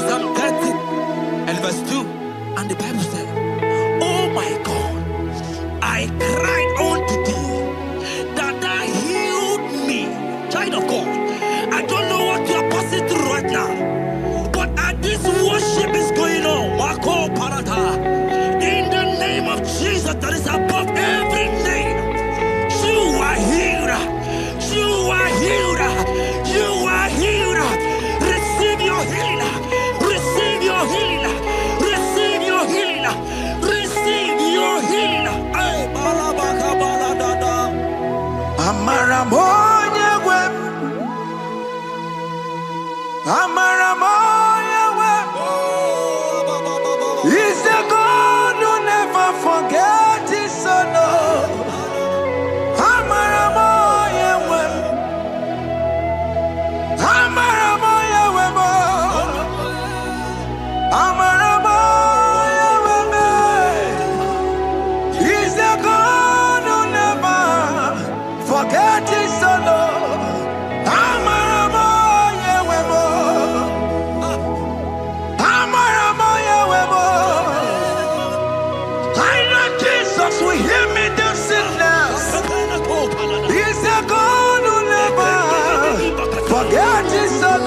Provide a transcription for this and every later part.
Psalm 30 and verse 2, and the Bible said, "Oh my God, I cried unto thee, that thou healed me." Child of God, I don't know what you are passing through right now, but as this worship is going on, in the name of Jesus that is above every name, you are healed. You are healed. You are healed. Receive your healing. Receive your healing. Receive your healing. Receive your healing. Amaramoya wem. Amaramoya wem. He's the God who never forgets his son. Amaramoya wem. Amaramoya wem. Amaramoya wem. He's the God who never forgets his son. Amaramoya wem. Amaramoya wem. I know Jesus will hear me this sickness. He's the God who never forgets his son.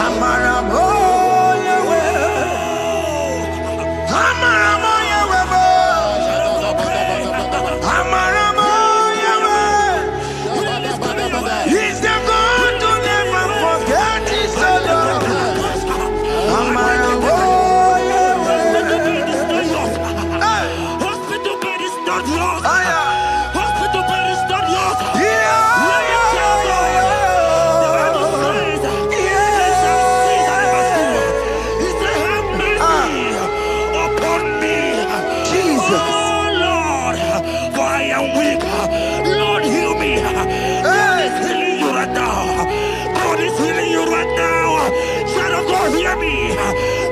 Amaramoya wem. Amaramoya wem. Amaramoya wem. He's the God who never forgets his son. Amaramoya wem. Hospital bed is not yours. Aya. Hospital bed is not yours. Yeah. Jesus. Oh Lord, for I am weak. Lord, heal me. God is healing you right now. God is healing you right now. Child of God, hear me.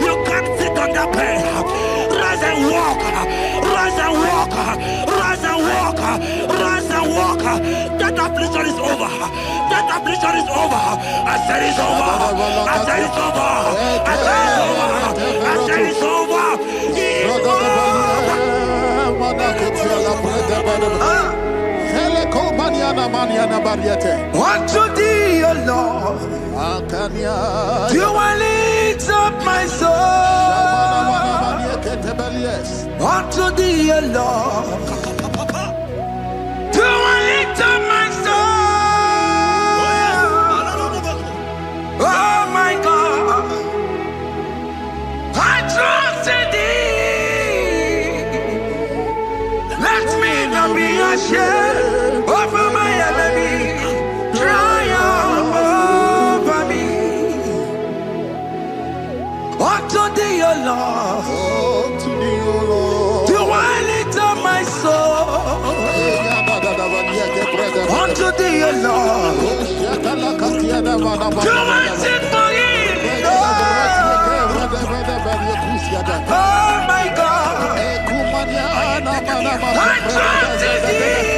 You can't sit on that bed. Rise and walk. Rise and walk. Rise and walk. Rise and walk. That affliction is over. That affliction is over. I said it's over. I said it's over. I said it's over. I said it's over. It's over. Unto thee, O Lord, do I lift up my soul. Unto thee, O Lord, do I lift up my soul. Oh my God, I trust in thee. Let me not be ashamed over my enemy. Triumph over me. Unto thee, O Lord, do I lift up my soul. Unto thee, O Lord, do I sing for him. Oh my God, I trust in thee.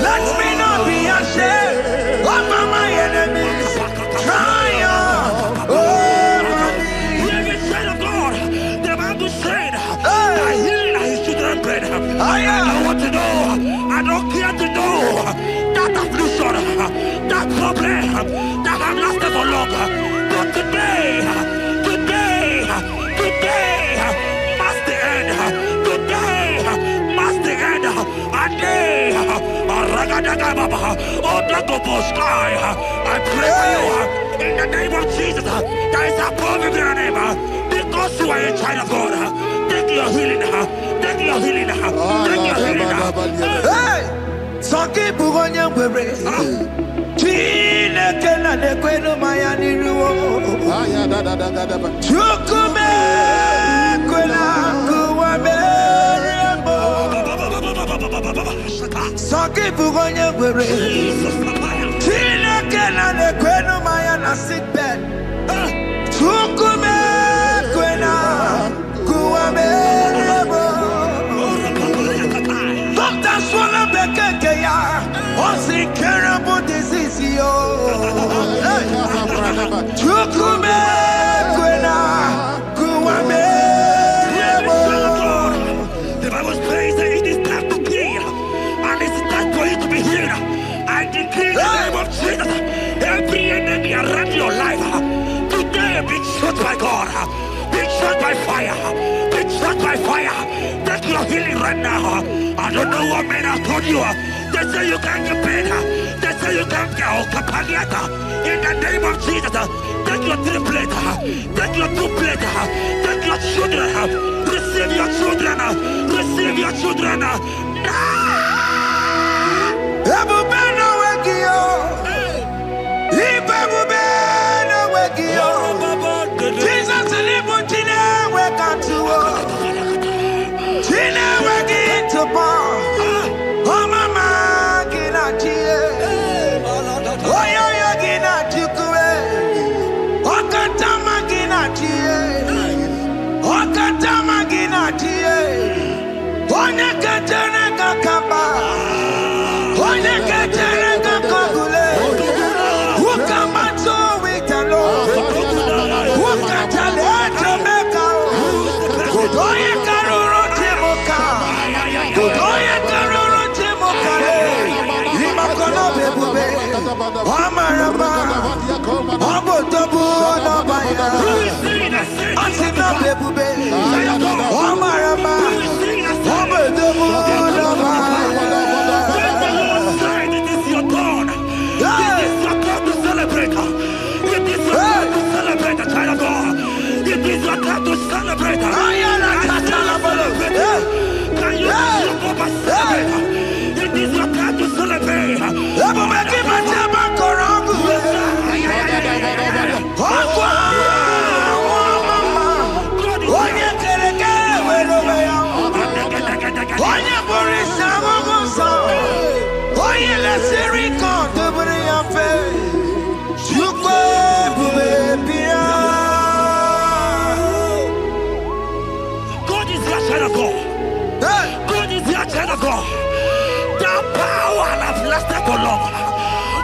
Let me not be ashamed over my enemies. Triumph over me. Hear me, child of God. The Bible said, "I heal his children bread." I don't want to know. I don't care to know that affliction, that problem, that have lasted for long. But today, must the end. Today, must the end. And day, I pray for you in the name of Jesus. That is above every name. Because you are a child of God. Take your healing. Take your healing. Take your healing. Hey! Songi bugonya wewe. Chine kena de kwenu mayani ruo. Chukume kwena kuwa merembo. Songi bugonya wewe. Chine kena de kwenu mayana sick bed. Chukume kwena kuwa by fire. Be struck by fire. Take your healing right now. I don't know what men have told you. They say you can't get better. They say you can't get Kapaliata. In the name of Jesus, take your 3 plate. Take your 2 plate. Take your children. Receive your children. Receive your children. Jesus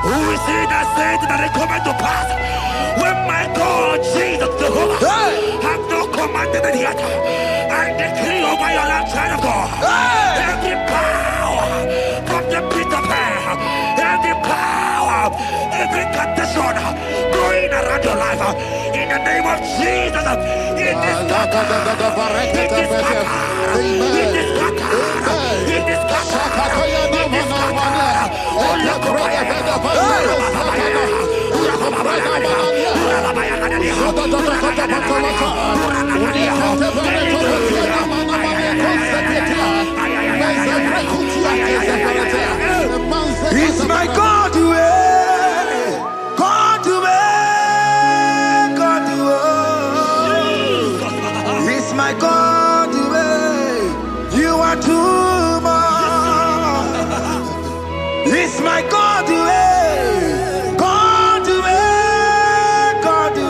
who is he that said that it cometh to pass when my God Jesus Jehovah have not commanded it yet? I decree over your life, child of God, every power from the pit of hell, every power, every condition going around your life, in the name of Jesus, it is scattered, it is scattered, it is scattered, it is scattered, it is scattered. It's my God to God to God to it's my God to you are too much. It's my God to God to God to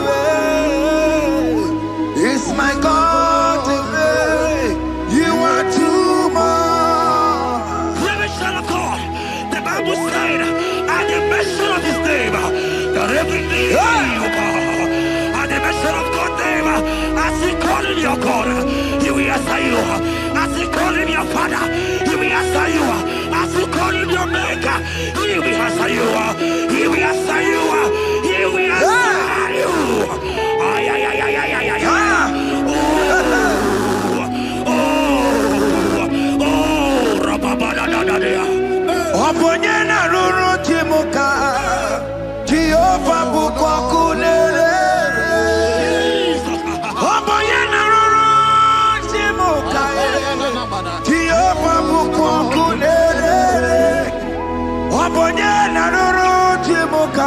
it's my God to you are too much. Revelation of God, the Bible said, at the mention of his name, that every knee will bow. At the mention of God's name, as he called him your God, he will answer you. As he called him your Father, he will answer you. As he called him your Maker, he will answer you. He will answer you. He will answer you. Ay, ay, ay, ay, ay, ay, ay. Oponyena ruru chimuka Jehovah bukwakulele Oponyena ruru chimuka Jehovah bukwakulele Oponyena ruru chimuka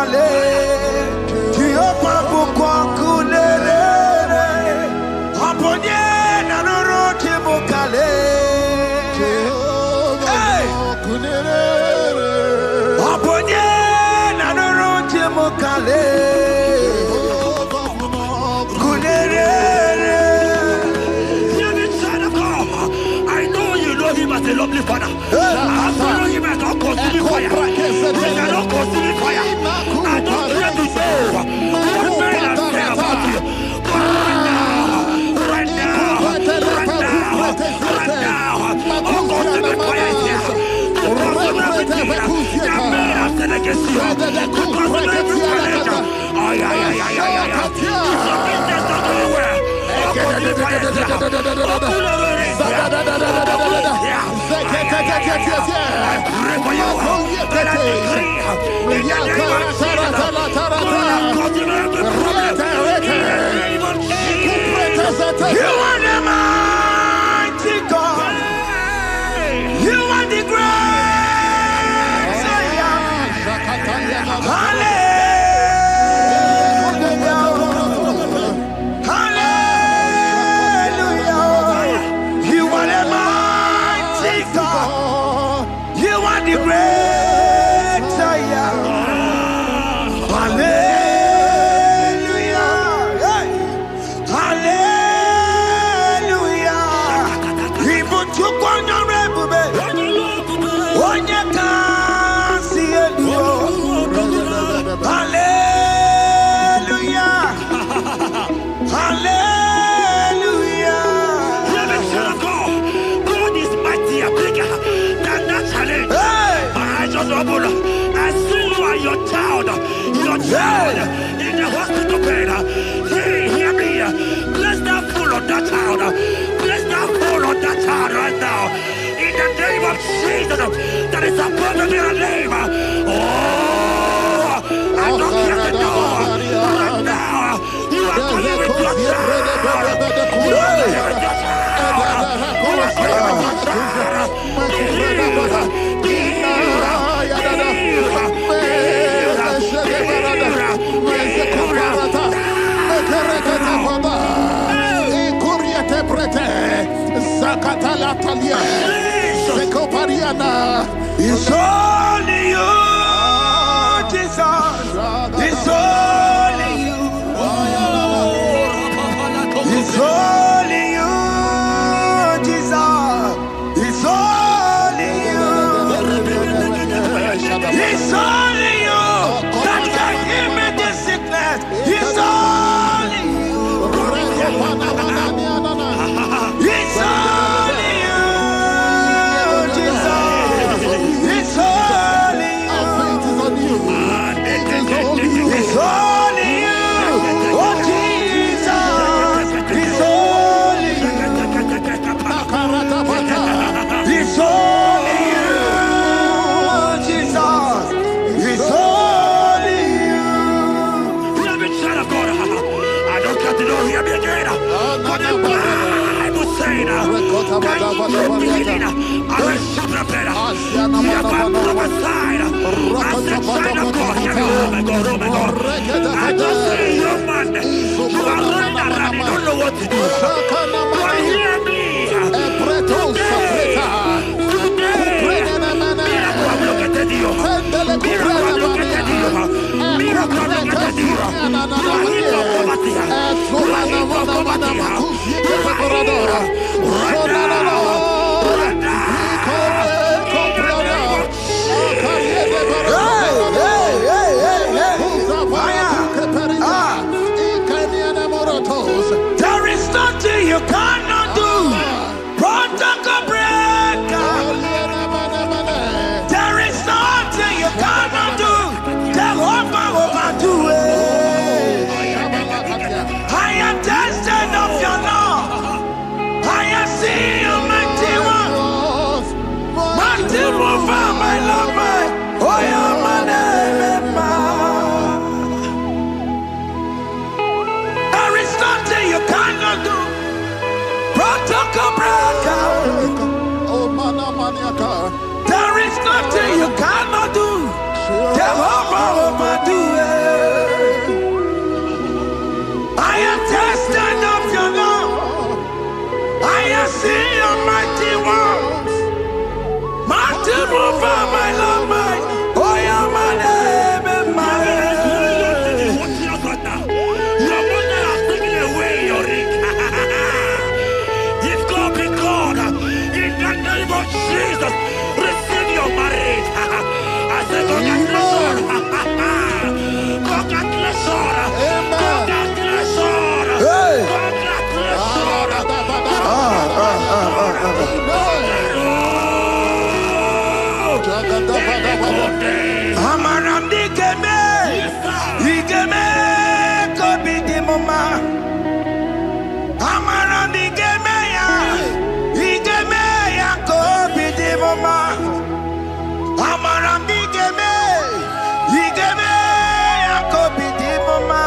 child in the hospital bed. Hear me. Bless that fool on that child. Bless that fool on that child right now. In the name of Jesus, that is above every name. Oh, I don't hear the door right now. You are going with your child. You are going with your child. You are going with your child. It's only you, Jesus. It's only you. It's only you, Jesus. It's only you. It's only you that can give me this sickness. It's only you. It's only you, Jesus. It's only you. It's only you. Oh, Jesus. It's only you. It's only you, Jesus. It's only you. Let me try to go. I don't got to know. Hear me again. For the Bible saying, I will shut up better. You have prophesied. I said, child of God, hear me. Oh my God, oh my God. I just say, young man, you are running around. You don't know what to do. But hear me. There is nothing you cannot do. Protocol breaker. There is nothing you cannot do. Jehovah overdo it. I am tested of your law. I am seeing you mighty one. Mighty mover, my love, my oh yeah, my name, there is nothing you cannot do. Protocol breaker. There is nothing you cannot do. Jehovah overdo it. I am tested of your love. I am seeing your mighty ones. Mighty mover, my love, my oh yeah, my name and my Your mother has taken away your ring. If God be God, in the name of Jesus, receive your marriage. I say congratulations. Congratulations. Congratulations. Hey. Congratulations. Amaram digeme, digeme, kobi di mama. Amaram digeme ya, kobi di mama. Amaram digeme, ya kobi di mama.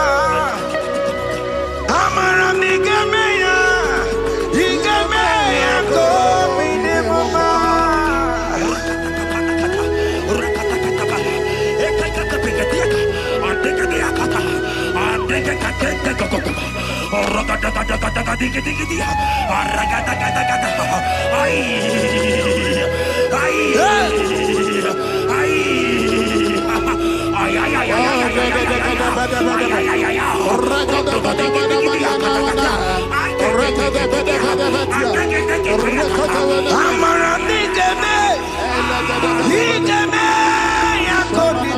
Amaram digeme ya, kobi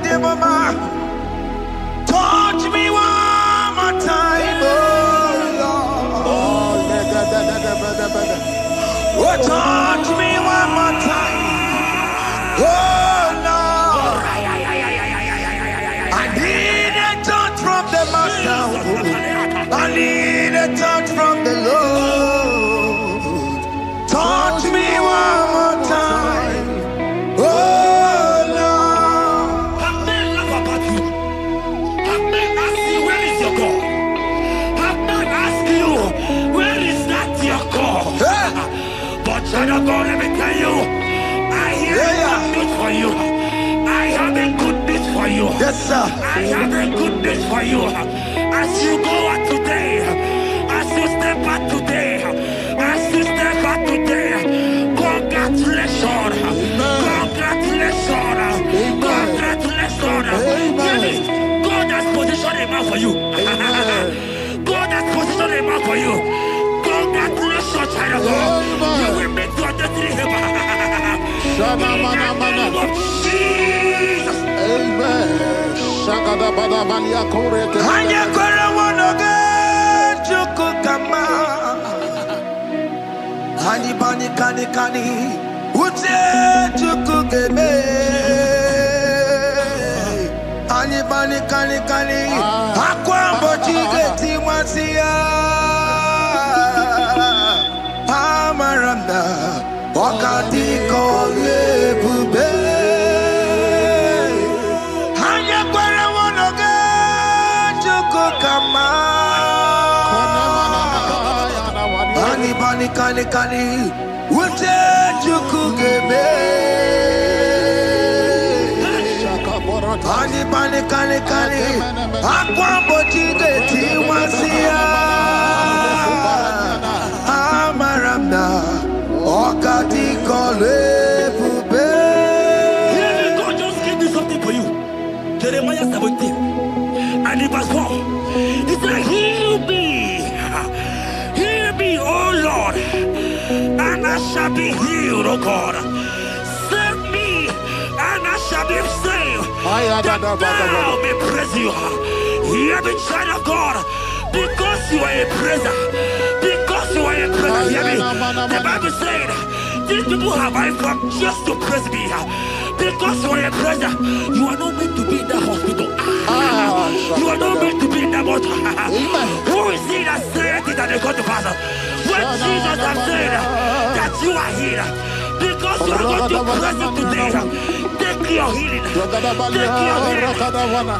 di mama. Touch me one more time, oh Lord. Oh Oh, touch me one more time. Oh, Lord. I need a touch from the Master. I need a touch from the Lord. Touch me one more time. Oh, Lord. Have men laugh about you. Have men ask you, where is your God? Have men ask you, where is that your God? But child of God, let me tell you, I hear a good news for you. I have a good news for you. Yes, sir. I have a good news for you. As you go out today, as you step out today, as you step out today, congratulations. Congratulations. Congratulations. God has positioned a man for you. God has positioned a man for you. Congratulations, child of God. You will meet your destiny helper. In the name of Jesus. Amen. Hanya kora wanoge chukukama. Hani bani kani kani uche chukugeme. Hani bani kani kani akwambo chigeti mwasiya. Amaranda wakati kole bube. Hanya kora wanoge chukukama. Hani bani kani kani uche chukugeme. Hani bani kani kani akwambo chigeti mwasiya. Amaranda wakati kole bube. God just gave me something for you. Jeremiah 17 and in verse 4. He said, heal me, oh Lord, and I shall be healed, oh God. Save me, and I shall be saved, that thou may praise you. Hear me, child of God, because you are a praiser. Because you are a praiser, hear me. The Bible said, these people have I come just to praise me. Because you are a praiser, you are not meant to be in that hospital. You are not meant to be in that water. Who is it that said it that they got to pass? When Jesus has said that you are healed, because you are going to praise him today, take your healing,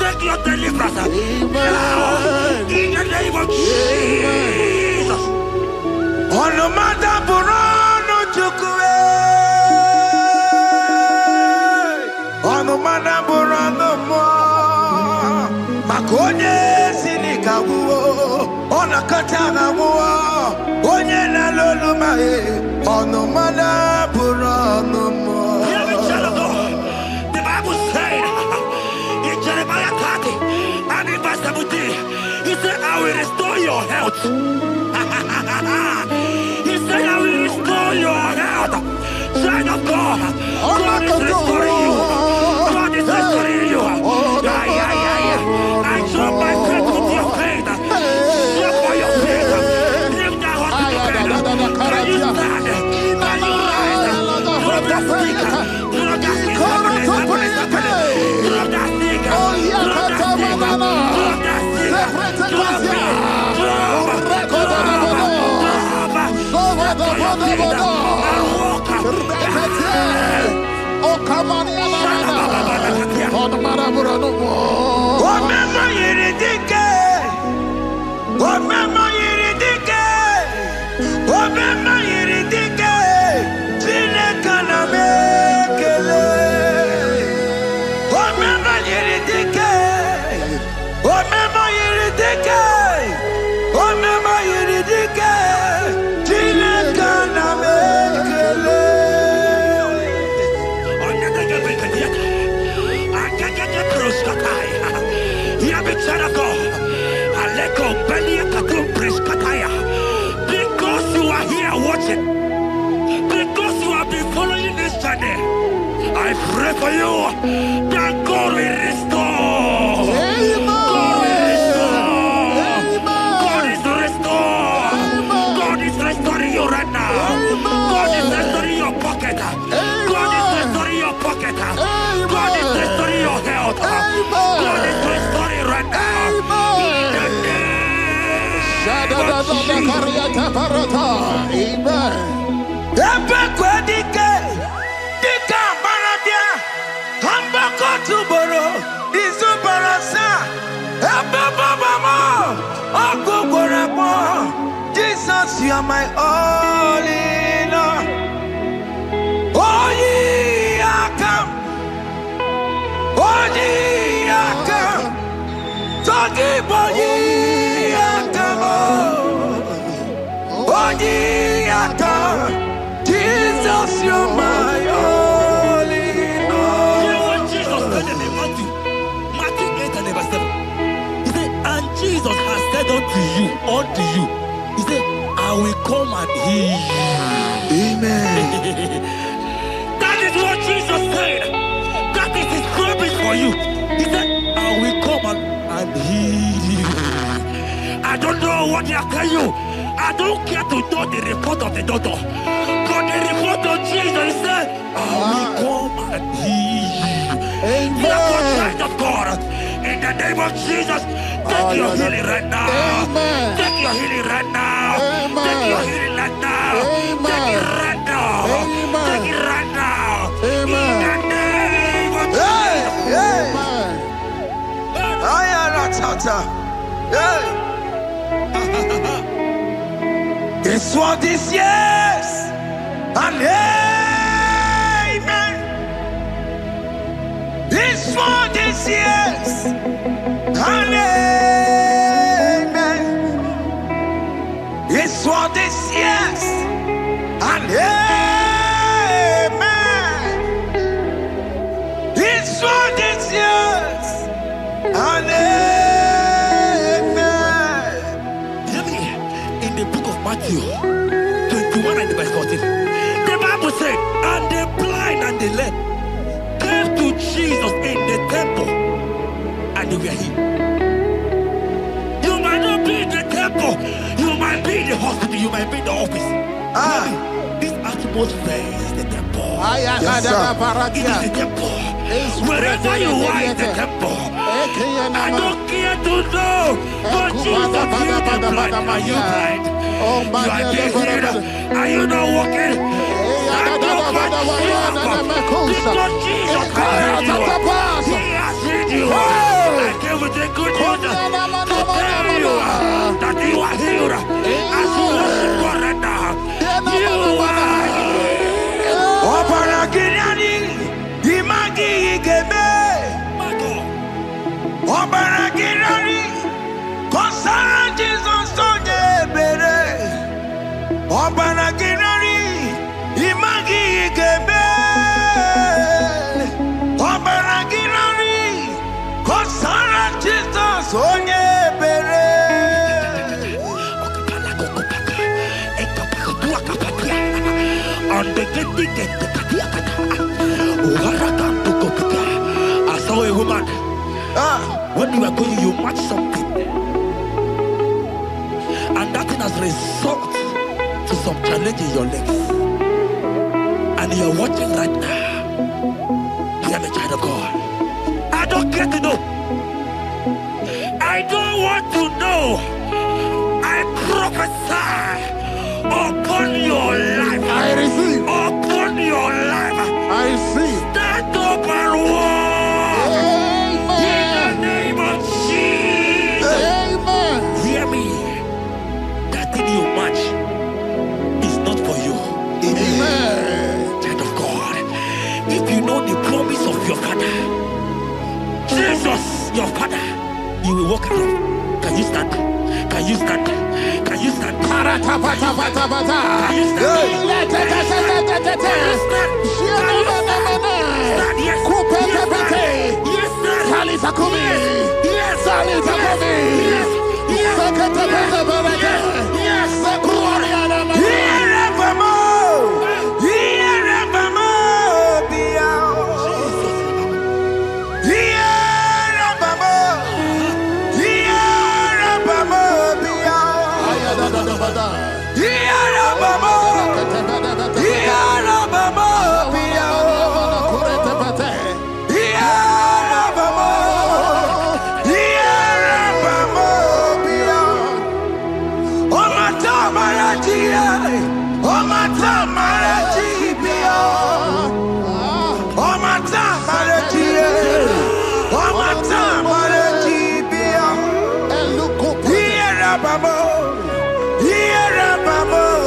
take your deliverance. Now, in the name of Jesus. On the matter Burano Chukwe. On the matter Burano Mo. Makonye Sinikawu. On a Katana Wo. Onye Nalolu Mae. On the matter Burano Mo. Hear me, child of God. The Bible said in Jeremiah 30 and in verse 17, he said, I will restore your health. He said, I will restore your health. Child of God, God is restoring you. God is restoring you. I join my faith with your faith. Show for your faith. Leave that hospital bed. Can you stand? Can you rise? Drop that stick. Drop that stick. Drop that stick. Because you are here watching, because you have been following this journey, I pray for you that God will restore. God will restore. God is restoring you right now. God is are my all in all. Oh, ye are come. Oh, ye are come. Talking about ye are come. Oh, ye are come. Jesus, you're my all in all. You know what Jesus said in Matthew 8 and verse 7? He said, and Jesus has said unto you, he said, I will come and heal you. Amen. That is what Jesus said. That is his promise for you. He said, I will come and heal you. I don't know what they are telling you. I don't care to know the report of the doctor. But the report of Jesus, he said, I will come and heal you. Therefore, child of God, in the name of Jesus, take your healing right now. Amen. Take your healing right now. Amen. Take your healing right now. Amen. Take it right now. Amen. Take it right now. Amen. In the name of Hey, hey. Amen. I am a tata. Hey. This one this yes. And amen. This one this yes. And amen. This one this yes. And amen. This one this yes. And amen. Hear me. In the book of Matthew 21 and verse 14, the Bible said, and the blind and the lame came to Jesus in the temple, and they were healed. You might not be in the temple, you might be in the hospital, you might be in the office. This atmosphere is the temple. Yes, sir. It is the temple. Wherever you are in the temple, I don't care to know, but Jesus healed the blind. Are you blind? You are being healed. Are you not walking? Stand up and stand up. Because Jesus has healed you. He has healed you. I came with the good news to tell you that you are healed. As you worship God right now, you are healed. Obaragirani, Imagi Igebe. My God. Obaragirani, Kosara Jesus Sonye Bere. Obaragirani, Imagi Igebe. Obaragirani, Kosara Jesus Sonye Bere. I saw a woman. When you are going, you match something, and that thing has result to some challenge in your legs, and you are watching right now. I am a child of God. I don't care to know. I don't want to know. I prophesy upon your life. I receive. Upon your life. I receive. Stand up and walk. In the name of Jesus. Amen. Hear me. That thing you match is not for you. Amen. Child of God. If you know the promise of your father, Jesus, your father, you will walk around. Can you stand? Can you stand? Can you stand? Can you stand? Can you stand? Yes. Yes, sir. Yes. Babo,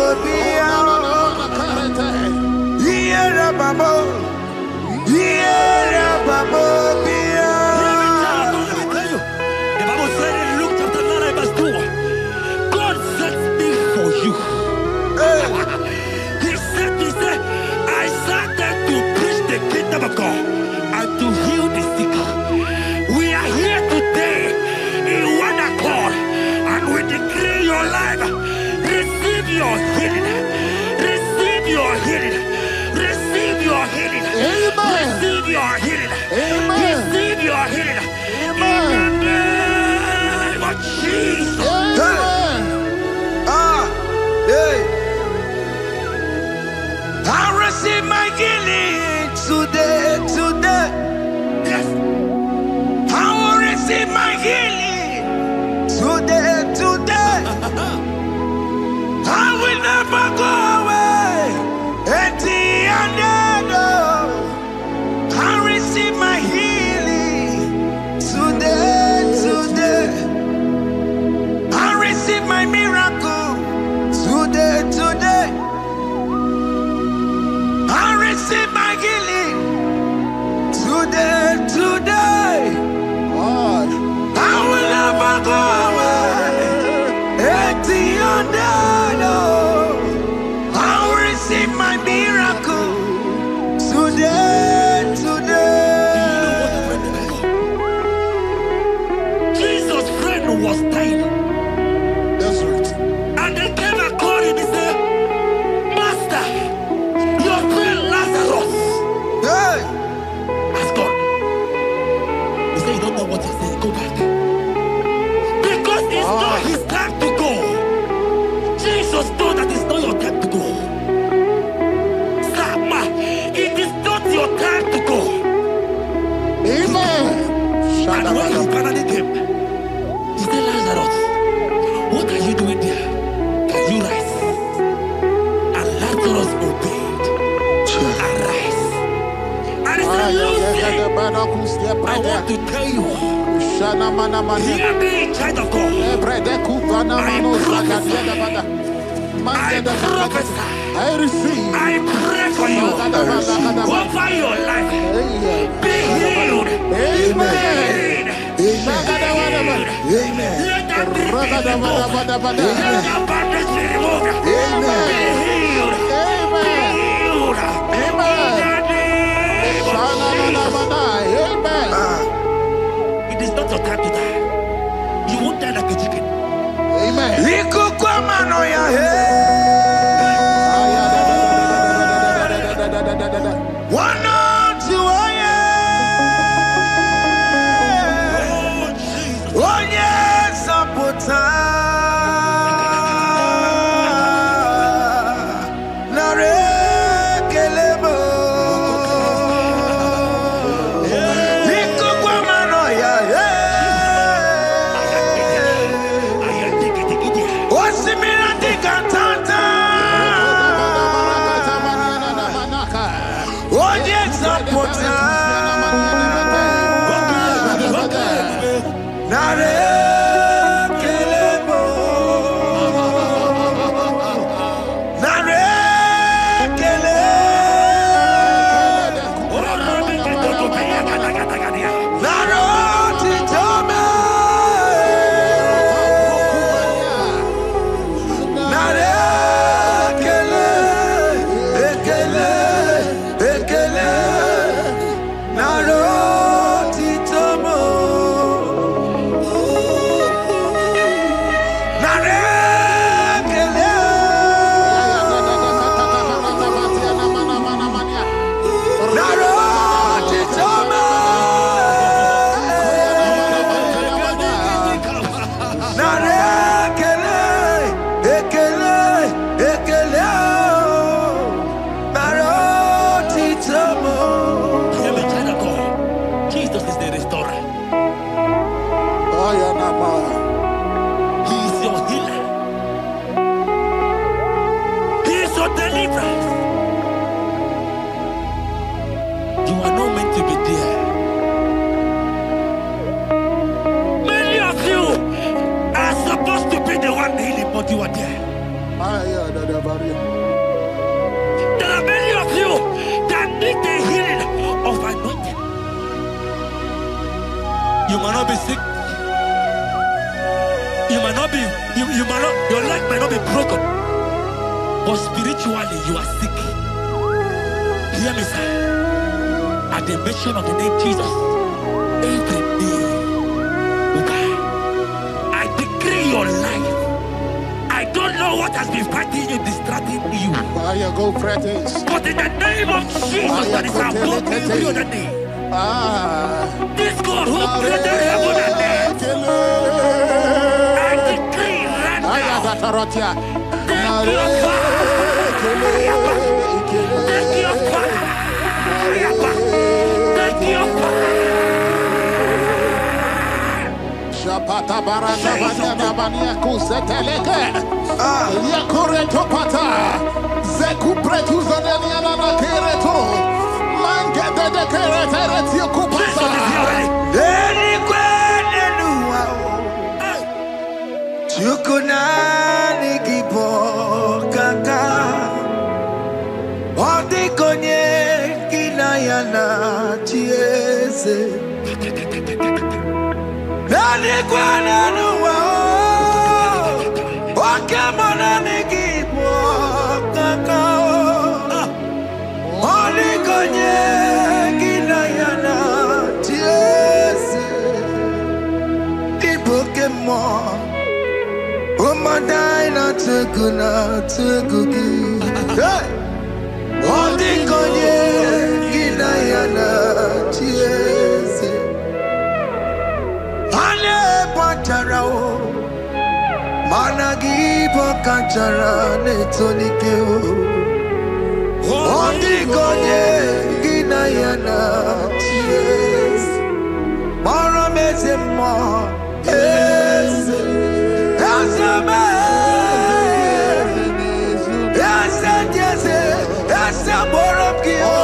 want to tell you, hear me, child of God. I prophesy. I receive. I pray for you. Over your life. Be healed. Amen. Amen. Let that be removed. Let that badness be removed. Amen. Be healed. Be healed. It is not your time to die. You won't die like a chicken. Amen. You are there. There are many of you that need the healing of anointing. You might not be sick. You might not be, you might not, your leg might not be broken. But spiritually you are sick. Hear me, sir. At the mention of the name Jesus, every day will die. I decree your life. I don't know what has been fighting you, distracting you. But in the name of Jesus, that is above every other name. This God who created heaven and earth, I decree right now, take your fire. Take your fire. Take your fire. Pata baranda banya banya kuseteleke yakore topata zeku pretu zanenia na kereto mangede de kerete retio kupasa eni kwene nuwa chukuna nigibo kaka odi konye kinayana chiese Nani kwana nuwa Wakemona nikipo kaka Oli konye kinayana tiese Ibokemo Umadai na tegugi Oli konye kinayana tiese Patarao Managi Pokachara Netonikeo Ondigonye Ginayana Yes Maramezemo Yes Asame Yes Yes Yes Borokio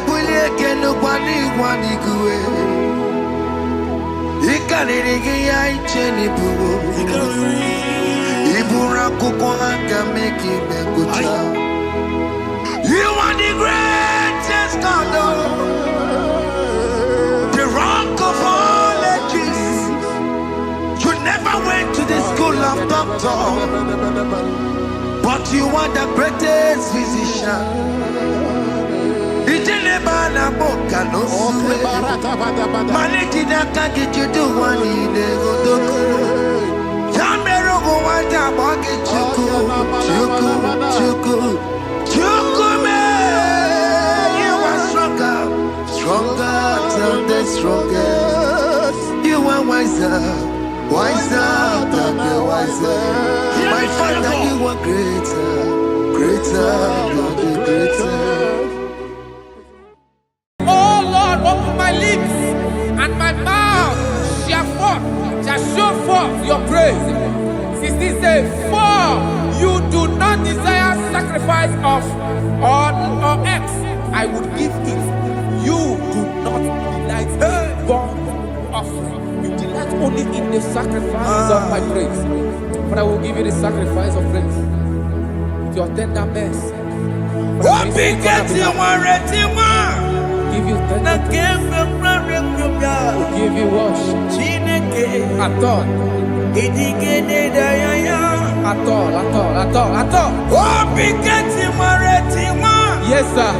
bulie kenu kwani kuwe. Ikanirigi ya icheni buwo. Ibura kuko anga meki mengucha. You are the greatest God, the rock of all ages. You never went to the school of doctor, but you are the greatest physician. Ijenebana boka no suwe. Manejina kage do one in the godoku. Yamero go wanda boge chuku. Chukume, you are stronger than the strongest. You are wiser than the wiser. My Father, you are greater than the greatest. Oh Lord, open my lips and my mouth shall show forth your praise. 16 says, for you do not desire sacrifice of or X, I would give it. You do not delight in burnt offering. You delight only in the sacrifice of my praise. But I will give you the sacrifice of praise with your tender mercy. Give you tender will give you worship. At all. Yes, sir.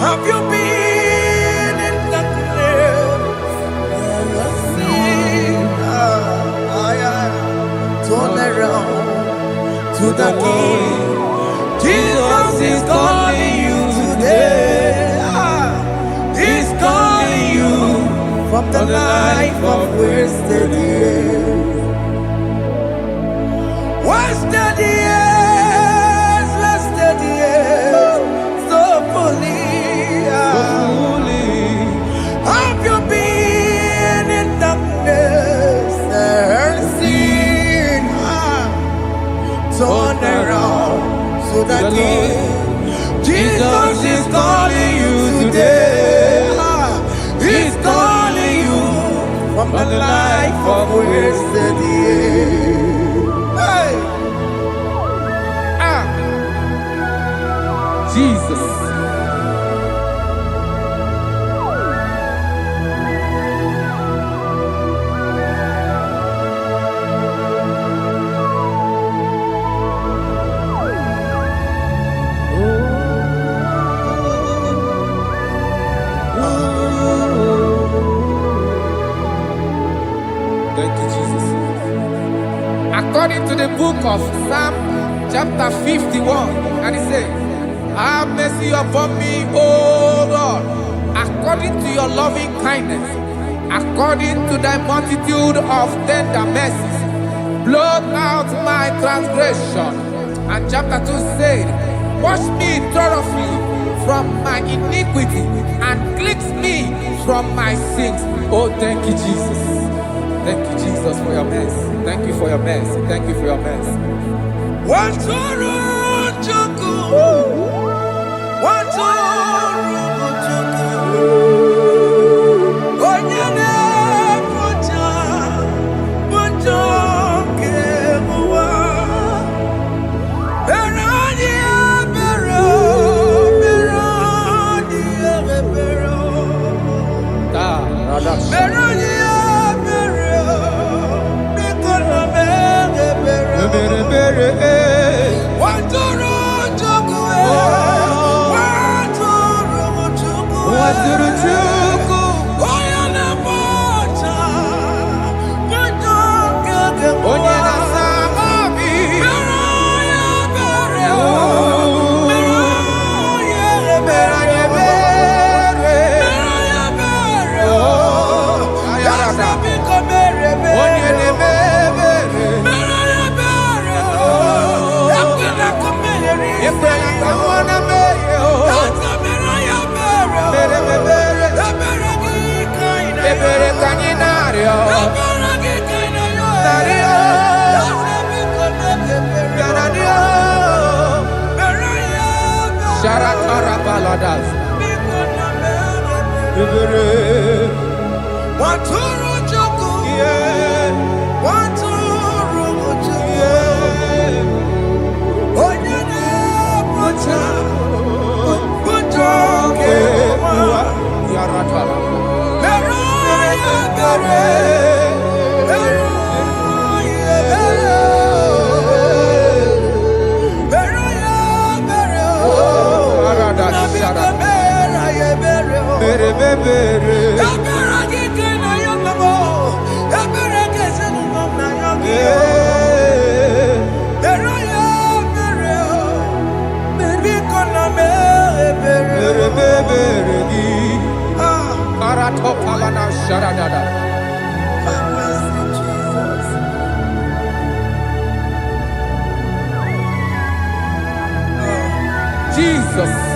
Have you been in darkness? Turn around to the King. Jesus is calling you today. He's calling you from the life of wasted years. Wasted years, wasted years, so fully. Have you been in darkness and seen? Turn around to the King. Jesus is calling you today. He's calling you from the life of wasted years. Hey. Jesus. Thank you, Jesus. According to the book of Psalm chapter 51, and it says, have mercy upon me, O Lord, according to your loving kindness, according to thy multitude of tender mercies, blot out my transgression. And chapter 2 said, wash me thoroughly from my iniquity and cleanse me from my sins. Oh, thank you, Jesus. Thank you, Jesus, for your mercy. Thank you for your mercy. Thank you for your mercy. Bere Jesus.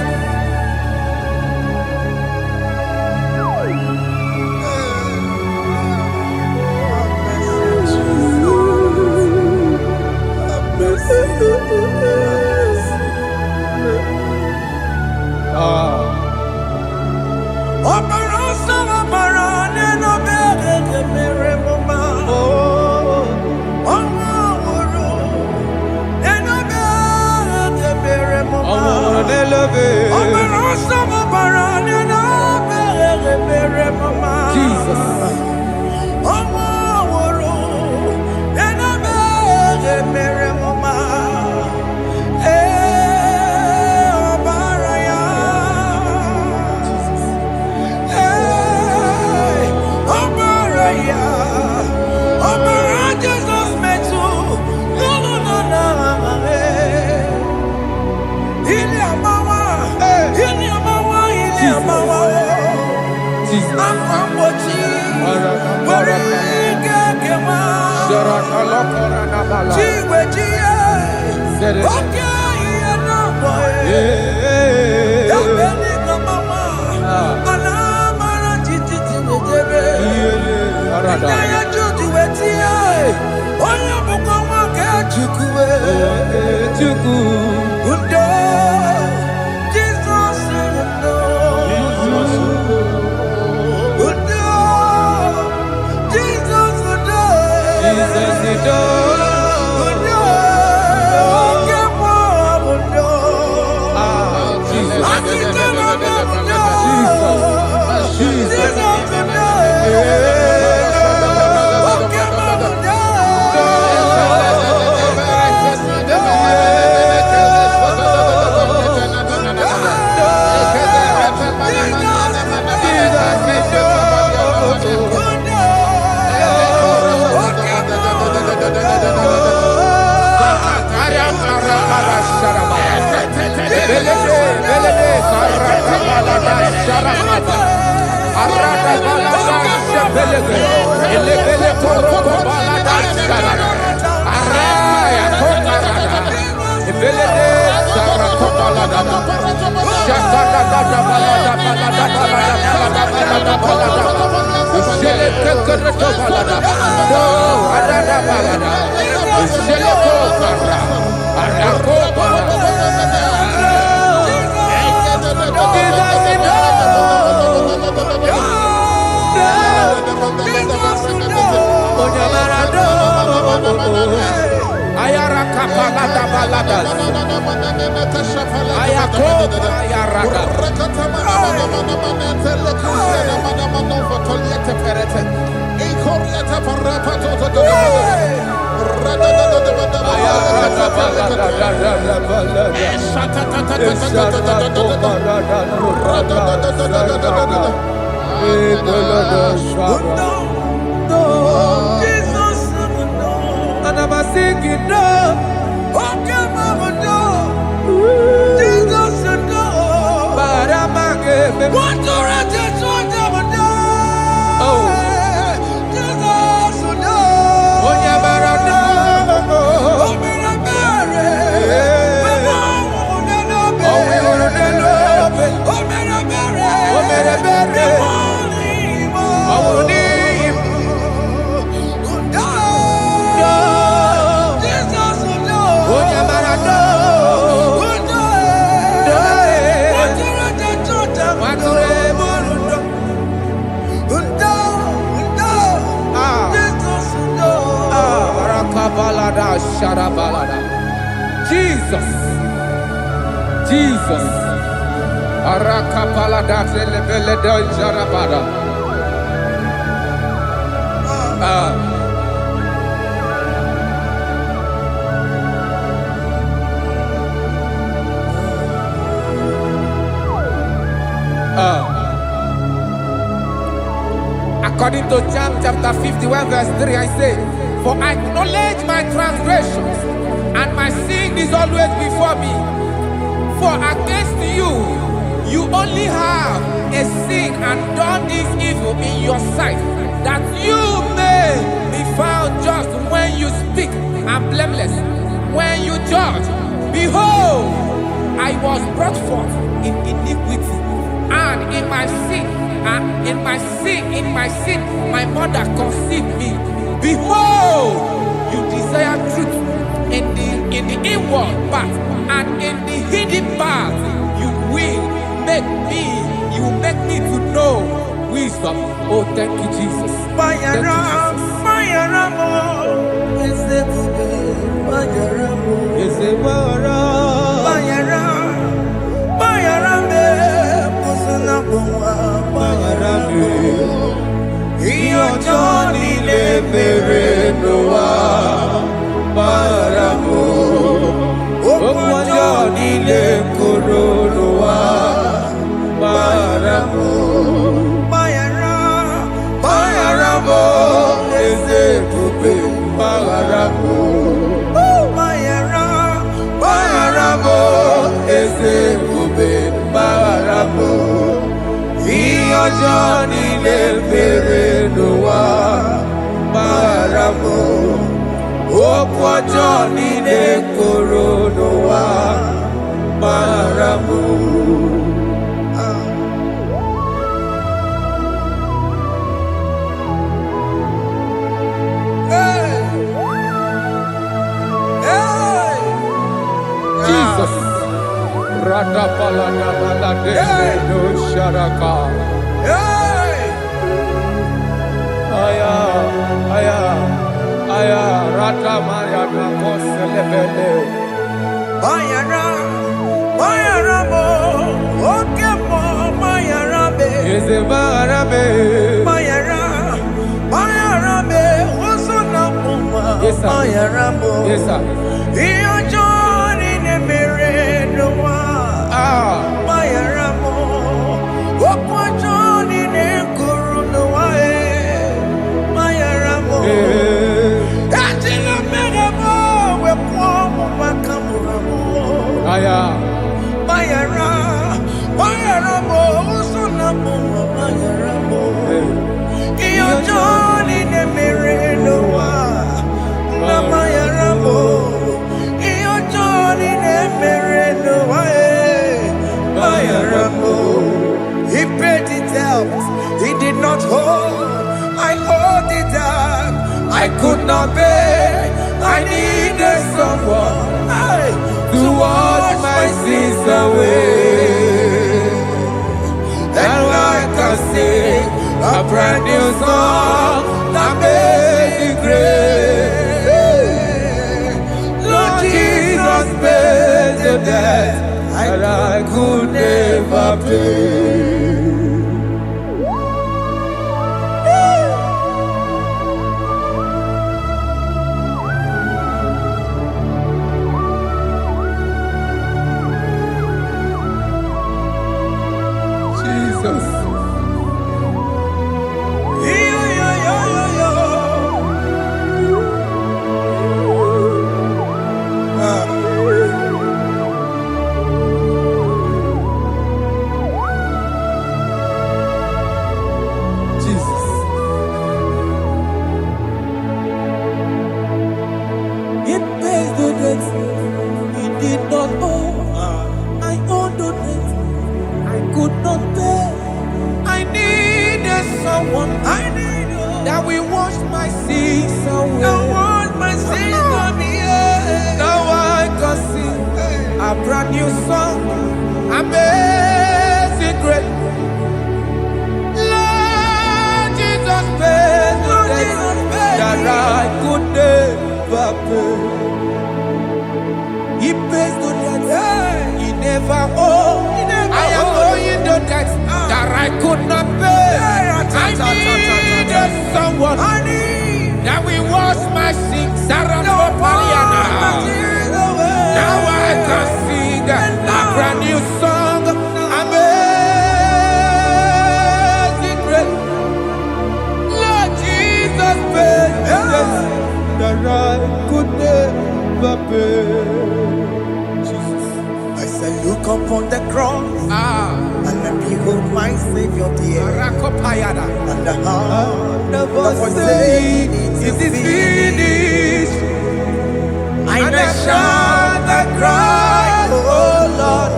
Jesus. Jesus. Arakapalada zelebeleda jarabada. According to John chapter 51 verse 3, I say, for I acknowledge my transgressions, and my sin is always before me. For against you, you only have a sin and done this evil in your sight, that you may be found just when you speak, and blameless when you judge. Behold, I was brought forth in iniquity, and in my sin, my mother conceived me. Behold, you desire truth in the inward part, and in the hidden part you will make me to know wisdom. Oh, thank you, Jesus. Thank you, Johnny le mere noa maramo okwa Johnny le koro noa maramo Jesus. Rada palada balade no sharaka. Aya, rata maya na koselebele. Bayara mo, oke mo, bayara be. Eze bayara be. Bayara be, oso na muma. Bayara mo. Yes sir. Iyo Johnny ne mere noa. Bayara mo, okwa Johnny ne kuru noa. Bayara mo. Aya, bayara mo, usuna mo, bayara mo. Iyo Johnny ne mere noa, na bayara mo. Iyo Johnny ne mere noa, bayara mo. He paid it out, he did not hold. I owed it out, I could not pay. I needed someone to wash my sins away. And I can sing a brand new song that made me great. Lord Jesus paid the debt that I could never pay. That we wash my sins away. Now I can sing a brand new song. Amazing grace. Lord Jesus paid the debt that I could never pay. He pays the debt he never owed. I am owing the debt that I could not pay. I needed someone that will wash my sins. Now I can sing a brand new song. my Savior dear. Rakopayada. And the heart of us saying, it is finished. And I shout and cry, oh Lord,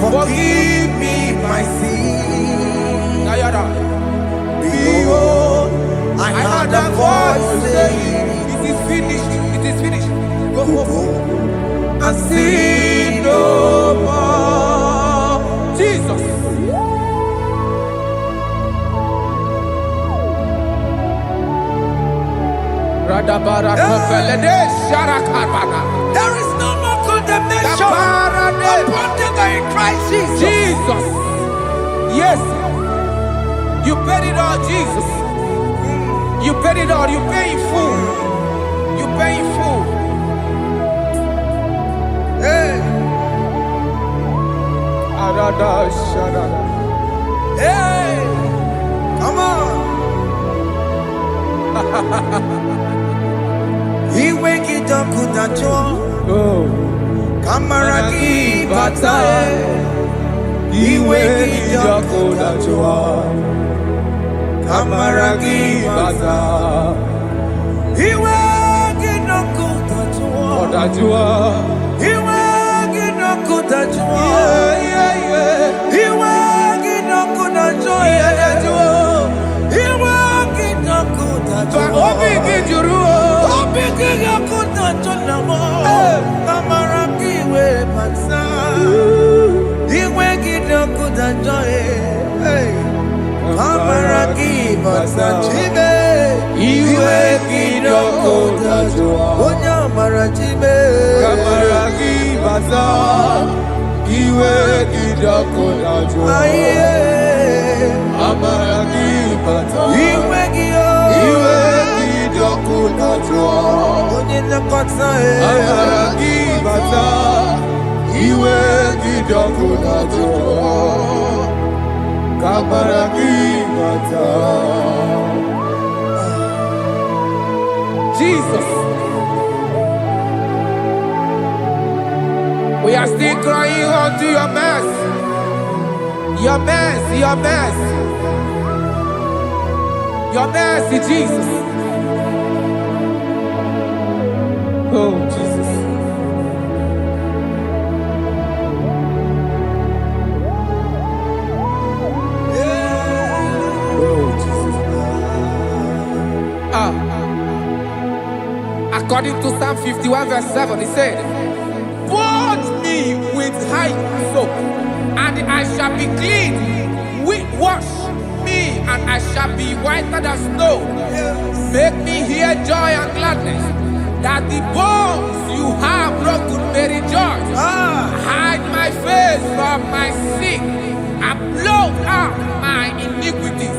forgive me my sin. Behold, I heard a voice saying, it is finished, it is finished. go and sin no more. Jesus. There is no more condemnation upon them that in Christ Jesus. Jesus. Yes. You paid it all, Jesus. You paid it all. You pay in full. You pay in full. Hey. Hey. Come on. He wake it up with a joy. Kamaraki batae. He wake it up with a joy. Kamaraki batae. He wake it up with a joy. He wake it up with a joy. He wake it up with a joy. He wake it up with a joy. Jesus. We are still crying unto your mercy. Your mercy, your mercy. Your mercy, Jesus. Oh, Jesus. Oh, Jesus. According to Psalm 51 verse 7, he said, "Wash me with hyssop, and I shall be clean. Wash me, and I shall be whiter than snow. Make me hear joy and gladness, that the bones you have broken may rejoice. Hide my face from my sin, and blot out my iniquities.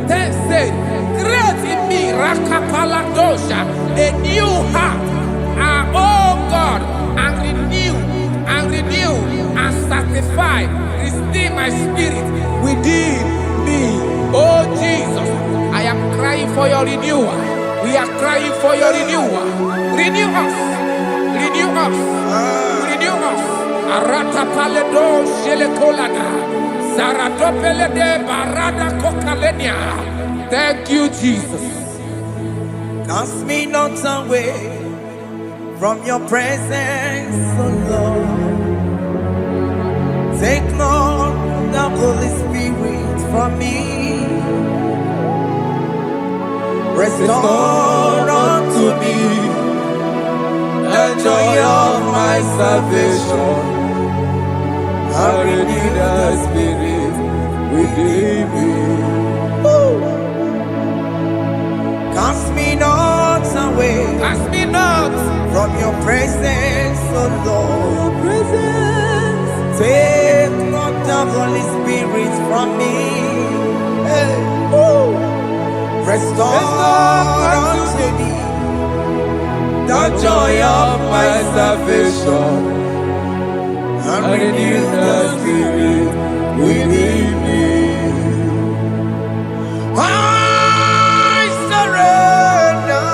Then said, create in me Rakapaladosha, a new heart, oh God, and renew, and sanctify, restore my spirit within me." Oh Jesus, I am crying for your renewal. We are crying for your renewal. Renew us, renew us, renew us. Arata paledo shelekolada, zaratopele de barada kokalenia. Thank you, Jesus. Cast me not away from your presence, oh Lord. Take not the Holy Spirit from me. Restore unto me the joy of my salvation, and renew the spirit within me. Cast me not away, Cast me not from your presence, oh Lord. Take not the Holy Spirit from me. Hey. Restore unto me the joy of my salvation, and renew the spirit within me. I surrender.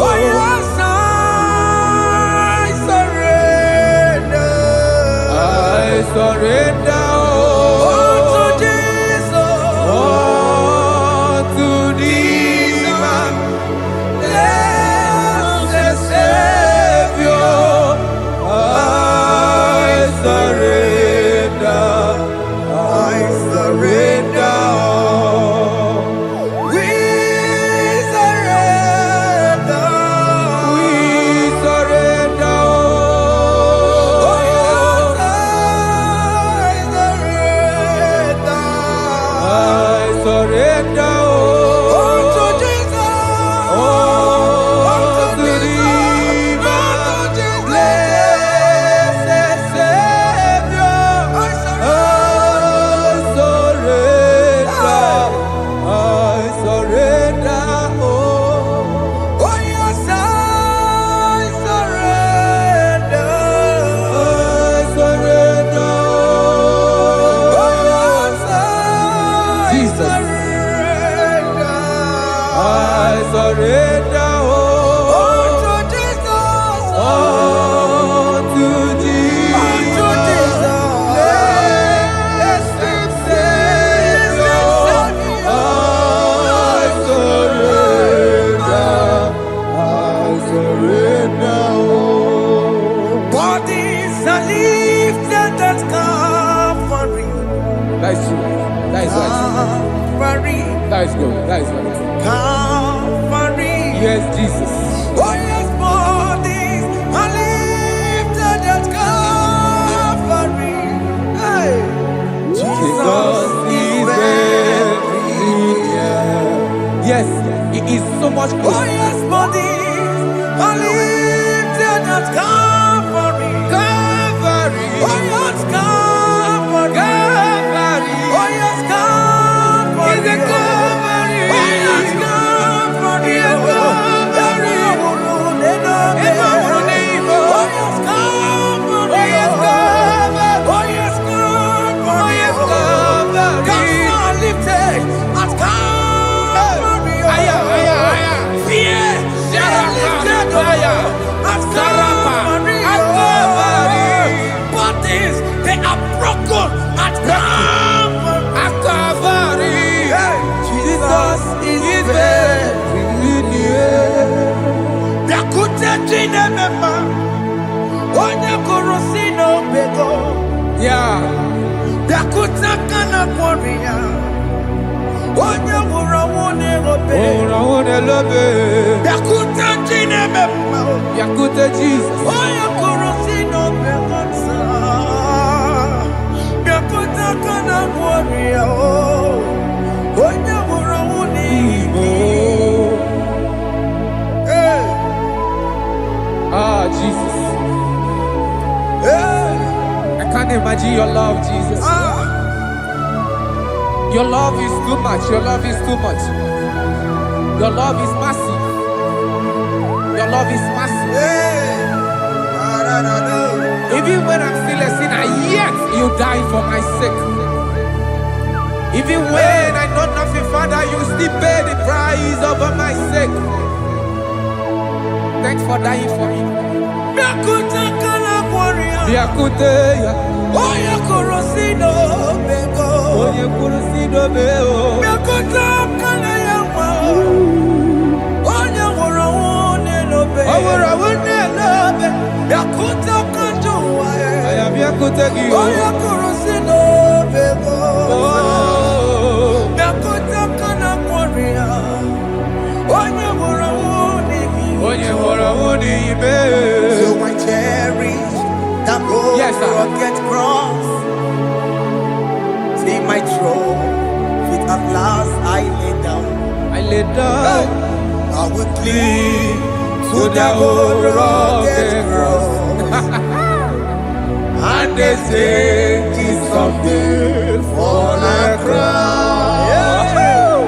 Oh yes, I surrender. surrender. Unto Jesus. Unto thee, my blessed Savior, I surrender. I surrender. We surrender. We surrender. Oh, yes, I surrender. I surrender. Unto Jesus. Unto thee, my blessed Savior, I surrender. Oh, yes, I surrender. I surrender. Oh, yes, I Jesus. surrender. I surrender. Unto Jesus. Unto thee, Unto Jesus. blessed Savior, I surrender. Bodies are lifted at Calvary. That is true. That is right. Calvary. That is good. That is right. Calvary. Yes, Jesus. Oh, yes, bodies are lifted at Calvary. Hey. Jesus is very near. Yes, it is so much Oh, closer. yes, bodies are lifted at Calvary. Calvary. Oh, yes, Calvary. Calvary. Oh, yes, Calvary. Is a Calvary. Oh, yes, Calvary. Is a Calvary. Oh, yes, Calvary. Oh, yes, Calvary. Oh, yes, Calvary. Oh, yes, Calvary. Gods are lifted at Calvary. Aya, aya, aya. Fear is lifted at Calvary. At Calvary. Bodies, they are broken at Calvary. At Calvary. Jesus is very near. Yakute chinemema, onye kurusi n'obego. Yeah. Yakute kana kworiya, onye nwụrụ ọnwụ n'erobe. Oh, I love it. Yakute chinemema, Yakute Jesus. onye kurusi n'obego nsa. Yakute kana kworiya, onye nwụrụ ọnwụ n'igwe. Hey, Ah, Jesus. hey, I can't imagine your love, Jesus. ah. Your love is too much. Your love is too much. Your love is massive. Your love is massive. Hey, Even when I'm still a sinner, yet you died for my sake. Even when I know nothing, Father, you still pay the price over my sake. Thanks for dying for me. Yakute kana kworiya, Yakute ya. onye kurusi n'obego. Onye kurusido beo. Yakute kana yawa, onye nwụrụ ọnwụ n'elobe. Owura wune lobe. Yakute kanjuwa, I am Yakute gi. onye kurusi n'obego. Oh. Yakute kana kworiya, onye nwụrụ ọnwụ n'igwe. Onye hora wuni ibe. So I cherish that Yes, sir. rugged cross. See my throne, feet at last I lay down. I lay down I will cling to the old rugged cross. And they say it's someday for a crown.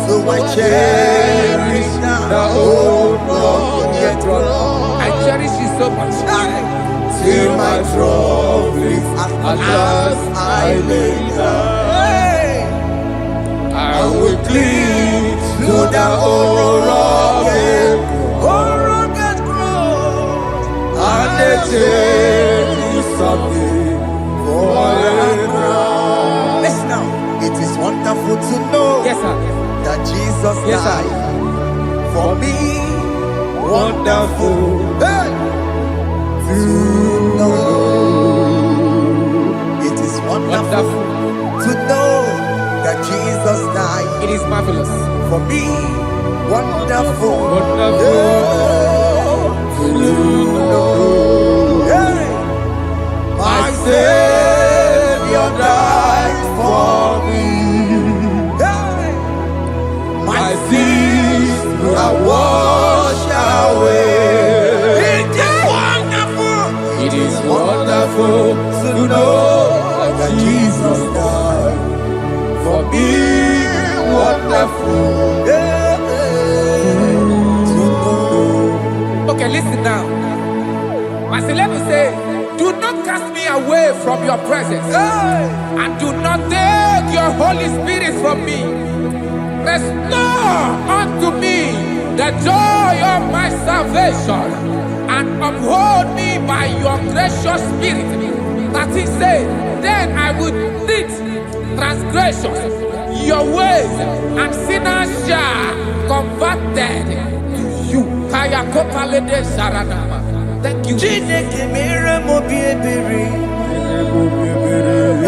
So I cherish The old rugged cross. I cherish it so much. till my trophies at last I lay down. I will cling to the old rugged cross. and they say it's someday for is marvelous. For me, wonderful. Hey, my Savior died for me. Hey, my sins are washed away. It is wonderful. It is wonderful To know that Jesus died for me. wonderful. Yeah, to know. Okay, listen now. Verse 11 says, do not cast me away from your presence, Hey, and do not take your Holy Spirit from me. Restore unto me the joy of my salvation, and uphold me by your gracious spirit. That he said, then I would teach transgressions your ways, and sinners shall converted to you. Kaya kopalede sharanama. Thank you. Chineke mere mo bi ebere.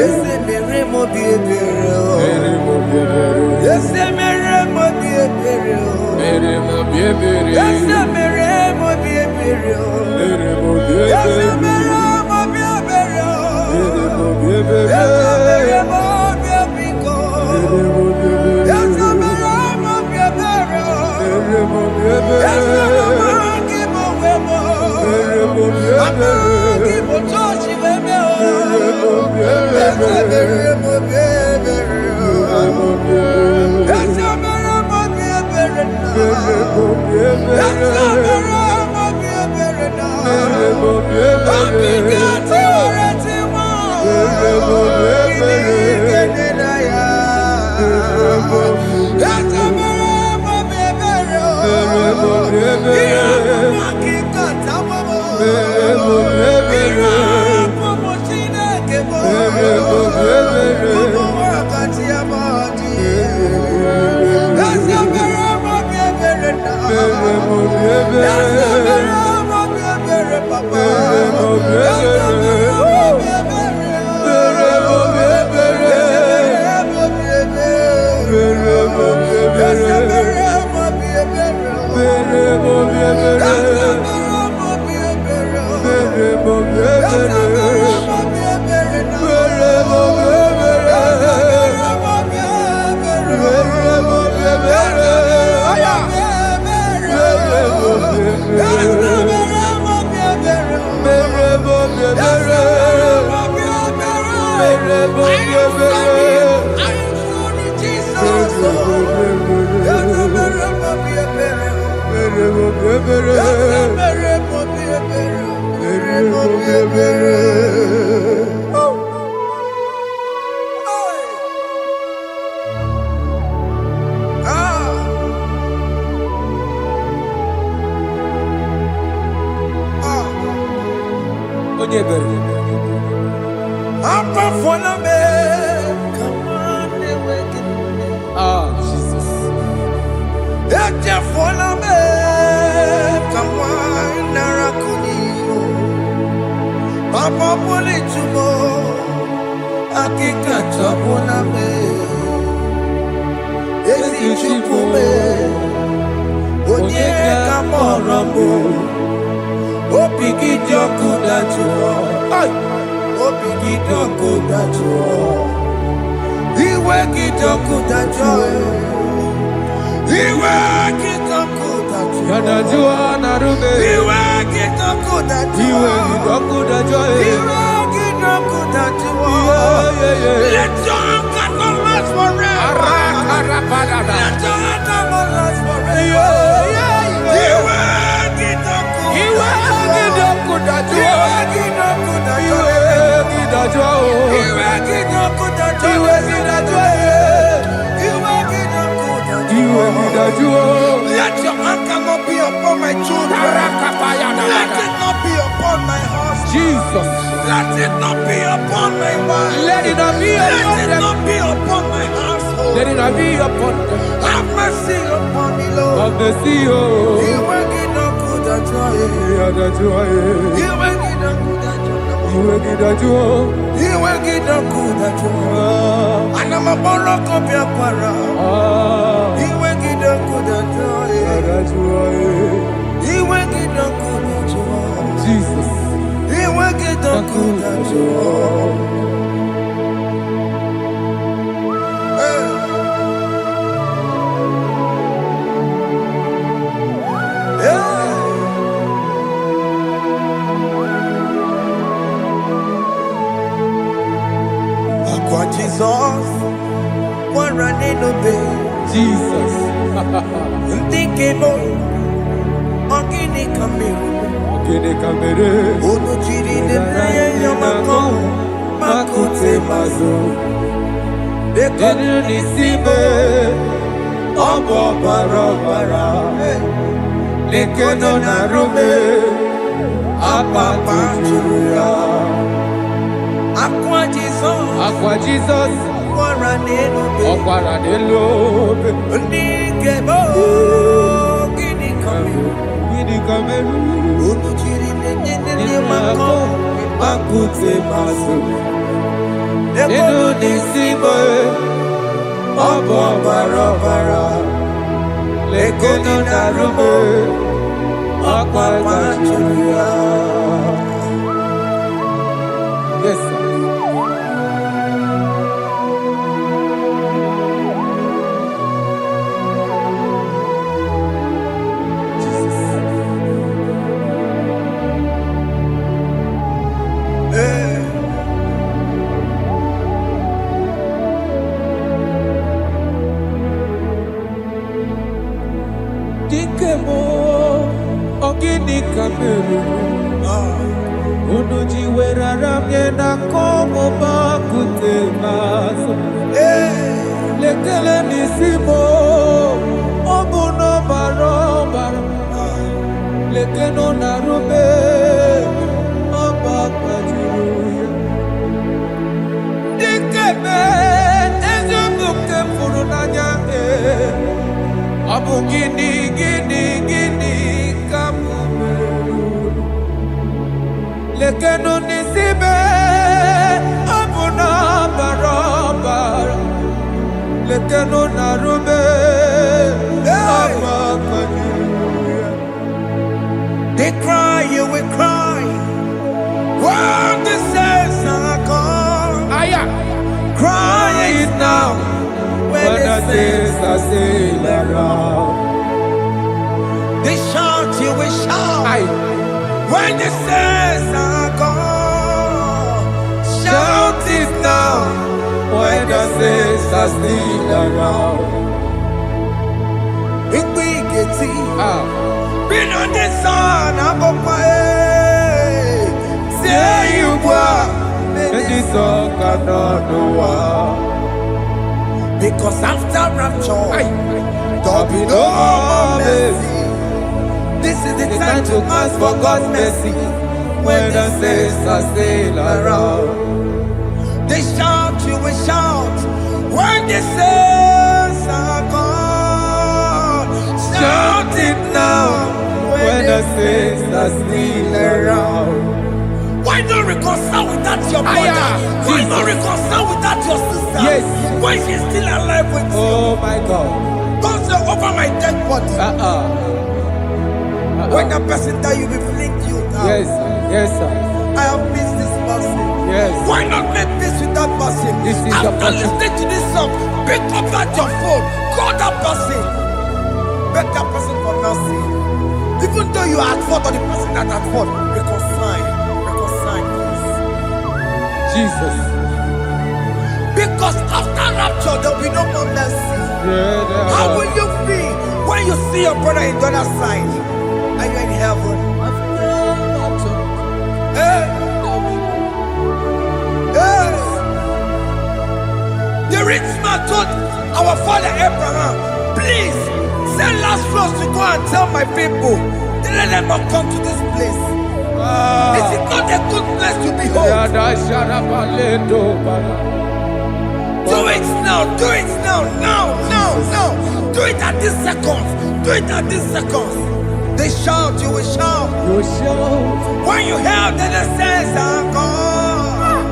Ese mere mo bi ebere. Ese mere mo bi ebere. Ese mere mo bi ebere. Ese mere mo bi ebere. Ese mere mo bi ebiko. Ese mere mo bi ebere. Ese mere ki mo wemo. Ama ki mo chochi wemo. Ese mere mo bi ebere. Ese mere mo bi ebere na. Ese mere mo bi ebere na. Obi gati oreti mo. Kini kene na ya. Ese mere mo bi ebere. Iya mo ki kata mo. Iya mo Chineke mo. Mo wakati ya madi. Ese mere mo bi ebere na. Ese mere mo bi ebere papa. Ese mere mo bi ebere. Ese mere mo bi ebere. Ese mere mo bi ebere. Jesus. Papa poli tumo, akika chapona me, esi chupume, onye kamorambo, opiki joku dachuo, opiki joku dachuo, iwe kijoku dachuo, iwe kijoku dachuo, Yanajua narume. iwe kijoku dachuo, Iwe kidoku dajoe. iwe kijoku dachuo. Let your anger not last forever. Let your anger not last forever. Iwe kijoku Iwe kidoku dajoe. iwe kijoku dachuo. Iwe kidajoe. Iwe kijoku dachuo. Iwe kidajoe. Iwe kijoku dachuo. Iwe kidajoe. Let your anger not be upon my children. Let it not be upon my husband. Jesus. Let it not be upon my wife. Let it not be Let upon it them. not be upon my household. Let it not be upon them. Have mercy upon me, Lord. Of the CEO. Iwe kijoku dachuo. Iwe kijoku dachuo. Iwe gidajo. Iwe gidakudajo. Anama boro kopia kwara. Iwe gidakudajo. Iwe gidakudajo. Jesus. Iwe gidakudajo. Jesus, one running obey. Jesus. Ntikebo, ogini kamere. Ogini kamere. Ono chiri nene yamako, makute mazo. Denu nisibe, obo barabara. Lekeno narume, apa juya. Aqua Jesus, Okwara nelobe, Ntikebo, ogini kamere. Ogini kamere. Ono chiri nene yamako, Makute maso. Denu nisibe, obo barabara. Lekeno narume, apa juya. Yes, sir. Dikemo, ogini kamere. Unuji werara mjena komo makute maso. Lekele nisimo, obuno barobara. Lekeno narume, oba kwajuruya. Dikeme, ezubuke furunanya. Abu gini kamumeru. Lekeno nisibe, abu na barabara. Lekeno narume, apa kajuya. They cry, you will cry. When the saints are gone, cry it now. When the saints are still around, they shout, you will shout. When the saints are gone, shout it now. when the saints are still around. If we get it, been on the sun, I'm up my head. Say you were, And the song cannot know why. because after rapture, There'll be no more mercy. this is the It's time to ask for God's mercy. when the saints are still around. They shout, you will shout. When the saints are gone, shout it now. When the saints are still around. Why not reconcile with that your brother? Why not reconcile with that your sister? Yes. When she's still alive with you? Oh my God. Don't say over my dead body. When the person that you will fling you down. Yes, sir. Yes, sir. I have missed this person. Yes. Why not make peace with that person? This is the After person. listening to this song, pick up that your phone, call that person, beg that person for mercy. Even though you are at fault or the person that at fault, reconcile, please. Jesus. Because after rapture, there will be no more mercy. Yeah, How will you feel when you see your brother in the other side? Are you in heaven? Hey. Hey. The rich man told our father Abraham, please send Lazarus to go and tell my people, let them not come to this place. This is not a good place to behold. Do it now, do it now, now. Do it at this second. Do it at this second. They shout, you will shout. You shout. When you hear that the saints are gone,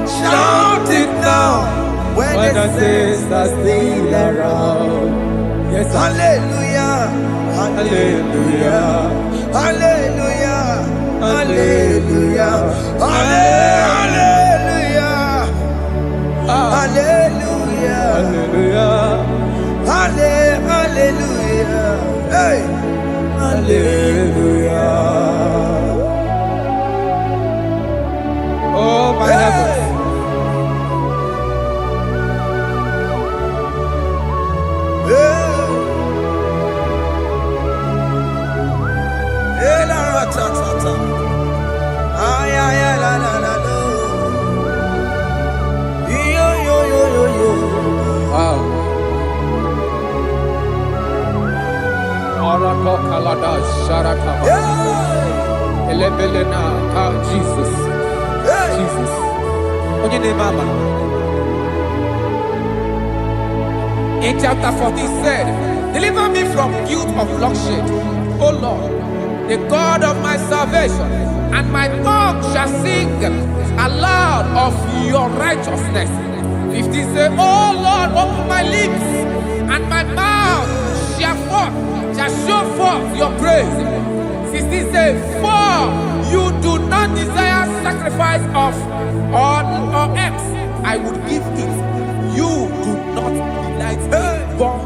shout it now. When the saints are still around. Yes, hallelujah, hallelujah, hallelujah, hallelujah, hallelujah, hallelujah, hallelujah, hallelujah, hey, hallelujah. Oh my heavens. Wow. Jesus. Jesus. In chapter 14 said, deliver me from guilt of bloodshed, O Lord, the God of my salvation, and my tongue shall sing aloud of your righteousness. 15 say, O Lord, open my lips, and my mouth shall show forth your praise. 16 say, for you do not desire sacrifice of or eggs, I would give it. You do not delight in burnt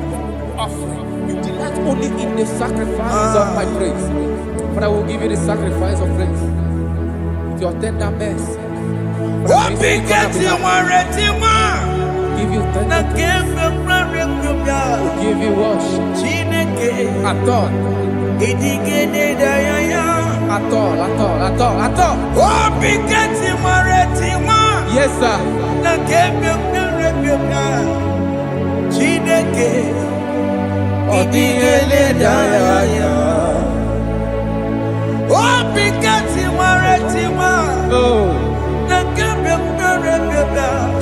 offering. You delight only in the sacrifice of my praise. But I will give you the sacrifice of praise with your tender mercy. Give you tender praise. Will give you worship. At all. Yes, sir.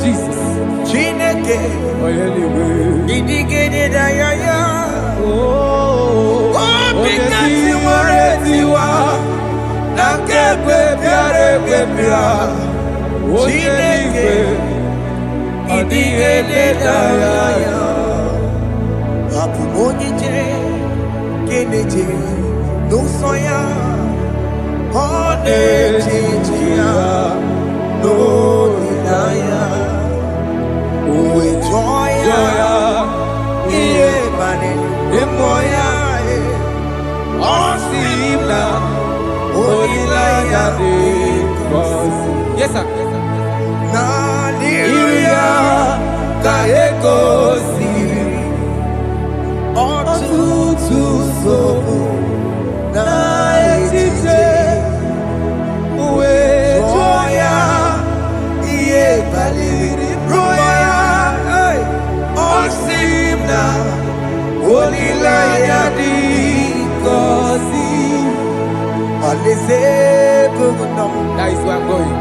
Jesus. Yes, sir. That is where I'm going.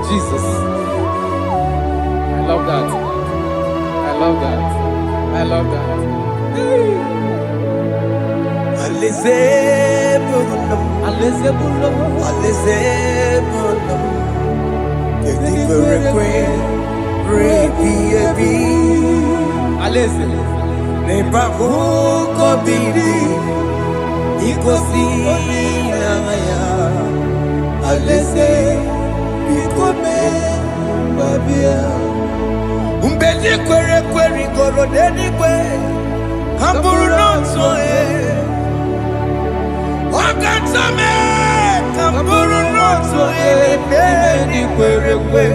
Jesus. I love that. I love that. I love that. Umbedi kwere kwere goro dedi kwe Hamburu nonso Wakatame Hamburu nonso Bedi kwere kwe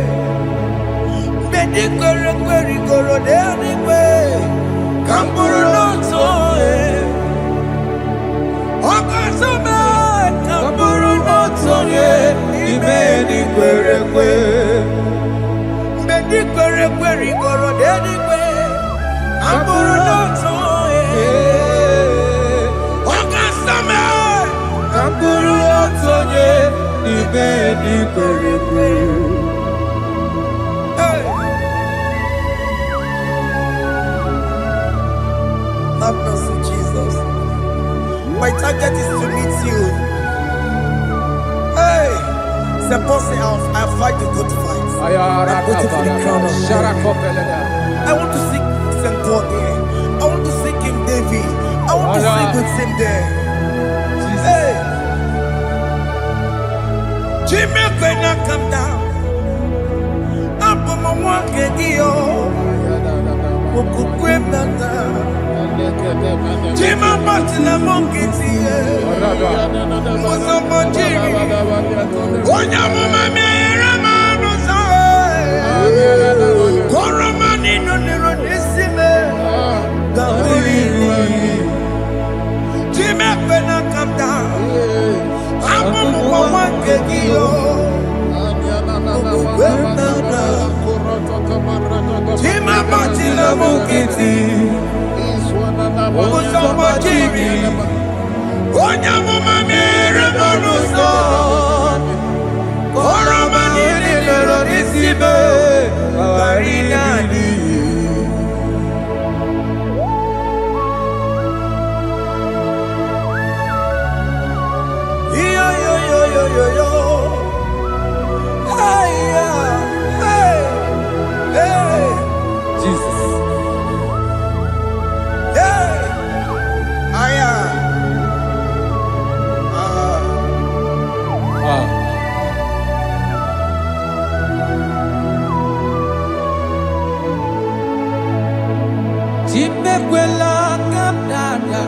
Bedi kwere kwere goro dedi kwe Hamburu nonso Wakatame Hamburu nonso Bedi kwere kwe Have mercy, Jesus. My target is to meet you. Hey, suppose I fight the good fight. I'm waiting for the crown of heaven. I want to seek St. God there. I want to seek King David. I want to seek with him there. Hey, Jimmy, when I come down, I'm on my walk again. Jima Martina Monkey, was a Monjiri. Onya Mama Ramano, Koramani no Neronisime, Jimmy, when I come down, I'm on my Kegio. Jima Martina Monkey. Onya mama mere bonuso Koromani lero risibe Warinani Yo yo yo yo yo yo Hey hey hey Jesus Jimekwela kamdada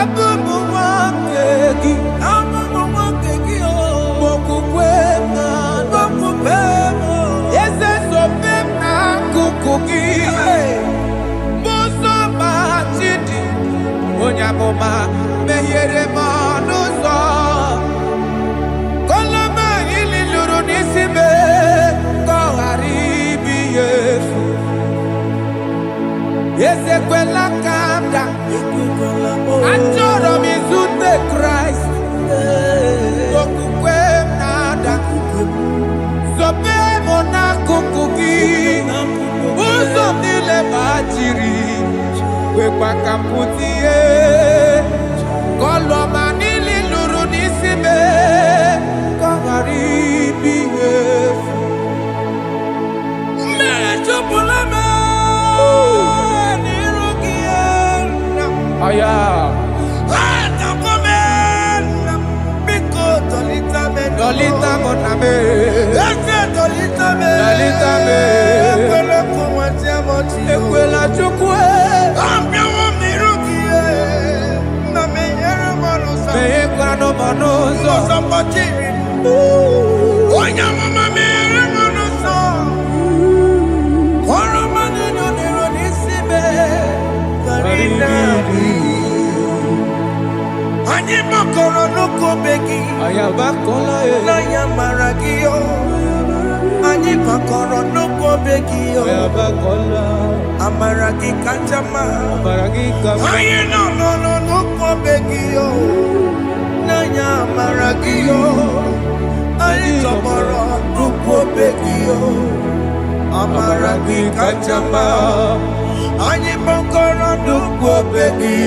Abubu wakegi Mokukwema Yese sopema kukugi Muso machidi Onyamoma Mehere manuso Koloma ili luru nisibe Koharibi yefu Ezekwela kamda Achoro mizute Christ Kokukwe nada Sope mona kukuki Uzo nile bajiri Kwekwa kamputie Koloma nili luru nisibe Kogaribi yefu Mechopulame Aya. Dolita moname. Dolita me. Ekwela chukwe. Ambia mirukie. Na meyere manusa. Meyekwa no manusa. Mosambachiri. Onya mama meyere manusa. Koromani no nironisibe. Ani makoro nuko begi ayabakola na yamaragio ani makoro nuko begi ayabakola amaragi kanjama amaragi kama ayi no nuko begi na yamaragio ani tomoro nuko begi amaragi kanjama ani makoro nuko begi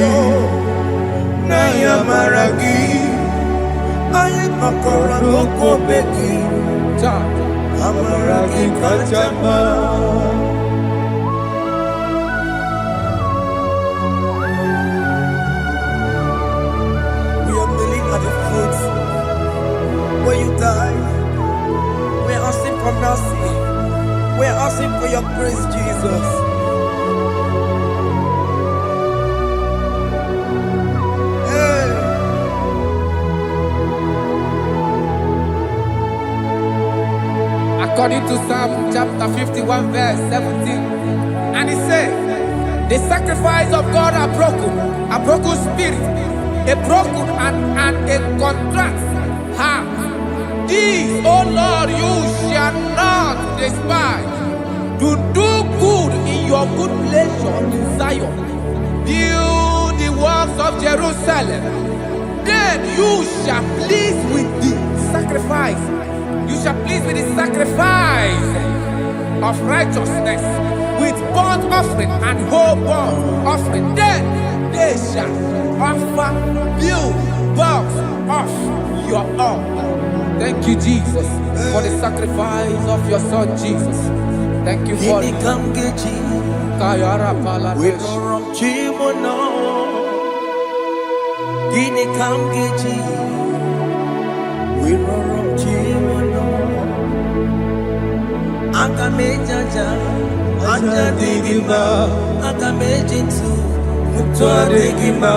na yamaragi ayi makoro nuko begi amaragi kanjama. We are kneeling at the foot where you died. We are asking for mercy. We are asking for your grace, Jesus. According to Psalm chapter 51 verse 17, and it says, the sacrifice of God are broken spirit, a broken and a contrite heart. These, O Lord, you shall not despise. To do good in your good pleasure in Zion. Build the works of Jerusalem. then you shall please with the sacrifice. You shall please with the sacrifice of righteousness, with burnt offering and whole burnt offering. Then they shall offer you bulks of your own. Thank you, Jesus, for the sacrifice of your Son, Jesus. Thank you for it. Kayara Paladesh. We no wrong chimono. Gini kamgeji. We no wrong chimono. Akamejaja. Aja digima. Akamejinsu. Mutwa digima.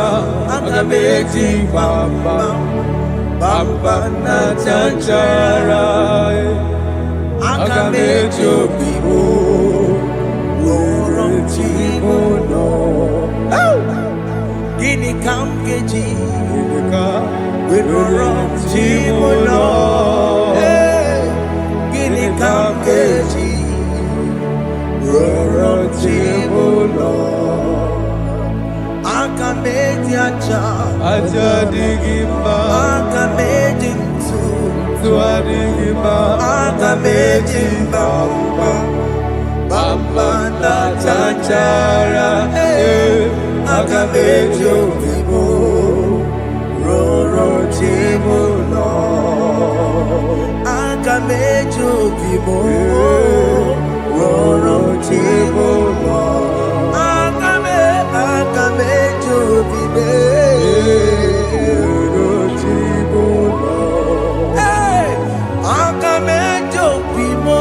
Akamejimba. Bamba na chanchara. Akamejobibo. Gini kamgeji, we no wrong chimono. Gini kamgeji, we no wrong chimono. Akameji aja digimba, akameji tu digimba, akameji bamba. Bamba na chanchara, akamejo vibo, roro chimuno. Akamejo vibo, roro chimuno. Akamejo vibe, roro chimuno. Akamejo vibo.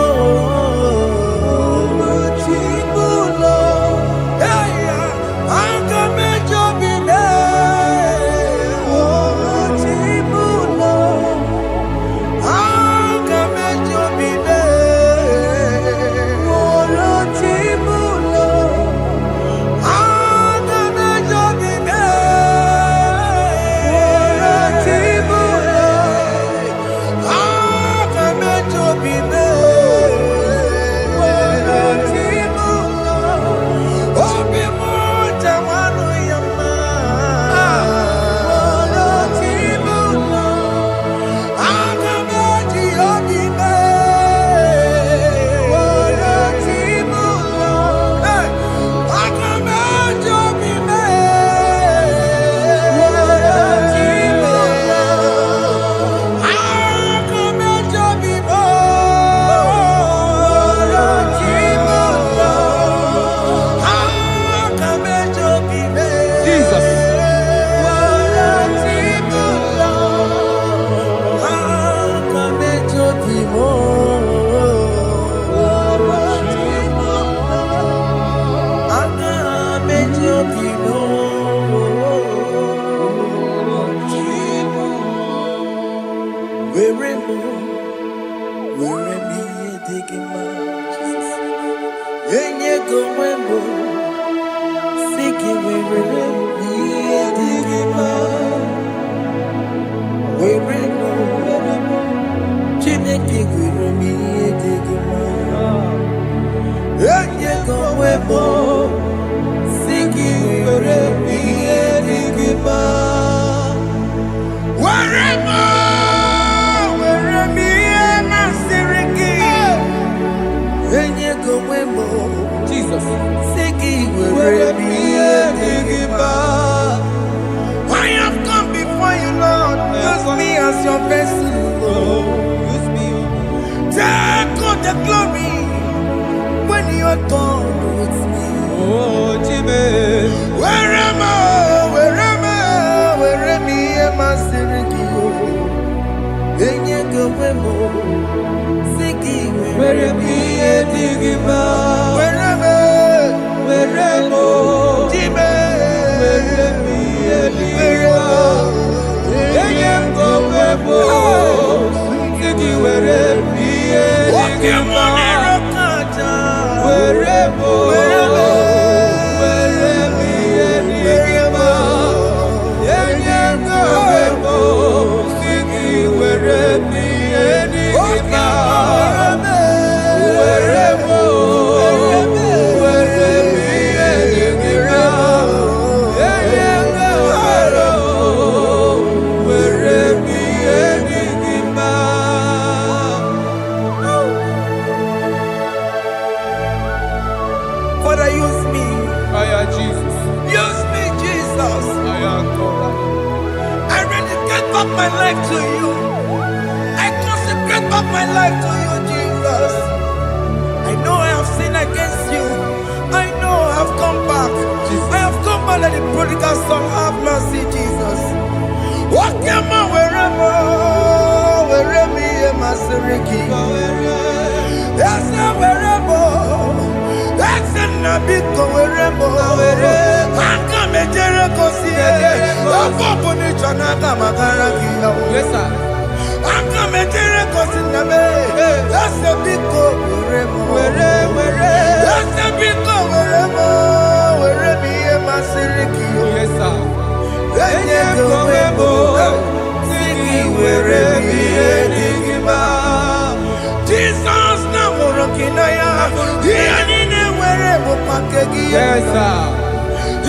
let the prodigal son have mercy, Jesus. Wakema weremo, weremi emasiriki. Esa weremo, esa nabiko weremo. Aka mejere kosie, apopo ni chanaga magaraki. Yes, sir. Aka mejere kosi nabe, esa biko weremo. Esa biko weremo, weremi emasiriki. Yes, sir. Jesus na morokinaya yanine were bopakegi Yes, sir.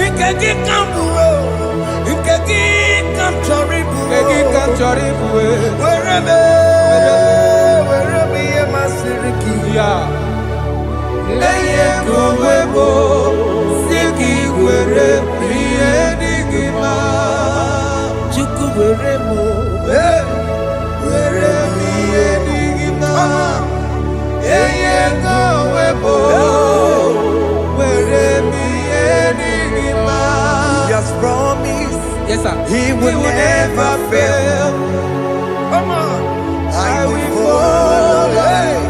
ikegi kambuo ikegi kamchoribu were me masiriki Yeah. eye kowebo siki were bienigima chuku were mo were bienigima eye kowebo were bienigima. He has promised Yes, sir. he will never fail. Come on, I will follow.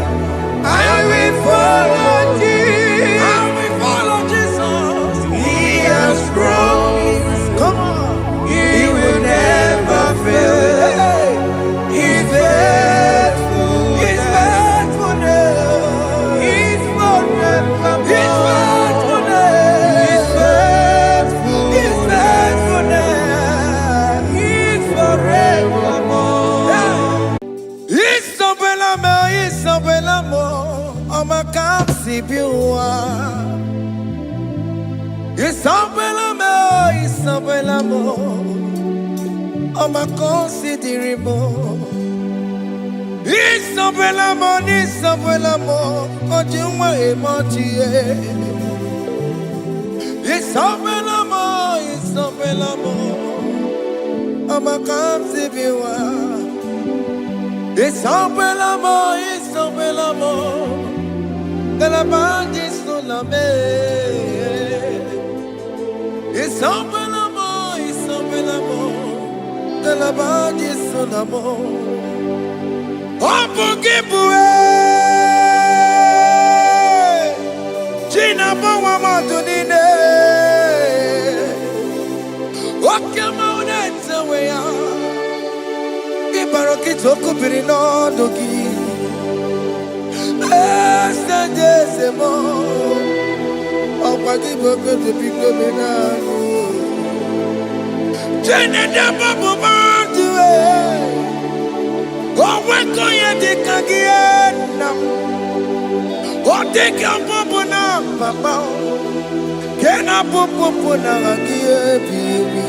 I will follow Jesus. I will follow Jesus. He has promised. Come on, he will never fail. He's faithful. He's faithful. He's forever. He's faithful. He's faithful. He's faithful. He's forevermore. Isabelamo, I'ma come see you. Isabelamo, I'ma consider him. Isabelamo, Ojuma emoji. Isabelamo, I'ma come see you. Isabelamo, de la bande solame. Isabelamo, de la bande solamo. Opugibue, Gina Bawa Madunine, Okamauneta Wea. Barokitoko pirino dogi Estandezemo Opagi boko de pico menano Jene de babu bandue Oweko ye de kagiena Oteka babu na papa Kena popo na agie bibi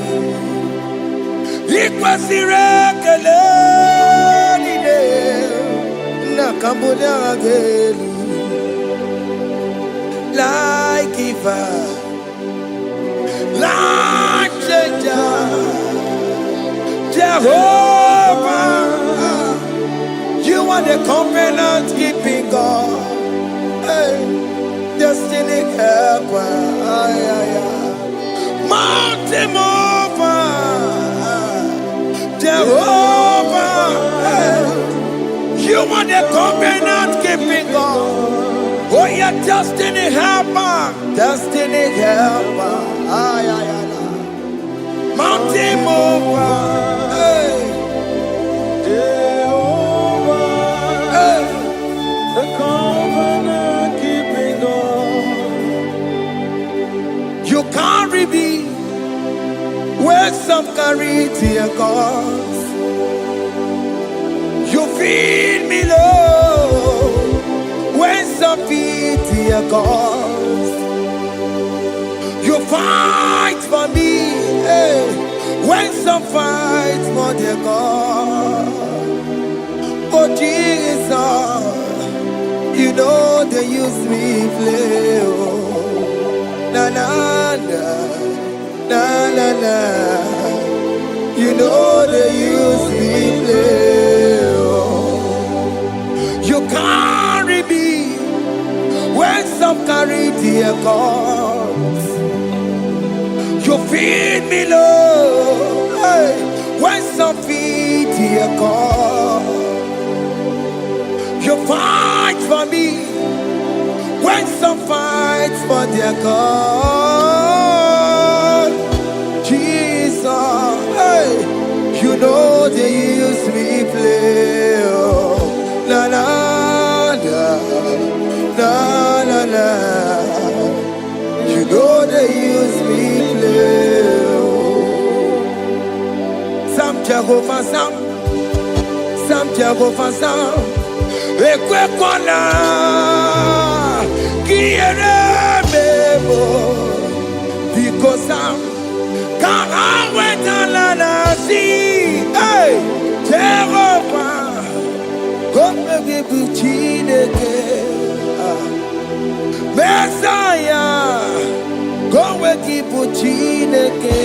Ikwasire kelelide na kambonya agelu like giver like changer Jehovah you are the covenant keeping God hey destiny helper mountain mover Jehovah, you are the covenant keeping God. Oh, your destiny helper, mountain mover, Jehovah, the covenant keeping God. You carry me where some carry tear gods. You feed me low when some feed tear gods. You fight for me when some fight for their God. Oh Jesus, you know they use me play. Oh, na na na. Na na na, you know they use me play. Oh. You carry me when some carry their gods. You feed me, Lord. Hey, when some feed dear God, you fight for me. When some fight for their God, Jesus, hey, you know they use me play. Oh, la la la la la la. You know they use me play. Oh, some Jehovah, some Jehovah, some. Ekwekwana kiere mebo because I'm can't wait to see. Hey, Jehovah, come give you chineke. Messiah, come give you chineke.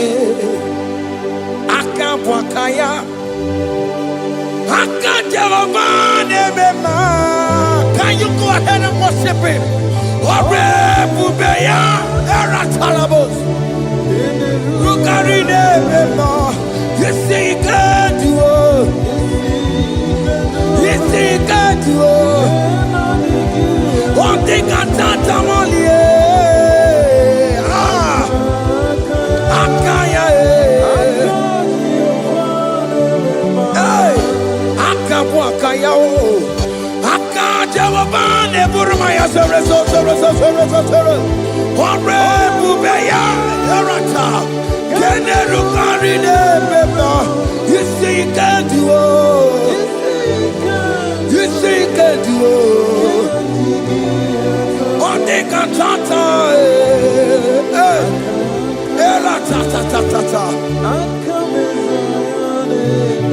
Akabwakaya. Can you go ahead and worship him? You see, you can do it. You see, you can do it. One thing I can't only. You see, you can do it. You see, you can do it. One thing I can't.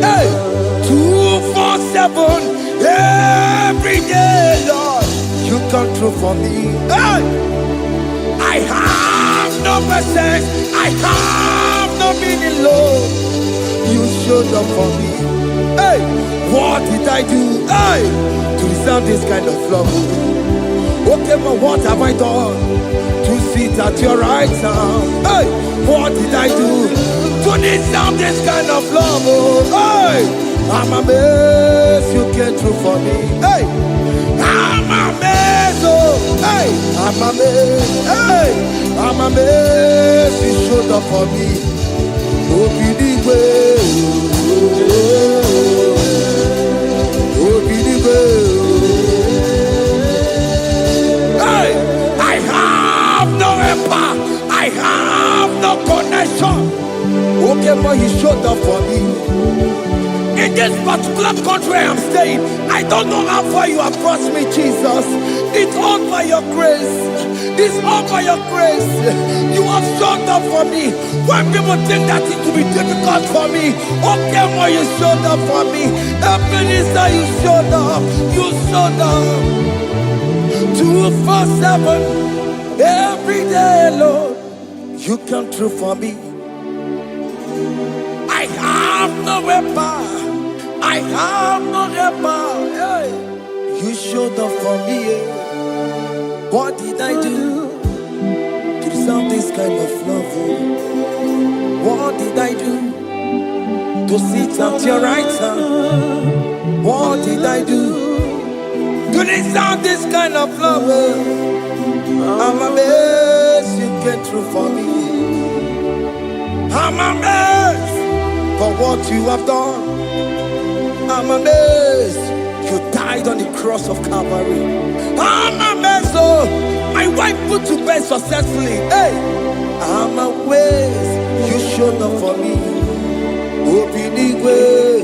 Hey, 247 every day, Lord, you come through for me. Hey, I have no message, I have no meaning, Lord. You showed up for me. Hey, what did I do? Hey, to deserve this kind of love? Okay, but what have I done to sit at your right hand? Hey, what did I do to deserve this kind of love? Hey, I'm amazed you came through for me. Hey, I'm amazed. Oh, hey, I'm amazed. Hey, I'm amazed you showed up for me. Oh, be the way. Oh, be the way. Hey, I have no empire. I have no connection. Okay, but he showed up for me. In this particular country I'm staying, I don't know how far you have brought me, Jesus. It's all by your grace. It's all by your grace. You have showed up for me. When people think that it will be difficult for me, okay, well, you showed up for me. Ebenezer, you showed up. You showed up. 247 every day, Lord. You come through for me. I have no weapon. I have no weapon. Hey. You showed up for me. What did I do to deserve this kind of love? What did I do to sit at your right hand? What did I do to deserve this kind of love? I'm amazed you came through for me. I'm amazed for what you have done. I'm amazed you died on the cross of Calvary. I'm amazed, oh, my wife put to bed successfully. Hey, I'm amazed you showed up for me. Open the way.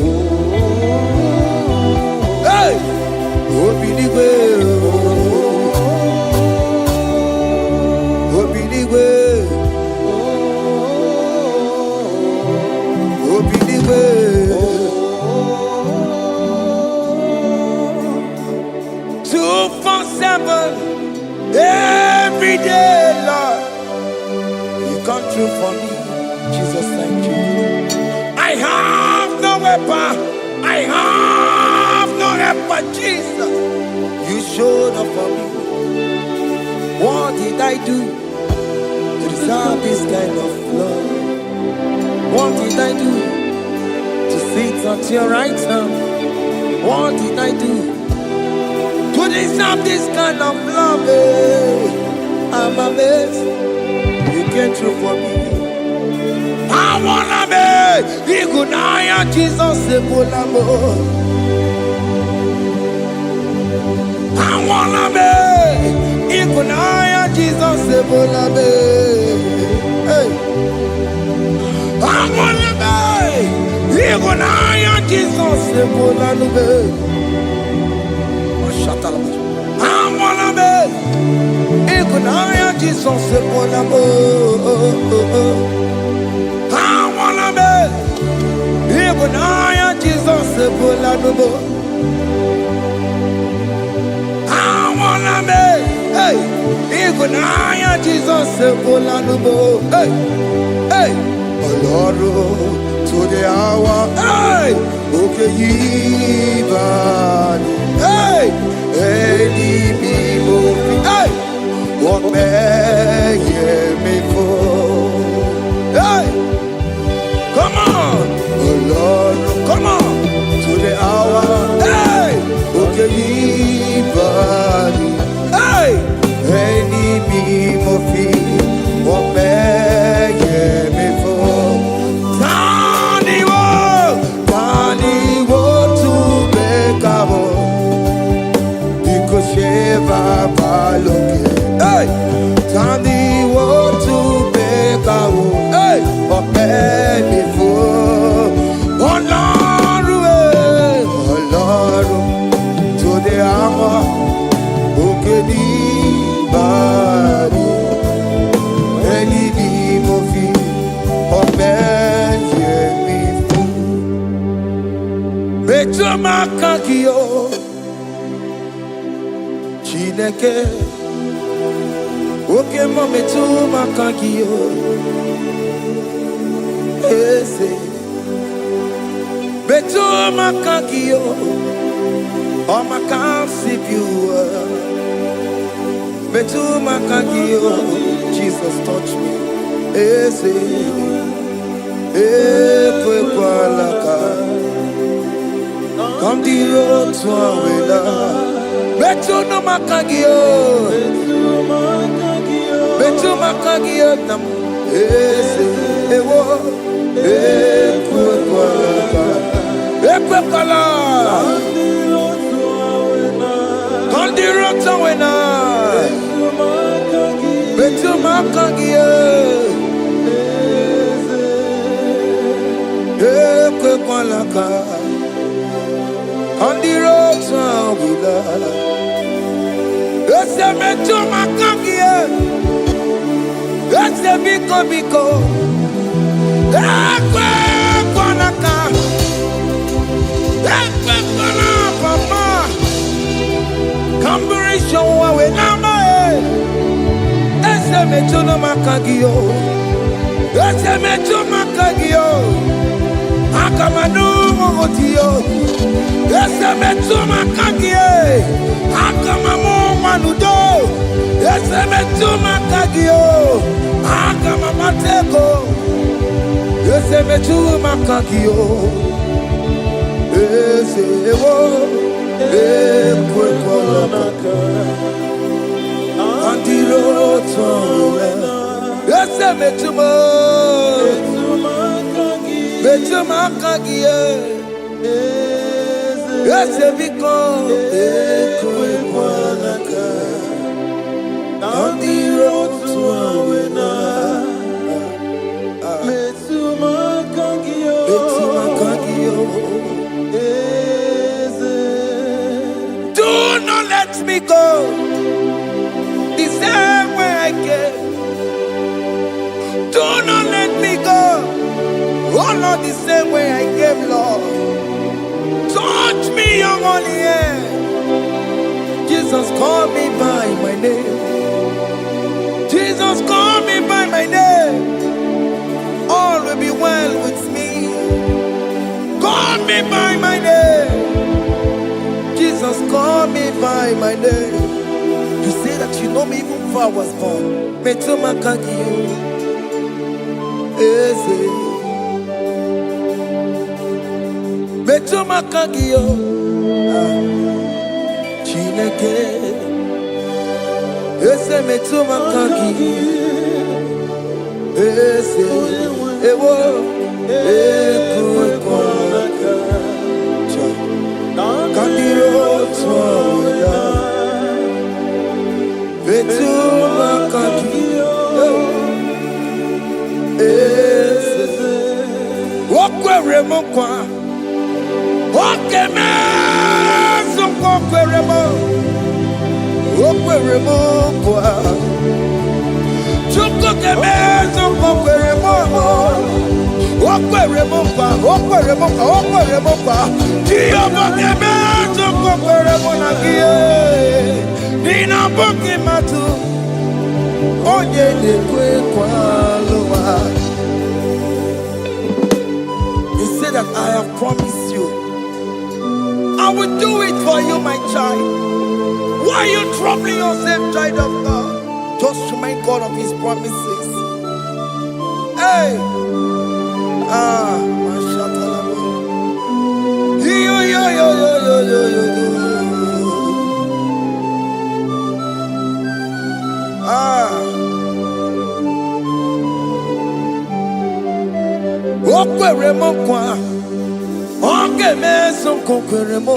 Hey, open the way. Open the way. Open the way. 247 every day, Lord. You come through for me, Jesus. Thank you. I have no weapon. I have no weapon, Jesus. You showed up for me. What did I do to deserve this kind of love? What did I do to sit at your right hand? What did I do to deserve this kind of love? I'm amazed you came through for me. I wanna be Igunaya Jesus Sebulamo. I wanna be Igunaya Jesus Sebulame. Hey. I wanna be Igunaya Jesus Sebulame. I wanna be Igunaya Jesus Sebulamo. I wanna be Igunaya Jesus Sebulamo. I wanna be hey Igunaya Jesus Sebulamo. Hey hey Oloro to the hour hey okay even hey any people hey what may me for hey come on oh Lord come on to the hour hey okay even hey any people what may me for hey, Tandy want to make a hey, but maybe for oh Lord, to the hour, okay, body, any movie, but maybe for better Makakio. Chineke oke mome tu makagio ese betu makagio o makansibiwa betu makagio Jesus touch me ese ekwe kwalaka come the road to awela betu no makagio betu makagio nam ese ewo ekwe kwala on the road to awela betu makagio ekwe kwala on the road to awela. It's a meto makagie. It's a biko. Ekwe kwanaka. Ekwe kwana papa. Kamburisho wawe nama it's a meto no makagio. It's a meto makagio. Akamanu mogotio. It's a meto makagie. Akamamu manudo, esemetu makagio, akamamateko, esemetu makagio, esewo, ekwekwalaka, andiro towe, esemetu makagio. Yes, because ekwe kwanaka on the road to awena metumakagio do not let me go the same way I came. Do not let me go, oh Lord, the same way I came, Lord. Touch me, your holy hand. Jesus, call me by my name. Jesus, call me by my name. All will be well with me. Call me by my name. Jesus, call me by my name. You say that you know me even before I was born. Metumakagio. Eze. Metuma kagio Chineke Ese metuma kagi Ese Ewo Ekuekwa Kandiro Tsoya Metuma kagi Ese Wokwere mokwa Okeme Sokwere mo Okwere mokwa Chukukeme Sokwere mo Okwere mokwa Okwere mokwa Okwere mokwa Kiyobokeme Sokwere mo nagie Nina boki matu Onye dekwe kwa loa. That I have promised you, I will do it for you, my child. Why are you troubling yourself, child of God? Just remind God of His promises. Hey, Okwere mo kwa Onge meso kokwere mo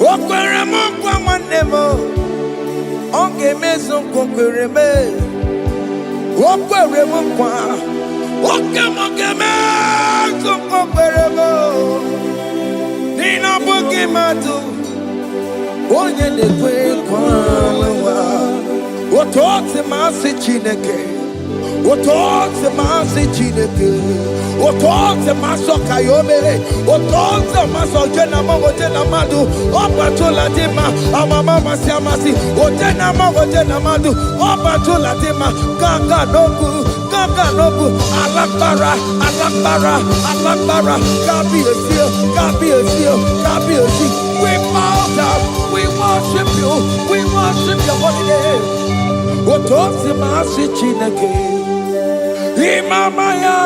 Okwere mo kwa mwane mo Onge meso kokwere me Okwere mo kwa Oke moke meso kokwere mo Nina boki matu Onye dekwe kwa lewa Otote masi Chineke Otote masi Chineke Otote maso kayome Otote maso jena madu Opa tula tima Amama masi amasi Ojena madu Opa tula tima Kaka nobu Alakbara Gabi esio We bow down We worship you your holy name Otote masi Chineke Imamaya,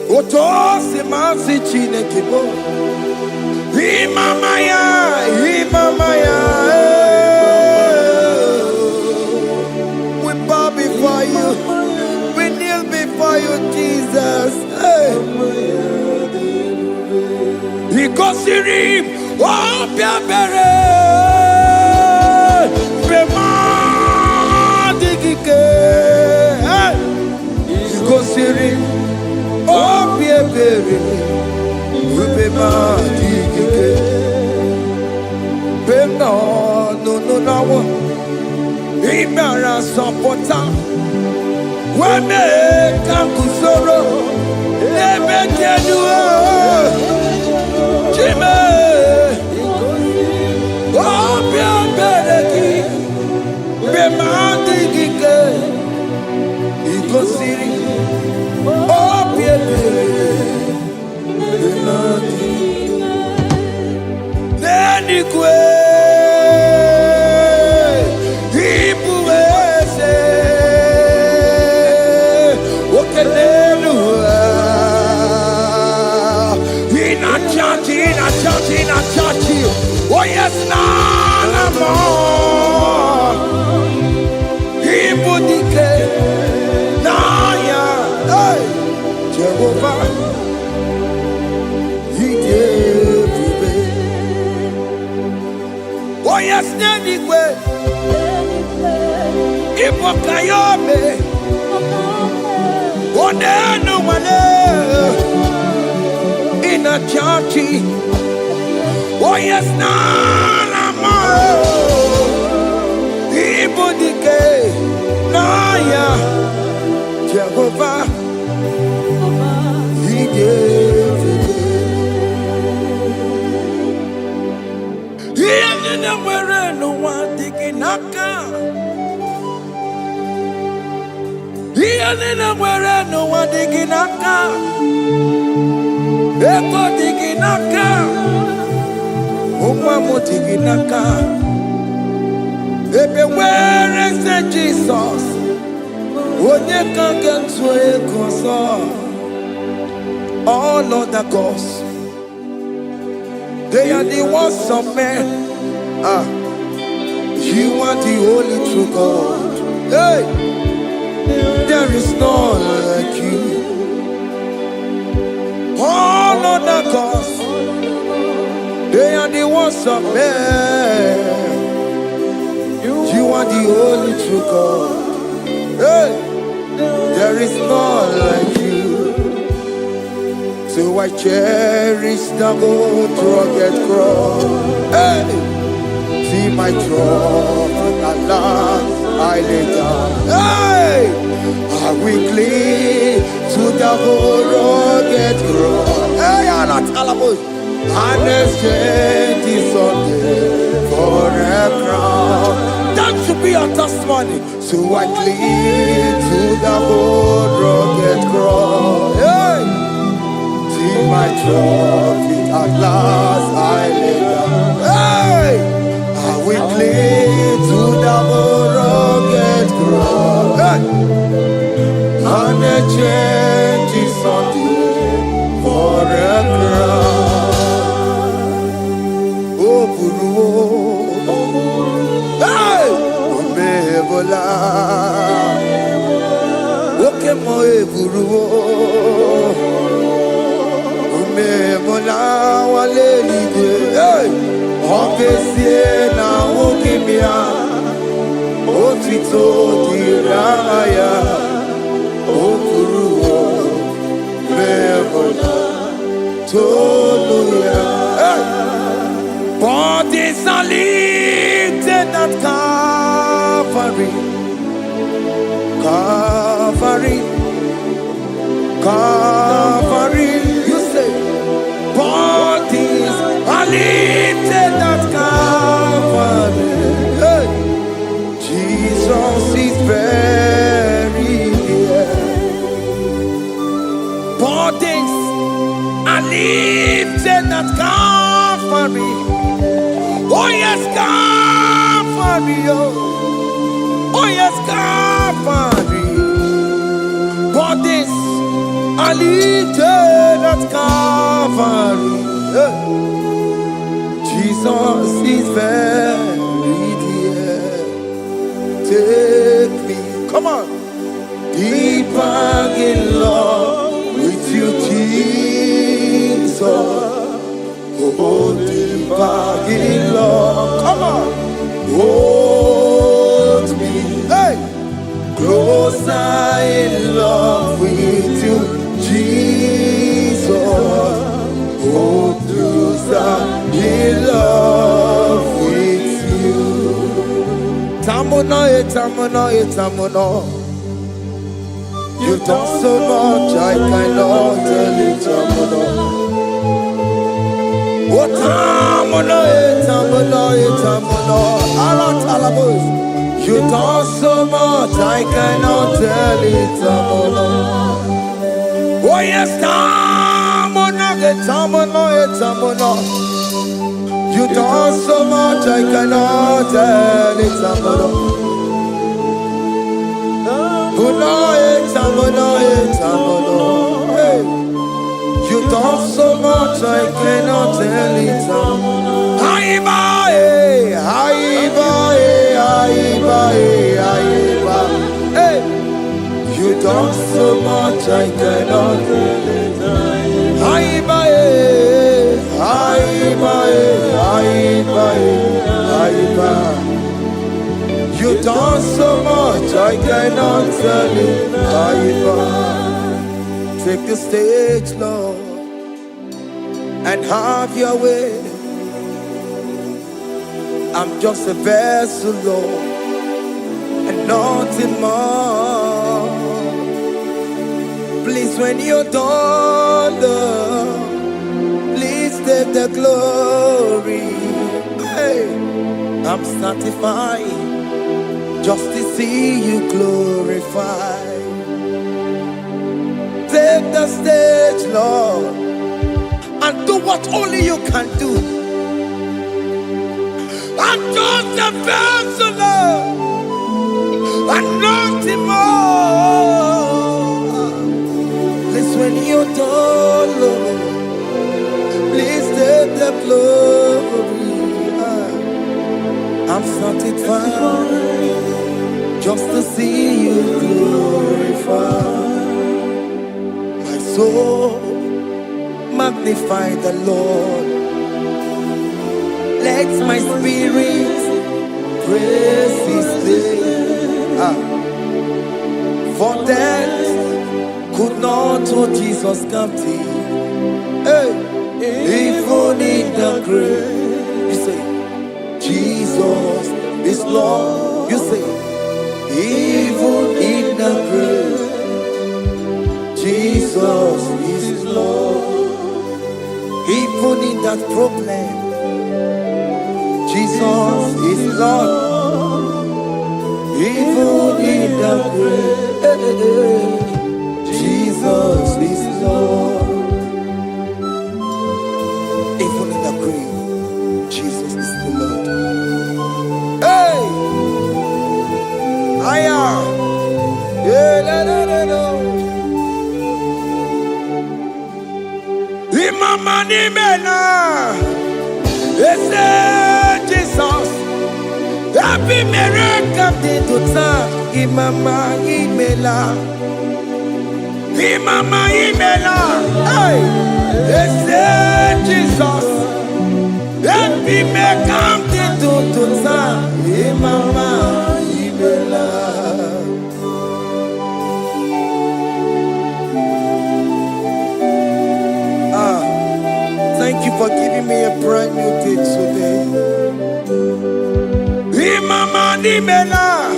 Otosi masi Chineke, bo. Imamaya. We bow before you. We kneel before you, Jesus. Hey. Ikosirim, Opiabere, Bemadikike. Ikosirim, Opiabere, Bemadikike. Beno, no. Imara sopota Weme kakusoro Nebe kenua Chime Obia bereki Bemandi gike Ikosiri Obia bereki Neni kwe Oh yes, none more. Ibudike, Naya, hey, Jehovah, He gave me. Oh yes, anyway, Ibukayome, oh no one in a church. Oh yes, Nana Ibudike Naya Jehovah He gave it. He ended up where no one taking Naka. He nina nwere n'ụwa dị gị n'aka. Ego dị gị n'aka. Ụmụ m dị gị n'aka. Ebe nwere eze Jizọs. Onye ka ga-etu ego ọzọ. All other gods, they are the works of men. You are the only true God. Hey, there is none like you. All other gods, they are the works of men. You are the only true God. Hey, there is none like you. So I cherish the old rugged cross. Hey, see my throne, Allah, I lay down. Hey, I will cling to the old rugged cross. Hey, Allah, Talamus, and exchange this Sunday for a crown. That should be our testimony. So I cling to the old rugged cross. Hey, my trophy at last I lay down. Hey, I will cling to the rugged cross. Hey, and the change is on for a crown. Oh, Guru, hey, Omebola, okay, my Guru. Mola wale ligwe, hey, ongesie na ukimia, otito diraya, okuruo, memola, toluya, hey. Bodies are lifted at Calvary, Calvary, Calvary. Bodies are lifted at Calvary. Hey. Jesus is buried here. Bodies are lifted at Calvary. Oh yes, Calvary. Oh yes, Calvary. Bodies are lifted at Calvary. Jesus is buried here. Take me, come on, deeper in love with you, Jesus. Oh, deeper in love, come on, hold me, hey, closer in love with you, Jesus. Oh, closer in love with you. Tamuno, tamuno, tamuno. You've done so much, I cannot tell it, tamuno. Oh, tamuno, tamuno, tamuno. Alat alabos. You've done so much, I cannot tell it, tamuno. Oh, yes, tamuno, tamuno, tamuno. You done so much, I cannot tell it, tamuno. Hey, you done so much, I cannot tell it. Hey, you done so much, I cannot tell it. You done so much, I cannot tell it. Take the stage, Lord, and have your way. I'm just a vessel, Lord, and nothing more. Please, when you're done, Lord, please take the glory. Hey, I'm satisfied just to see you glorified. take the stage, Lord, and do what only you can do. I'm just a vessel, Lord, and nothing more. Please, when you don't, Lord, please take the glory. I'm satisfied just to see you glorified. My soul magnify the Lord. Let my spirit praise His name. For death could not hold Jesus captive. Hey, even in the grave, you say, Jesus is Lord. You say, even in the grave, Jesus is Lord. Even in that problem, Jesus is Lord. Even in the grave, Jesus is Lord. Even in the grave, Jesus is the Lord. Hey! I am. Imama ni mena, Jesus. Happy miracle to time. Imama imela, Imama imela. Hey, Jesus. Happy miracle to time. Imama imela. Thank you for giving me a brand new day today. Imama nimela,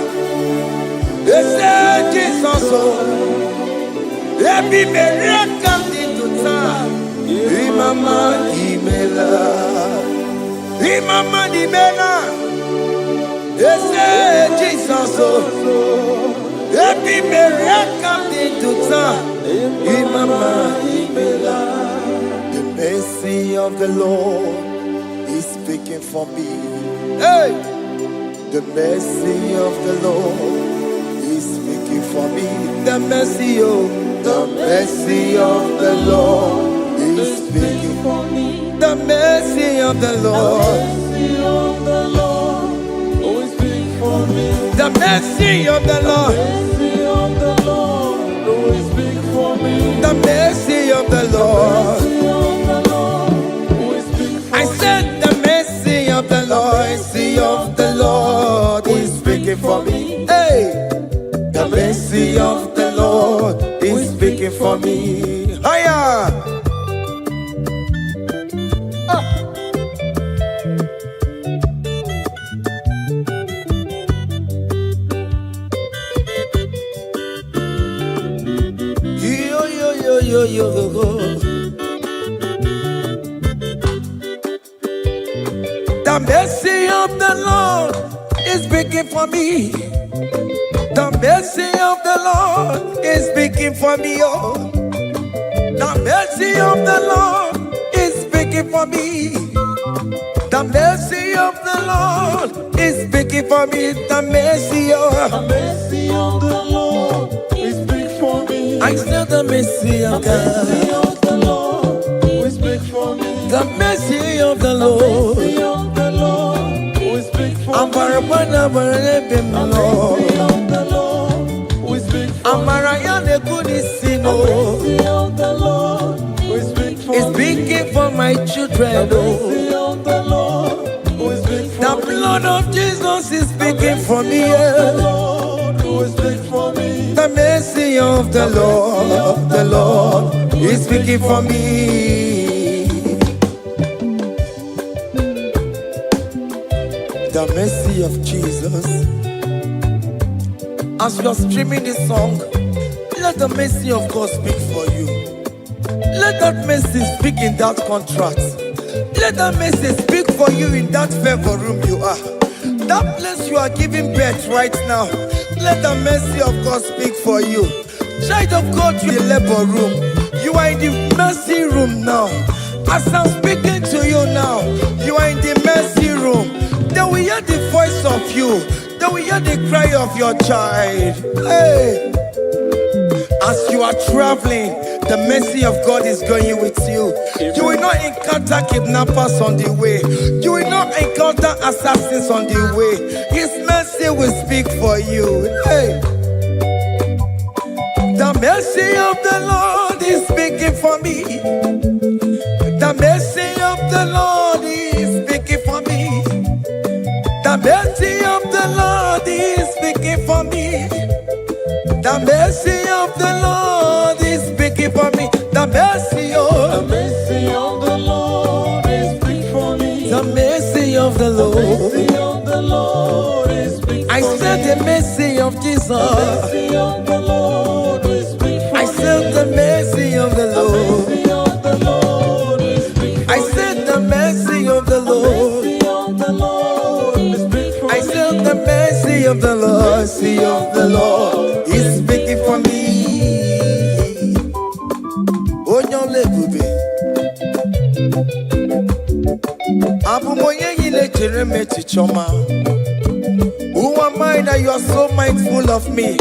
Jesus, every miracle into time. Imama nimela, Imama nimela, Jesus, every miracle into time. Imama nimela. The mercy of the Lord is speaking for me. Hey! The mercy of the Lord is speaking for me. The mercy of the Lord is speaking for me. The mercy of the Lord is speaking for me. The mercy of the Lord is speaking for me. The mercy of the Lord. I said the mercy of the Lord is speaking for me. Hey, the mercy of the Lord is speaking for me. Hiya! Yo. The mercy of the Lord is speaking for me. The mercy of the Lord is speaking for me. Oh, the mercy of the Lord is speaking for me. The mercy of the Lord is speaking for me. The mercy of the Lord is speaking for me. I said the mercy of God. The mercy of the Lord is speaking for me. The mercy of the Lord. I'm for it's speaking for my children. The blood of Jesus is speaking for me. The mercy of the Lord is speaking for me. The mercy of Jesus. As you are streaming this song, let the mercy of God speak for you. Let that mercy speak in that contract. Let that mercy speak for you in that favor room you are. That place you are giving birth right now. Let the mercy of God speak for you. Child of God, you in the labor room. You are in the mercy room now. As I'm speaking to you now, you are in the mercy room. They will hear the voice of you. They will hear the cry of your child. Hey. As you are traveling, the mercy of God is going with you. You will not encounter kidnappers on the way. You will not encounter assassins on the way. His mercy will speak for you. Hey. The mercy of the Lord is speaking for me. The mercy of the Lord is speaking for me. The mercy of the Lord is speaking for me. The mercy of the Lord is speaking for me. The mercy of the Lord is speaking for me. the mercy of the Lord. The mercy of the Lord is speaking for me. I said the mercy of Jesus. The mercy of the Lord is speaking for me. I said the mercy of the Lord. The mercy of the Lord is speaking for I said the mercy of the Lord. me. The mercy of the Lord is speaking for I said the mercy of the Lord. Mercy of the Lord is speaking for me. Onyole bube. Abumoye yile jereme chichoma. Who am I that you are so mindful of me?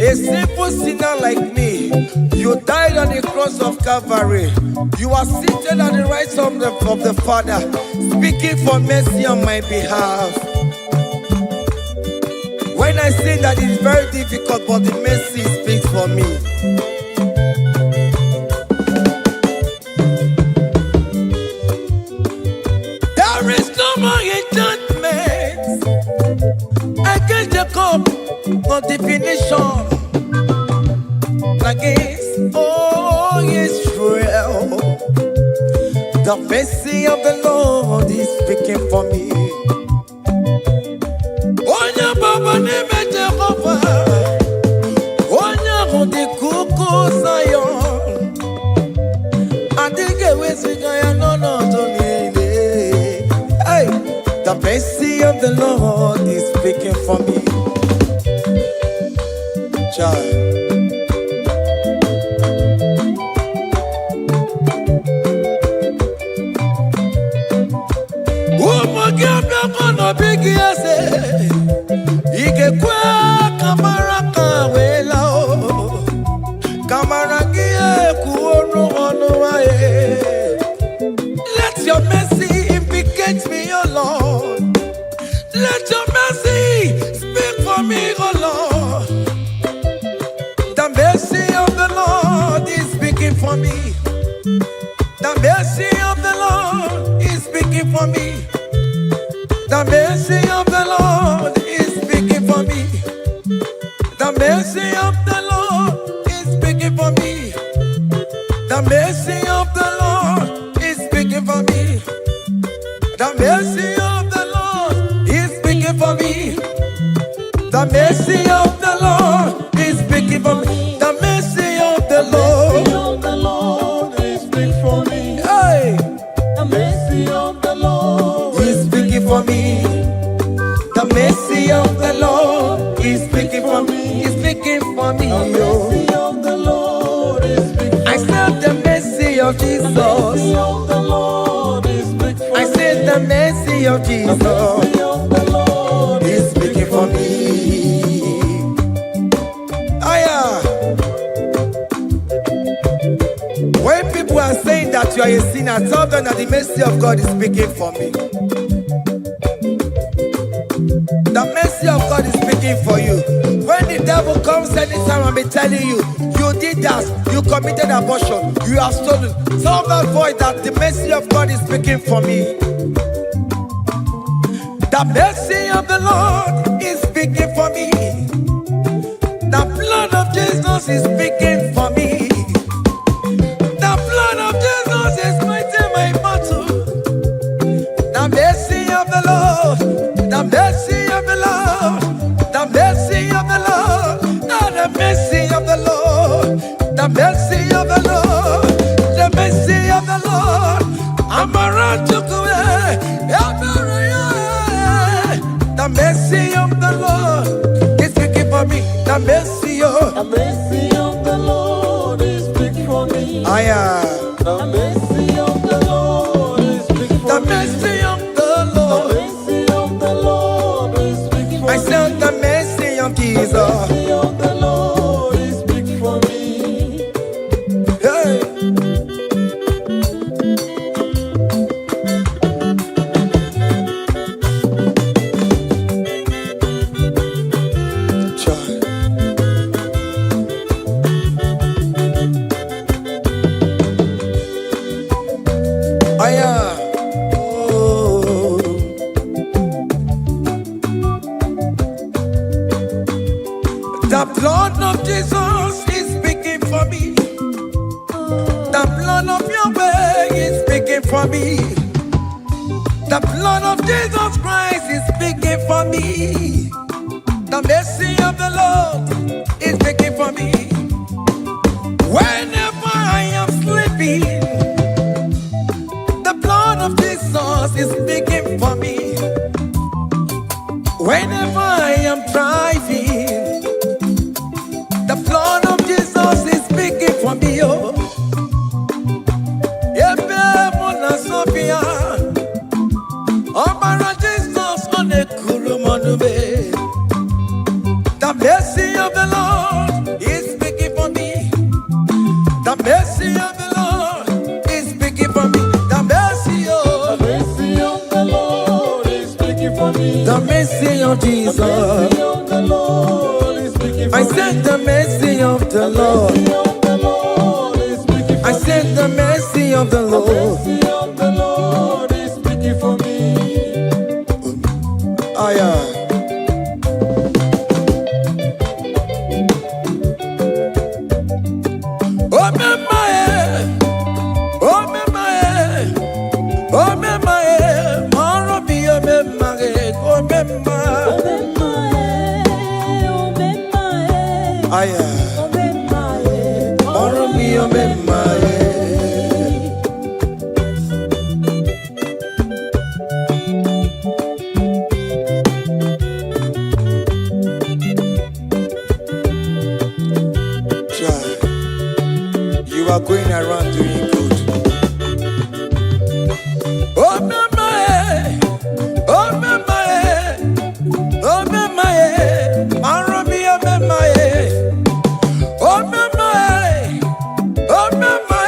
A simple sinner like me. You died on the cross of Calvary. You are seated on the right side of the Father, speaking for mercy on my behalf. When I say that it's very difficult, but the mercy speaks for me. There is no more enchantment against Jacob, no definition against all Israel. The mercy of the Lord is speaking for me. Onya baba neme Jehovah, onya hundi kuku Zion. Adige wesigaya no tonile. Hey, the mercy of the Lord is speaking for me. Child. Big yes, Ikekwe kamara kawela o kamara gie kuono wae. Let your mercy implicate me, O Lord. Let your mercy speak for me, O Lord. The mercy of the Lord is speaking for me. The mercy of the Lord is speaking for me. The mercy of the Lord is speaking for me. The mercy of the Lord is speaking for me. The mercy of the Lord is speaking for me. The mercy of the Lord is speaking for me. The mercy of the Lord is speaking for me. The mercy of the Lord is speaking for me. Hey. The mercy of the Lord is speaking for me. The mercy of the Lord is speaking for me. Is speaking for me. The mercy of the Lord is speaking for me. I said the mercy of Jesus. The mercy of the Lord is speaking for me. I said the mercy of Jesus. The mercy of the Lord is speaking for me. Aya. When people are saying that you are a sinner, tell them that the mercy of God is speaking for me. The mercy of God is speaking for you. When the devil comes anytime and be telling you, you did that, you committed abortion, you have stolen, tell that voice that the mercy of God is speaking for me. The mercy of the Lord is speaking for me. The blood of Jesus is speaking for me. The blood of Jesus is fighting my battle. The mercy of the Lord, the mercy of the Lord, the mercy of the Lord, the mercy of the Lord, the mercy of the Lord, the mercy of the Lord. I'm around to go. The mercy of the Lord is speaking for me. The mercy of The mercy of the Lord is big for me. The mercy of the Lord is big for The me. mercy of the The Lord. mercy of the Lord is big for I me. said the mercy of The Jesus. mercy of the Lord is big for me. Hey. Child. Oh. The blood of Jesus is speaking for me. The blood of Yahweh is speaking for me. The blood of Jesus Christ is speaking for me. The mercy of the Lord is speaking for me. Whenever I am sleeping, the blood of Jesus is speaking for me. Whenever I am driving, the blood of Jesus is speaking for me. Oh, Ebe Mona Sophia, Obara Jesus on the Kurumanube. The mercy of the Lord is speaking for me. The mercy of the Lord is speaking for me. The mercy The of mercy of the Lord is speaking for me. the mercy of The Jesus. mercy of the Lord is speaking for I me. said the mercy of the Lord. The mercy of the Lord is speaking for I me. said the mercy of the The Lord. mercy of the Lord is speaking for me. Aya. Oh mama oh mama oh mama maro bi oh mama oh mama. Aya. Maro bi oh mama. You are going around doing good. Oh mama, oh mama, oh mama, Maromi, oh mama, oh mama, oh mama,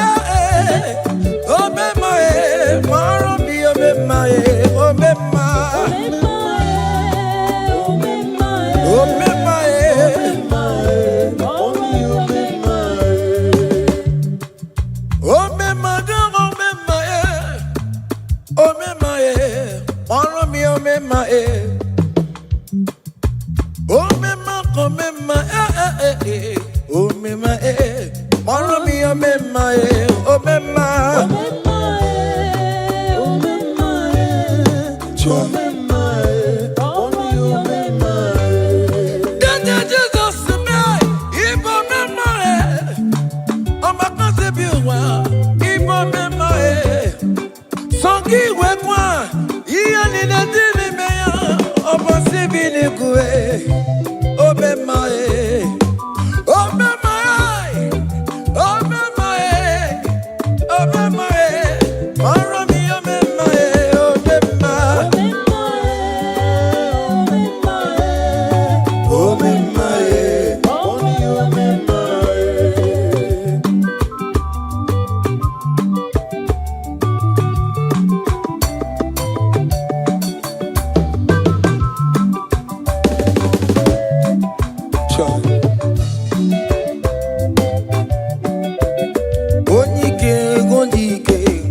oh mama, Maromi, oh mama, oh mama, oh mama. Oh me mother, oh me my, oh me my, follow me, oh me my, oh me my, oh me my, oh me my, follow me, oh me my, oh me my, Jesus me, if oh me my, oh my concept you want, if oh me my. Songi wekwa, iya ni na dini meya, obo sibi ni kue, obe mae, obe mae, obe mae, obe mae, maro mi obe mae, obe mae, obe mae, obe mae.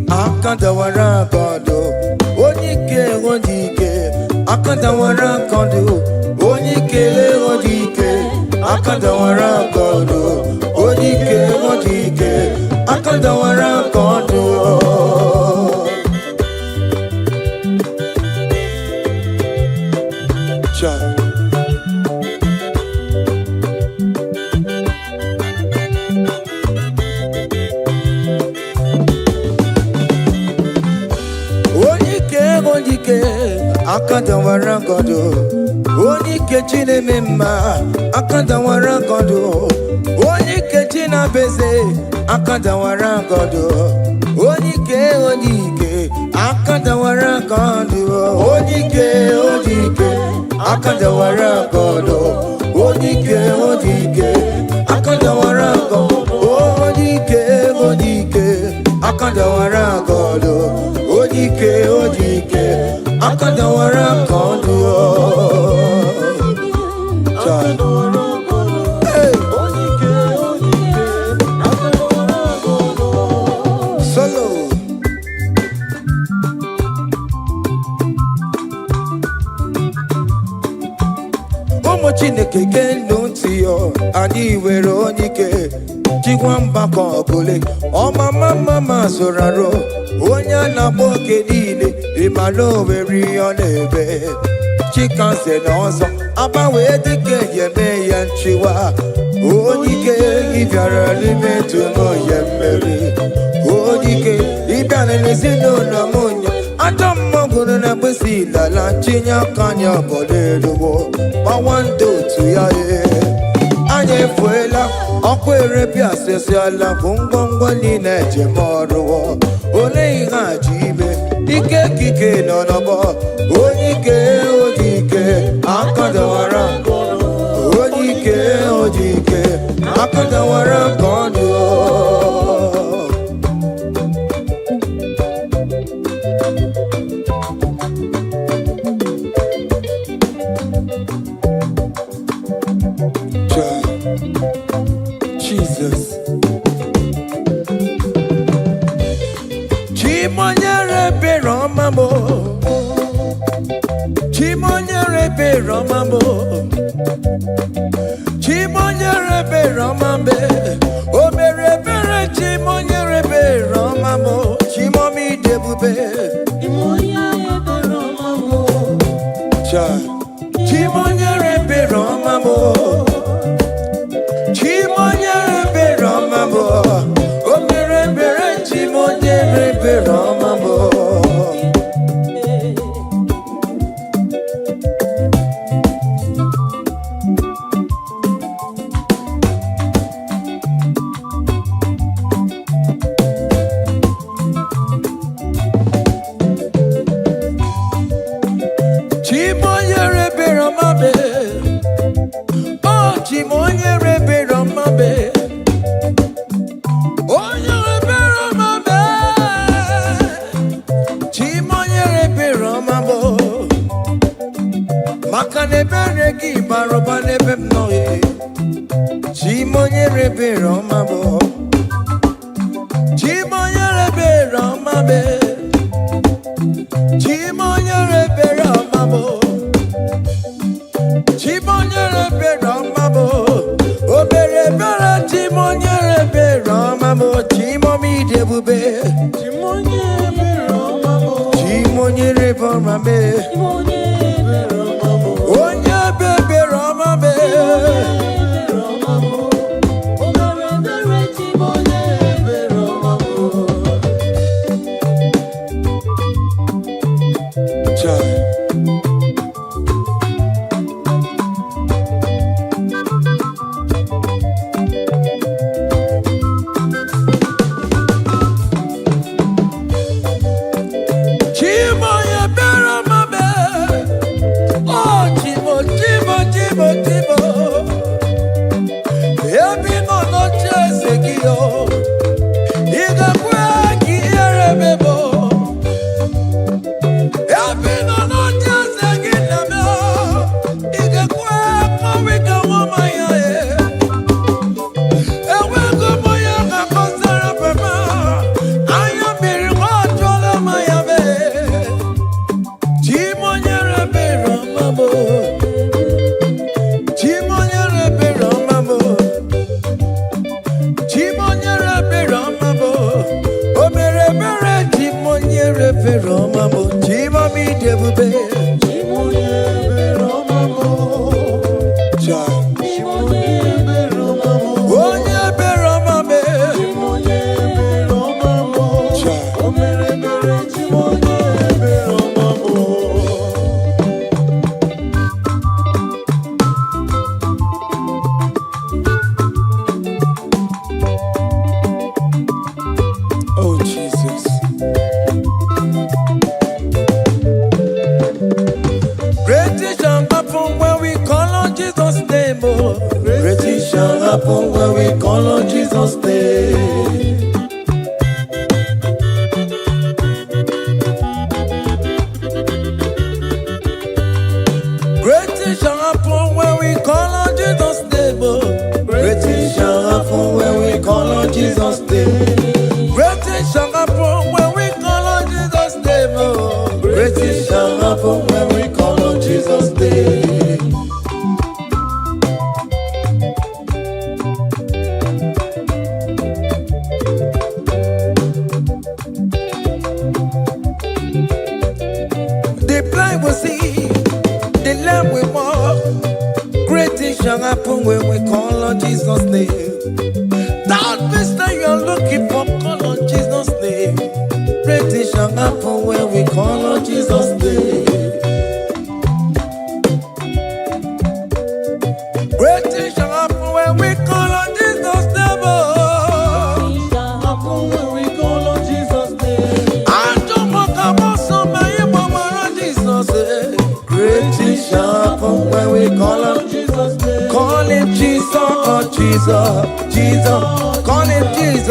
Akandawara kondo, onyike wondike. Akandawara kondo, onyike wondike. Akandawara kondo, onyike wondike. Akandawara kondo. Child. Akandawara kondo, onyike chine mema. Akandawara kondo, na beze akadawara godo onike akadawara godo onike akadawara godo onike akadawara godo onike akadawara godo onike akadawara godo solo ụmụ Chineke genu ntị yo anyị were onike chikwa mgbakọ ọbụle ọmama zụrụ arụ onye a na-agba oke niile ịmala oweri ọ na-ebe chikanse na ọzọ agbanwee dịka eme ya nchiwa onike ịbịara n'ime tụmụ ya mmeri onike ịbịara n'ezinụlọ m nya ajọ mmọgụrụ na mgbesi ilala chinye aka anya ọbọdọ eluwo gbawa ndị otu ya anyị efuela ọkụ erepịa asịsịala bụ ngwongwo niile ejem ọrụwo ole ihe a ji ibe ike ekike nọ n'ọgbọ onike akadawara onike akadawara ka ọnụ Jesus Chimonyere Beromamo Chimonyere Beromamo Chimonyere Beromambe Omere Bere Chimonyere Beromamo Chimomi Debube Chimonyere Beromamo Chimonyere Beromamo Chimonyere Beromamo Omere Bere Chimonyere Beromamo Chimonyere Beromame Oh Chimonyere Beromame Onyere Beromame Chimonyere Beromamo Makane Bereki Baroba Nebem Noe Chimonyere Beromamo Chimonyere Beromame Chimonyere Beromamo Chimonyere Beromamo Obere Bera Chimonyere Beromamo Chimomi Debube Chimonyere Beromamo Chimonyere Beromame Onye Bebe Romame Obere Bera Chimonyere Beromamo Chimoye Beromame happen when we call on Jesus' name. Great things shall happen when we call on Jesus' name. Great things shall happen when we call on Jesus' name. Great things shall happen when we call on Jesus' name. Great things shall happen when we call on Jesus' name. The blind will see, the lame will walk. Great things shall happen when we call on Jesus' name. That means that you're looking for, call on Jesus' name. Great things shall happen when we call on Jesus' name. Great things shall happen when we call on Jesus' name. When we call on Jesus' name. I don't want to come so many more Jesus. Great things shall happen when we call on Jesus' name. Call him Jesus, oh Jesus, Jesus. Call him Jesus,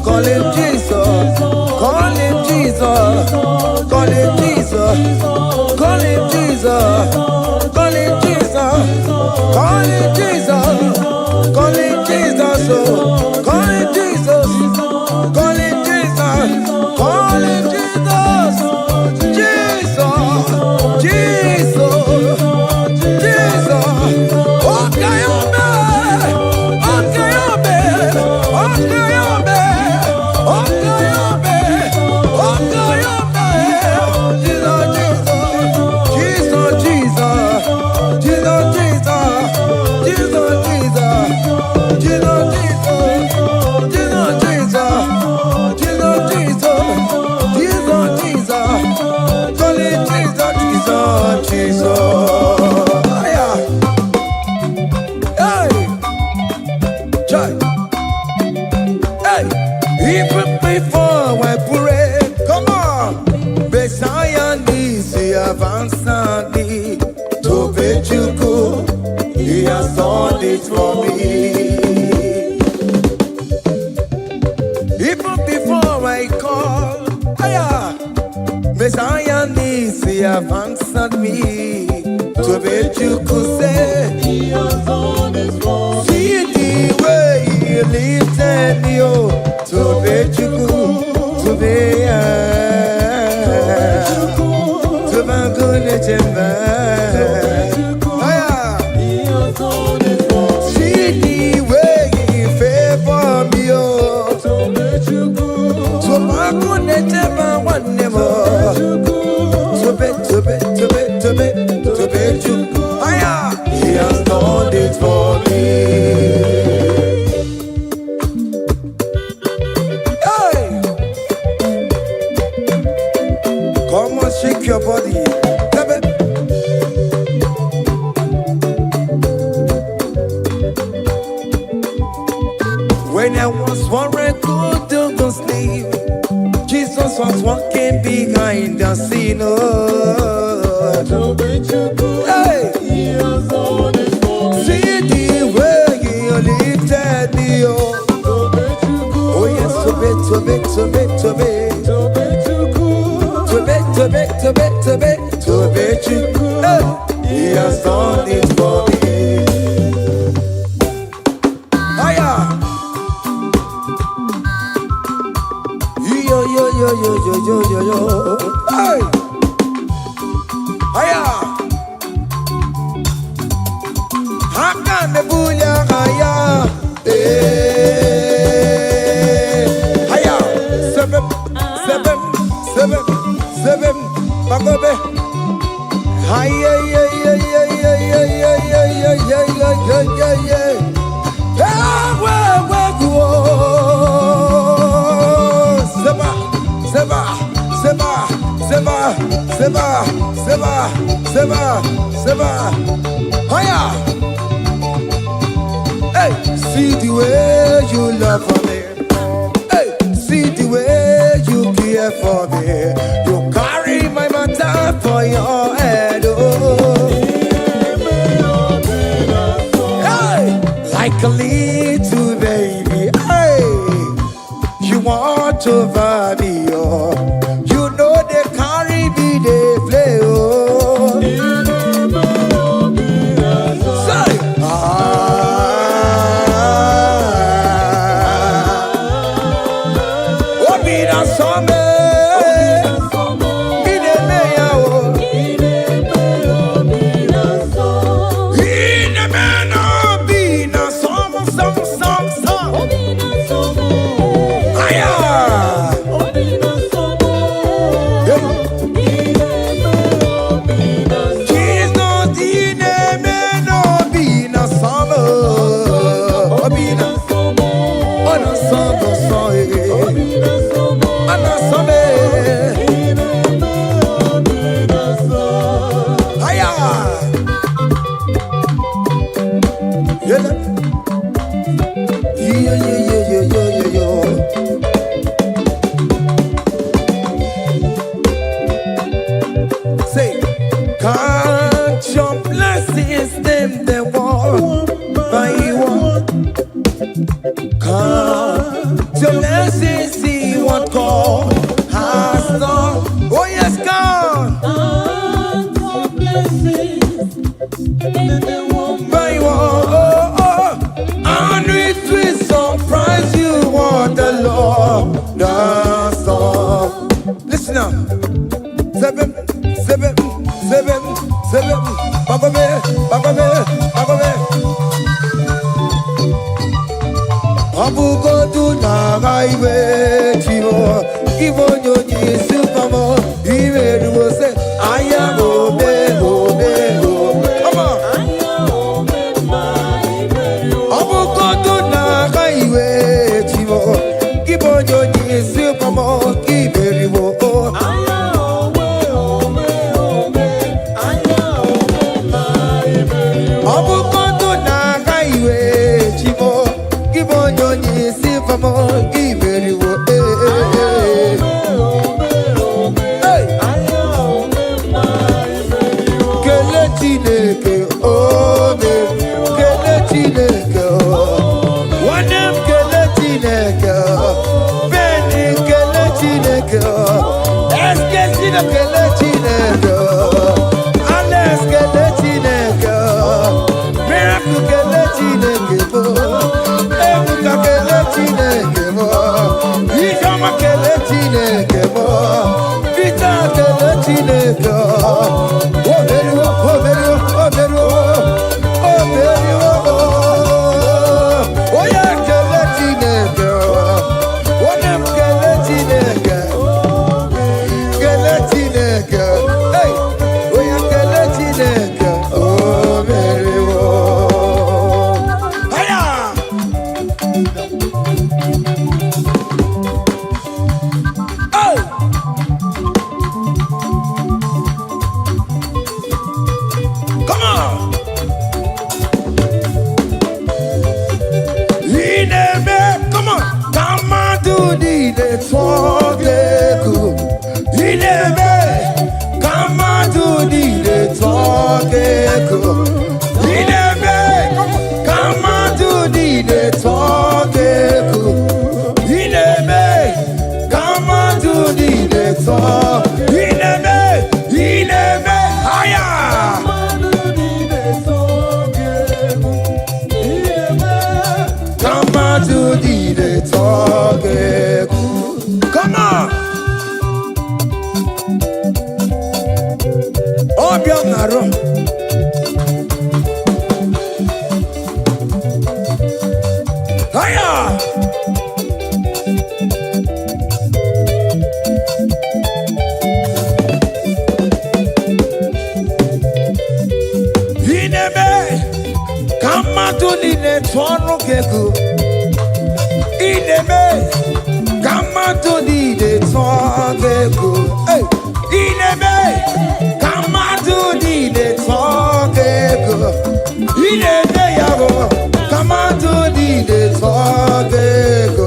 call him Jesus, call him Jesus, call him Jesus, call him Jesus, call him Jesus, call him Jesus, call him Jesus, call him Jesus, call him Jesus, call him Jesus, Jesus, Jesus, Jesus. Okay, even before I pray, come on. Messiah needs to have answered me. To bet you good, he has done it for me. Even before I call, Messiah needs to have answered me. To bet you could say, he has done it for me. See the way he lifted me, oh. To bet you could, to be to be good at your see the way he favor me, oh. To bet you could, to be good at your one never. To bet you could, he has done it for me. Come on, shake your body. When I was worried, good to go sleep, Jesus was walking behind the scene. Hey, see the way he lifted me. Oh yes, to bet. To bet you, he has done it for me. Hiya, yo. Hey, hiya, haka nebunya hiya, hiya, seven, bagobe. Hiya, hey, see the way you love for me. Hey, see the way you care for me. You carry my matter for your head. Oh. Hey, like a little baby. Hey, you want over me, oh. You know they carry me, they play, oh. Say, oh, be that summer. Say, count your blessings, them they want by one. Count your blessings, see what God has done. Oh yes, God. Count your blessings, them they want by one. Oh, oh. And it will surprise you what the Lord does. Listen up. Seven. Bagome. Abugo do na gaiwe chivo. Ibo nyonyi supamo. Iwe ruo se aya obe. Come on. Abugo do na gaiwe chivo. Ibo nyonyi supamo. Iwe ruo.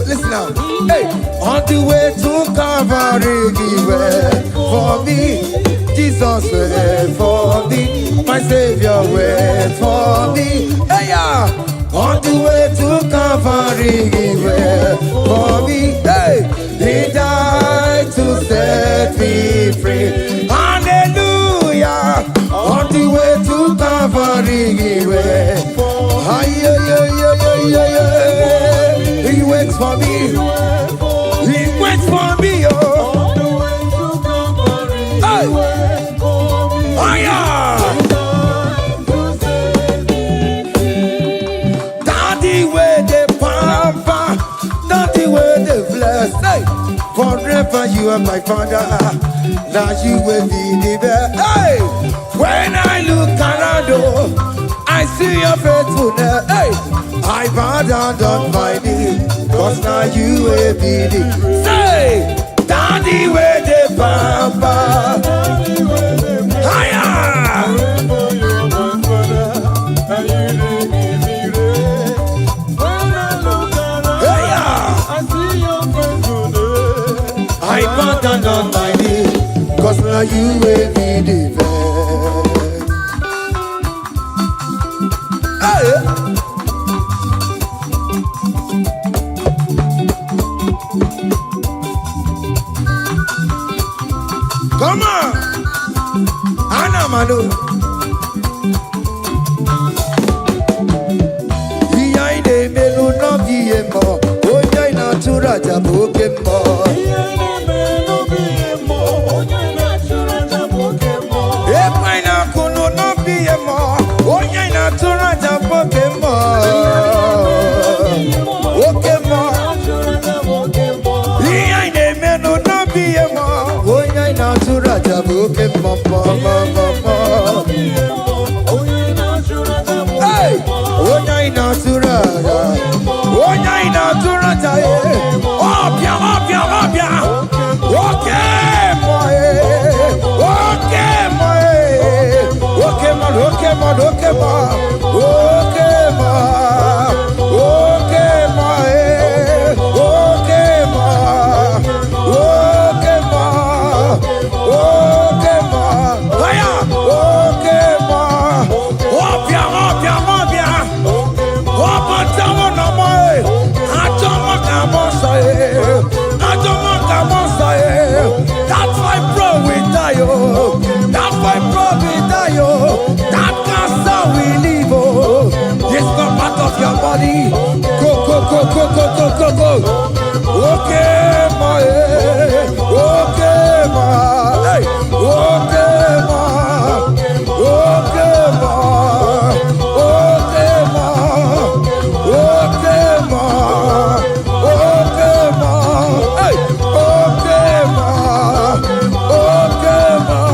Listen now. Hey, on the way to Calvary, he went for me. Jesus went for me. My Savior went for me. Hey, yeah. on the way to Calvary, He went for me. Hey, He died to set me free. Hallelujah. On the way to Calvary, He went. He waits for me. He waits for me. Oh. Hey. Daddy way the pamper, daddy way the bless. Hey. Forever you are my father. Now you will be the best. Hey. When I look around, oh, I see your faithfulness. Hey. I bow down on my knees, cause now you will be the. Say, daddy way the pamper. I bow down on my knees, cause now you will be the best. Hey. Come on, Anna Manu. Iyaine melu no biemo, onya ina tura jaboke mo. Iyaine melu biemo, onya ina tura jaboke mo. Epaina kuno no biemo, onya ina tura jaboke mo. Oke mo. Iyaine melu no biemo. Natura jabuke mama mama. Hey, onya natura, onya natura jaye. Opia, opia, opia. Okay, boy. Okay, boy. Okay, man. Okay, man. Okay, man. Okay, man. Okay, boy. Okay, man. Okay, man. Okay, ma. Aya. Okay, ma. Opia, opia, opia. Opa, tamo na mai. Atomo kamosa e. Atomo kamosa e. That's why bro we die oh. That's why bro we die oh. That cancer we live oh. It's not part of your body. Go, go, go, go, go, go, go, go. Okay, ma. Okay, ma. Hey. Okay, ma. Okay, ma. Okay, ma. Okay, ma. Okay, ma. Hey. Okay, ma. Okay, ma.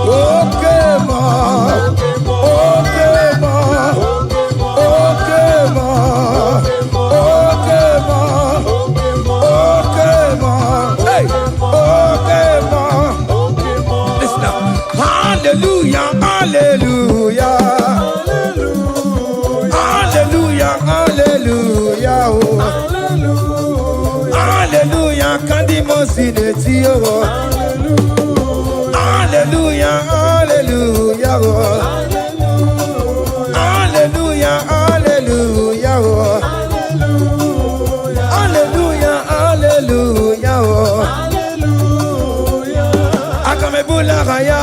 Okay, ma. Okay, ma. Okay, ma. Okay, ma. Okay, ma. Hey. Okay, ma. Listen now. Hallelujah, hallelujah. Hallelujah, hallelujah. Oh. Hallelujah, kandi mosineti oh. Hallelujah, hallelujah. Oh. Hallelujah, hallelujah. Oh. Hallelujah, hallelujah. Oh. Akamebula raya.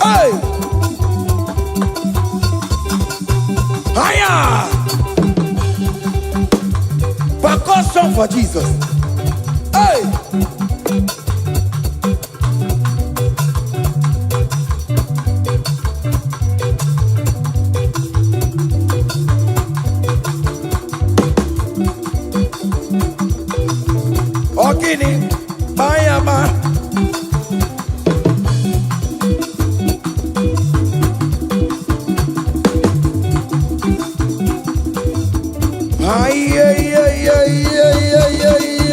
Hey! Higher! Percussion for Jesus. Hey! Ogini, Bayama. Ay, ay, ay, ay, ay, ay, ay,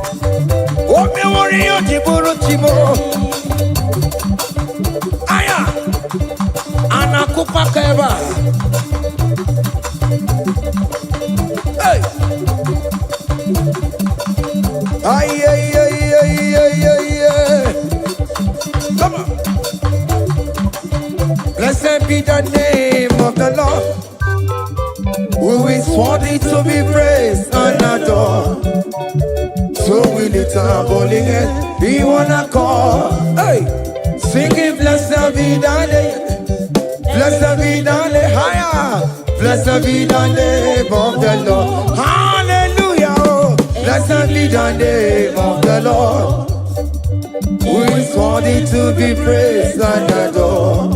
Ay, ay, ay, ay, ay, ay, ay. Come on. Blessed be the name of the Lord, who is worthy to be praised and adored. So we lift our holy hands, we wanna call, hey, singing blessed be the name, blessed be the name, higher, blessed be the name of the Lord, hallelujah, oh. Blessed be the name of the Lord, who is worthy to be praised and adored.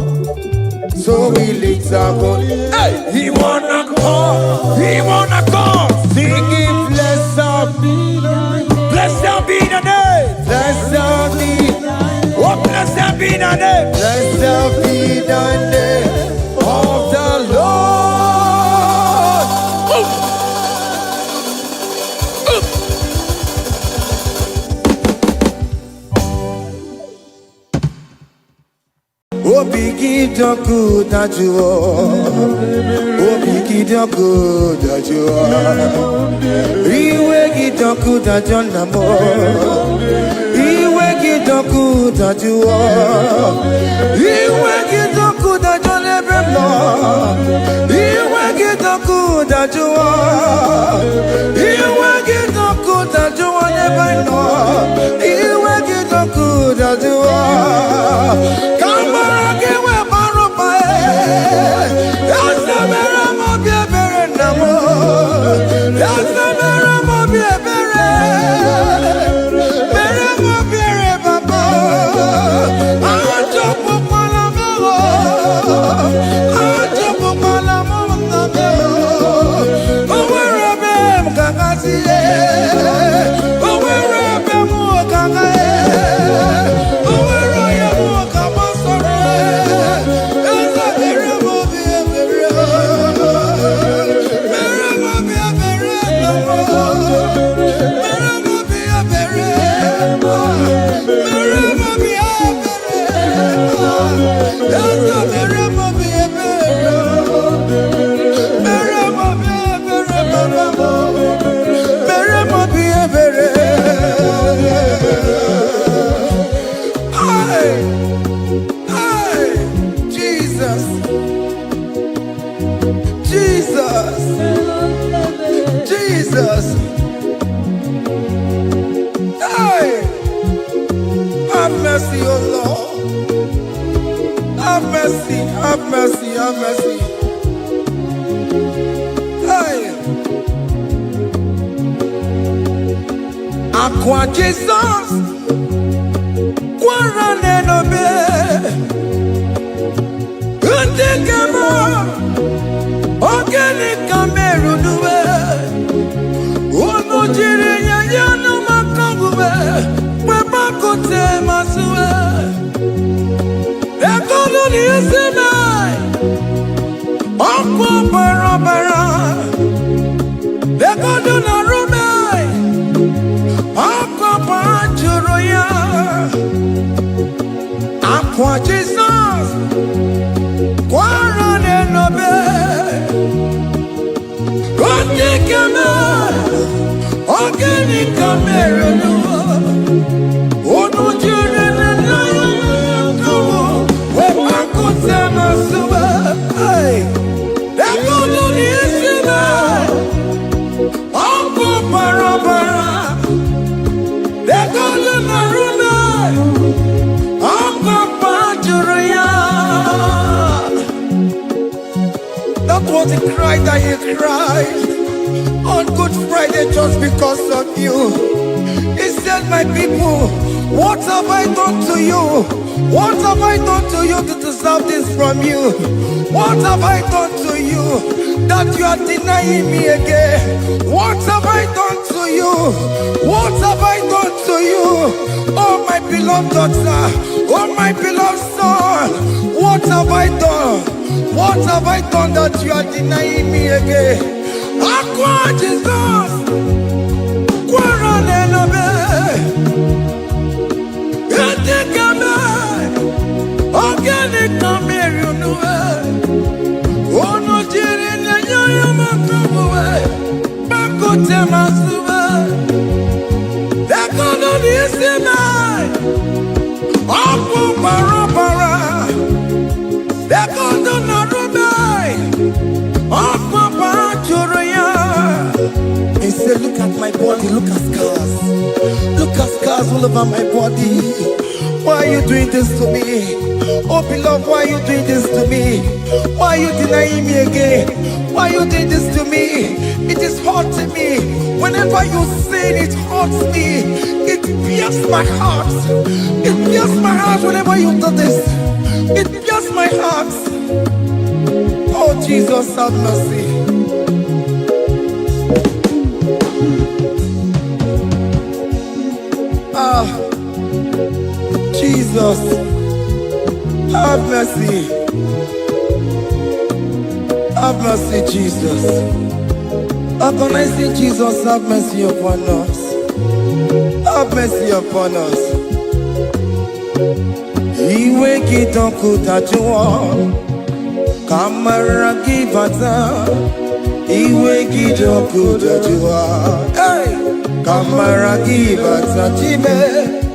So we lift our holy hands, hey, he wanna call, singing blessed be the name. Blessed be the name. Blessed be. Oh, blessed be the name. Blessed be the name of the Lord. Oh, begin the good that you are. Oh, begin the good that you are. Iwe the good that you are. Iwe the good that you are. Iwe the good that you never know. Iwe the good that you are. Iwe the good that you never know. Iwe the good that you are. Come on. Jesus. Hey, have mercy, oh Lord. Have mercy, have mercy, have mercy. Hey, Aqua Jesus, Quarane no be, Untekema, Organic Cameru nuwe. Jirinya yana makangube, webakote masue. Ekolo ni eseme, okwo barabara. Ekolo na rume, okwo panjuro ya. Aqua Jesus, Quarane nobe, Kotikeme. Organic camera, oh no, children, we're back on Sama Suba. Hey, they're going to listen. Uncle Parabara, they're going to Naruna, Uncle Pajuria. That was the cry that he cried on Good Friday just because of you. He said, my people, what have I done to you? What have I done to you to deserve this from you? What have I done to you that you are denying me again? What have I done to you? What have I done to you? Oh my beloved daughter, oh my beloved son, what have I done? What have I done that you are denying me again? Aqua Jesus, Quarane no be, Etikame, Organic Cameru nuwe, Ono jirinya yana. look at scars. Look at scars all over my body. Why are you doing this to me? Oh beloved, why are you doing this to me? Why are you denying me again? Why are you doing this to me? It is hurting me. Whenever you sin, it hurts me. It pierces my heart. It pierces my heart whenever you do this. It pierces my heart. Oh Jesus, have mercy. Ah, Jesus, have mercy. Have mercy, Jesus. Upon I say, Jesus, have mercy upon us. Have mercy upon us. Iwe kitonku tajuwa, kamara kibata. Iwe kitonku tajuwa, hey, kamara kibata jibe.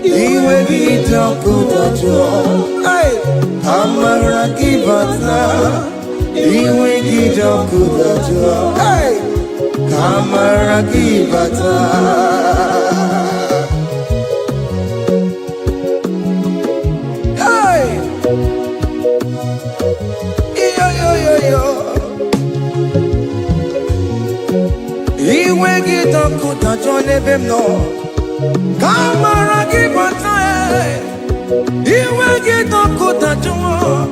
Iwe kitonku tajuwa, hey, kamara kibata. Iwe kitonku tajuwa, hey, kamara kibata. Iwe gitonku tajone bemno, kamara gibata. Iwe gitonku tajwa,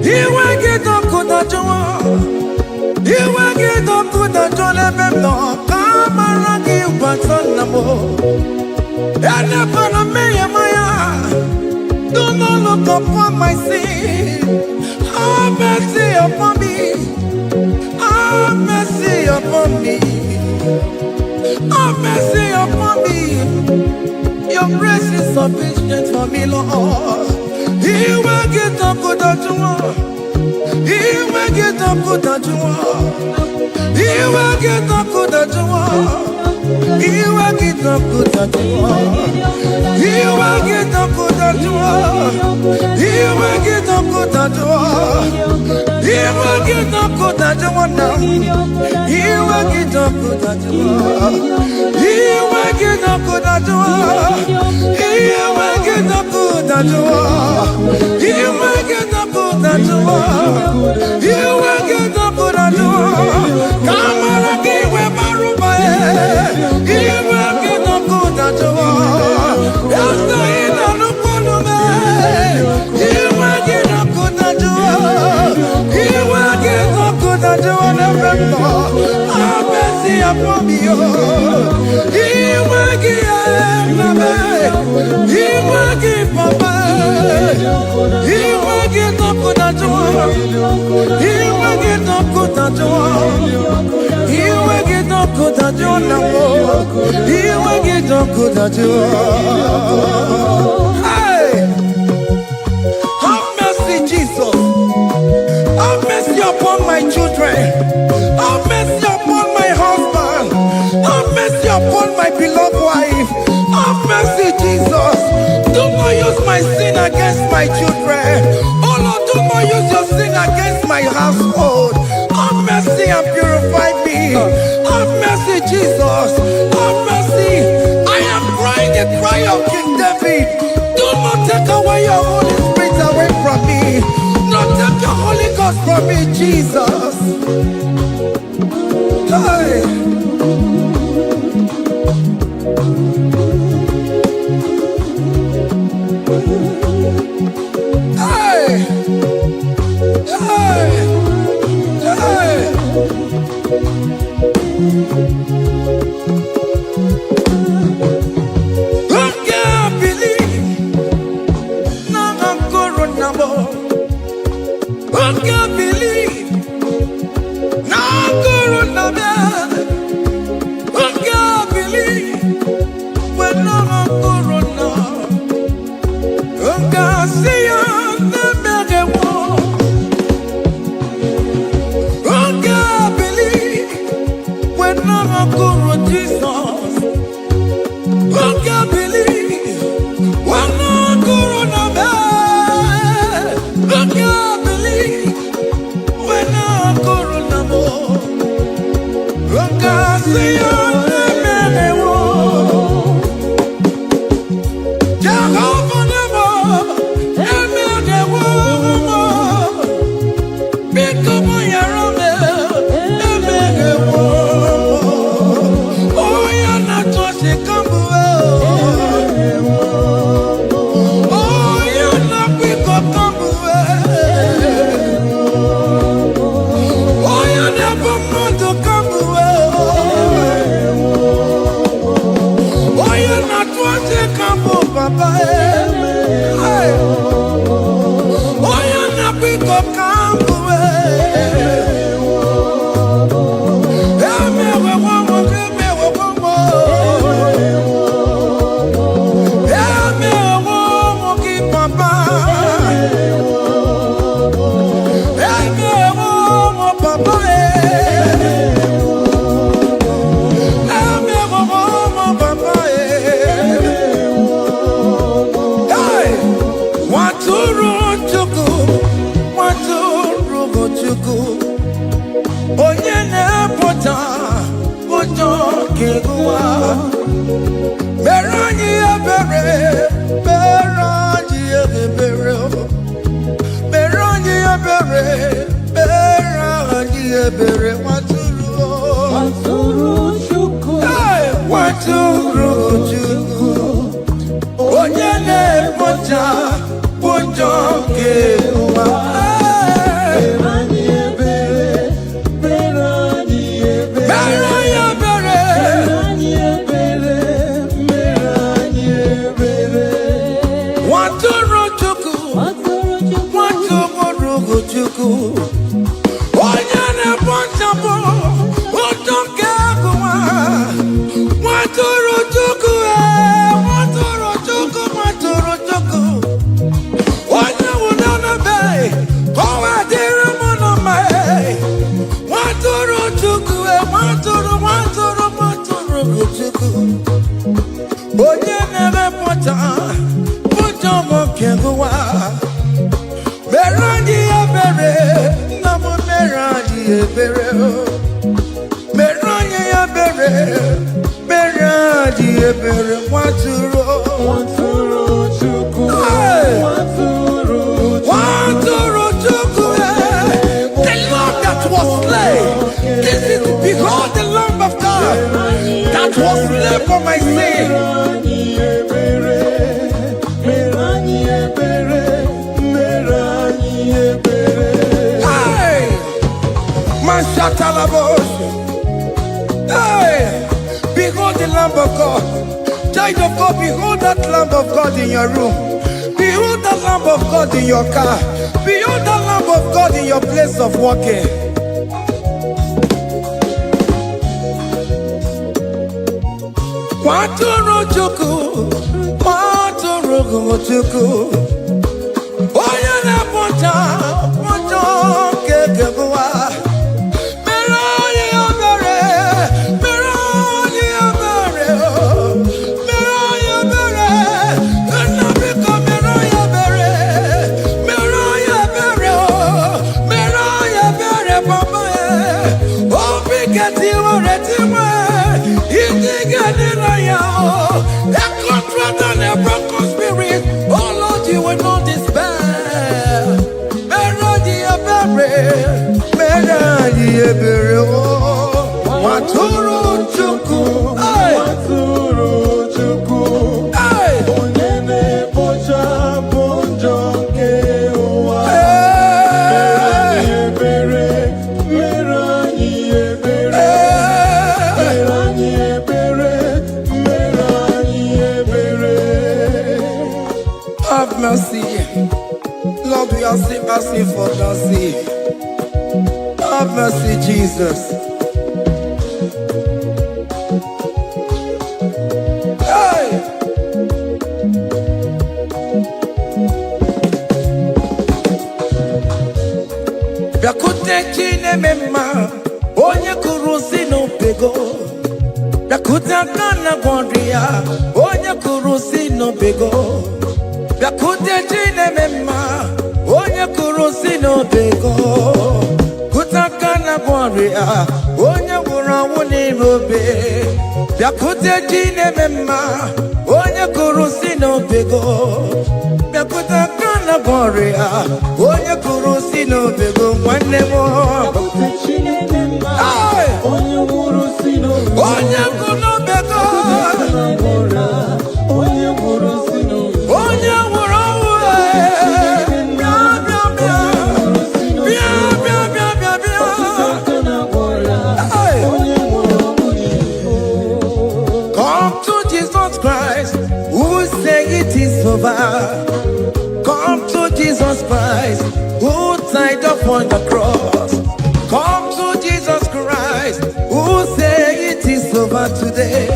iwe gitonku tajwa, iwe gitonku tajone bemno, kamara gibata namo. Ene pana meya maya, do not look upon my sin. Have mercy upon me. Have mercy upon me. Have mercy upon me. Your grace is sufficient for me, Lord. He will get up good at you. He will get up good at you. He will get up good at you. He will get up good at you. He will get up good at you. He will get up good at you. He will get up good at you now. He will get up good at you. He will get up good at you. He will get up good at you. He will get up good at you. He will get up good at you. Come on, give me my room. He will get up good at you. After he done up on me, he will get up good at you. He will get up good at you. Have mercy upon me. He will give me. He will give me. He will get up good at you. He will get up good at you. He will get up good at you now. He will get up good at you. Hey, have mercy, Jesus. Have mercy upon my children. Have mercy upon my husband. Have mercy upon my beloved wife. Have mercy, Jesus. Do not use my sin against my children. Oh Lord, do not use your sin against my household. Have mercy and purify me. Have mercy, Jesus. Have mercy. I am crying the cry of King David. Do not take away your Holy Spirit away from me. Not take your Holy Ghost from me, Jesus. Hey. Hey. Hey. Hey. I can't believe now I'm corona. I can't believe now I'm corona. I can't believe when I'm corona. I can't see you. I can't believe when I'm corona. onye na-apụta ụjọ ga-egụwa. Mere anyị ebere, mere anyị ebere, mere anyị ebere, mere anyị ebere, nwatụrụ Chukwu, nwatụrụ Chukwu, onye na-apụta ụjọ ga-egụwa. Onye na-ekpochapụ ụjọ nke agụwa, nwatụrụ Chukwu, nwatụrụ Chukwu, nwatụrụ Chukwu. Onye nwụrụ n'ebe ka ọ wee dịrị mụ na mma, nwatụrụ Chukwu, nwatụrụ Chukwu. Onye na-emepụta ụjọ nke agụwa, mere anyị ebere, nna m mere anyị ebere, mere anyị ebere, mere anyị ebere, nwatụrụ Chukwu, nwatụrụ Chukwu, the Lamb that was slain. This is behold the Lamb of God that was slain for my sin. Hey, behold the Lamb of God. Child of God, behold that Lamb of God in your room. Behold the Lamb of God in your car. Behold the Lamb of God in your place of working. Nwatụrụ Chukwu, nwatụrụ Chukwu, onye na-apụta ụjọ nke agụwa. Nwatụrụ Chukwu, nwatụrụ Chukwu, onye na-ekpochapụ ụjọ nke ụwa. Mere anyị ebere, mere anyị ebere, mere anyị ebere. Have mercy, Lord, we are asking for mercy. Have mercy, Jesus. Hey! Bịakute Chineke mma, onye kụrụ si n'obego. Bịakute aka na gwọrọ ya, onye kụrụ si n'obego. Bịakute Chineke mma, onye kụrụ si n'obego. Onye nwụrụ anwụ n'ime obe. Bịakute Chineke mma, onye kụrụ si n'obego. Bịakute aka na gwọrọ ya, onye kụrụ si n'obego, nwanne m. Bịakute Chineke mma, onye nwụrụ si n'obego. Onye nwụrụ n'obego, onye nwụrụ si n'obego. Onye nwụrụ anwụ, come to Jesus Christ, who died upon the cross. Come to Jesus Christ, who said it is over today.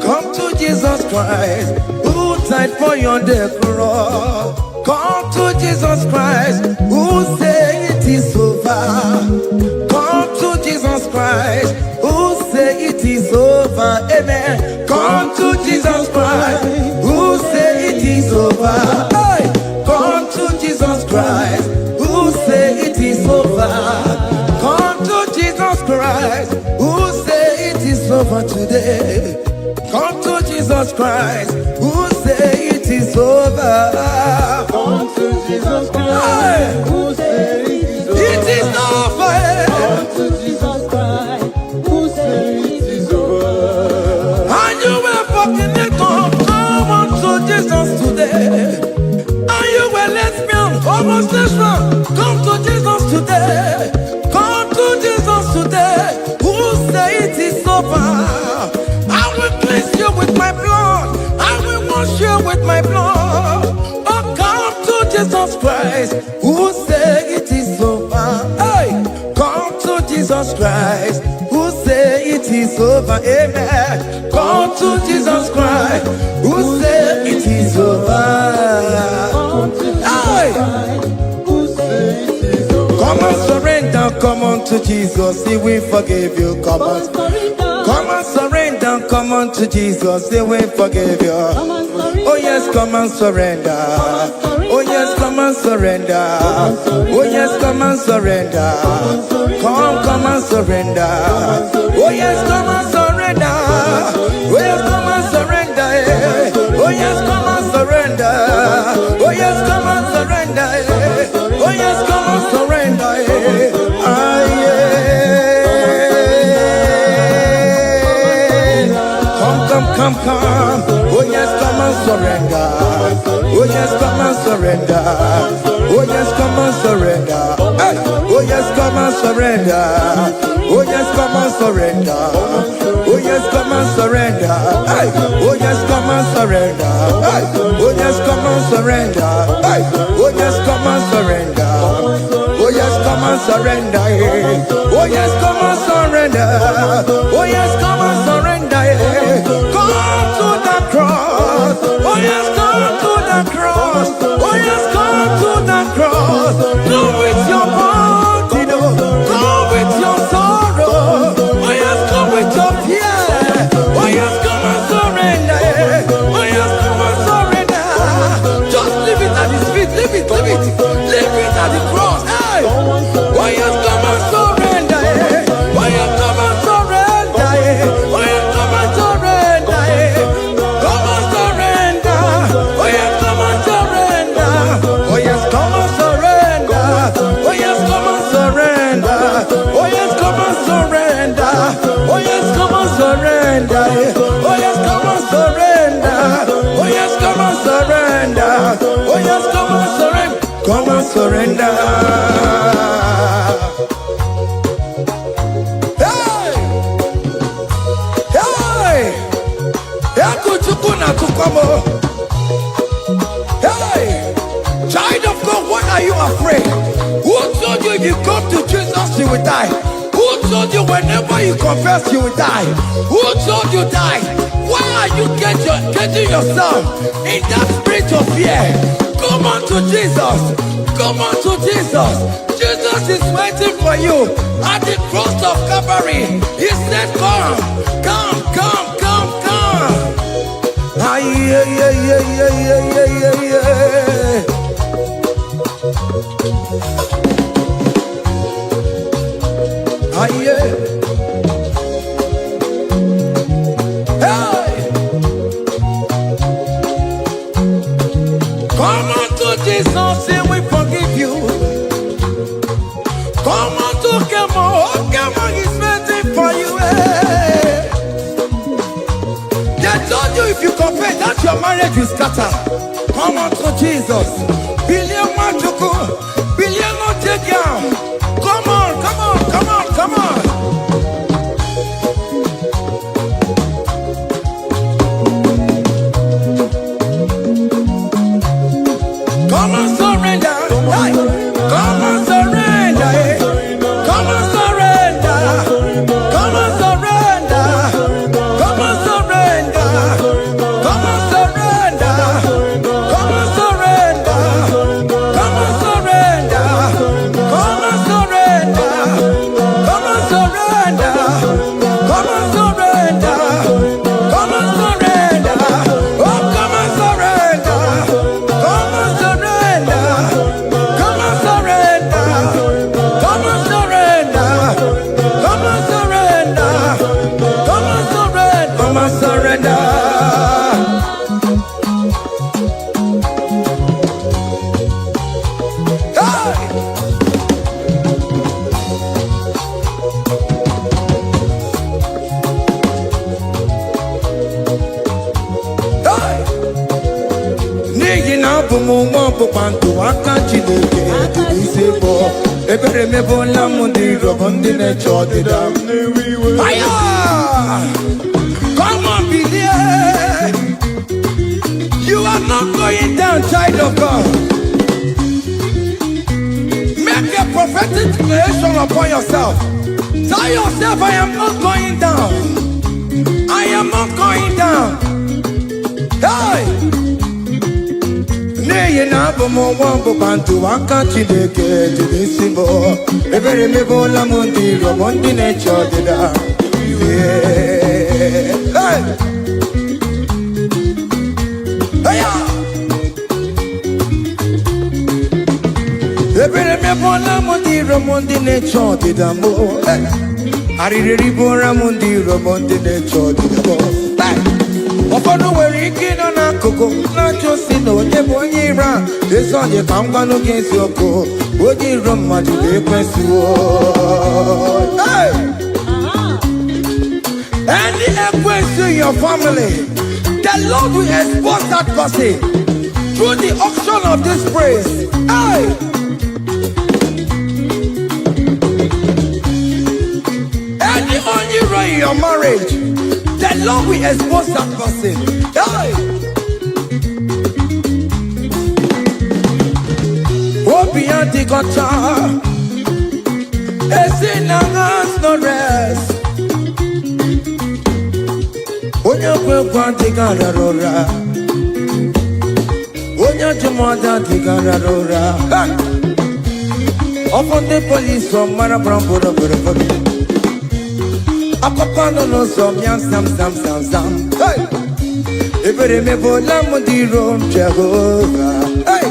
Come to Jesus Christ, who died for you on the cross. Come to Jesus Christ, who said it is over. Come to Jesus Christ, who said it is over. Amen. Come to Jesus Christ, who said it is over. Hey! Come to Jesus Christ, who said it is over. Come to Jesus Christ, who say it is over today. Come to Jesus Christ, who say it is over. Come to Jesus Christ, who say it is over. It is over. Come to Jesus Christ, who say it is over. And you were fucking it up. Come on to Jesus today. And you were lesbian, homosexual. Come to Jesus today. Come to Jesus today. Who say it is over? I will cleanse you with my blood. I will wash you with my blood. Oh, come to Jesus Christ. Who say it is over? Hey, come to Jesus Christ. Who say it is over? Amen. Come to Jesus Christ. Who say it is over? Come to Jesus Hey. Christ, who say it is over. Come and surrender, come on to Jesus, He will forgive you. Come on, come and surrender, come on to Jesus, He will forgive you. Oh yes, come and surrender. Oh yes, come and surrender. Oh yes, come and surrender. Come and surrender. Oh yes, come and surrender. Oh yes, come and surrender. Oh yes, come and surrender. Oh yes, come and surrender. Oh yes, come and surrender. Ah, yeah. Come. Oh yes, come and surrender. Oh yes, come and surrender. Oh yes, come and surrender. Hey. Oh yes, come and surrender. Oh yes, come and surrender. Oh yes, come and surrender. Hey. Oh yes, come and surrender. Hey. Oh yes, come and surrender. Hey. Oh yes, come and surrender. Oh yes, come and surrender. Oh yes, come and surrender. Oh yes, come and surrender. Come to the cross. Oh yes, come to the cross. Oh yes, come to the cross. Come with your body, come with your sorrow. Oh yes, come with your fear. Oh yes, come and surrender. Oh yes, come and surrender. Just leave it at His feet. Leave it at the cross. Hey. Oh yes, come and surrender. Oh yes, come and surrender. Oh yes, come and surrender. Come and surrender. Oh yes, come and surrender. Oh yes, come and surrender. Oh yes, come and surrender. Oh yes, come and surrender. Oh yes, come and surrender. Oh yes, come and surrender. Oh yes, come and surrender. Oh yes, come and surrender. Come and surrender. Hey! Hey! Hey! Child of God, why are you afraid? Who told you if you come to Jesus you will die? Who told you whenever you confess you will die? Who told you die? Why are you getting yourself in that spirit of fear? Come on to Jesus. Come on to Jesus. Jesus is waiting for you at the cross of Calvary. He said, come. Ah, yeah. Ah, yeah. Hey! Come on to Jesus, He will forgive you. Come on to Kemo, is waiting for you. Hey. They told you if you confess that your marriage will scatter. Come on to Jesus. Billion Machuku, billion Otegiam. Come on. Come and surrender. Hey. Come and surrender. Come and surrender. Come and surrender. Come and surrender. Come and surrender. Come and surrender. Come and surrender. Come and surrender. Come and surrender. Come and surrender. Come and surrender. Oh, come and surrender. Come and surrender. Come and surrender. Come and surrender. Come and abụmụnwa ọkpụkpandụ aka Chineke dị isi bụ ebere mebola m ndị rọbọ ndị na-eche ọdịda aya. Come on, believe. You are not going down, child of God. Make a prophetic declaration upon yourself. Tell yourself, I am not going down. I am not going down. Hey! Nay, na bomo wambo bantu waka Chineke jidisibo. Ebere mebo la mundi robondi necho dida. Hey! Hey! Ebere mebo la mundi robondi necho dida mo. Aririri bora mundi robondi necho dida mo. Ofono nwere ike nọ n'akụkụ na-achọ si na onye bụ onye ire a ezi onye ka m gwanụ gị eziokwu onye iro mmadụ ga-ekwesịwo. Any ekwensu in your family, the Lord will expose that person through the auction of this praise. Hey! Any iro in your marriage, the Lord will expose that person. Hey! Obian the gotcha. Esin has no rest. Onya kwe the gararora. Onya jumada the gararora. Upon the police from Marabrambo. Akopano no som yam sam. Hey! Ebere mebo la mundi rom Jehovah. Hey!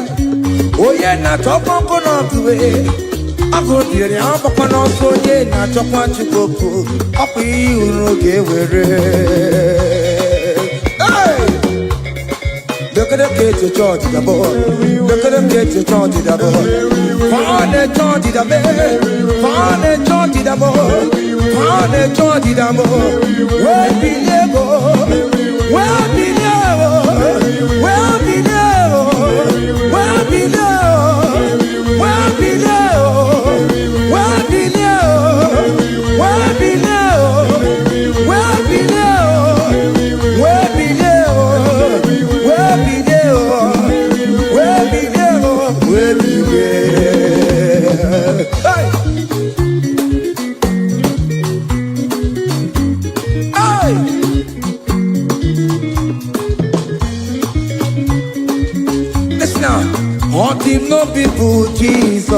Oye na topo kono tuwe. Ako dire apapa no so ye na topo chukoko. Api uroge were. Hey! Look at the kids to charge the boy. Look at the kids to charge the boy. Find the charge the boy. Find the charge the boy. Find the charge the boy. Where be level? Where be level? Where be level? Where be level? Where be level? Where be level? Where be level? Where be level? Where be him no people Jesus.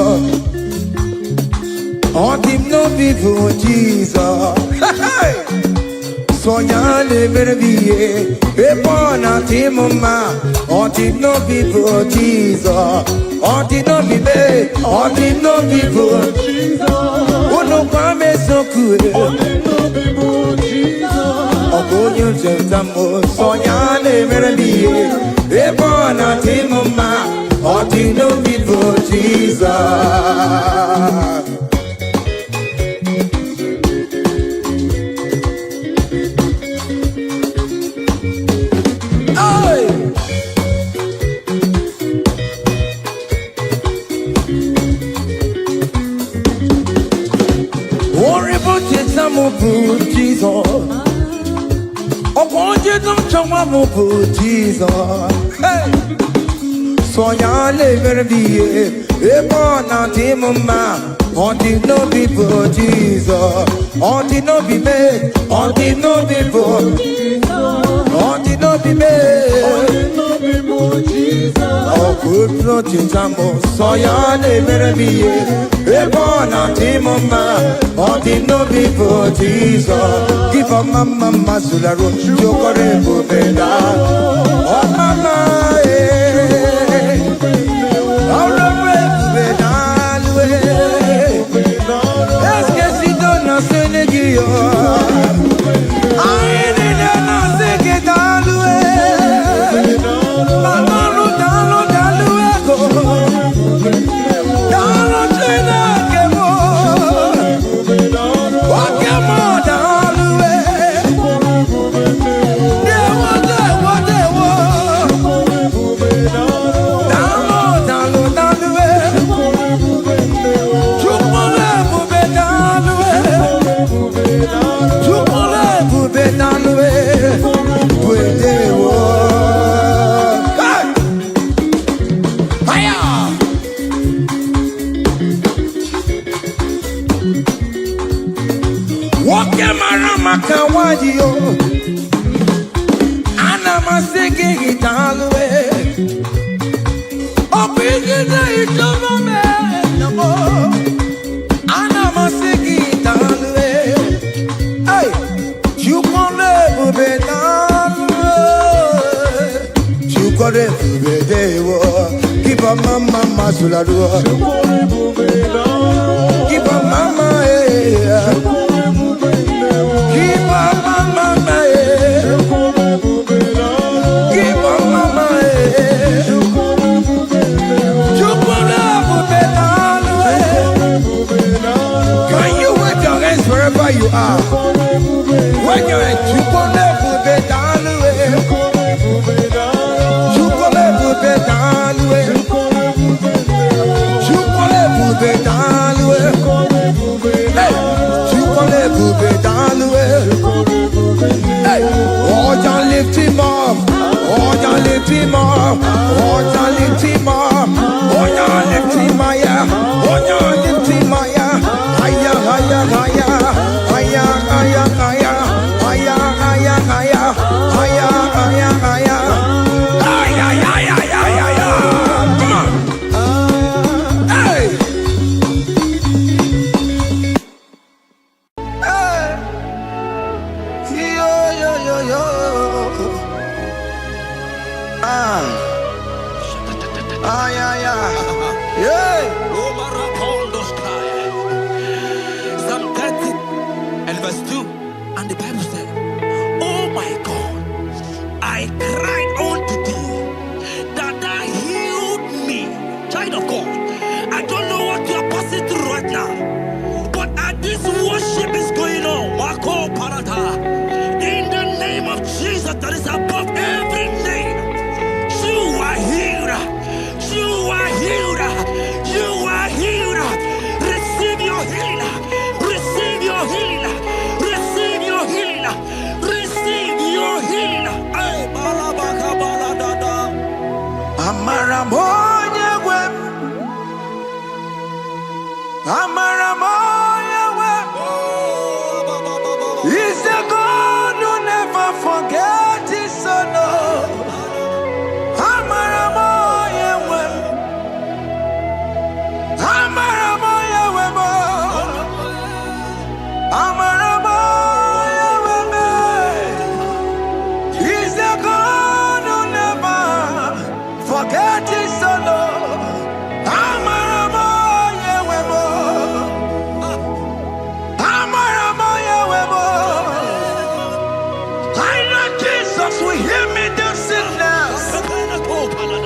On him no people Jesus. Sonya never be a born at him ma. On him no people Jesus. On him no be me. On him no people Jesus. Oh no come so cool. On him no people Jesus. Oh go you tell Sonya never be a born at him ma. On him no people Jesus. Jesus, oh, won't you don't show up Jesus? Hey, so ya never be a born out him ma. On the no people Jesus, on the no be made, on the no people, on the no be made, on the no people Jesus. Oh, good Lord Jesus, so ya never be a born out him ma. On the no people Jesus. Give a mama masula ro, chokore bubeda. Oh mama, Woke marama kawadio. Anama singing it all the way. Oh, big me. Anama singing it all the way. Hey, you can never be done. You can never be there. Keep a mama masulado. Keep a mama, keep a mama, keep a mama, Can you wave your hands wherever you are? Wave your hands. You can never be down the way. You can never be down the way. You can never be down the way. Hey, you can never be down the way. Hey, oh, don't lift him up. Oh, don't lift him up. Oh, don't lift him up. Oh, don't lift him higher. Oh, don't lift him higher. Higher, higher, higher. Higher, higher, higher. Higher, higher, higher. Higher, higher, higher. Higher, higher, higher, higher. Come on. Hey. Hey. Yo, yo, yo, yo. Ah, yeah, yeah. Yeah. Psalm 30 and verse 2. And the Bible said, oh my God, I cried unto thee that thou healed me. Child of God, I don't know what you are passing through right now, but as this worship is going on, Wako Parata, in the name of Jesus that is above every name, you are healed. You are healed. You are healed. Receive your healing. Receive your healing. Receive your healing. Receive your healing. Ay, balabaka baladada. Amaramoya web. Amaramoya web. He's a God who never forgets his son. Amaramoya web. Amaramoya web. Amaramoya web. He's a God who never forgets his son. Amaramoya web. Amaramoya web. I know Jesus will hear me the sickness.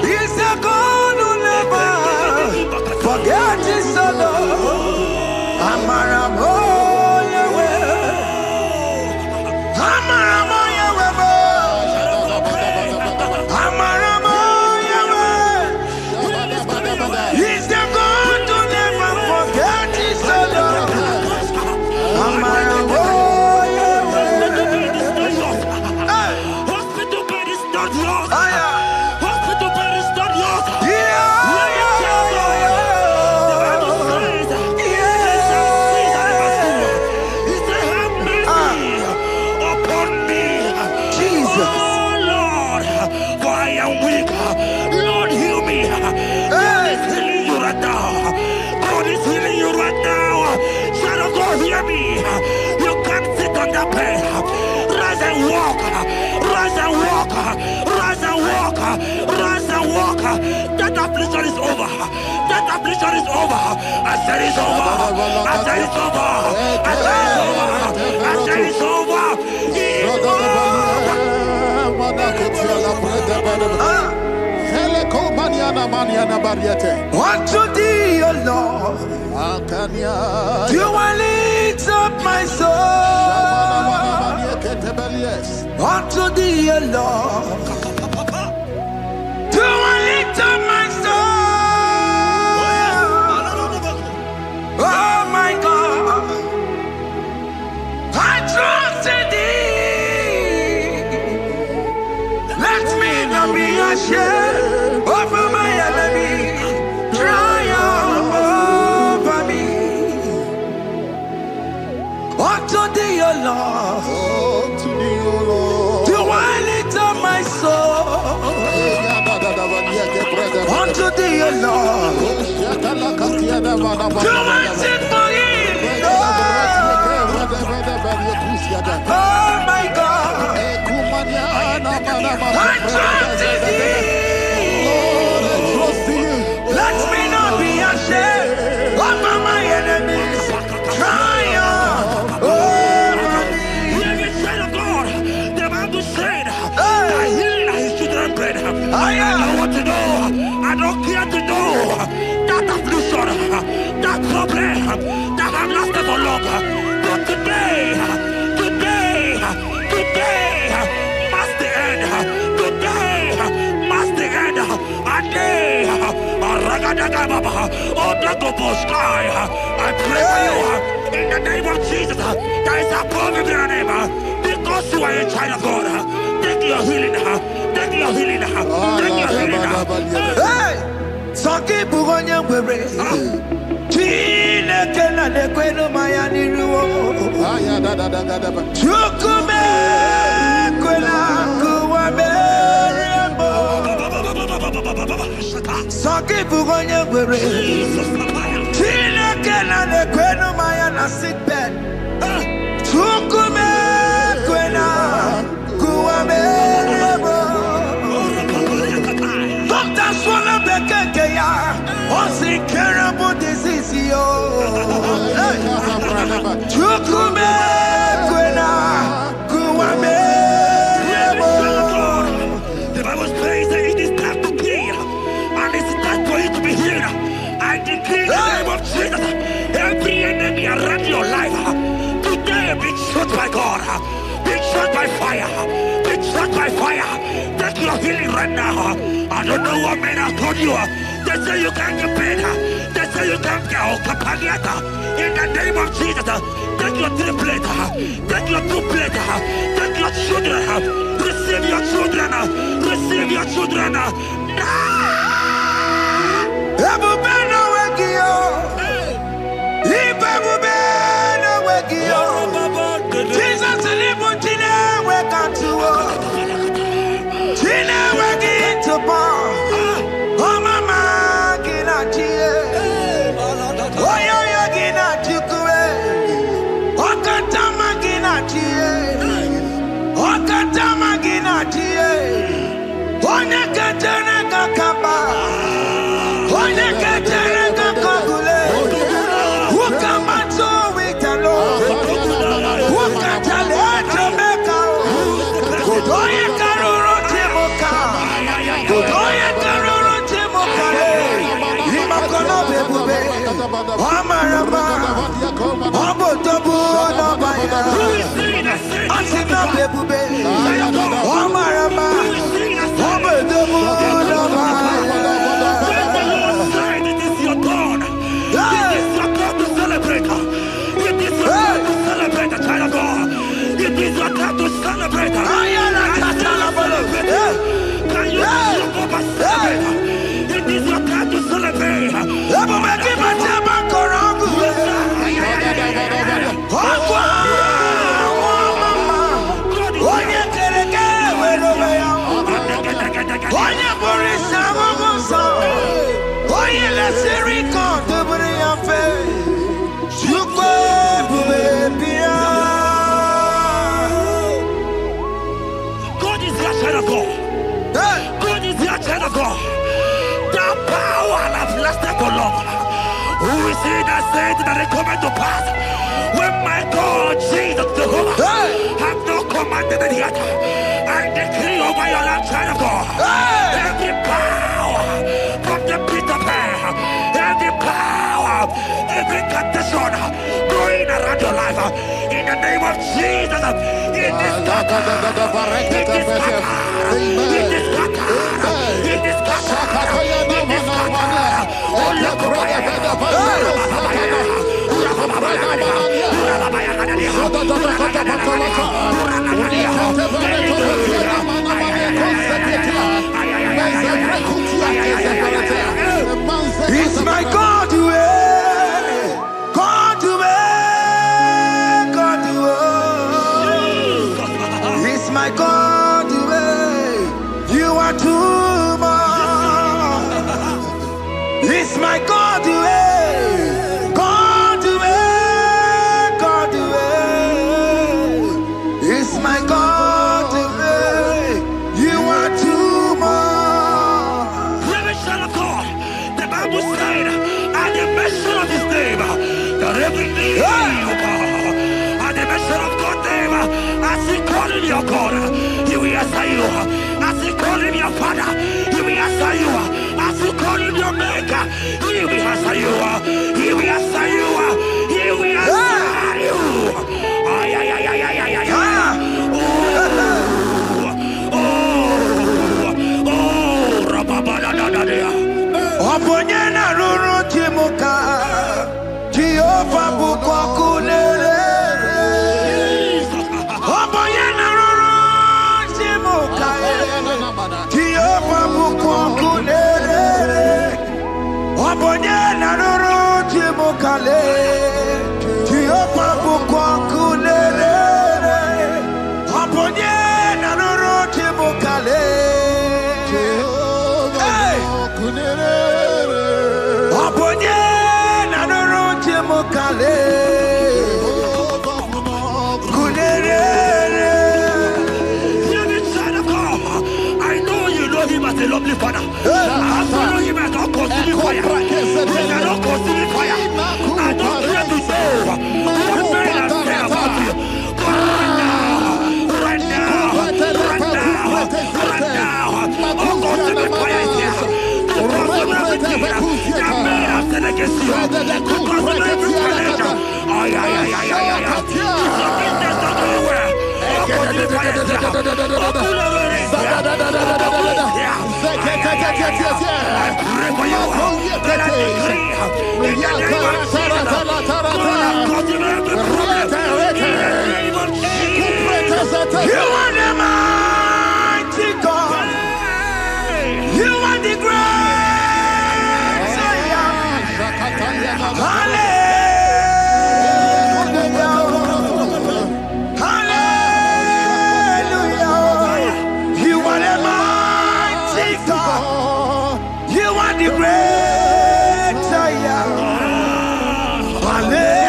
He's a God who never forgets his son. Amaramoya web. Amaramoya web. Amaramoya web. He's the God who never forgets his son. Amaramoya web. Hospital bed is not yours. Ah, yeah. Hospital bed is not yours. Yeah, That affliction is over. That affliction is over. I said it's over. I said it's over. I said it's over. I said it's over. unto thee, O Lord, do I lift up my soul. Unto thee, O Lord, do I lift up my soul. Oh my God, I trust in thee. Let me not be ashamed over my enemy. Triumph over me. Unto thee, O Lord, To thee, O Lord. do I lift up my soul. Unto thee, O Lord, do I sing for him. Oh my God, I trust in thee. Let me not be ashamed of my enemies. Triumph over me. Hear the child of God. The Bible said, "I heal his children bread." I don't want to know. I don't care to know that affliction, that problem, that have lasted for long. But today, must the end. Today must the end. And day, I pray for you in the name of Jesus. There is a problem in your name. Because you are a child of God. Take your healing. Take your healing. Take your healing. Hey, Saki Bugonya Webre. Chineke na nekwenu maya niruo. Chukume kwela kuwa merembo. Saki Bugonya Webre. Chineke na nekwenu maya na sickbed. Chukume kwela kuwa merembo. Doctor swallow the keke ya. What's incurable disease yo? Chukume kwena kuwame. The Bible says that it is time to heal, and it's time for you to be healed. I decree in the name of Jesus, every enemy around your life today be shot by God, be shot by fire, be shot by fire. Take your healing right now. I don't know what men have told you. They say you can't get better. They say you can't get Okapaniata. In the name of Jesus, take your 3 plate, take your 2 plate, take your children, receive your children, receive your children. Ebubena wegio. Ibebubena wegio. Jesus libutine wekantuo. Tine wegi to bar. Oh mama gina tie. Oh yo yo gina tikue. Okatama gina tie. Okatama gina tie. Onya katene kakamba. Onya katene kakagule. Ukamato witalo. Ukatale Jamaica. Godoye karoro timoka. Godoye karoro timoka. Imakono bebube. Amarama. Abotobu na baya. Asina bebube. Amarama. Abotobu na baya. It is your turn. It is your turn to celebrate. It is your turn to celebrate, child of God. It is your turn to celebrate. Can you celebrate? It is your turn to celebrate. God is your child of God. God is your child of God. The power that lasted for long. Who is he that said that it coming to pass? When my God, Jesus Jehovah, have not commanded it yet. I decree over your life, child of God. Every power from the pit of hell, every power, every condition going around your life, in the name of Jesus, it is scattered. It is scattered. It is scattered. It is scattered. It is scattered. Oh, look over here. It's my God way, God way, God way. mention of God's name, as you call him your God, he will answer you. As you call him your Father, he will answer you. As you call him your Maker, he will answer you. He will answer you. He will answer you. Ay, ay, ay, ay, ay, ay, ay, ay. Oh, rababadadadadea. Oponyena ruru timuka, Jehovah bukwakunere. Oponyena ruru timuka, Jehovah bukwakunere. Oponyena ruru timuka le, Jehovah bukwakunere. Oponyena ruru timuka le. Oponye na nuru timukale kunere. I know you know him as a lovely Father. I follow him as a consuming fire. He cannot consuming fire. I don't care to know what men have said about you. But right now, oh, consuming fire is here. You are the mighty God. You are the great Zion. Hallelujah. Hallelujah. You are the mighty God. You are the great Zion. Hallelujah.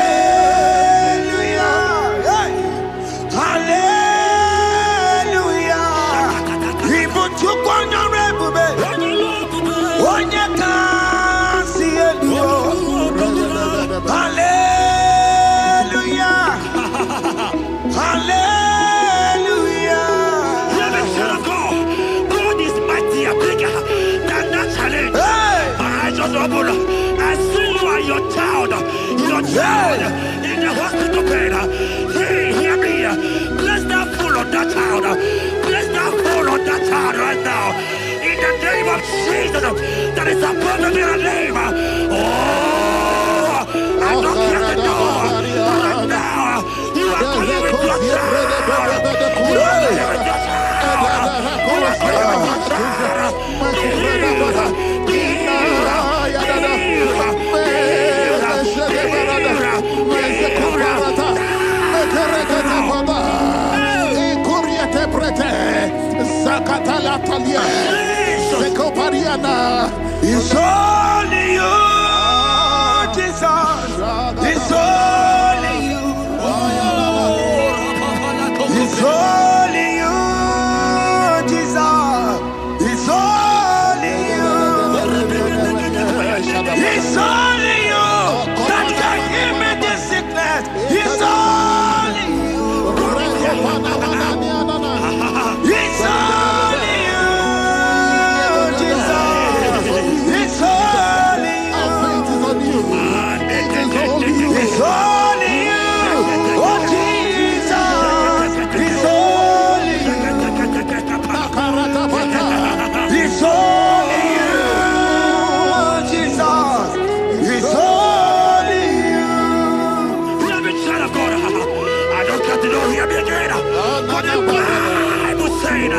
Child in the hospital bed, hear me. Bless that fool on that child. Bless that fool on that child right now. In the name of Jesus, that is above the middle name. Oh, I don't care to know. Right now, you are calling with your child. You are calling with your child. You are calling with your child. It's only you, Jesus. It's only you. It's only you, Jesus. It's only you. It's only you that can heal me this sickness. It's only you. It's only you, Jesus. It's only you. It's only you. Oh, Jesus. It's only you. It's only you, Jesus. It's only you. Beloved child of God, I don't get to know hear me again. But the Bible saying,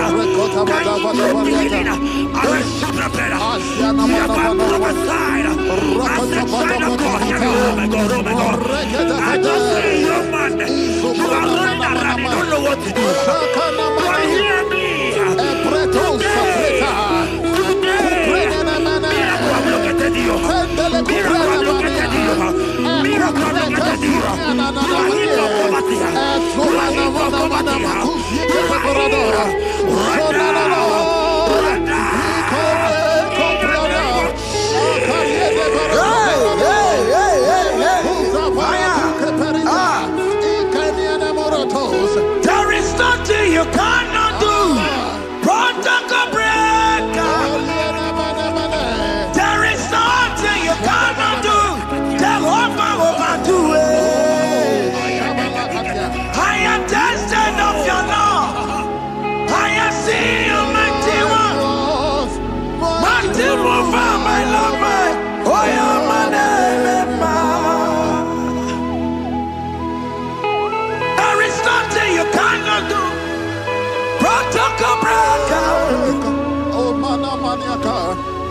can you believe in? I will shoot the better. You have prophesied. I said, child of God, hear me. Oh my God, oh my God. I just see a young man. You are running around, you don't know what to do. But hear me. nothing you cannot do. Protocol breaker. There is nothing you cannot do. Jehovah overdo it. I am tested of your love. I have seen your mighty ones. Mighty mover, my lover. Oh, you're my name. There is nothing you cannot do. Protocol breaker.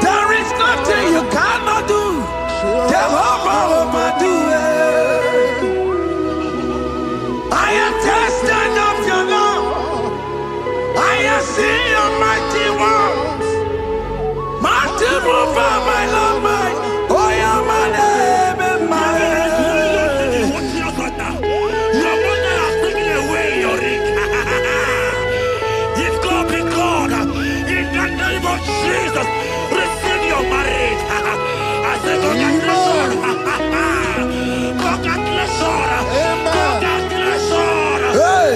There is nothing you cannot do. Jehovah overdo it. I am tested of your love. I have seen your mighty ones. Mighty mover, my love, my. Oh, you're my name and my. Your mother has taken away your ring. If God be God, in the name of Jesus, receive your marriage. I say congratulations. Congratulations. Congratulations. Hey.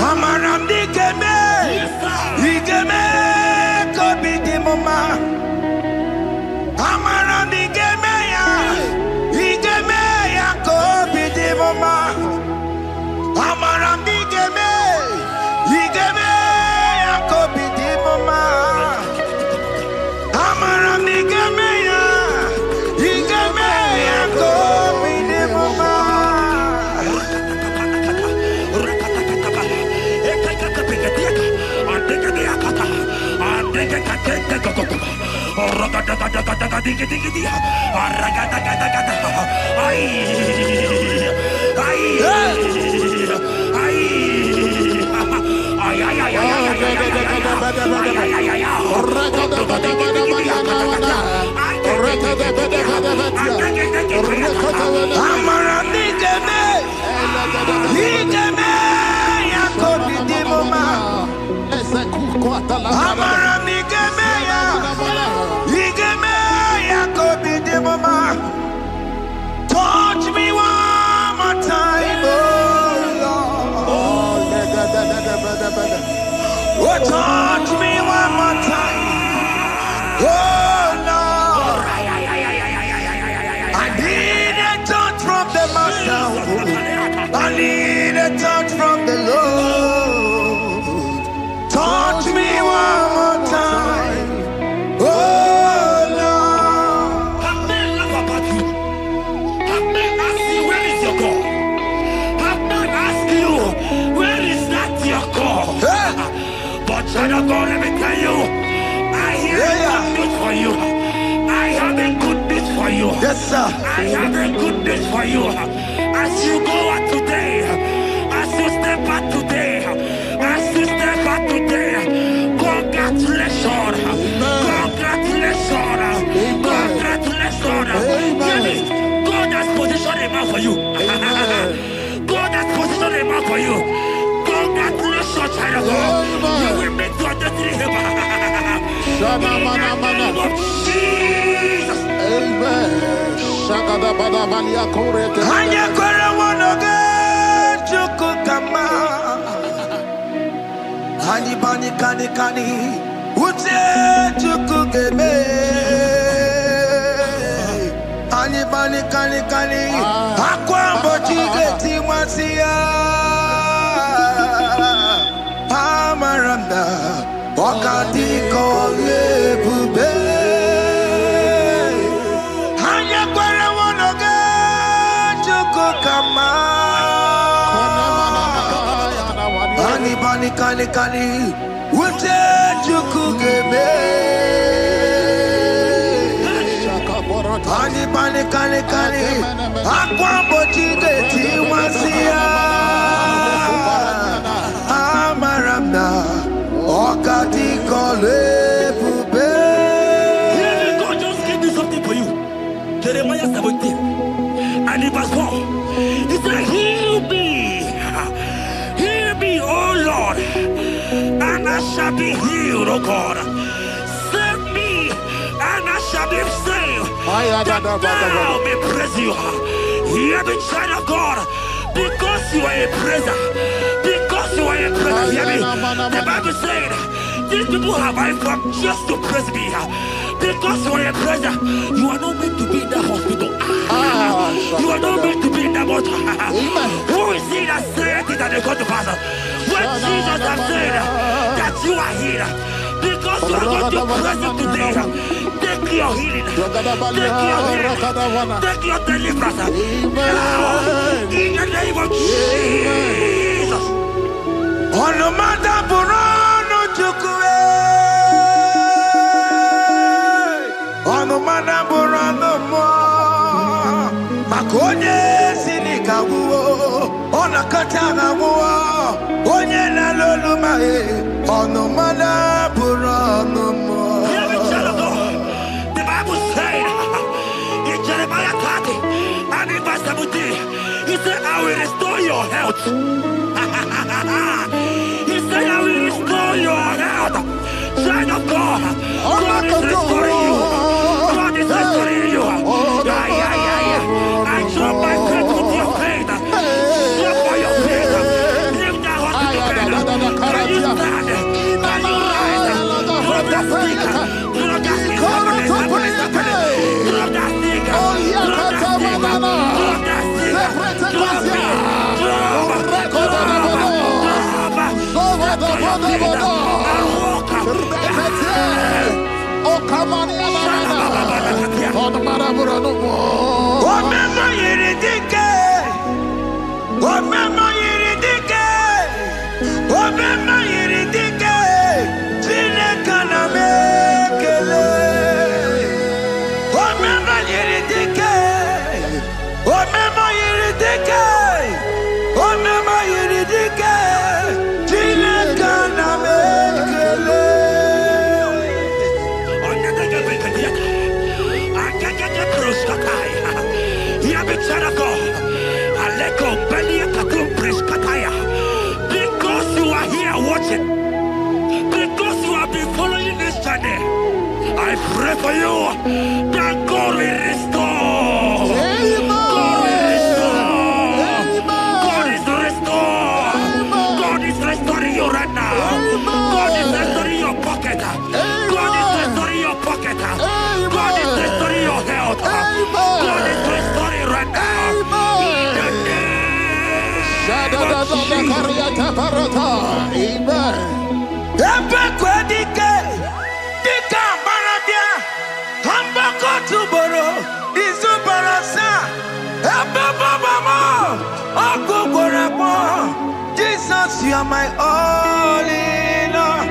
Amaram digeme, digeme, kobi di mama. Amaram digeme ya kobi di mama. Amaram digeme, digeme ya kobi di mama. Amaram digeme ya, digeme ya kobi di mama. Touch me one more time, oh Lord. Oh, touch me one more time, oh Lord. I need a touch from the Master. I need a touch from the Lord. Touch me one more time, oh Lord. Have men laugh about you. Have men ask you, where is your God? Have men ask you, where is that your God? But child of God, let me tell you, I hear a good news for you. I have a good news for you. Yes, sir. I have a good news for you. As you go out today, as you step out today, as you step out today, congratulations. Congratulations. Congratulations. Hear me. God has positioned a man for you. God has positioned a man for you. Congratulations, child of God. You will meet your destiny helper. In the name of Jesus. Amen. Hanya kwara wanoge chukukama. Hani bani kani kani ute chukugeme. Hani bani kani kani akwambo chigeti mwasiya. Amaranda wakati kole bube. Hanya kwara wanoge chukukama. Hani bani kani kani ute chukugeme. Hani bani kani kani akwambo chigeti mwasiya. Amaranda wakati kole bube. God just gave me something for you. Jeremiah 17 and in verse 4. He said, heal me, O Lord, and I shall be healed, O God. Save me, and I shall be saved. Now may praise you. Hear me, child of God. Because you are a praiser. Because you are a praiser. Hear me. The Bible said, these people have I come just to praise me. Because you are a praiser, you are not meant to be in that hospital. You are not meant to be in that motor. Who is he that said it and they come to pass? When Jesus has said that you are healed, because you are going to praise him today, take your healing, take your healing, take your deliverance. Now, in the name of Jesus. On the matter Burano Chukwe. On the matter Burano Mo. Makonye Sinika Wo. On a Katana Wo. Onye na Lolumae. On the matter Burano Mo. The Bible said in Jeremiah 30 and in verse 17, he said, I will restore your health. He said, I will restore your health. Child of God, God is restoring you. God is restoring you. I drop my faith with your faith. Drop for your faith. Leave that hospital bed. Can you stand? Can you rise? Drop that stick. Drop that stick. Drop that stick. Drop that stick. Drop that stick. Drop it. Because you are here watching, because you have been following this journey, I pray for you that God will restore. God will restore. God is restoring. God is restoring you right now. God is restoring your pocket. God is restoring your pocket. God is restoring your health. God is restoring right now. Jesus, you are my all in all.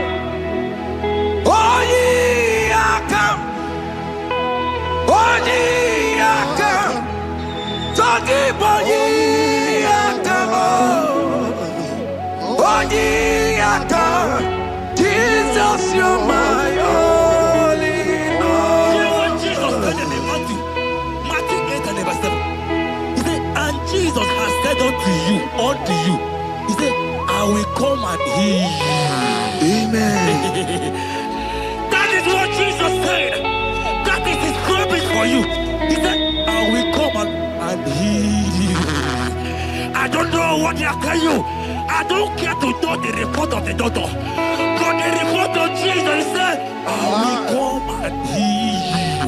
Oh, ye are come. Oh, ye are come. Talking about ye are come. Oh, ye are come. Jesus, you are my all in all. You know what Jesus said in Matthew 8 and verse 7? He said, and Jesus has said unto you, he said, I will come and heal you. Amen. That is what Jesus said. That is his promise for you. He said, I will come and heal you. I don't know what they are telling you. I don't care to know the report of the doctor. But the report of Jesus said, I will come and heal you.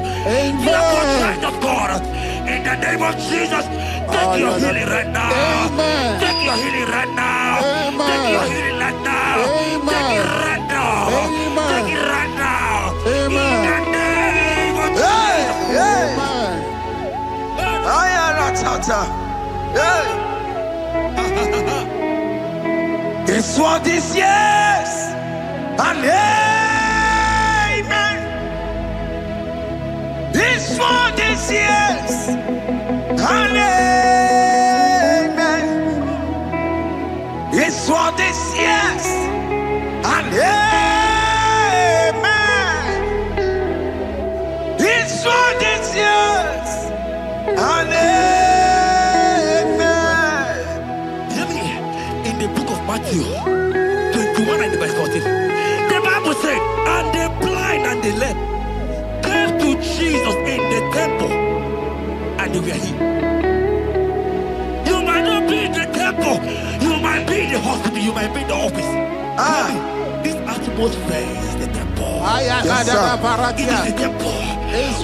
Therefore, child of God, in the name of Jesus, take your healing right now. Take your healing right now. Take your healing right now. Take it right now. Take it right now. In the name of Jesus. It's what this yes and amen. It's what this yes and amen. It's what this yes and amen. It's what this yes and amen. In the book of Matthew 21 and verse 14, the Bible said, and the blind and the lame came to Jesus in the temple they made the office. This atmosphere is the temple. Yes, It is the temple.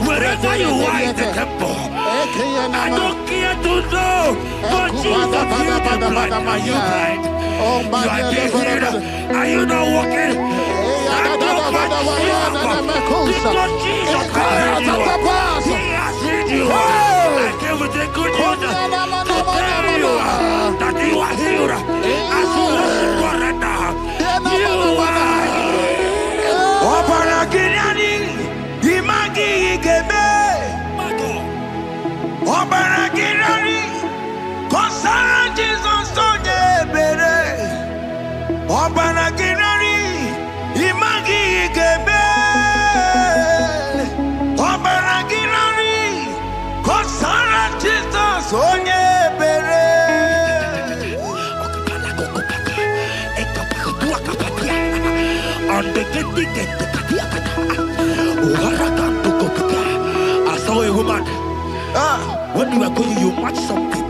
Wherever you are in the temple, I don't care to know. But Jesus healed the blind. Are you blind? You are being healed. Are you not walking? Stand up and shout. Because Jesus has healed you. He has healed you. I came with the good news to tell you that you are healed. As you worship God right now, you are I saw a woman. When you were going, you match something,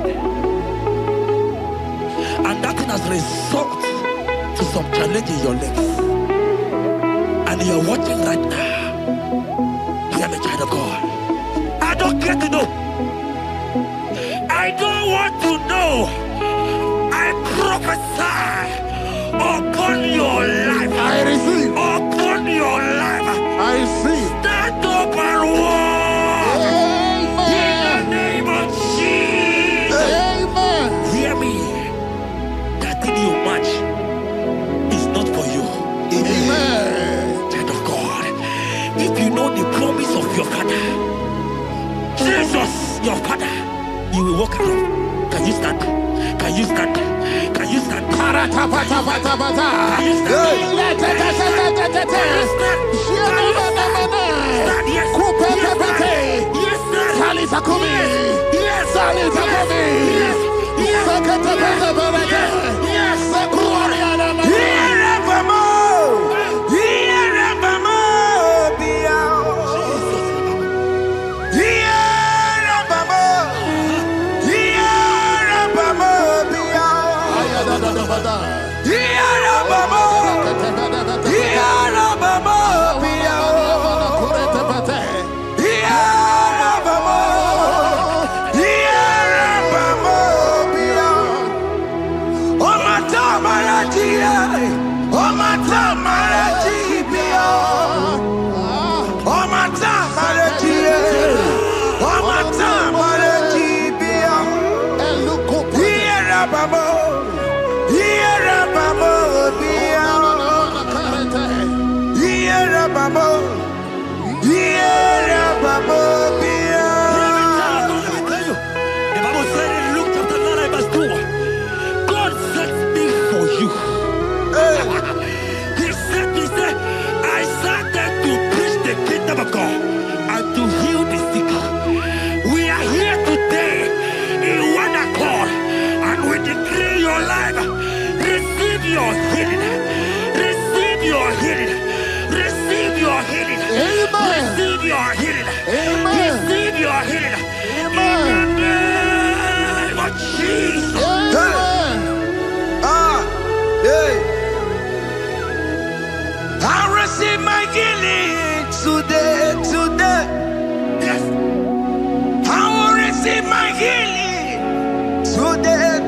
and that thing has resulted to some challenge in your legs. And you're watching right now. Hear me, child of God. I don't care to know. I don't want to know. I prophesy upon your life. I receive. Upon your life. I receive. Stand up and walk. In the name of Jesus. Amen. Hear me. That thing you match is not for you. Amen. Child of God. If you know the promise of your father, Jesus, your father, you will walk around. Can you stand? Can you stand? Can you stand? Can you of God and to heal the sick. We are here today in one accord, and we declare your life. Receive your healing. Receive your healing. Receive your healing. Amen. Receive your healing. Amen. Receive your healing. Amen. In the name of Jesus. Amen. I receive my healing today. Yes. I will receive my healing today.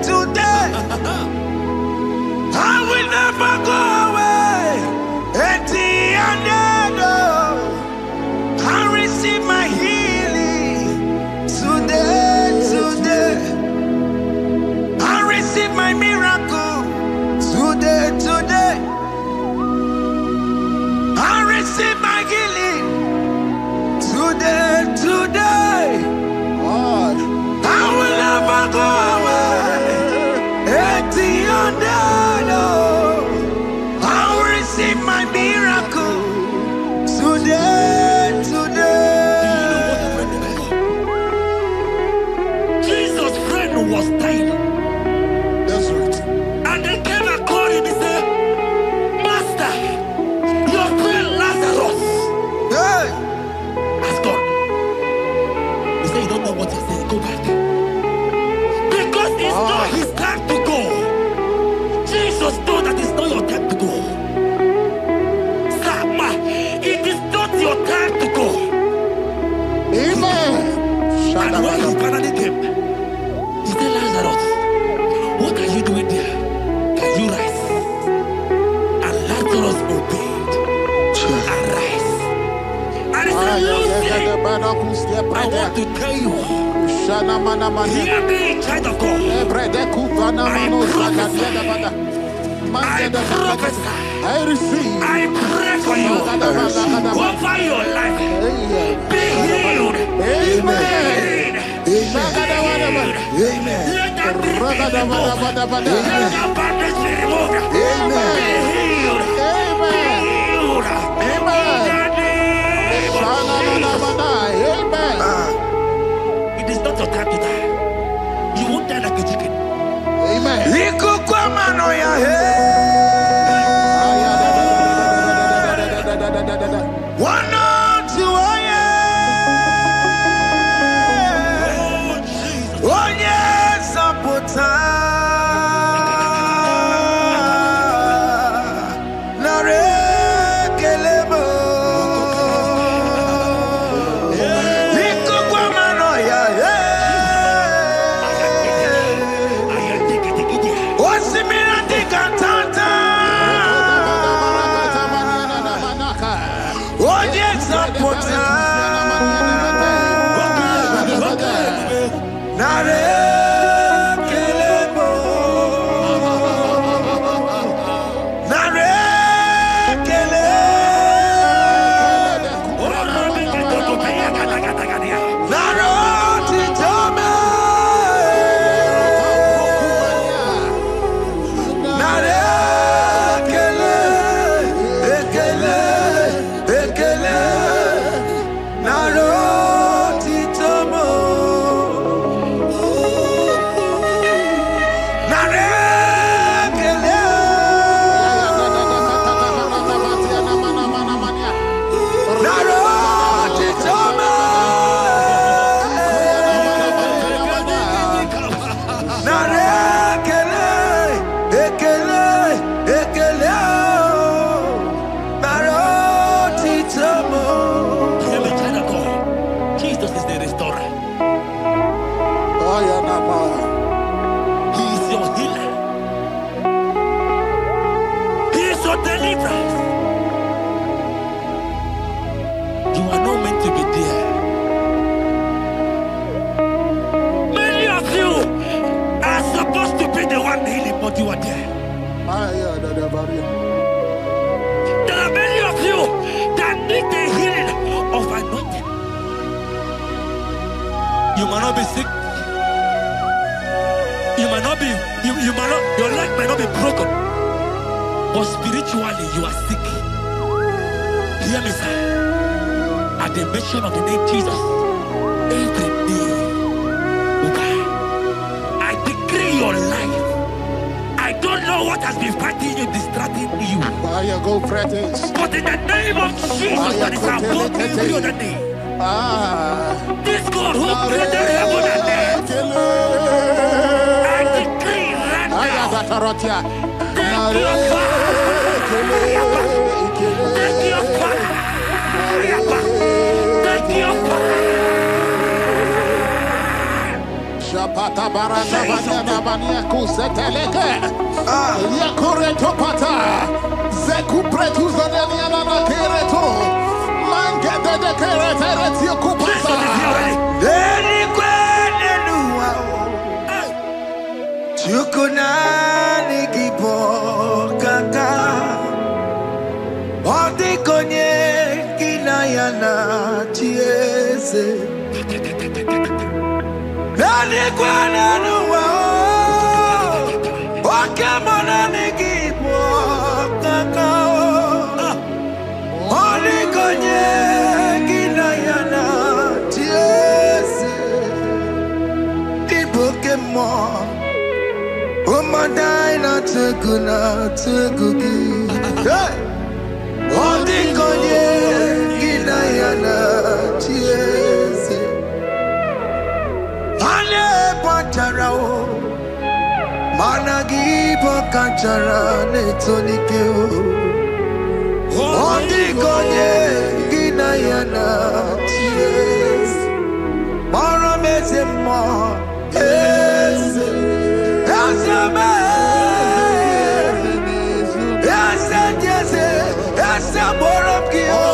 I will never go away empty-handed. I receive my healing today. I receive my miracle today. I receive my healing today. God. I will never go away empty-handed. I will receive my miracle today. Jesus' friend was dying. That's right. And they came and called him and said, Master, your friend Lazarus Hey, has gone. He said, you don't know what he said. Go back. They want to tell you, hear me, child of God. I receive. I pray for you. Over your life. Be healed. Amen. Amen. Let that be removed. Let that bandage be removed. Amen. Be healed. Amen. Amen. It is not your time to die. You won't die like a chicken. Amen. One to oh yes, Apota Nare Kelebo Liko Guamano ya Osimira Dikatanta oh yes, Apota Nare Kelebo Nare Kele Naro Titome Nare Kele Ekele Ekele Naro Titomo Jesus is the restorer. He is your healer. He is your deliverer. You are not meant to be there. Many of you are supposed to be the one healing, but you are there. There are many of you that need the healing of anointing. You might not be sick. You might not be, you might not, your leg might not be broken. But spiritually, you are sick. Hear me, sir. At the mention of the name Jesus, every day, okay, I decree your life. I don't know what has been fighting you, distracting you. But in the name of Jesus, that is above every other name. This God who created heaven and earth, I decree right now, take your fire, take your fire, take your fire. Shapata baranda bania kuseteleke. Yakure topata. Zeku pretu zanenia na kereto. Mange de keretere tiokupasa. Deni kwene nuwa Chukuna nigibo kaka Odi konye kinayana chieze Deni kwene nuwa Wakemona nigibo kaka Odi konye kinayana chieze Ibokemo Umadai na tegugi Odi konye kinayana chieze Ane pacharao Managi pokachara netonikeo Odi konye kinayana chieze Mara mezemo Eze Asame Ese Jese Ese Borobkio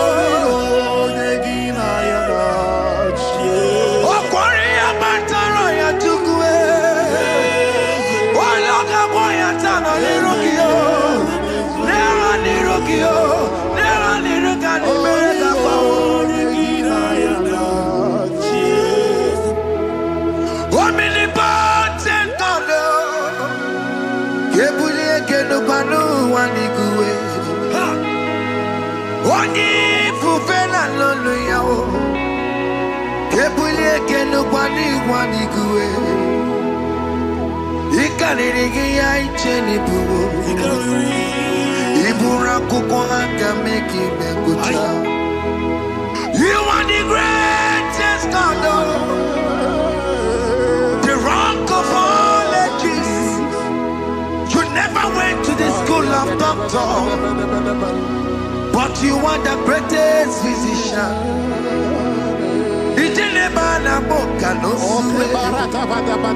Ekeno kwani kwani kuwe. Ikanirigi ya icheni buwo. Ibura kuko haka meki mekucha. You are the greatest God, the rock of all ages. You never went to the school of doctor, but you are the greatest physician. Ijelebana boka no suwe.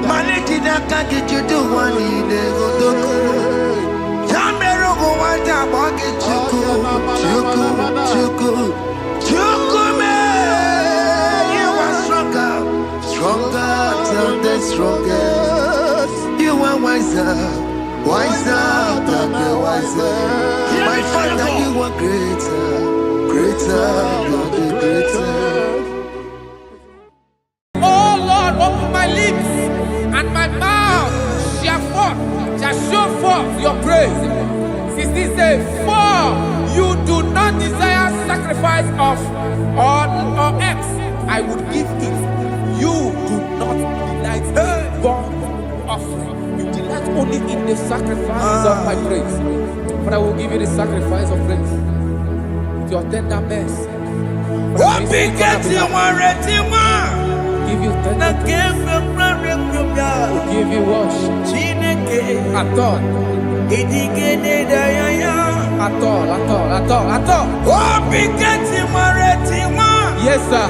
Maneki naka get you do one in the godoko. Yamero go wata boge chuku, chuku, chuku, chuku me. You are stronger, stronger than the strongest. You are wiser, wiser than the wiser. My Father, you are greater, greater than the greater. Oh Lord, open my lips and my mouth shall show forth your praise. 16 says, for you do not desire sacrifice of or X, I would give it. You do not delight in burnt offering. You delight only in the sacrifice of my praise. But I will give you the sacrifice of praise with your tender mercy. Give you tender praise. Will give you worship. At all. At all. Yes, sir.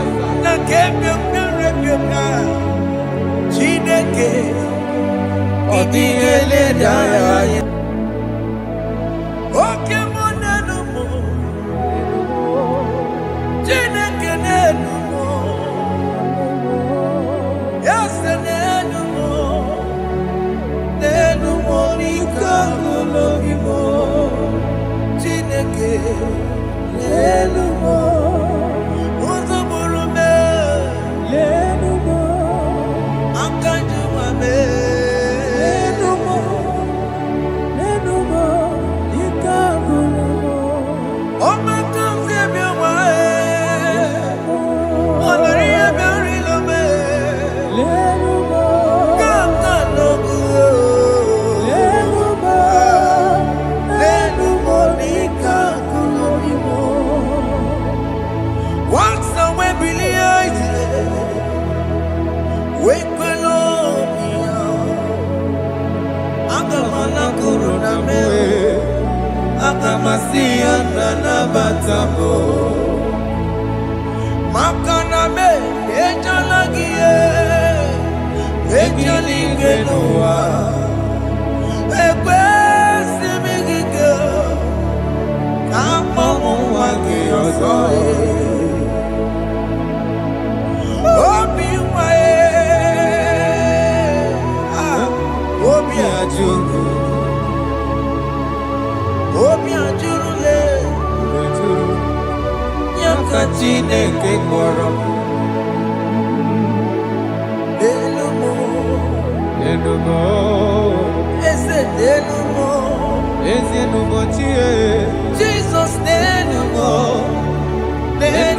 Jesus, Hey,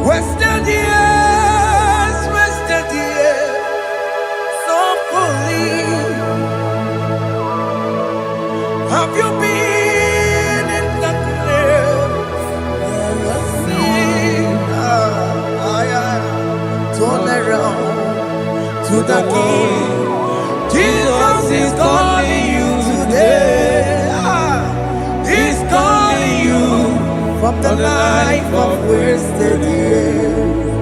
Wasted years, so fully. Have you been in darkness? Seen, turn around to the King. Jesus is calling you today. He's calling you from the life of wasted years.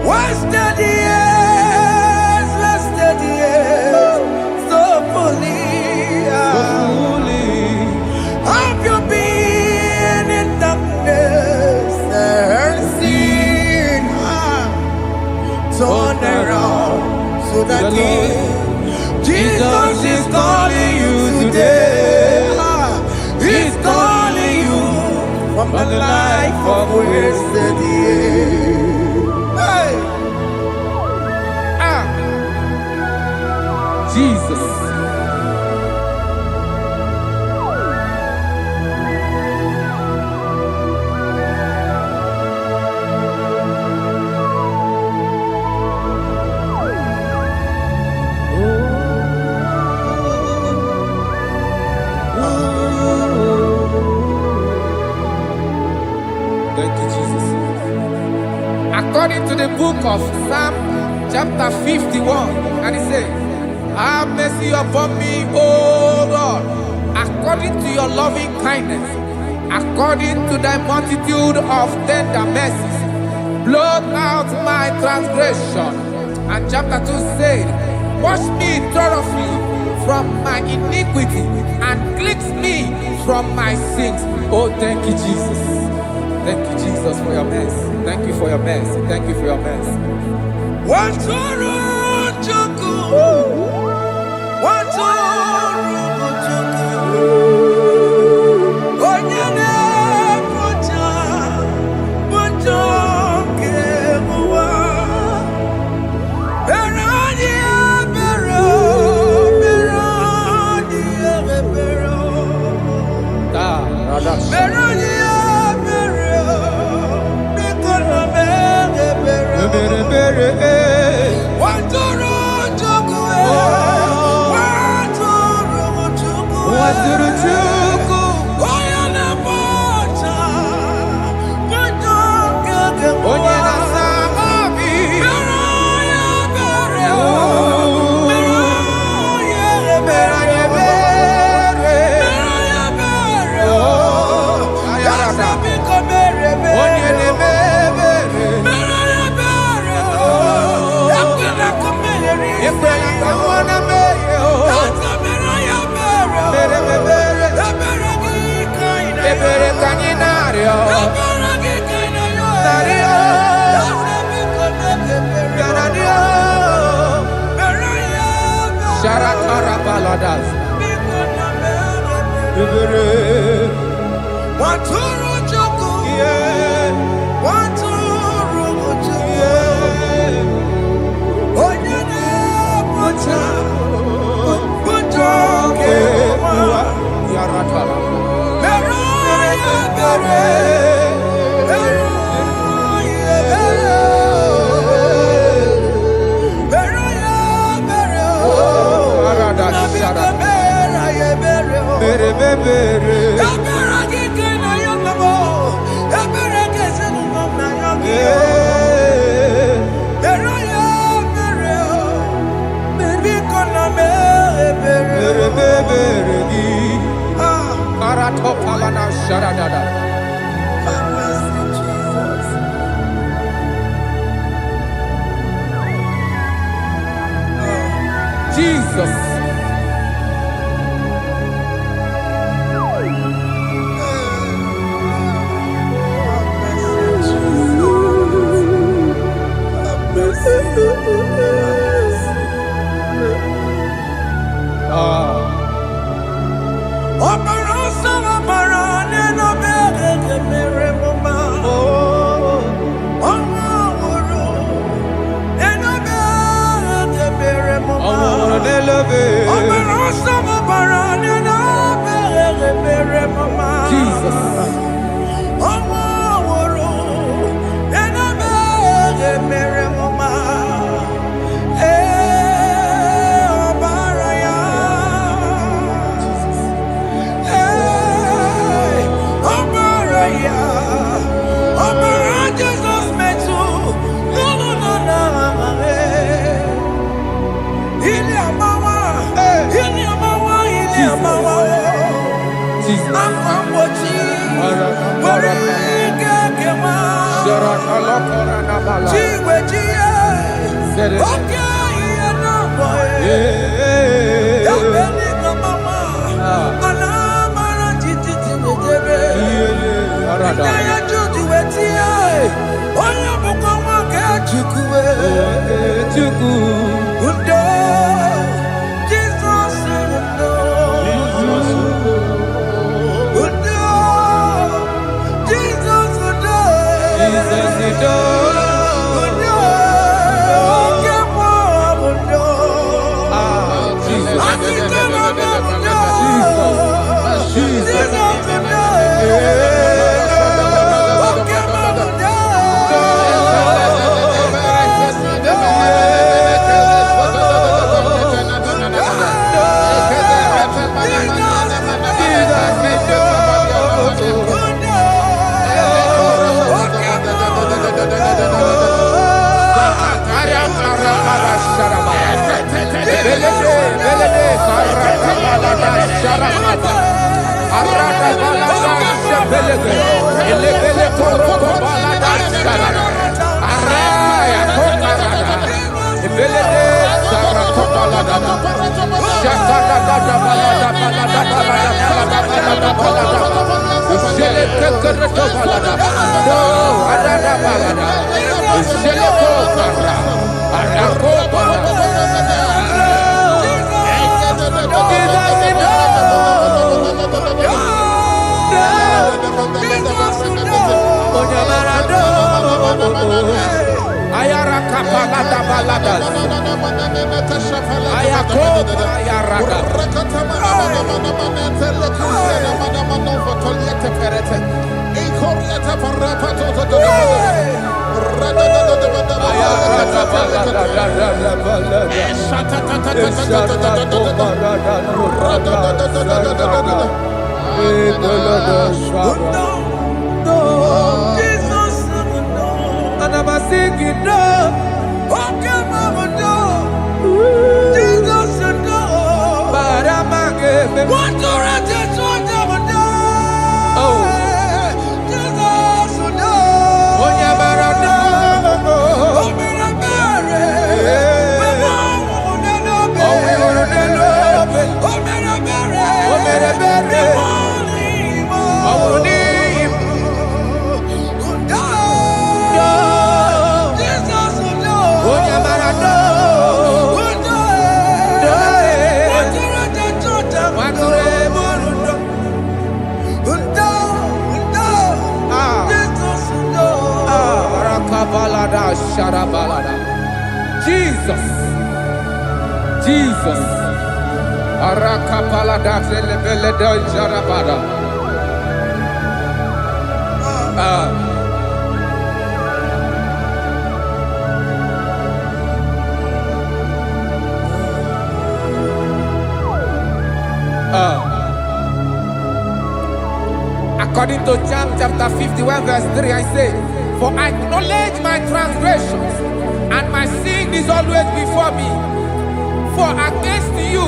Wasted years, so fully. Have you been in darkness and seen? Turn around to the King. Jesus is calling you today. He's calling you from the life of wasted years. Hey! Jesus. Thank you, Jesus. According to the book of Psalm, chapter 51, and it says, have mercy upon me, O Lord, according to your loving kindness, according to thy multitude of tender mercies, blot out my transgression. And chapter 2 said, wash me thoroughly from my iniquity and cleanse me from my sins. Oh, thank you, Jesus. Thank you, Jesus, for your mercy. Thank you for your mercy. Thank you for your mercy. Jesus. Jesus. Akwambochi. Warike kewa. Chiwe chiye. Oke iye namboye. Yabeni kamama. Alamara jititi mejebe. Inaya juti wetie. Oya mukama ke chukwe. Undo. Jesus undo. Undo. Jesus undo. Undo. Kemo undo. Akitema undo. Jesus undo. Jesus. Jesus. Arakapalada zelebeledo jarabada. According to John chapter 51 verse 3, I say, for I acknowledge my transgressions, and my sin is always before me. For against you,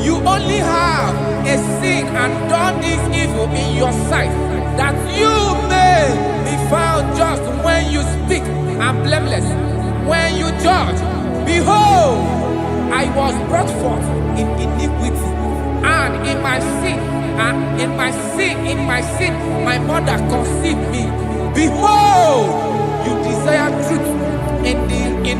you only have a sin and done this evil in your sight, that you may be found just when you speak and blameless when you judge. Behold, I was brought forth in iniquity, and in my sin, my mother conceived me. Behold, you desire truth in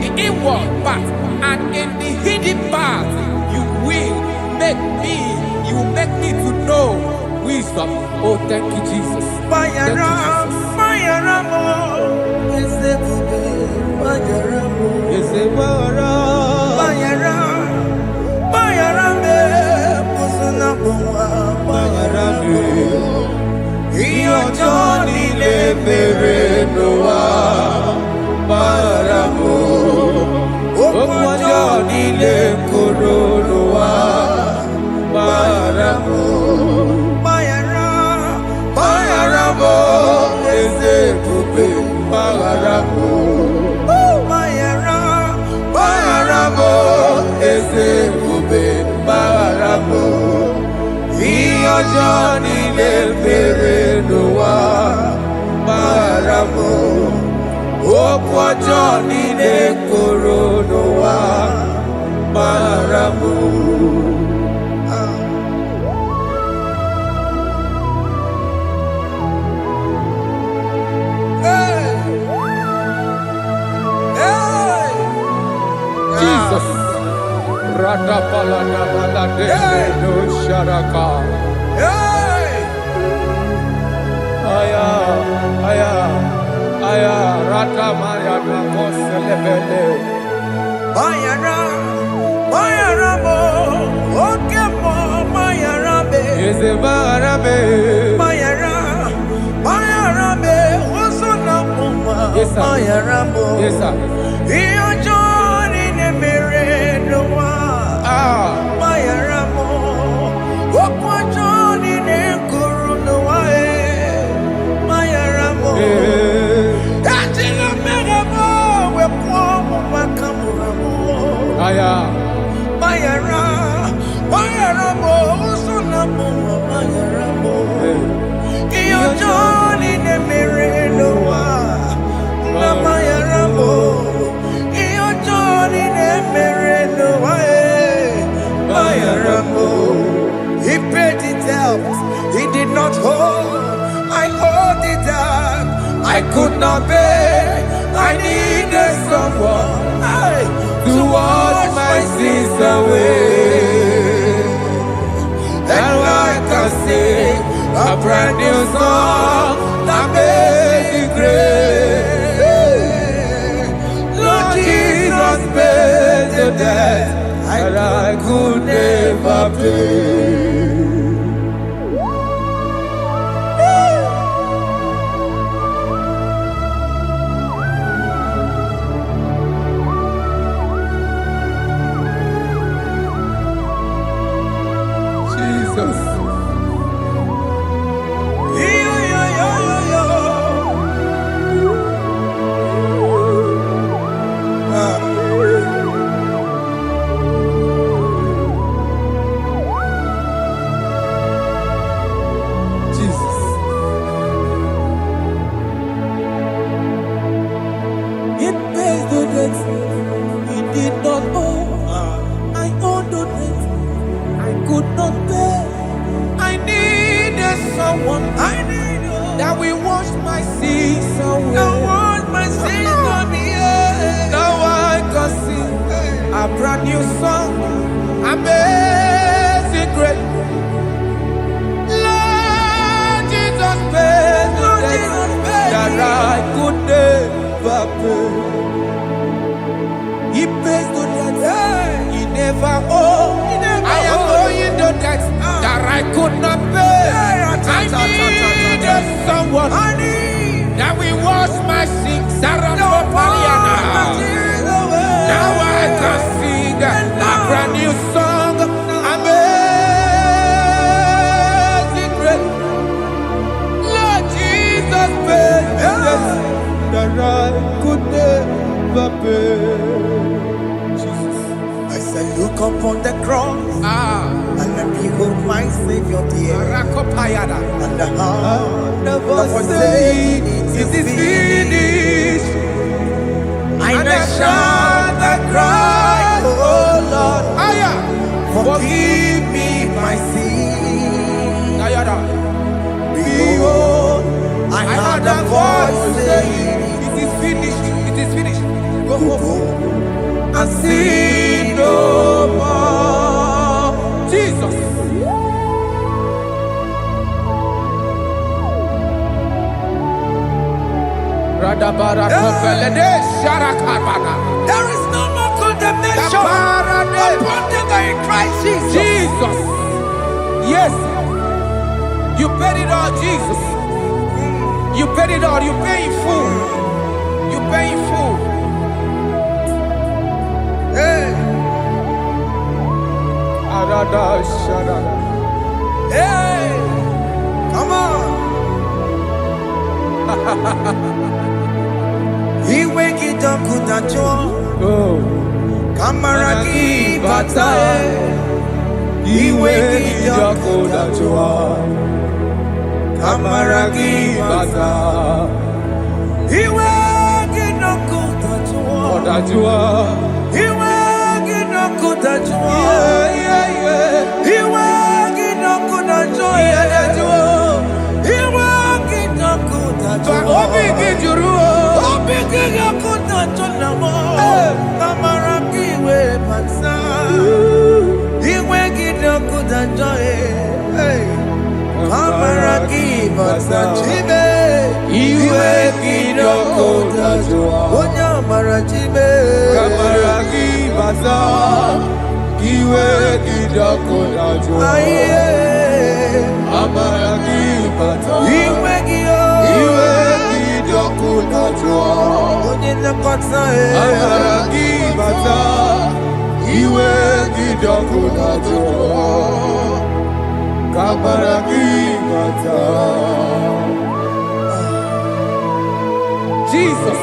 the inward part, and in the hidden part you will make me to know wisdom. Oh, thank you, Jesus. Thank you, ọjọ́ nílé fèrè ló wá bára mọ́. Òkú ọjọ́ nílé kòrò ló wá bára mọ́. Jesus. No sharaka. Aya, aya, aya, rata maya na koselebele. Mayara, mayara mo, oke mo, mayara be. Eze marabe. Mayara, mayara be, osuna muma. Yes, sir. Mayara mo. Yes, sir. Iyo joni ne mere no wa. Mayara mo, okwa joni ne kuru no wa. Mayara mo. Ajina mere mo, we kwa mo makamura mo. Aya. Mayara, mayara mo, usuna mo, mayara mo. Iyo joni ne mere no wa. Na mayara mo. Iyo joni ne mere no wa. Mayara mo. He paid it out. He did not hold. I hold it out. I could not pay. I needed someone to wash my sins away. And I can sing a brand new song that made me great. Lord Jesus paid the debt that I could never pay. Jesus. Jesus. It pays the debt he did not owe. I owed the debt I could not pay. I needed someone. That we wash my sins away. Now wash my sins on me. Now I can sing a brand new song. Amazing grace. Lord Jesus paid the debt that I could never pay. He pays the debt he never owed. I am owing the debt that I could not pay. I needed someone that will wash my sins. Now I can sing a brand new song. Amazing grace. Lord Jesus paid the debt that I could never pay. Jesus. I said, look upon the cross and then behold my Savior dear. Rakopayada. And the heart The that was voice saying, it is finished. I And the I shout that cry, oh Lord, Aya. forgive me my sin. Ayada. Behold, I heard a voice saying, it is finished. It is finished. Go go home and sin no more. Jesus. There is no more condemnation upon them that in Christ Jesus. Jesus. Yes. You paid it all, Jesus. You paid it all. You pay in full. You pay in full. Hey, Arada sharada. hey, come on. He wake it up, good at you. Oh. Kamaraki batae. iwe gị ọkụ dajụọ, amara gị bata. Iwe gị ọkụ dajụọ, dajụọ. Iwe gị ọkụ dajụọ, iwe gị ọkụ dajụọ, iwe gị ọkụ dajụọ. Obi gị jụrụ, obi gị ọkụ dajụọ na mọ, amara gị iwe bata. Iwe gị ọkụ dajụọ, amara gị bata. Chibe, iwe gị ọkụ dajụọ, onye amara chibe, amara gị bata. Iwe gị ọkụ dajụọ, amara gị bata. Iwe gị ọkụ dajụọ, onye nlekọta, amara gị bata. Iwe gị ọkụ dajụọ, amara gị bata. Jesus.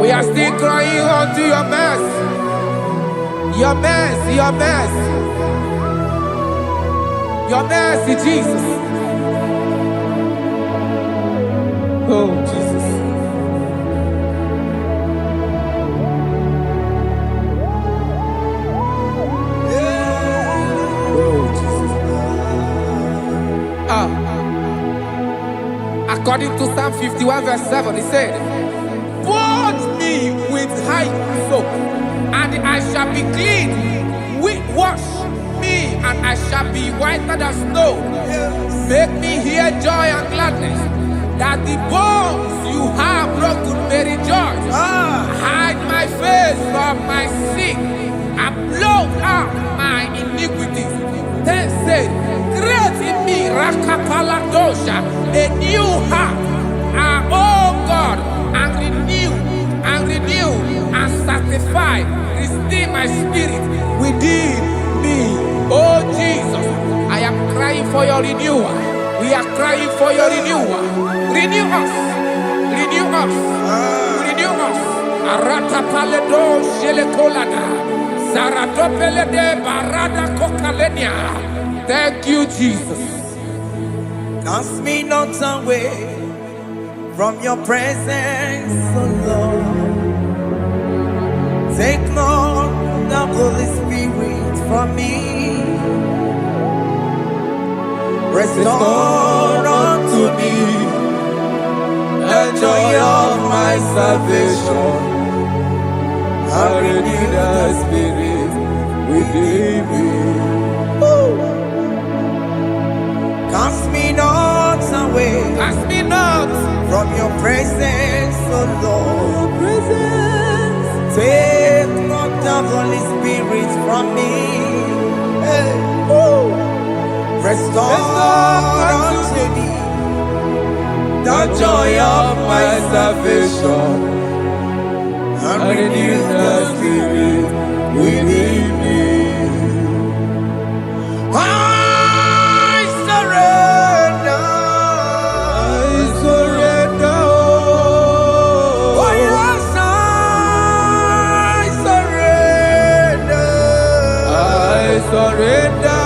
We are still crying unto your mercy. Your mercy, your mercy. Your mercy, Jesus. Oh, Jesus. Oh, Jesus. According to Psalm 51 verse 7, he said, "Wash me with high soap, and I shall be clean. Wash me, and I shall be whiter than snow. Make me hear joy and gladness, that the bones you have broken may rejoice. Hide my face from my sin, and blot out my iniquities." Then said, "Create in me Rakapaladosha, a new heart, oh God, and renew, and sanctify, restore my spirit within me." Oh Jesus, I am crying for your renewal. We are crying for your renewal. Renew us, renew us, renew us. Arata paledo shelekolada, saratopele de barada kokalenia. Thank you, Jesus. Cast me not away from your presence, oh Lord. Take not the Holy Spirit from me. Restore unto me the joy of my salvation. I renew the spirit within me. Cast me not away, Cast me not from your presence, oh Lord. Take not the Holy Spirit from me. Hey. Restore unto me the joy of my salvation, and renew the spirit within me. I surrender. Oh yes, I surrender. I surrender.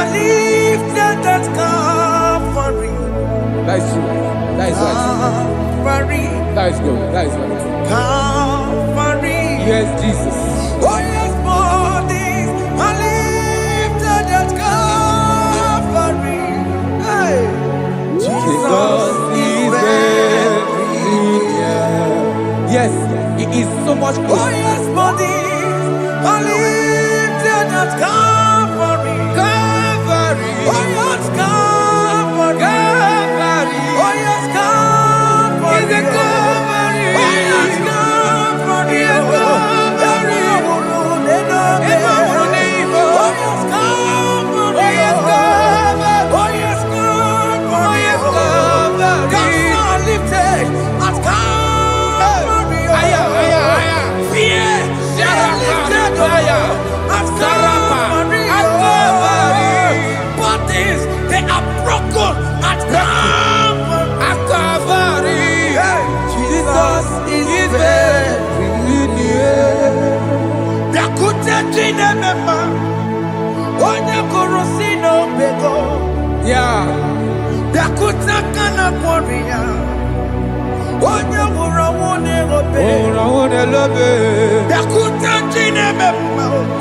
are lifted at Calvary. That is true. That is right. Calvary. That is good. That is right. Calvary. Yes, Jesus. Oh yes, bodies are lifted at Calvary. Hey. Jesus is very near. Yes, it is so much Oh closer. yes, bodies are lifted at Calvary. Calvary. Oh yes, Calvary. Calvary. Oh yes, Calvary. Is it Calvary? Oh yes, Calvary. Yes, Calvary. Yeah.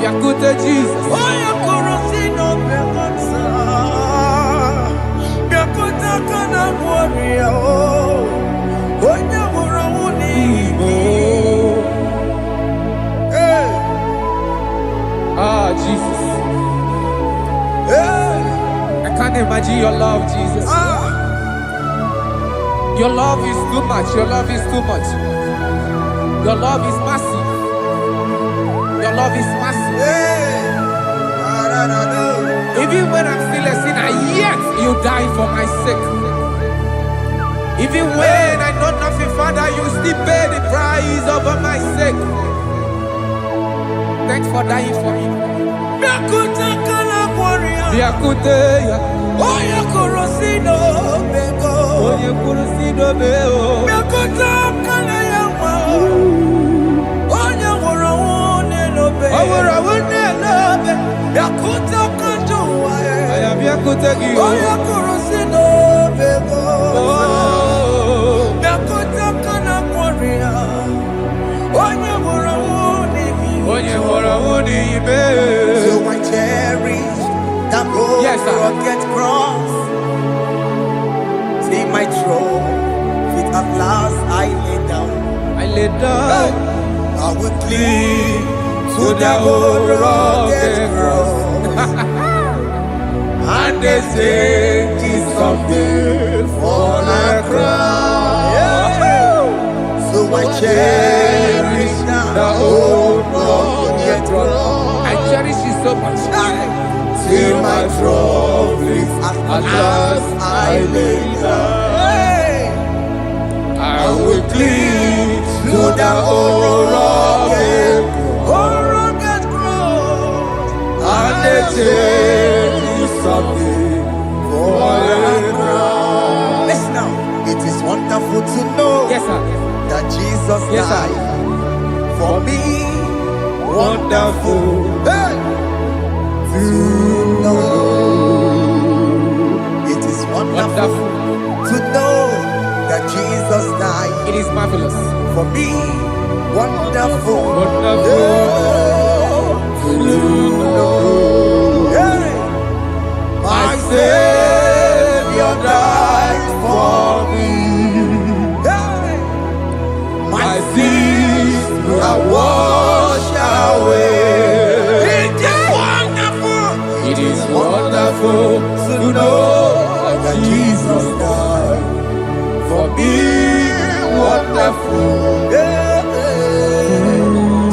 Yakute Jesus. Ah, Jesus. I can't imagine your love, Jesus. Your love is too much. Your love is too much. Your love is massive. Your love is massive. Even when I'm still a sinner, yet you died for my sake. Even when I know nothing, Father, you still pay the price over my sake. Thanks for dying for me. Biakuteya. Oya korosino bego. Oye kurusino beo. Biakuta kana yawa. Oya worawone lobe. Oworawone lobe. Biakuta kanjuwa. Aya biakutegi. Oya korosino bego. Biakuta kana kwaria. Oya worawone mi. Oye worawone ibe. So I cherish that rugged cross. See my throne, with at last I lay down. I lay down. I will cling to the old rugged cross. And they say it's something for the crown. So I cherish The old rugged cross. I cherish it so much. Till my trophies at last I lay down. I will cling To the old rugged cross. and they say it's something for the crown. Listen now, it is wonderful to know Yes, sir. that Jesus Yes, sir. died for me. Wonderful. Hey! To know. It is wonderful to know that Jesus died It is marvelous. for me. Wonderful. Wonderful. To know. Hey! My Savior died for me. Hey! My sins are washed away. It is wonderful. It is wonderful to know that Jesus died for me. Wonderful.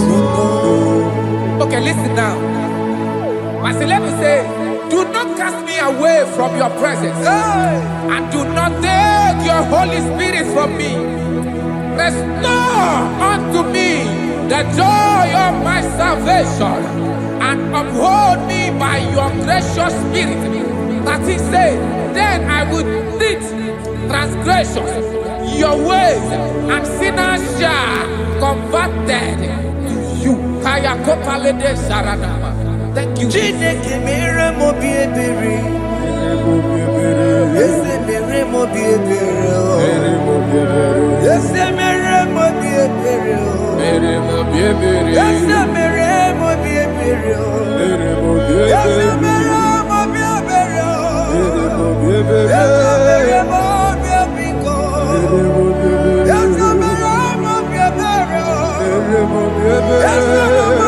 To know. Okay, listen now. My celeb say, do not cast me away from your presence, and do not take your Holy Spirit from me. Restore unto me the joy of my salvation, and uphold me by your gracious spirit. That he said, then I will teach transgressions your ways, and sinners shall converted to you. Kaya kopalede saranama. Thank you. Chineke mere mo bi ebere. Ese mere mo bi ebere. Ese mere mo bi ebere. Ese mere mo bi ebere. Ese mere mo bi ebere. Ese mere mo bi ebiko. Ese mere mo bi ebere. Ese mere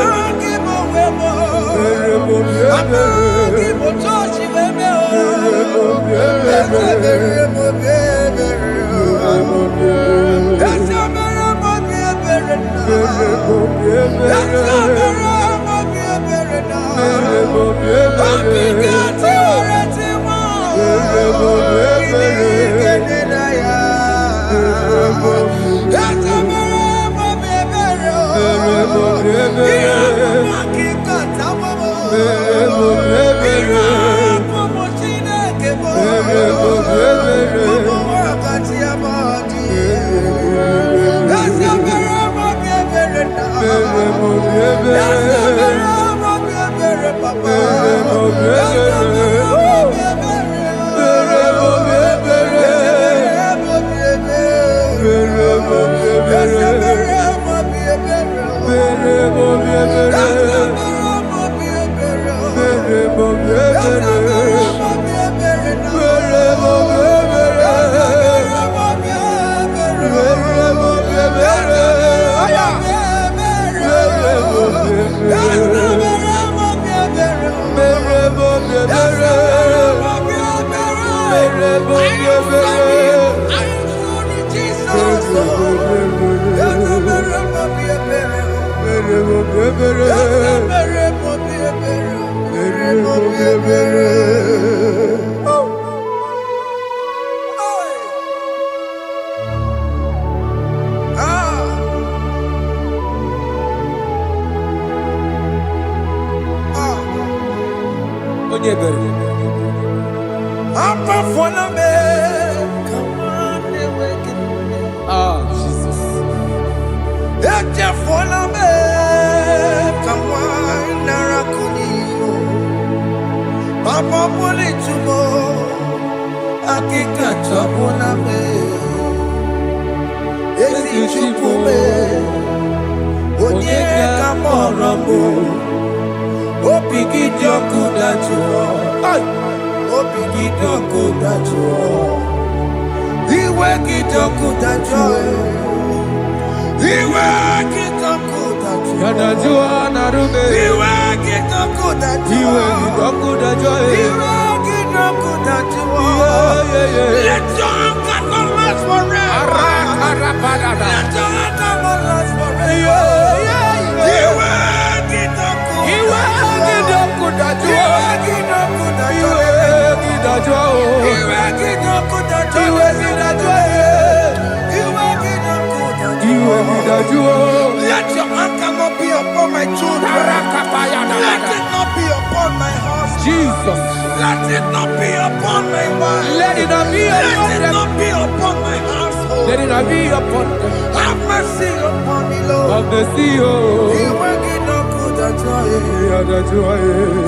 Let your anger not be upon my children. Let it not be upon my husband. Jesus. Let it not be upon my wife. Let it not be upon Let it them. not be upon my household. Let it not be upon them. Have mercy upon me, Lord. Of the sea, oh. You make it not good at joy.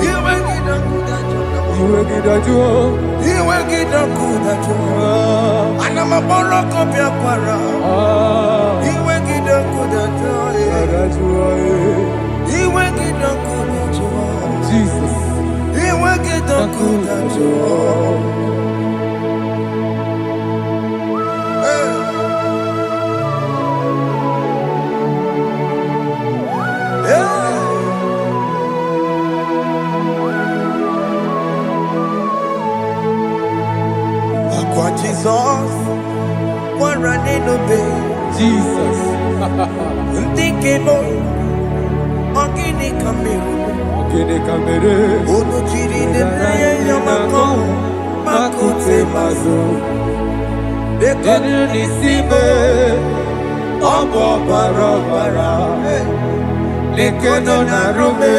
You make it not good at joy. You make it not good at joy. And I'm a borrow copy of para. You make it not good at joy. You make it not good at joy. Jesus. You make it not good at joy. Jesus, one running obey. Jesus. Thinking more, Ogini Kamere, Ono Chiri de Naya Yamako, Makute Mazo, the Koduni Sibe, Obo Barabara, the Kodona Rume,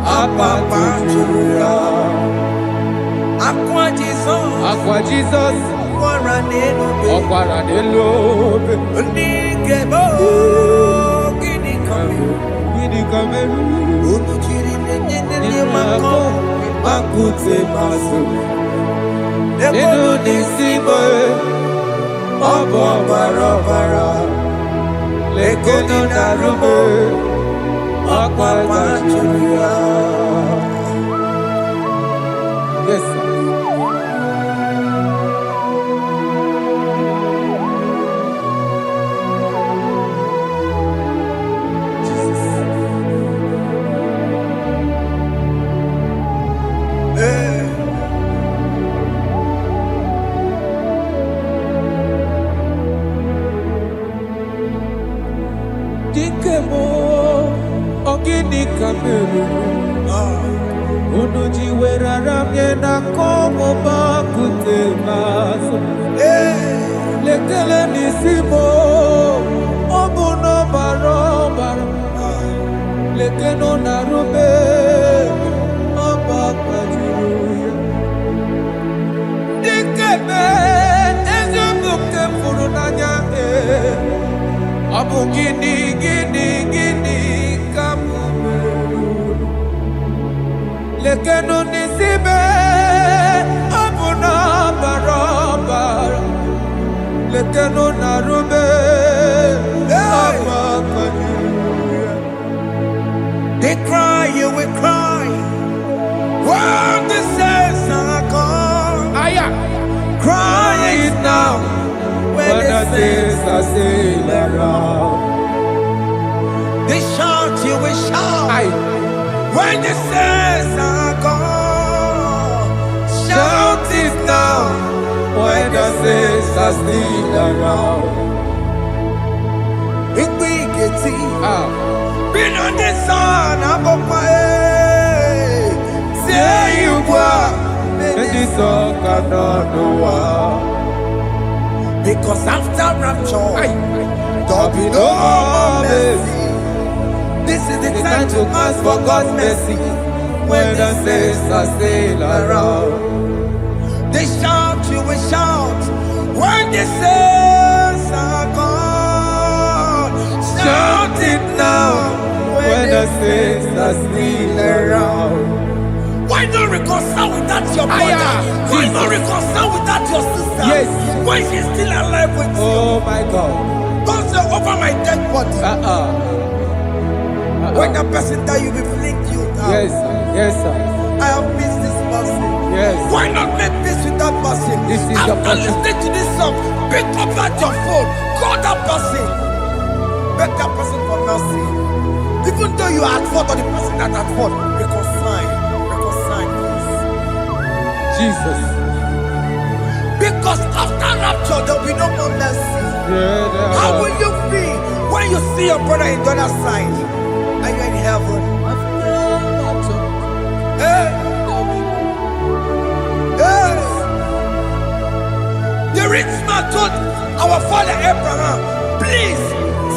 Apapa Juria, Aqua Jesus, Okwaranelo, Ningebo, Gini Kameru, Unuchiri mako makute maso. Eno nisibo obo barabara. Lekono narubo akwa machuria. Yes, sir. Dikemo ogini kameru unuji werara mjena komo bakute maso lekele nisimo obuno barobara lekeno narube abakajiruya dikeme ezobuke furunanya Abu gini kamu lekeno nisibe abu na barabara lekeno narube They cry, you will cry. When the saints are gone, cry it now. When the saints are still around, they shout, you will shout. When the saints are gone, shout it now. when the saints are still around. Been on the sun, I'm up my say you were, and the sun cannot know why. because after rapture, there'll be no more mercy. This is the time to ask for God's mercy. When the saints are still around, They shout, you will shout. When the saints are gone, shout it now. when the saints are still around. Why not reconcile without your brother? Why not reconcile without your sister? Yes. When she's still alive with you? Oh my God. Don't say over my dead body. When that person die, you will fling you down. Yes, sir. Yes, sir. I have missed this person. Yes. Why not make peace with that person? This is the After person. listening to this song, pick up that your phone, call that person, beg that person for mercy. Even though you are at fault or the person that at fault, reconcile, please. Jesus. Because after rapture, there will be no more mercy. Yeah, How will you feel when you see your brother in the other side and you're in heaven? Hey. Hey. The rich man told our father Abraham, please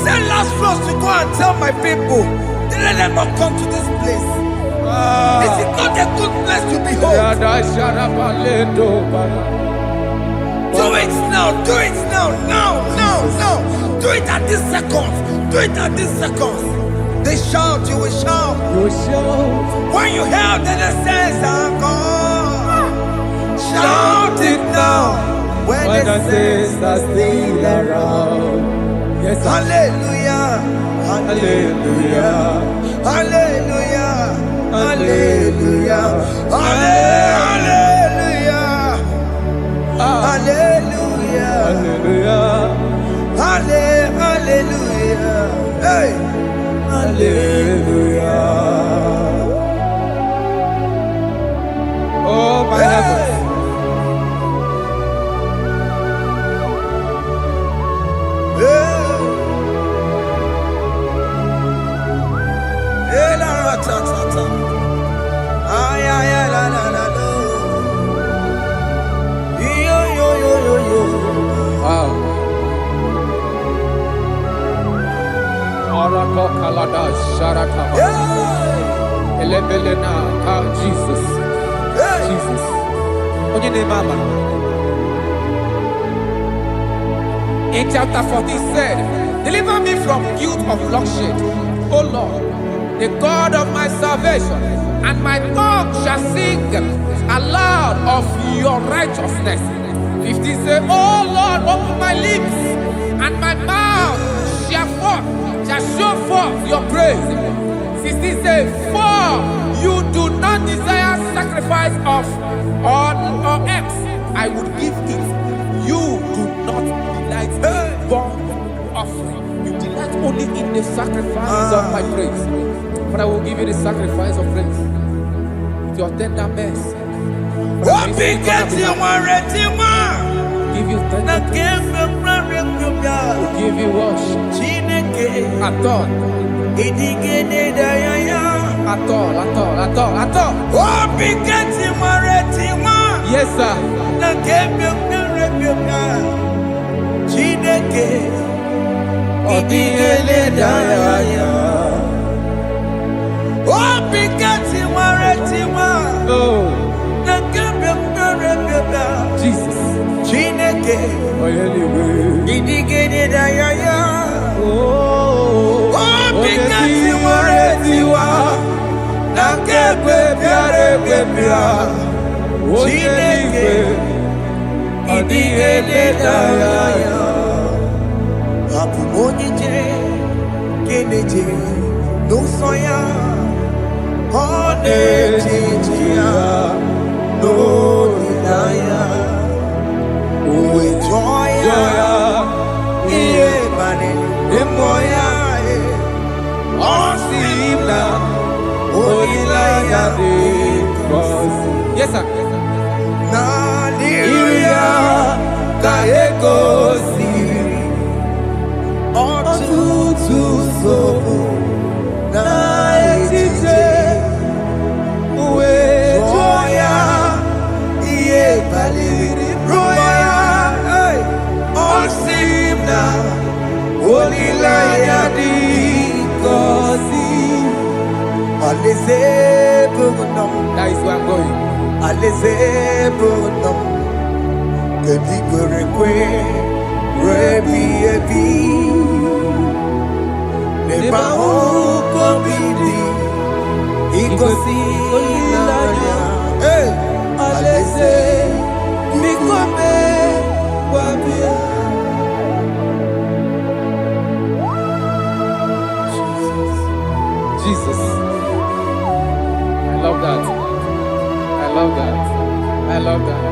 send Lazarus to go and tell my people to let them not come to this place. This is not a good place to behold. Do it now, do it now, now. Do it at this second. Do it at this second. They shout, you will shout. When you hear that the saints are gone, shout it now. When the saints are still around. Yes, sir. Hallelujah, hallelujah, hallelujah, hallelujah, hallelujah, hallelujah, Hallelujah. hallelujah, hey, Hallelujah. Oh, my heavens. Wow. Arato kalada sharata. Elebelena ka Jesus. Jesus. Onye name mama. In chapter 14 said, deliver me from guilt of bloodshed, O Lord, the God of my salvation, and my tongue shall sing aloud of your righteousness. 15 say, oh Lord, open my lips, and my mouth shall show forth your praise. 16 say, for you do not desire sacrifice of or eggs, I would give it. You do not delight in burnt offering. You delight only in the sacrifice of my praise. But I will give you the sacrifice of praise with your tender mercy. Give you tender will give you worship. At all. Yes, sir. Jesus. Yes, sir. That is where I'm going. Jesus. I love that. I love that. I love that.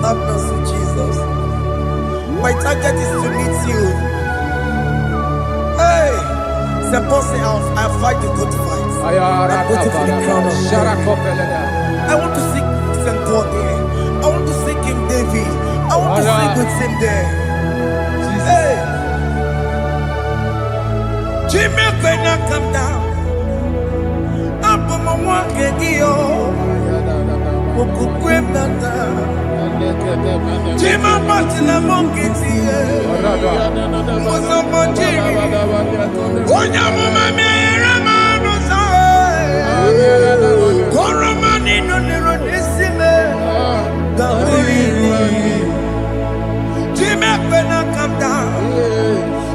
Have mercy, Jesus. My target is to meet you. Hey, suppose I fight the good fight. I'm waiting for the crown of glory. I want to seek St. Paul there. I want to seek King David. I want to sing with him there. Hey, Jimmy, when I come down, I'm on my walk again. Jima Martina Monkiti, Mosamajiri, Onyamama Ramano Sai, Koramani no Neronisime, Gaburi, Jima when I come down,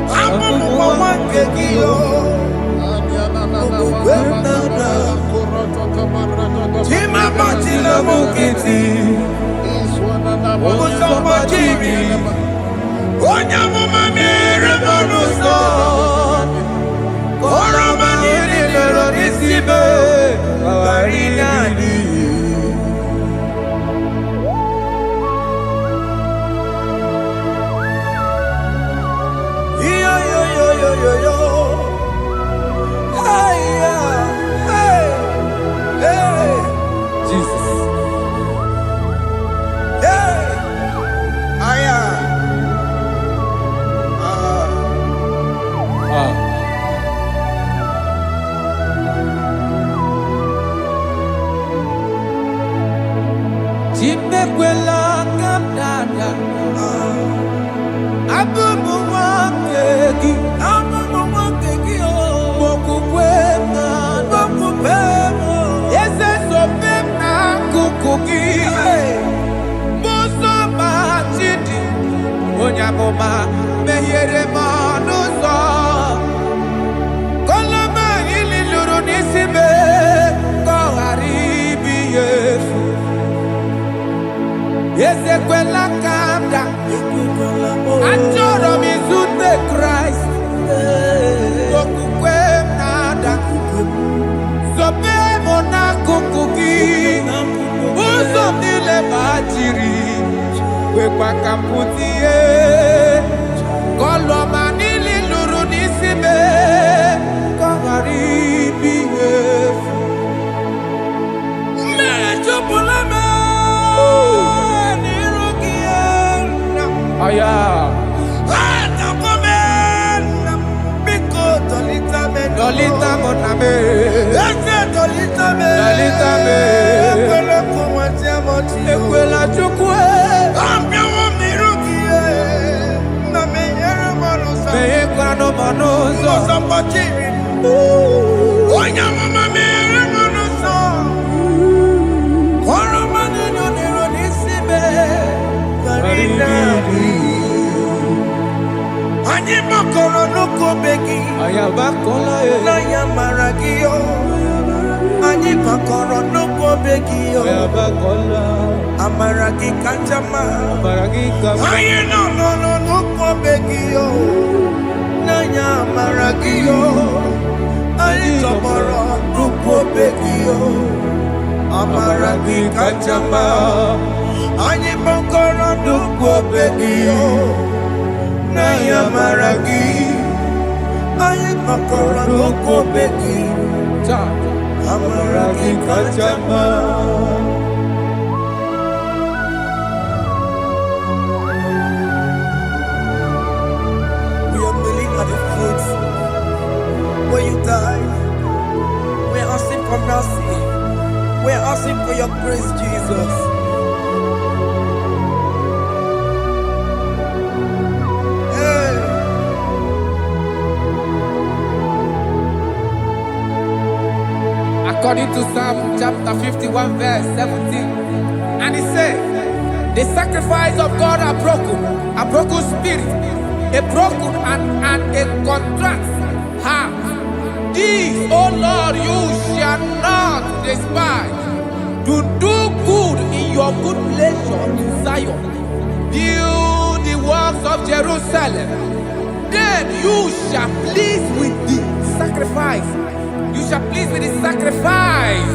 I'm on my Namukiti, Osambajiri, Onyamumamere Monuso, Oramaniri Lorisibe, Barinani. Yo. Hey, hey, hey. Jesus. Hey. Aya. Chimekwela kamdada. Abubu wakegi. Onyamoma mehiere manuzo koloma ili luru nisibe koharibi yefu yesekwela kamda achoro mizute Christ okukwe nada sobe mona kukugi uzo nile bajiri Wekwa kamputie Koloma nili luru nisibe Kongaribi yefu Mechopulame Nirukiena Aya Atakomena Biko dolita meno Dolita moname Ese dolita me Dolita me Ekwela kumwatia moti Ekwela chukwe Meyekwano monoso Mosambajiri Onyamumamere monoso Koromanino nironisibe Karinari Anyibakoro nuko begi Ayabakola Nayamaragio Anyibakoro nuko begi Ayabakola Amaragi kanjama Amaragi kanjama Aye no nuko begi Nayamaragi Aye tomorrow nuko begi Amaragi kanjama Anyibakoro nuko begi Nayamaragi Anyibakoro nuko begi Amaragi kanjama When you die, we're asking for mercy. We're asking for your grace, Jesus. Hey. According to Psalm chapter 51 verse 17, and it says, the sacrifice of God are broken spirit, a broken and a contrite heart. These, O Lord, you shall not despise. To do good in your good pleasure in Zion. Build the works of Jerusalem. Then you shall please with the sacrifice. You shall please with the sacrifice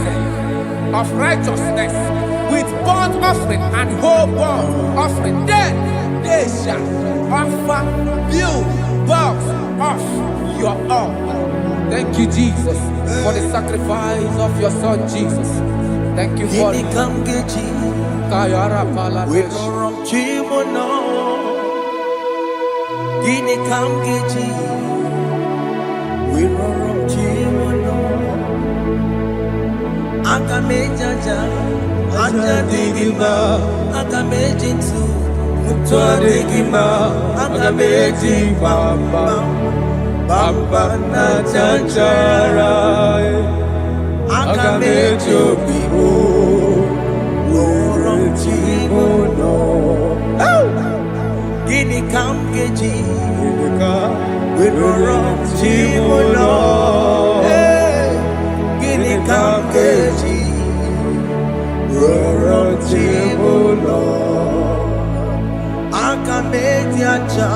of righteousness, with burnt offering and whole burnt offering. Then they shall offer build works of your own. Thank you, Jesus, for the sacrifice of your Son, Jesus. Thank you for it. Kayara Paladesh. Akamejaja, Ajadigima, Akamejinsu, Mutuadigima, Akameji Bamba, Bamba na Chanchara, Akamejo Bibo, Worom Chimono, Gini Kamgeji, Worom Chimono. Kamkeji, ụlọ aka m eji aja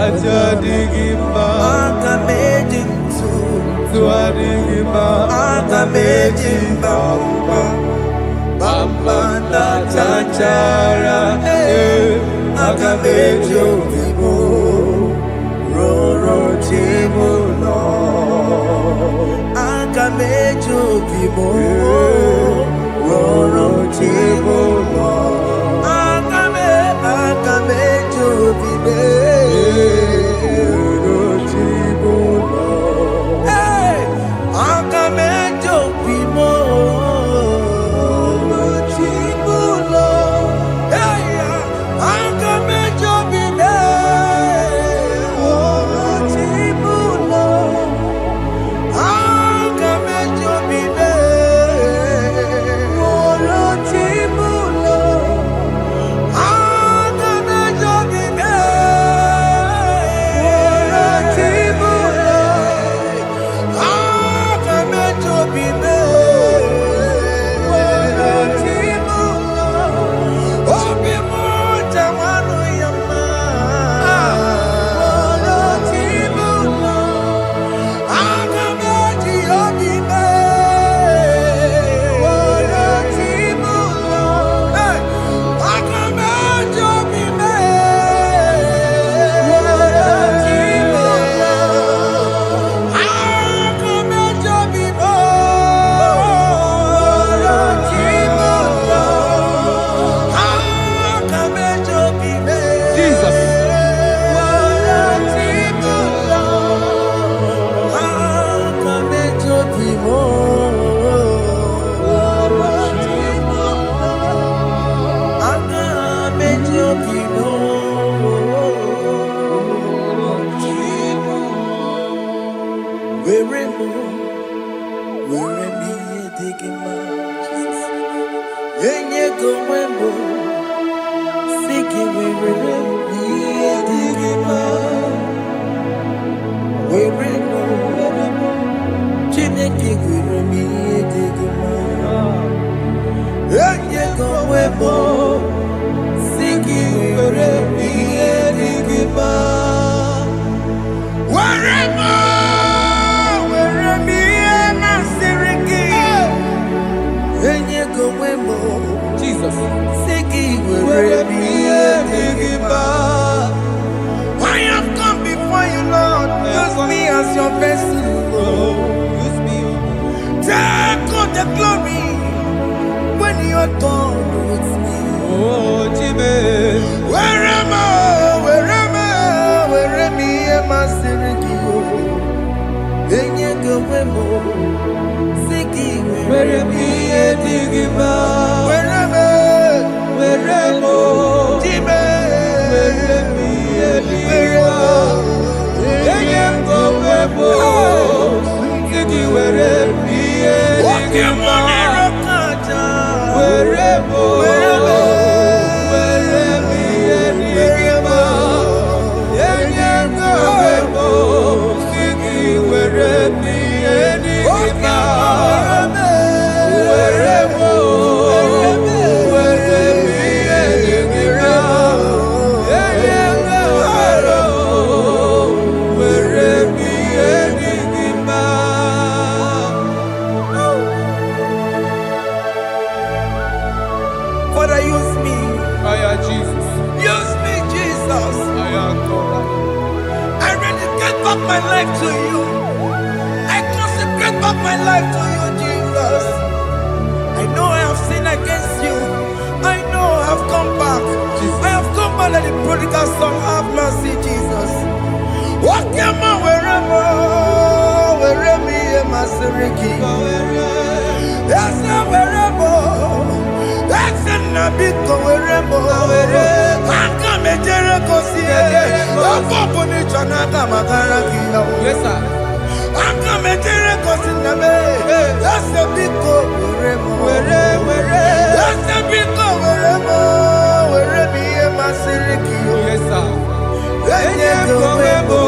adịghị mma aka m eji ntụ adịghị mma aka m eji mba na-achachara aka m eji obi m rụrụ chi m ụlọ aka m eji obi m rụrụ chi m ụlọ aka m eji obi m rụrụ chi m ụlọ aka m eji obi m I have come before you, Lord. Use me as your vessel. Use me. Take all the glory when you're done with me. Oh, Jimmy. Where am I? Where am I? Where am I? Where am my life to you. I consecrate back my life to you, Jesus. I know I have sinned against you. I know I have come back. I have come back like the prodigal son. Have mercy, Jesus. What am I wherever? Wherever am I seriki? Yes, wherever. That's a nabiko wherever. I come a Jericho see. Yes, sir. I'm coming to in the bay. That's a big go wherever. That's a big go wherever me and my Siriki. Yes, sir. Then you go wherever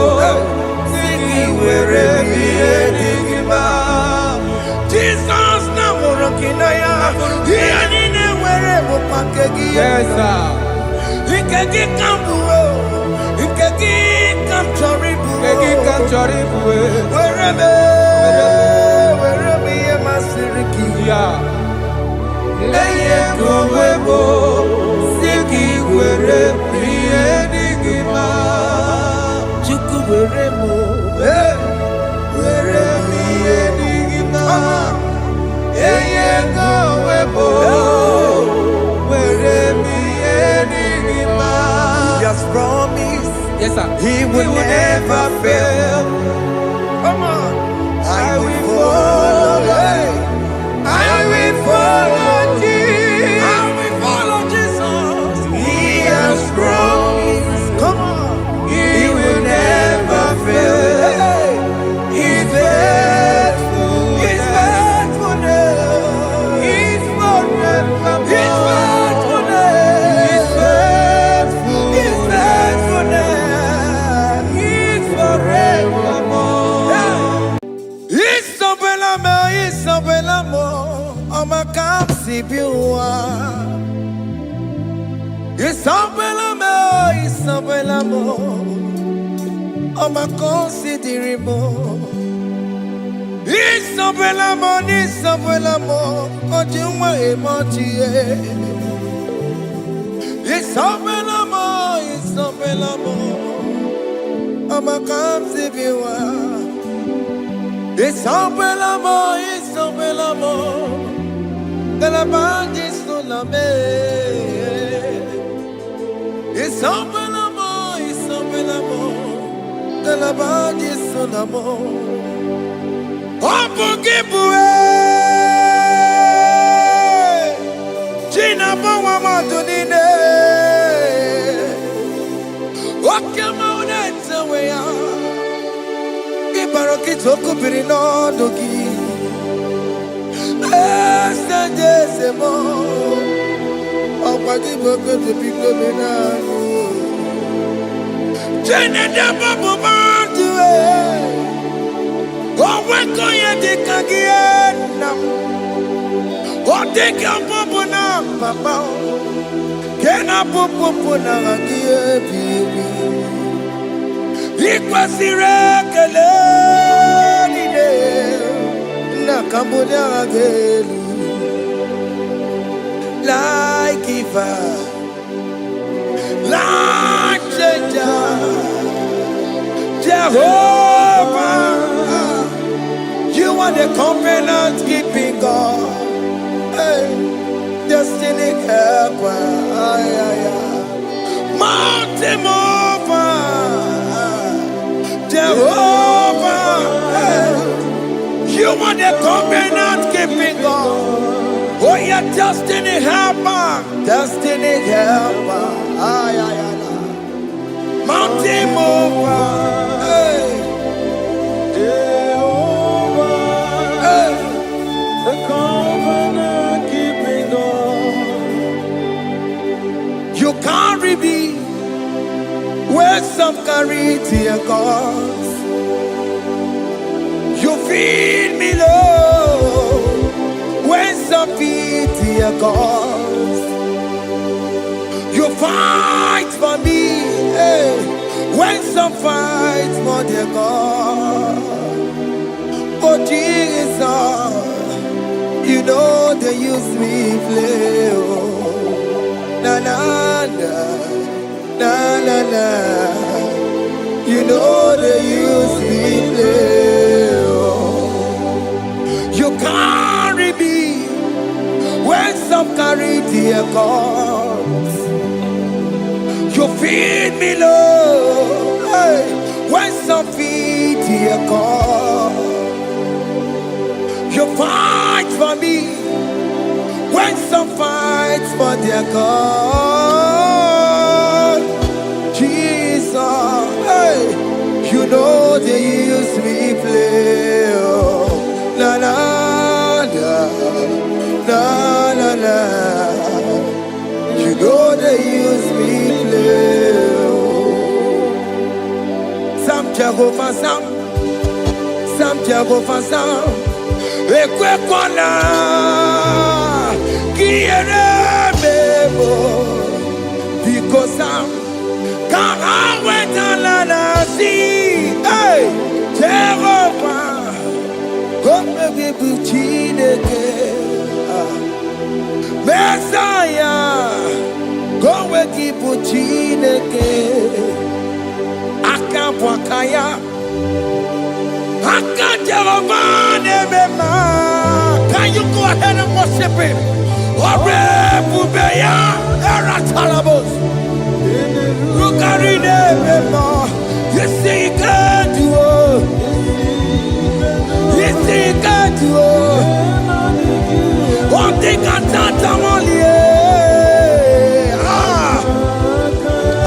Jesus now working. Yes, sir. Ikeki kambuo, ikeki kamchoribu, Kegi kanchoribu. wherever yemasiriki. Yeah. Leye kowebo, siki were priye digima. Chuku weremo, Were priye digima. Leye kowebo, were priye digima. He has promised Yes, sir. He will never fail. Come on, I will follow. I will follow Jesus. I will follow Jesus. He has promised. Come on, He will never fail. He's faithful. He's faithfulness. He's forever. His faithfulness. He's faithful. His faithfulness. He's forevermore. Isabelamo, I'ma come see you. Isabelamo, I'ma consider more. Isabelamo, Ojuma emoji. Isabelamo, I'ma come see you. Isabelamo, de la bande solame. Isabelamo, de la bande solamo. Opugibue, Gina Bawa Madunine. Okama unete weya. Ibaroki toko pirino dogi. Estadezemo. Opagi boke to pico menano. Jene de babu bandue. Oweko ye de kagiena. Odeka babu na papa. Kena popo na agie bibi. Ikwasire kelele na kambodia gelu like Eva, like Jehovah. You are the covenant keeping God. Hey, destiny helper. Mountain mover. Jehovah, you are the covenant keeping God. Oh, your destiny helper, mountain mover, Jehovah, the covenant keeping God. you carry me where some carry tear gas. You feed me low when some feed tear gas. You fight for me when some fight for their God. Oh Jesus, you know they use me play. Oh, na na na. Na na na, you know they use me play. Oh. You carry me when some carry their cause. You feed me low when some feed their cause. You fight for me when some fight for their God. Jesus, hey, you know they use me play. Oh, na na na na na na. You know they use me play. Oh, Sam Jehovah Sam. Ekwe kwana kiere bebo. goes down. Come with another sea. Hey, Jehovah, come with the Chineke. Messiah, come with the Chineke. Akabwakaya, Jehovah, can you go ahead and worship him? Orebubeya, Eratalabos. Rukarine Mema, you see God to all. You see God to all. One thing I can't only.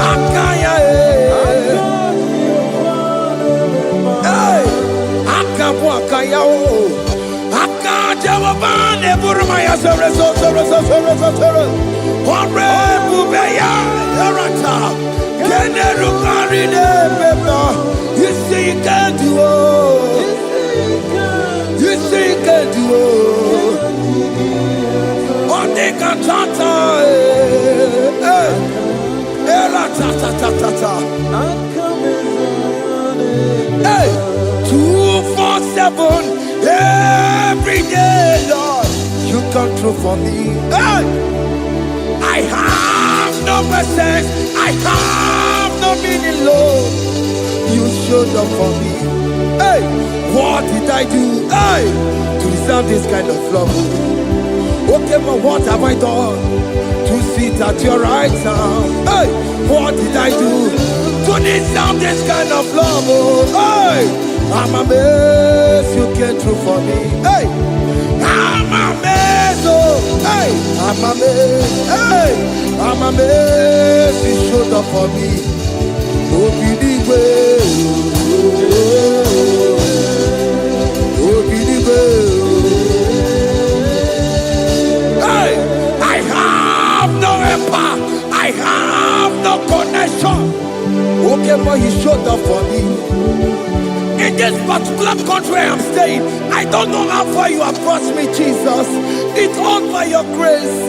Akaya, hey, Akabwakaya, Akajawabane, Burmaya, Orebubeya, Erata, Kenerukarine Mema, you see God to all. You see God to all. One thing I can't hey, 247 every day, Lord, you come through for me. Hey, I have no presence, I have no meaning, Lord. You showed up for me. Hey, what did I do? Hey, to deserve this kind of love? Okay, but what have I done to sit at your right hand? Hey, what did I do to deserve this kind of love? Oh, hey, I'm amazed you came through for me. Hey, I'm amazed. Oh, hey, I'm amazed. Hey, I'm amazed you showed up for me. Oh, believe it. Oh, believe it. I have no connection. Okay, but you showed up for me. In this particular country I'm staying, I don't know how far you have brought me, Jesus. It's all by your grace.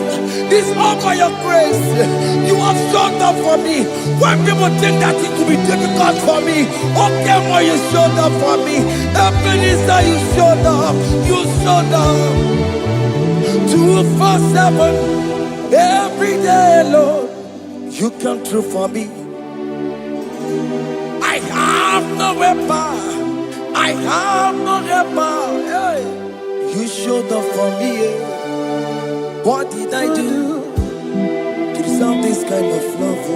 It's all by your grace. You have showed up for me. When people think that it will be difficult for me, okay, but you showed up for me. Ebenezer, you showed up. You showed up. 247. Every day, Lord, you come through for me. I have no weapon. I have no weapon. Hey, you showed up for me. What did I do to deserve this kind of love?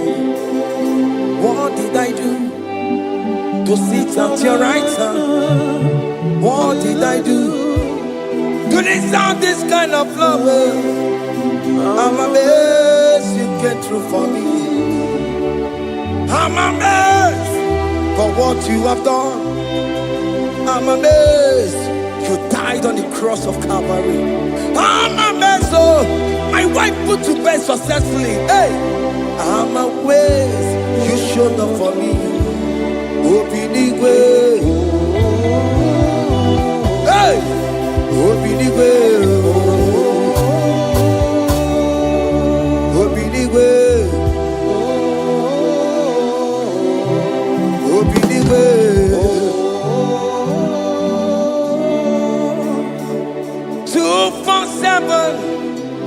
What did I do to sit at your right hand? What did I do to deserve this kind of love? I'm amazed you came through for me. I'm amazed for what you have done. I'm amazed you died on the cross of Calvary. I'm amazed, oh, my wife put to bed successfully. Hey, I'm amazed you showed up for me. Obinigwe, hey, Obinigwe.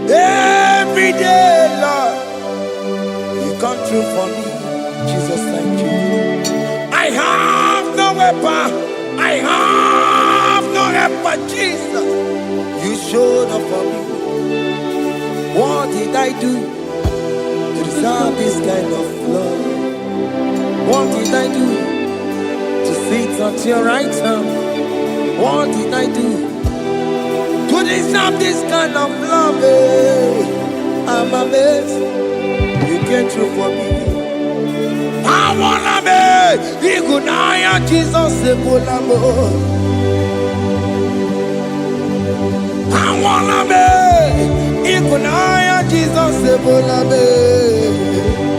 Every day, Lord, you come through for me. Jesus, thank you. I have no weapon. I have no weapon, Jesus. You showed up for me. What did I do to deserve this kind of love? What did I do to sit at your right hand? What did I do to deserve this kind of love? I'm amazed you came through for me. I wanna be Igunaya Jesus Sebulamo. I wanna be Igunaya Jesus Sebulame.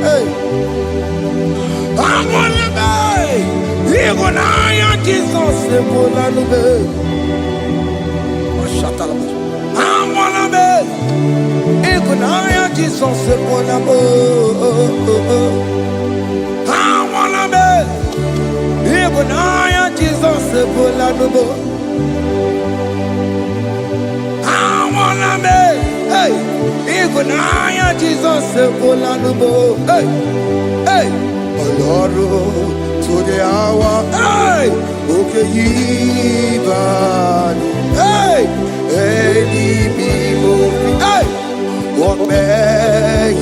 Hey, I wanna be Igunaya Jesus Sebulame. I wanna be Igunaya Jesus Sebulamo. Igunaya Jesus ebola nubo. Awona me. Hey. Igunaya Jesus ebola nubo. Hey. Hey. Ọlọ́run to the hour. Hey. Okay, yibani. Hey. Eni mi mo fi. Hey. What may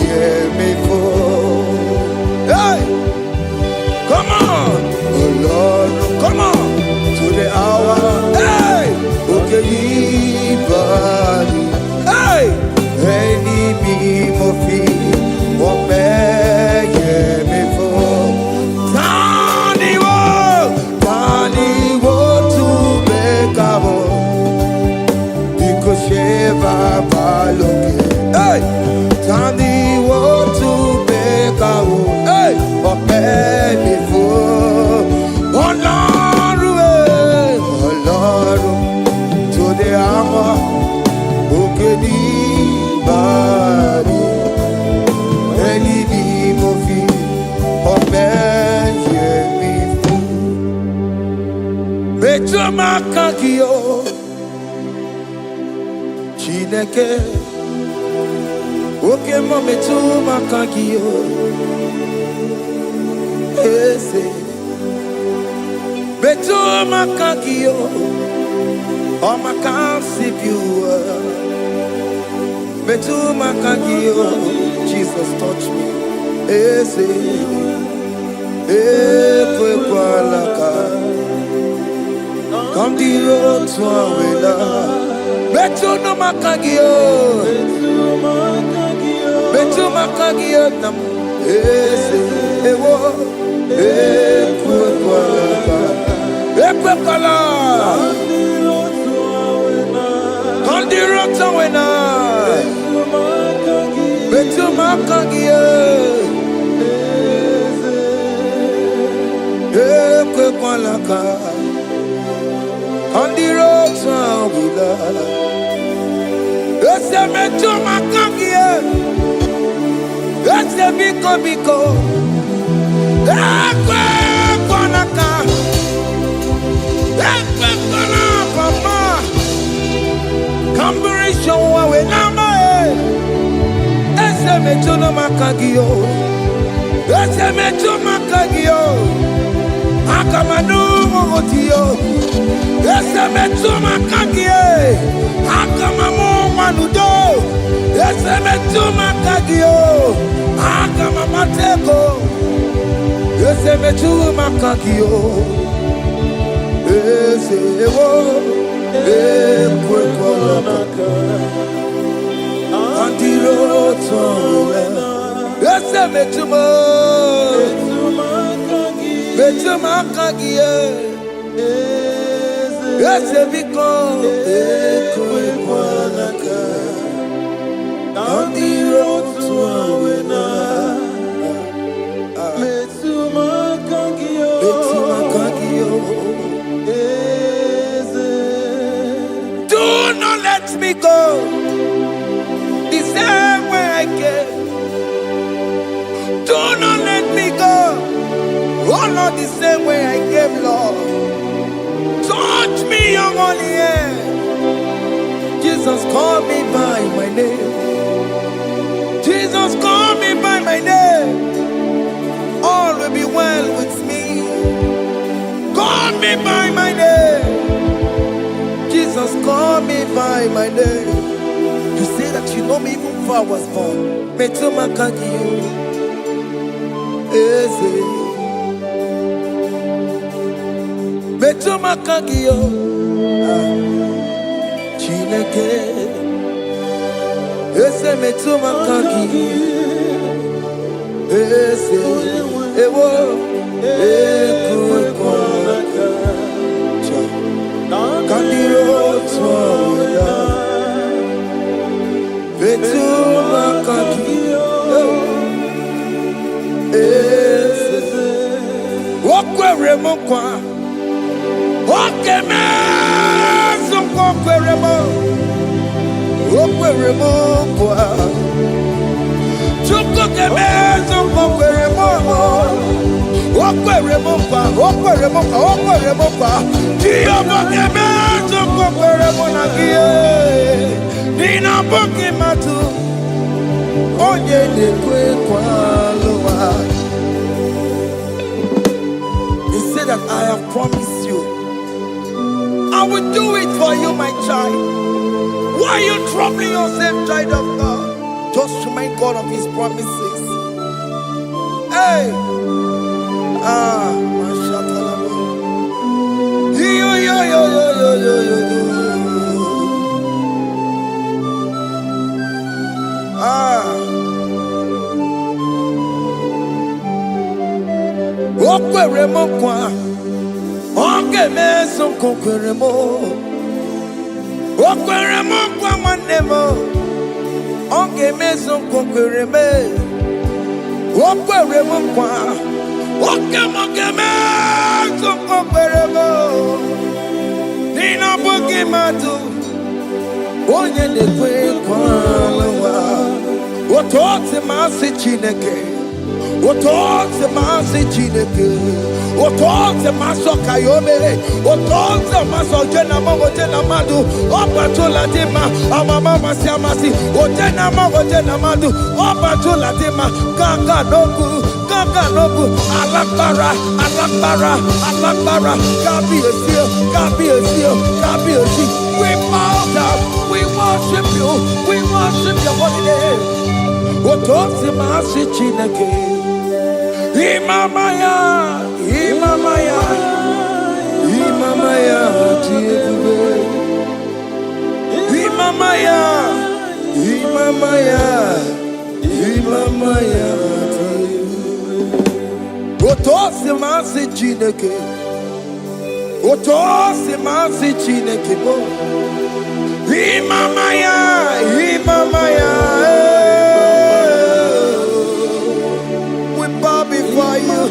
me for? Hey. Come on, oh Lord, come on to the hour. Hey, okay, body. Hey, any me mofi, what may me for? Tani wo to make up. Because Sheva Baloke. Hey, Tani wo to make up. Hey, what may me for? Ọlọ́run to the hour. Òkè ní bàrí. Ẹni bí mo fi ọpẹ́ yẹ mi fún. Mẹ́tọ́ máa kàkí o. Chineke. Òkè mọ́ mẹ́tọ́ máa kàkí o. Ese. Beto makagio, oh makansipiwa. Beto makagio, Jesus touch me. Ese, ekwe kwalaka. Come the road to Awela. Beto no makagio, Beto makagio nam. Ese, ewo, ekwe kwalaka. Ekwekala, on the road to Awela. Beto makagio, ekwekwalaka. On the road to Awela. Ese Beto makagio, ese biko. Ekwekwalaka. Papa, Camberisha wawe nama ese mechono makagio, ese mecho makagio, akamanu mogotio, ese mecho makagio, akamamu manudo, ese mecho makagio, akamamateko, ese mecho makagio. Ese ewo ekwekwalaka andiro tona ese metumo kagie ese biko ekwekwalaka andiro tona metuma kagio. Do not let me go the same way I came. Do not let me go. Oh, not the same way I came, Lord. Touch me, your holy hand. Jesus, call me by my name. Jesus, call me by my name. All will be well with me. Call me by my name. Jesus, call me by my name. You say that you know me even before I was born. Metuma kagio, eze. Metuma kagio, Chineke. Eze metuma kagio, eze. Ewo, ekwekwalaka. Kandiro twawela. Betuma kagio, eze. Okwere mokwa, okemezo okwere mo, okwere mokwa. Chuko kemezo okwere mo, okwere mokwa. Jehovah kemeto kopere monagie. Nina boki matu. Onye nekwe kwalowa. He said that I have promised you. I will do it for you, my child. Why are you troubling yourself, child of God? Just remind God of His promises. Hey! Mashatalaba. Yo. Okwere mo kwa. Oke meso kokwere mo. Okwere mo kwa nwanne mo. Oke meso kokwere me. Okwere mo kwa. Oke meso kokwere mo. Nina boki matu. Onye nekwe kwalowa. Otote masi Chineke. Otote masi Chineke. Otote maso kayome. Otote maso jena madu. Opatola dima. Amama masi amasi. Ojena madu. Opatola dima. Ganga nogu. Alakbara. Gabi esio. We bow down. We worship you. We worship your holy name. Otote masi Chineke. Imamaya, tiebube. Imamaya, tiebube. Otose masi Chineke. Bo. Imamaya. Before you,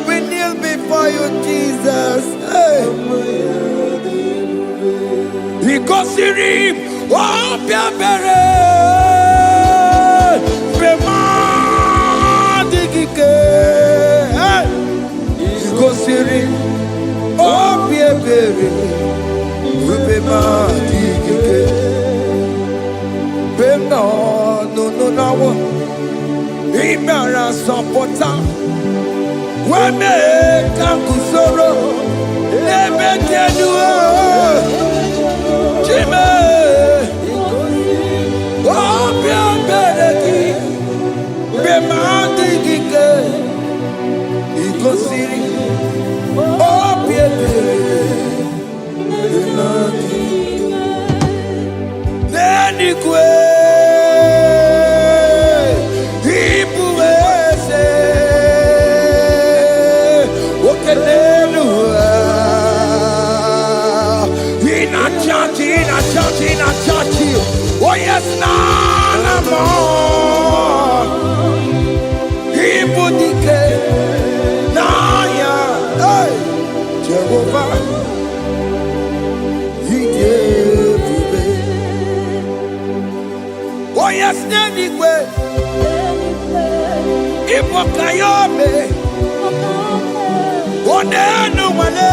we kneel before you, Jesus. Hey. Because him, oh, Piabere, Bemadike. Because him, oh, Piabere, Bemadike. No. Imara sopota weme kakusoro lebetenu chime obia bereki bemadi gike ikosiri obia bereki neni kwe oh yes, nana more. Ibudike, naya, hey, Jehovah, He gave me. Oh yes, nanigwe, Ibokayome, oh nenu wale,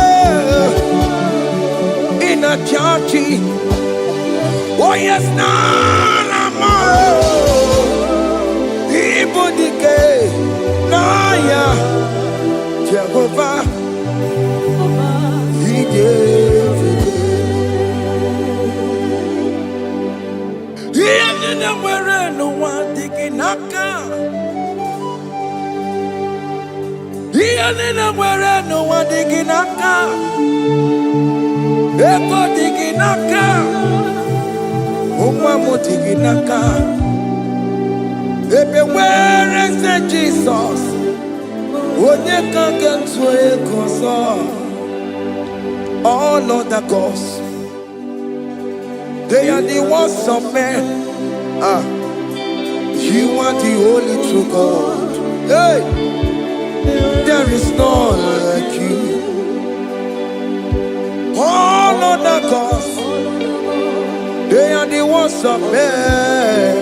in a churchy. Oh yes, nana more. Ibudike, naya, Jehovah, He gave it. He didn't wear no one digging aka. He didn't wear no one digging aka. Eko digging aka. Tiginaka. Everywhere is Jesus. Onye can get to a console. All other gods, they are the works of men. You are the only true God. Hey, there is none like you. All other gods, they are the ones of men.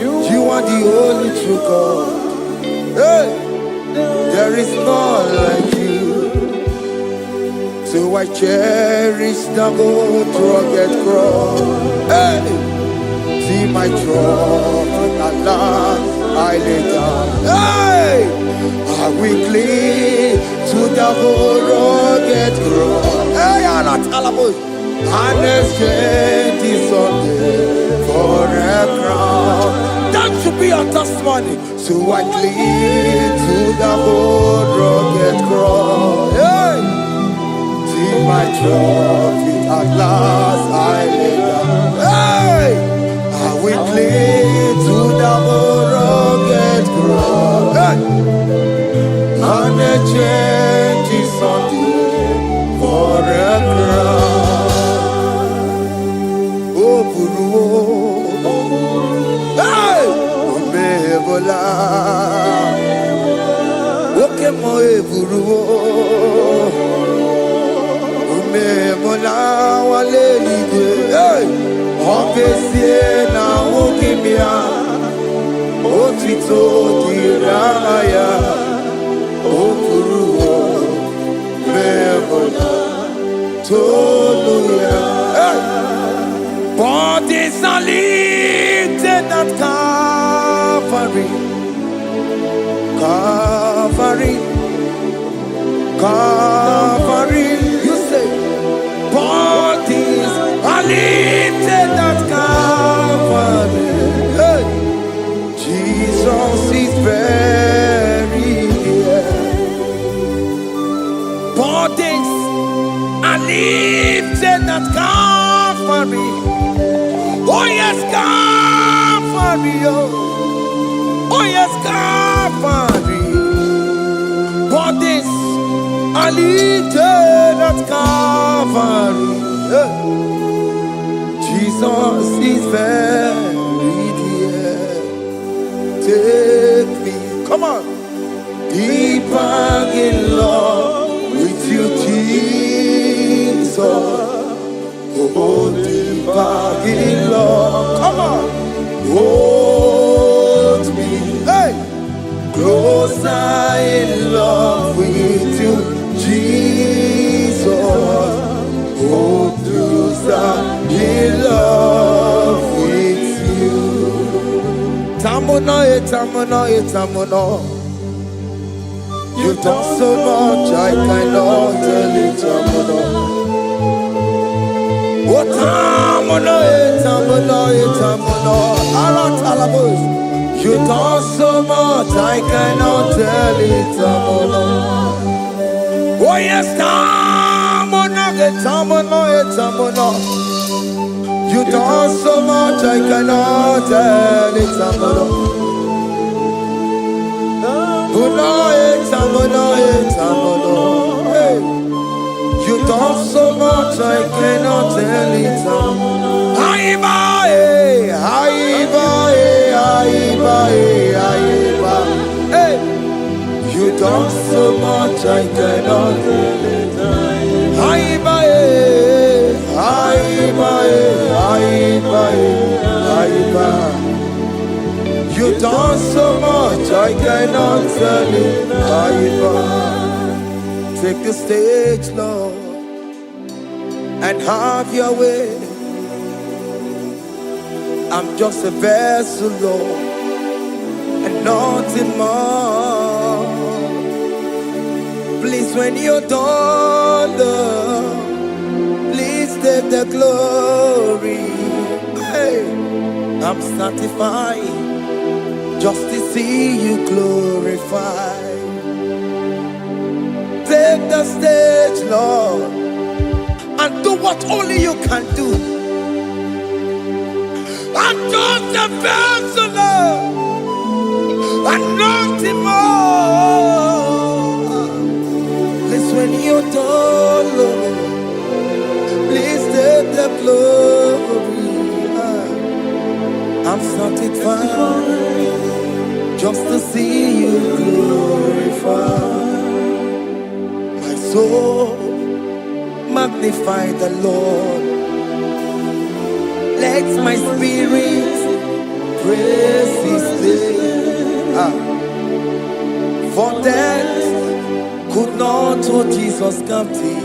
You are the only true God. Hey, there is none like you. So I cherish the good rugged cross. Hey! See my trouble, Allah, I lay down. Hey! I will cling to the whole rugged cross. Hey, Allah, Talamus. And exchange is something for a crown. That should be your testimony. So I cling to the whole rugged cross. Hey! See my trophy, at last I lay down. Hey! I will cling to the rugged cross. Hey! And a change is something for a crown. Oh, Puru. Hey! Omebola. Okay, Moe Puru. Mola wale ide, opesie na ukimia, otito diraya, okuruo, memola, toluya. Bodies are lifted at Calvary, Calvary, Calvary. You say. Bodies are lifted at Calvary. Hey. Jesus is very near. Bodies are lifted at Calvary. Oh yes, Calvary. Oh yes, Calvary. Bodies are lifted at Calvary. Jesus is very dear. Take me, come on, deeper in love with you, Jesus. Oh, deeper in love, come on, hold me, hey, closer in love with you, Jesus. Oh, closer in love with you. Tamuno, tamuno, tamuno. You've done so much, I cannot tell it, tamuno. Oh, tamuno, tamuno, tamuno. Arat alabos. You've done so much, I cannot tell it, tamuno. Oh, yes, tamuno. You done so much, I cannot tell it, tamuno. Hey. You done so much, I cannot tell it, tamuno. Hey. You done so much, I cannot tell it. You done so much, I cannot tell it. Take the stage, Lord, and have your way. I'm just a vessel, Lord, and nothing more. Please, when you're done, Lord, please take the glory. Hey, I'm satisfied just to see you glorified. Take the stage, Lord, and do what only you can do. I'm just a vessel, Lord, and nothing more. Please, when you're done, Lord, please take the glory. I'm satisfied just to see you glorified. My soul magnify the Lord. Let my spirit praise His name. For death could not hold Jesus captive.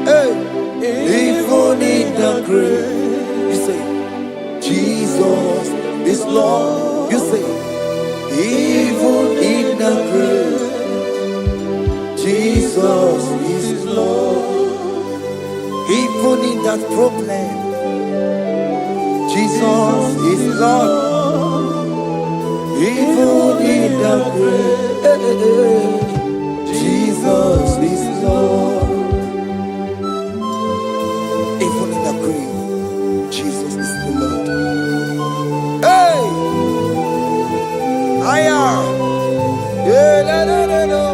Hey, even in the grave, you say, Jesus is Lord. You say, even in the grave, Jesus is Lord. Even in that problem, Jesus is Lord. Even in the grave, Jesus is Lord. Even in the grave, Jesus is the Lord. Hey! Aya! Yeah, no, no, no, no.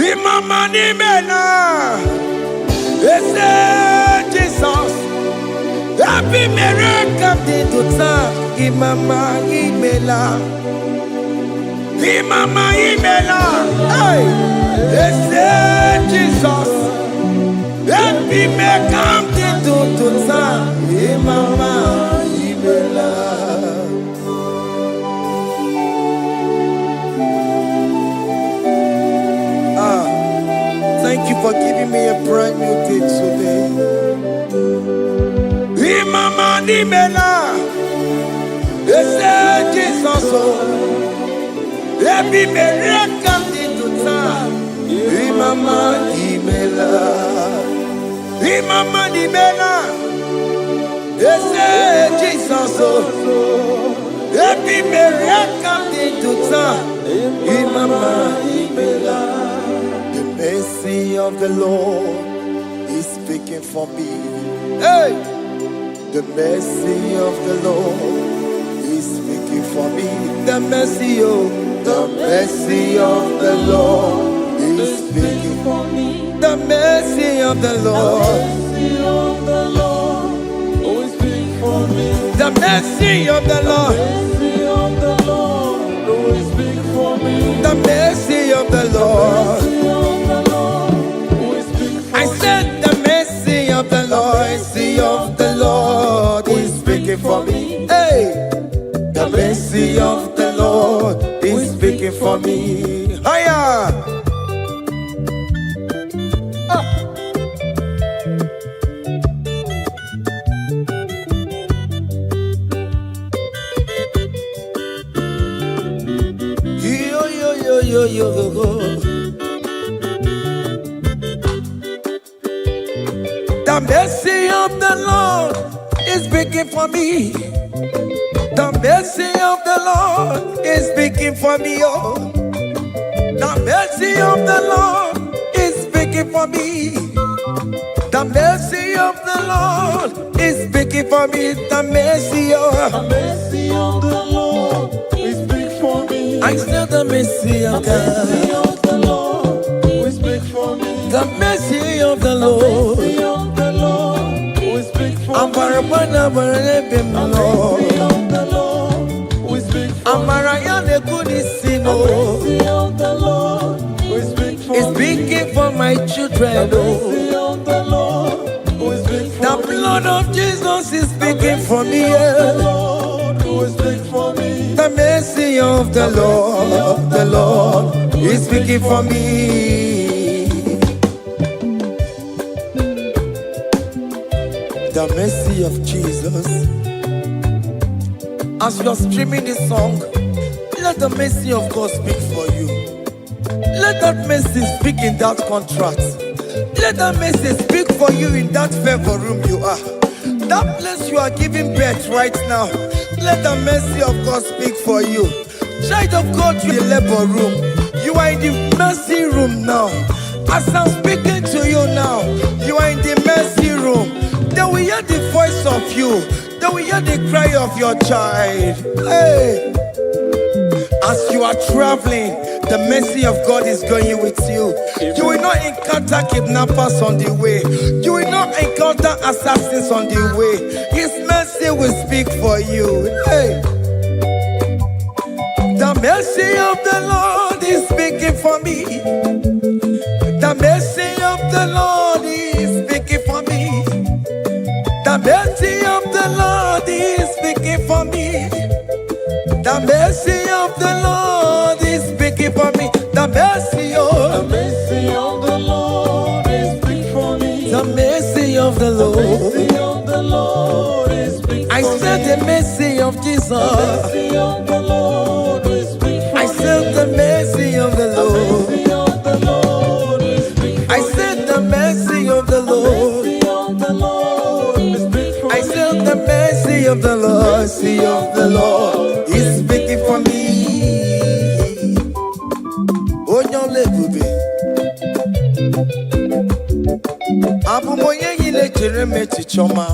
Imama ni mena, ese Jesus. Happy miracle To time, Imama Imela. Imama imela, hey, ese Jesus. Happy miracle To time, Imama Imela. Thank you for giving me a brand new day today. Imama ni mela, ese Jesus. Happy miracle To time, Imama Imela. Imama ni mela, ese Jesus. Happy miracle To time, Imama Imela. The mercy of the Lord is speaking for me. Hey! The mercy of the Lord is speaking for me. The mercy of the Lord is speaking for me. The mercy of the Lord. The mercy of the Lord. The mercy of the Lord. I said the mercy of the Lord is speaking for me. Hey, the mercy of the Lord is speaking for me. Hiya. Yo, yo, yo, yo, yo, yo. The mercy of the Lord is speaking for me. The mercy of the Lord is speaking for me. Oh, the mercy of the Lord is speaking for me. The mercy of the Lord is speaking for me. The mercy of the Lord is big for me. I said the mercy of God. The Lord is big for me. The mercy of the Lord. The Lord is big for me. Amarabana barebem Lord. The Lord is big for me. Amarayane kunisimo. The Lord is big for me. It's speaking for my children. Oh. The Lord is big for The me. blood of Jesus is speaking for me. The Yeah. Lord is big for me. The mercy of the Lord is speaking for me. The mercy of Jesus. As you are streaming this song, let the mercy of God speak for you. Let that mercy speak in that contract. Let that mercy speak for you in that favor room you are. That place you are giving birth right now. Let the mercy of God speak for you. Child of God, you are in the labor room. You are in the mercy room now. As I'm speaking to you now, you are in the mercy room. They will hear the voice of you. They will hear the cry of your child. Hey! As you are traveling, the mercy of God is going with you. You will not encounter kidnappers on the way. You will not encounter assassins on the way. His mercy will speak for you. Hey. The mercy of the Lord is speaking for me. The mercy of the Lord is speaking for me. The mercy of the Lord is speaking for me. The mercy of the Lord is of Jesus. mercy of the Lord is speak for I said the mercy of the Lord. mercy of the Lord is speak for I said the mercy of the Lord. mercy of the Lord is speak for I said the mercy of the Lord. Mercy of the Lord is speaking for me. Onyolebube. Abumoye yile jereme chichoma.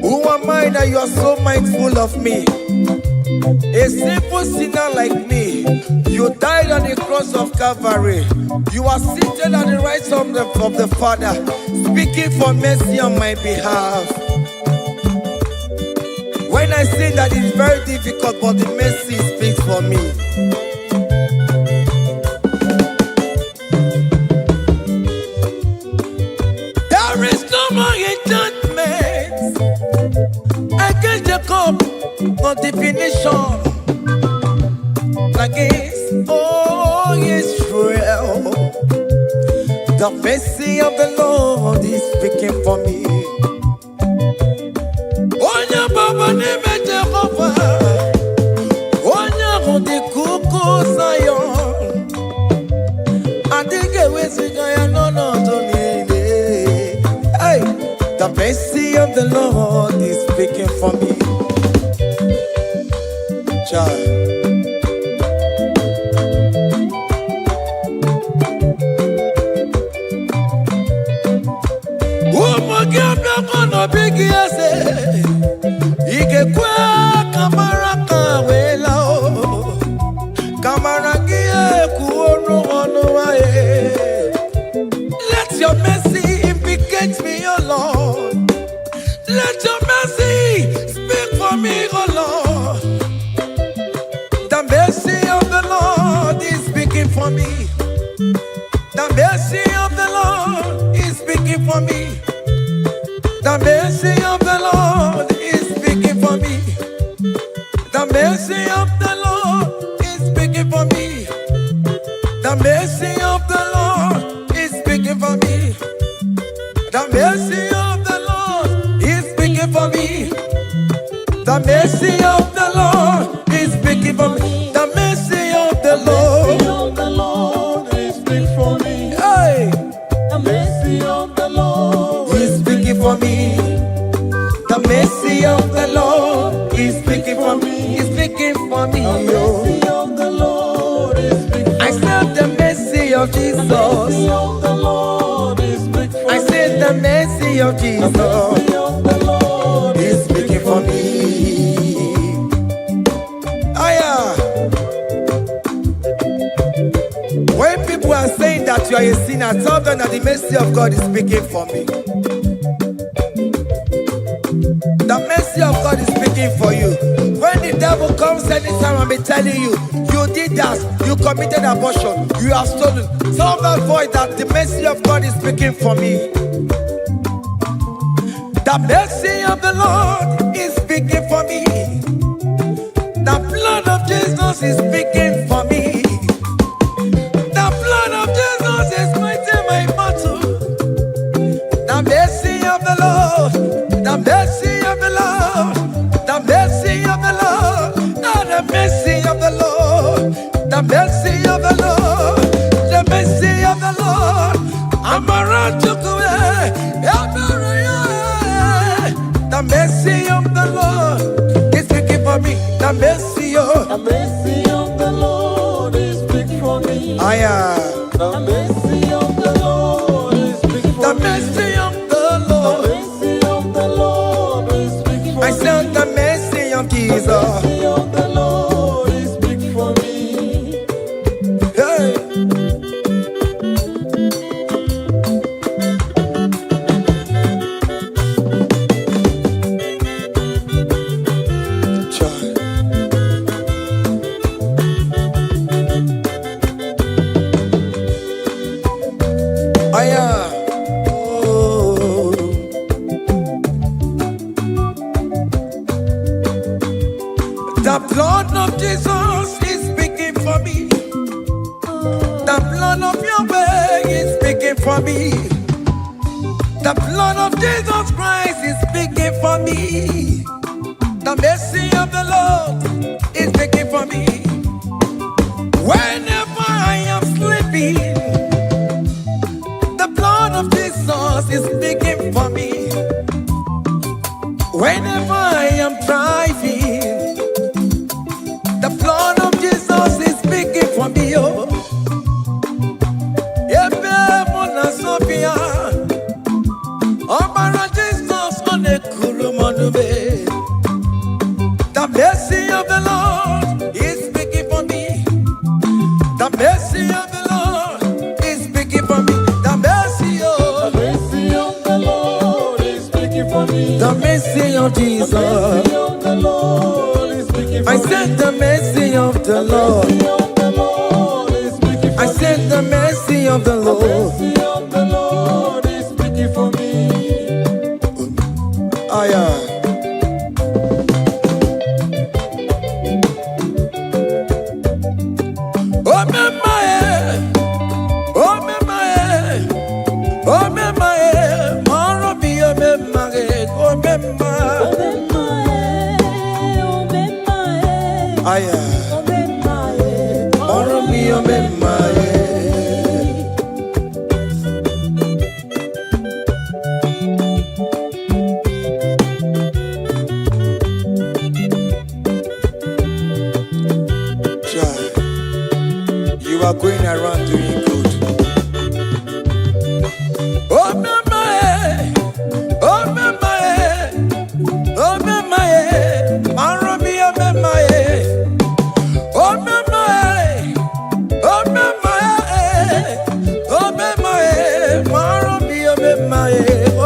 Who am I that you are so mindful of me? A simple sinner like me. You died on the cross of Calvary. You are seated at the right of the Father, speaking for mercy on my behalf. When I say that it's very difficult, but the mercy speaks for me. There is no more enchantment against Jacob, no definition against all Israel. The mercy of the Lord is speaking for me. Onya baba neme Jehovah, onya hundi kuku Zion. Adige wesigaya no to nile. Hey, the mercy of the Lord is speaking for me. Child. Bigi ase ikekwe kamara kawela o kamara gie kuonu onu aye. Let your mercy implicate me, O Lord. Let your mercy speak for me, O Lord. The mercy of the Lord is speaking for me. The mercy of the Lord is speaking for me. The mercy of the Lord is speaking for me. The mercy of the Lord is speaking for me. The mercy of the Lord is speaking for me. The mercy of the Lord is speaking for me. The mercy of the Lord is speaking for me. The mercy of the Lord is speak for me. Hey, The mercy of the Lord is speaking for me. The mercy of the Lord is speaking for me. Is speaking for me. the mercy of the Lord is speak for I said the mercy of mercy Jesus. of the Lord is speak for I said the mercy of Jesus mercy of the Lord is speaking for me. Aya. When people are saying that you are a sinner, tell them that the mercy of God is speaking for me. The mercy of God is speaking for you. When the devil comes anytime and be telling you, you did that, you committed abortion, you have stolen, tell that voice that the mercy of God is speaking for me. The mercy of the Lord is speaking for me. The blood of Jesus is speaking for me. The blood of Jesus is fighting my battle. The mercy of the Lord, the mercy of the Lord, the mercy of the Lord, the mercy of the Lord, the mercy of the Lord, the mercy of the Lord. I'm around to go. The mercy of the Lord is speaking for me. The mercy of the mercy of the Lord is speak for me. The mercy of the Lord is speak for the me. mercy of the The Lord. mercy of the Lord is speak for I me. said the mercy of The Jesus. mercy of the Lord is speak for me. Hey. Child. I am. Oh. The blood of Jesus is speaking for me. The blood of Yahweh is speaking for me. The blood of Jesus Christ is speaking for me. The mercy of the Lord is speaking for me. Whenever I am sleeping, the blood of Jesus is speaking for me. Whenever I am driving, the blood of Jesus is speaking for me. Oh, Sophia, oh, Jesus on the Kurumanube. The mercy of the Lord is speaking for me. The mercy of the Lord is speaking for me. The mercy of the Lord is speaking for me. The mercy of Jesus. The mercy of the Lord is speaking for I said the mercy of the Lord. I said the mercy of the Lord. The mercy of the Lord is speaking for me. You are going around doing good. Oh, my, oh, my, oh, my, Maromi, oh, my, oh, my, oh, my, oh, my, Maromi, oh, my, oh,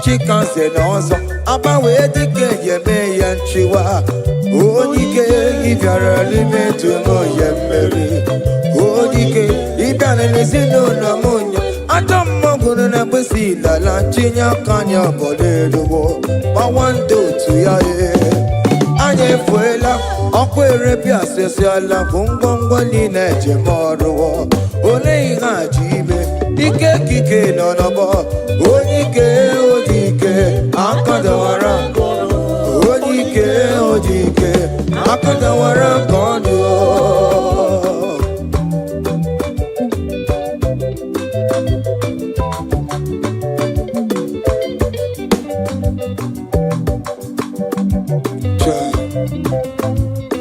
chicken say no so. Aba we dike yeme yanchiwa. Odike ibyara lime tumo yemeri. Odike ibyara lesino na munya. Adam mogunu na besi la chinya kanya boledo. Bawando tu ya e. Anye fuela okwere bia sesiala kungongo ni neje moro. Ole iha jibe ike kike no no bo. Odike akadawara Odike akadawara kondo.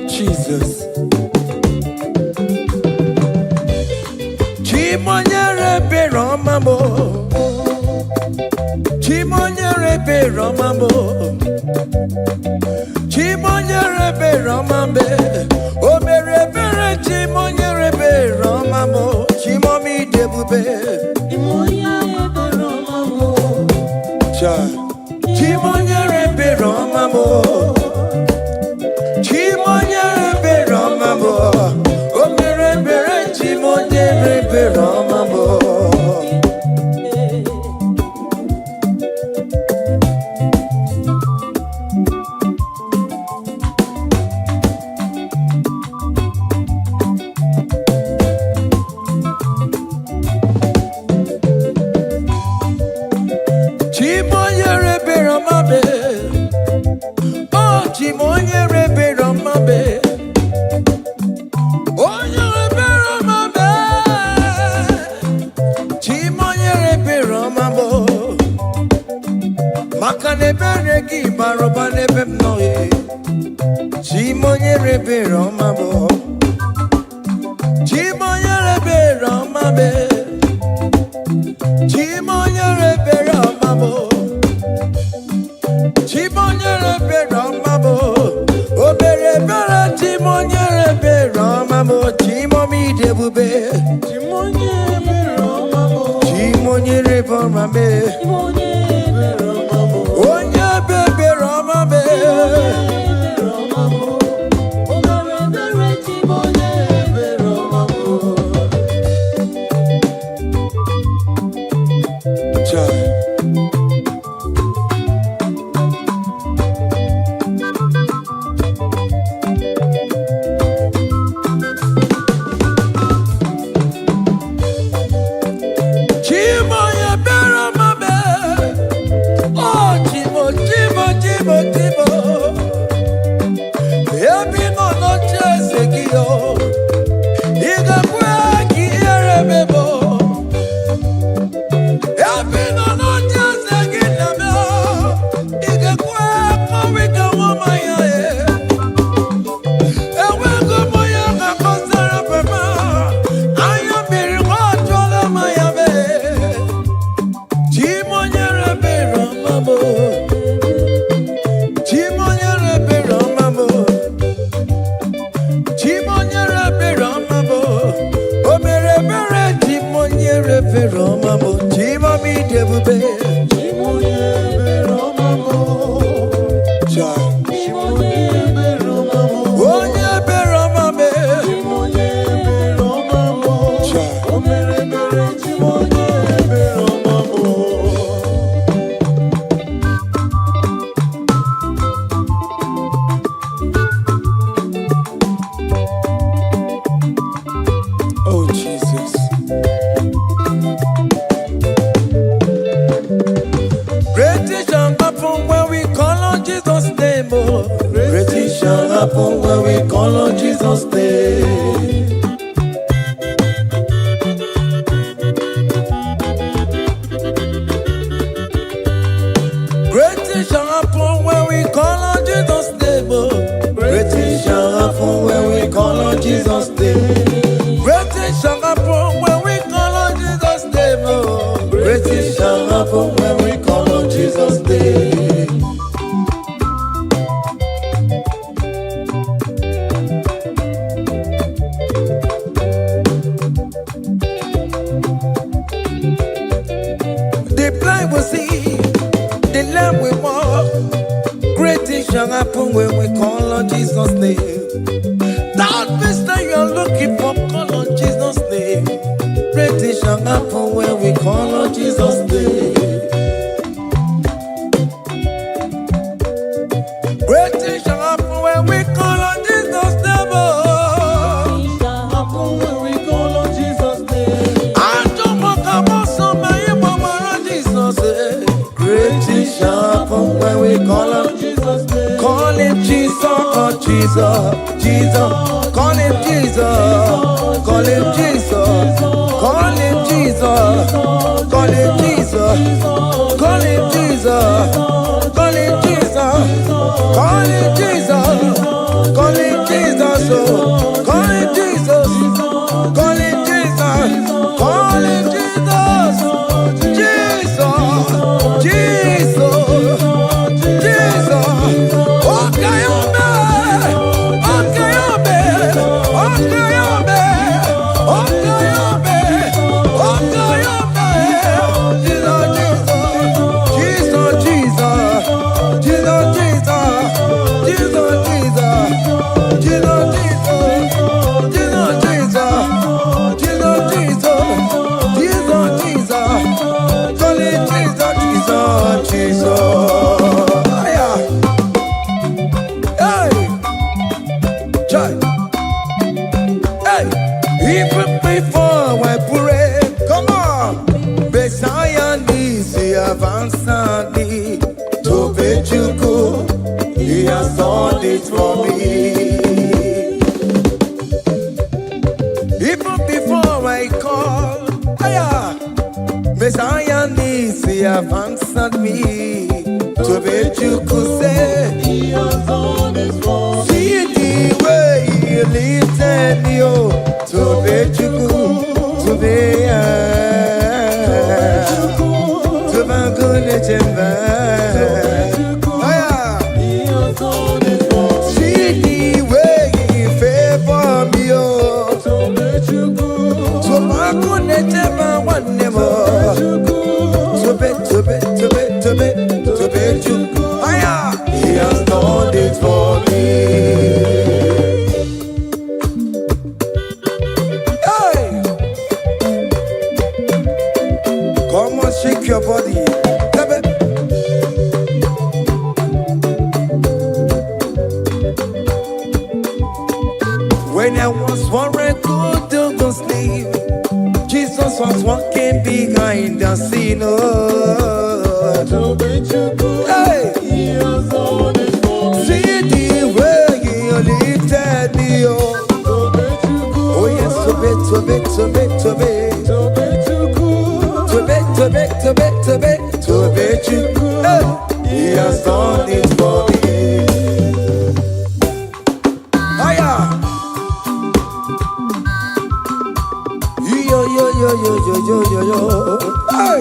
Jesus Chimonyere Romambo Chimonyere Romambo Chimonyere Romambe O mere bere Chimonyere Romambo Chimomi debube Chimonyere Romambo Chimonyere Romambo Chimonyere Romambo O mere bere Chimonyere Romambo. Chimonyere Romambo Chimonyere Romambe Chimonyere Romambo Chimonyere Romambo O bere bere Chimonyere Romambo Chimomi debube Chimonyere Romambo Chimonyere Romambe Chimonyere Romambo Onya bebe Romambe Happen when we call on Jesus' name. Great things shall happen when we call on Jesus' name. Great things shall happen when we call on Jesus' name. Great things shall happen when we call on Jesus' name. Great things shall happen when we call on Jesus' name. on Jesus' name. That vista you're looking for, call on Jesus' name. Great things shall happen when we call on Jesus' name. Great things shall happen when we call on Jesus' name. Things shall happen when we call on Jesus' name. I don't want to come so many mama Jesus. Great things shall happen when we call on Jesus' name. Call him Jesus, oh Jesus, Jesus. Call him Jesus, call him Jesus, call him Jesus, call him Jesus, call him Jesus, call him Jesus, call him Jesus, call him Jesus, oh, call him Jesus, call him Jesus, call him Jesus, Jesus, Jesus. Okay, even before I pray, come on. Messiah needs the advance me to bet you good. He has done it for me. Even before I call, Messiah needs the advance me to bet you could say He has done it for me. see the way he lifted me up to bet you could to be to my goodness and bad. He has done it for me. See the way he favored me up To make you good. to my goodness and bad one never to bet you he has done it for me. Hey! Come on, shake your body. When I was worried, good to go sleep, Jesus was walking behind the scene. Oh. To make you good. Hey! He has done it for me. See the way he lifted me up. To make you good. Oh yes, to be. To make you good. To bet you good. Hey. He has done it for me. Hiya. Yo. Hey.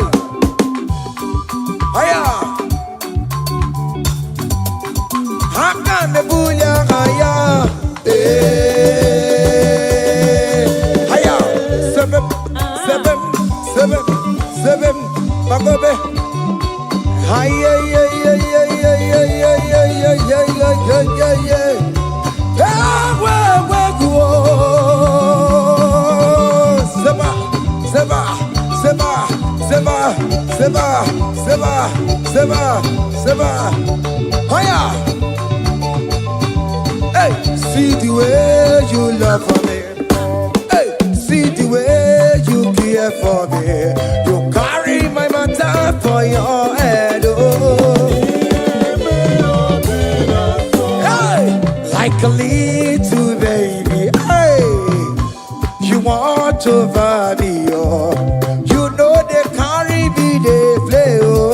Hiya. Hakane buya haya. Haya. Seven. Bagobe. Haya. Seba. Haya. Hey, see the way you love for me. Hey, see the way you care for me. You carry my matter for your head. Oh. Hey, like a little baby. Hey, you want over me. Oh. You know they carry me, they play. Oh.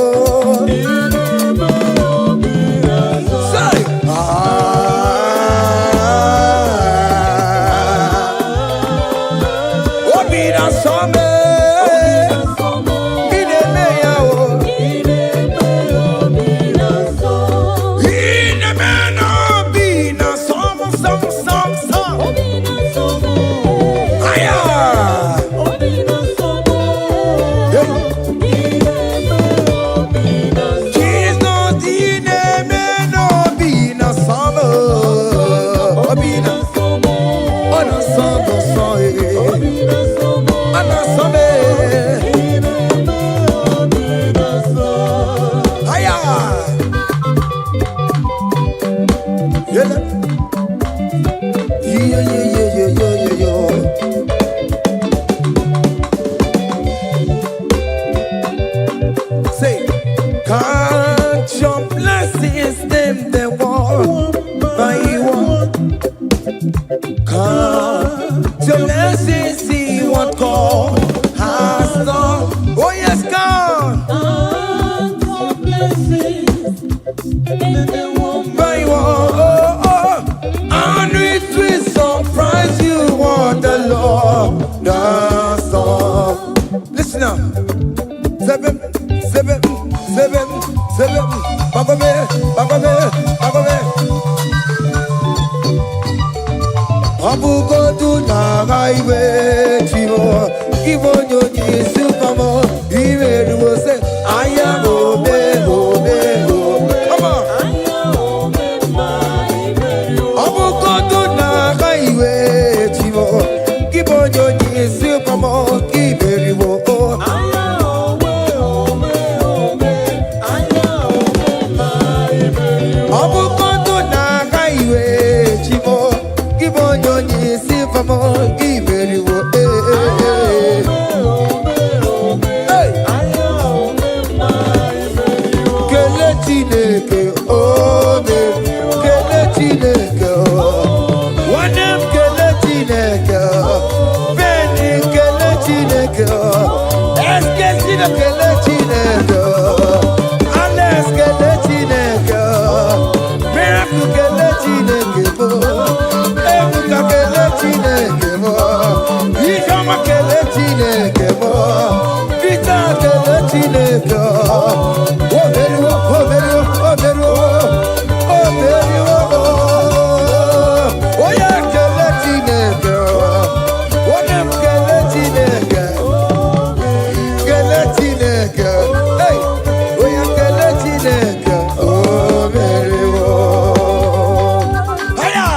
Say, count your blessings, them they walk by one. Count your blessings, see what God has done. Oh yes, God. Count your blessings, By one, and it will surprise you what the Lord does done. Listen now. Seven. Bagome. Abugo do na highway chivo. Ibo nyo Yesu kamo. Iwe ruo se aya obe. Come on. Abugo do na highway chivo. Ibo nyo Yesu kamo. Iwe ruo. Abukondo na kaiwe chivo Kibonyo nyisi famo Iberiwo Kele chineke ome Kele chineke Wanem kele chineke Beni kele chineke Eske sino kele chineke Ales kele chineke Miracle kele chineke mo Ebuka kele chineke mo Ikama kele chineke mo Vita kele chineke Oberuo Oya kele chineke Onem kele chineke Kele chineke Hey Oya kele chineke Oberuo Aya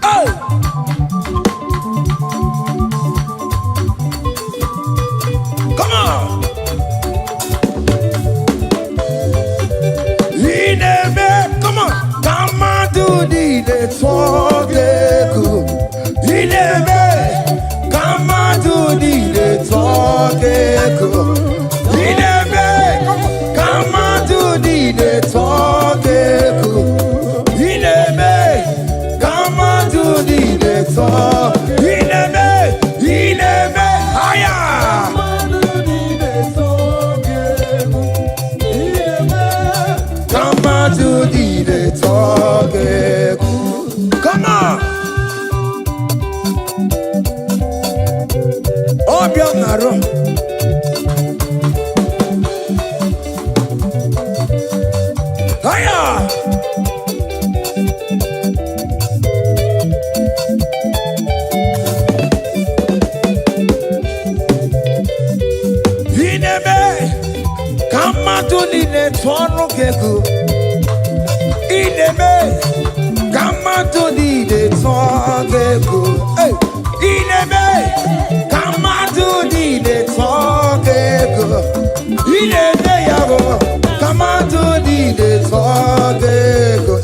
Oh Come on Ineme Come on Come on do the talk Ineme Come on do the talk Ineme Come on do the talk Ineme Come on do the talk Ineme Higher Come on to the talk. Come on. Oh, Bionaro. Hiya. Ineme. Come on to the talk. Ineme, come on to the talk. Hey, Ineme, come on to the talk. Ineme, come on to the talk.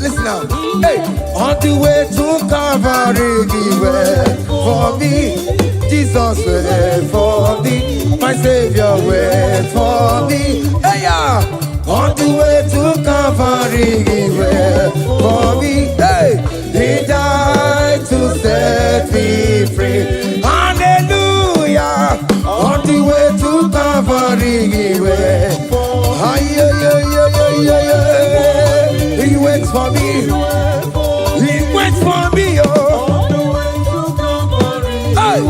Listen now. Hey, on the way to Calvary, he went for me. Jesus went for me. My Savior went for me. Hey, yeah. On the way to Calvary, he went for me. Hey, he died to set me free. Hallelujah. On the way to Calvary, he went. He waits for me. He waits for me. Oh. Hey.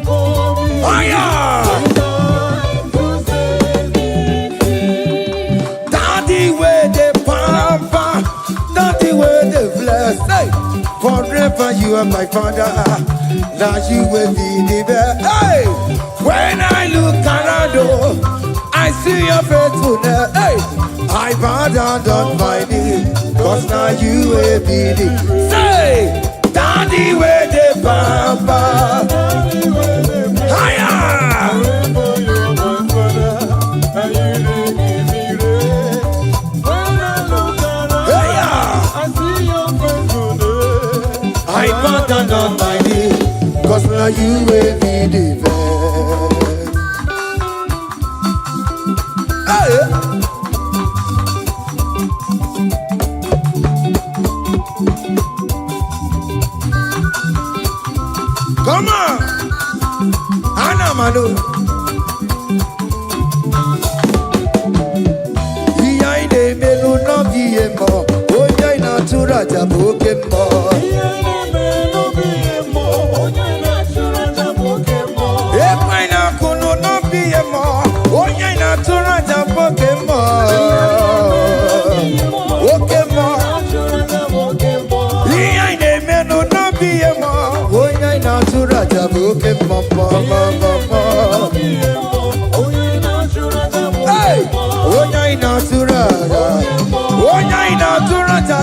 Oh, yeah. Hey, forever you are my father, now you will be the best. Hey, when I look around, I see your faithfulness. Hey, I bow down on my knees, cause now you will be the. Say, Daddy, where the papa. Higher. now you will be the hey. Come on, Anna Manu. Iya ine melu no biemo, oya ina turaja bokemo. Iya ine melu biemo, oya ina turaja bokemo. Ema ina kunu no biemo, oya ina turaja bokemo. Bokemo. Iya ine melu no biemo, oya ina turaja bokemo. Hey, oya ina turaja, oya ina turaja,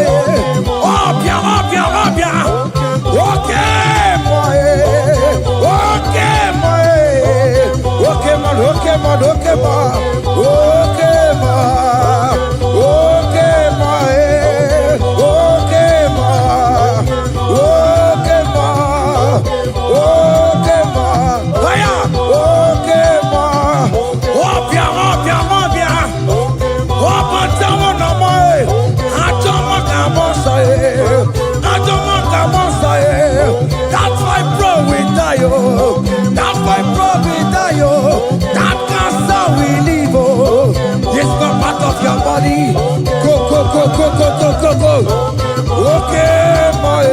obia, obia, obia, okay, boy, okay, boy, okay, man, okay, man, okay, man, okay, man, okay, man, okay, man, okay, man, okay, man, hiya, okay, man, obia, obia, obia. That's why bro we die, oh. That's why bro we die, oh. That cancer we live, oh. This not part of your body. Go, go, go, go, go, go, go, go. Okay, my,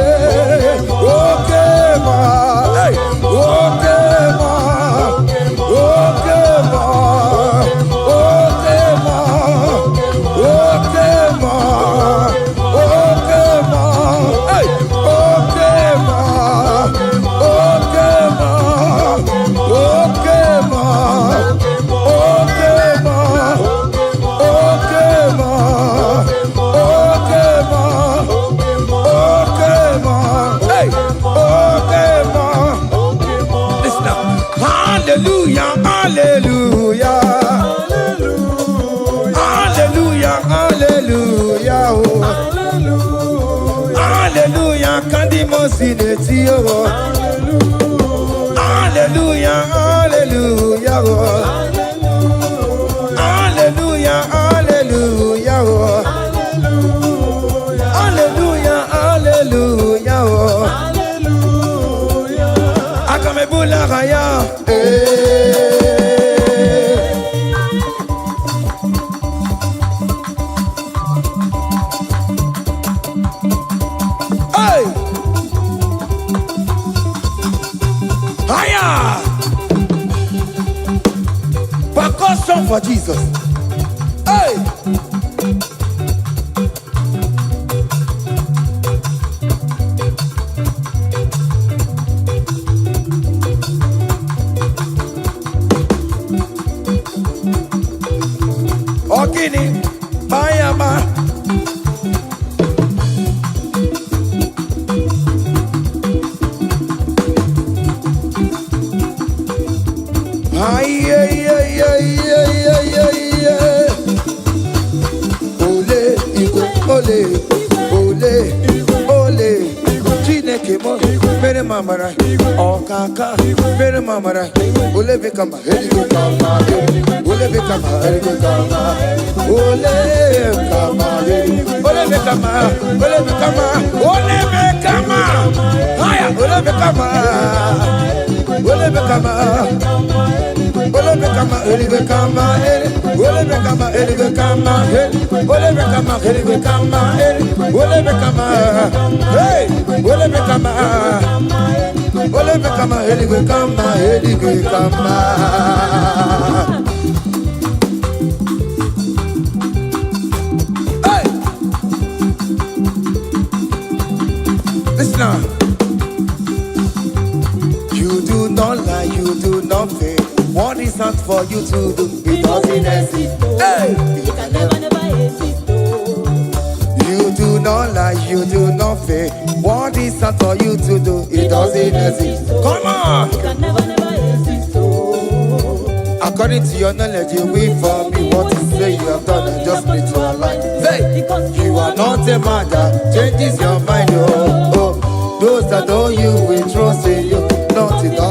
okay, my, hey, okay, my, okay, my, okay, my, okay, my, okay, my, hey, okay, my, okay, my, okay, my, okay, my, okay, my, okay, my, okay, my, hey, okay, my. Listen up. Hallelujah, hallelujah, hallelujah, hallelujah, oh. Hallelujah, kandi mosineti, oh. Hallelujah, hallelujah, oh. Hallelujah, hallelujah, oh. Hallelujah, hallelujah, oh. Akamebula raya, hey, higher. Percussion for Jesus. Hey. Ogini, Bayama. Ay, ay, ay, ay, ay, ay, ay, ay. Ole, Igbo, ole, ole, ole. Chineke mo, mere mamara, okaka, mere mamara. Ole bekama, heligo kama, ole bekama, heligo kama, ole kama, ole bekama, ole bekama, ole bekama. Haya, ole bekama, ole bekama. Ole bekama, heligo kama, ole bekama, heligo kama, ole bekama, heligo kama, ole bekama, hey, ole bekama, ole bekama, heligo kama, heligo kama. Hey, listen now. You do not lie, you do not fail. What is not for you to do? It doesn't exist. Hey! It can never exist. You do not lie, you do not fail. What is not for you to do? It doesn't exist. Come on! It can never exist. According to your knowledge, you will for me. What you say you have done and just need to align. Hey! You are not a man that changes your mind, oh, oh. Those that know you will trust in you, not in all.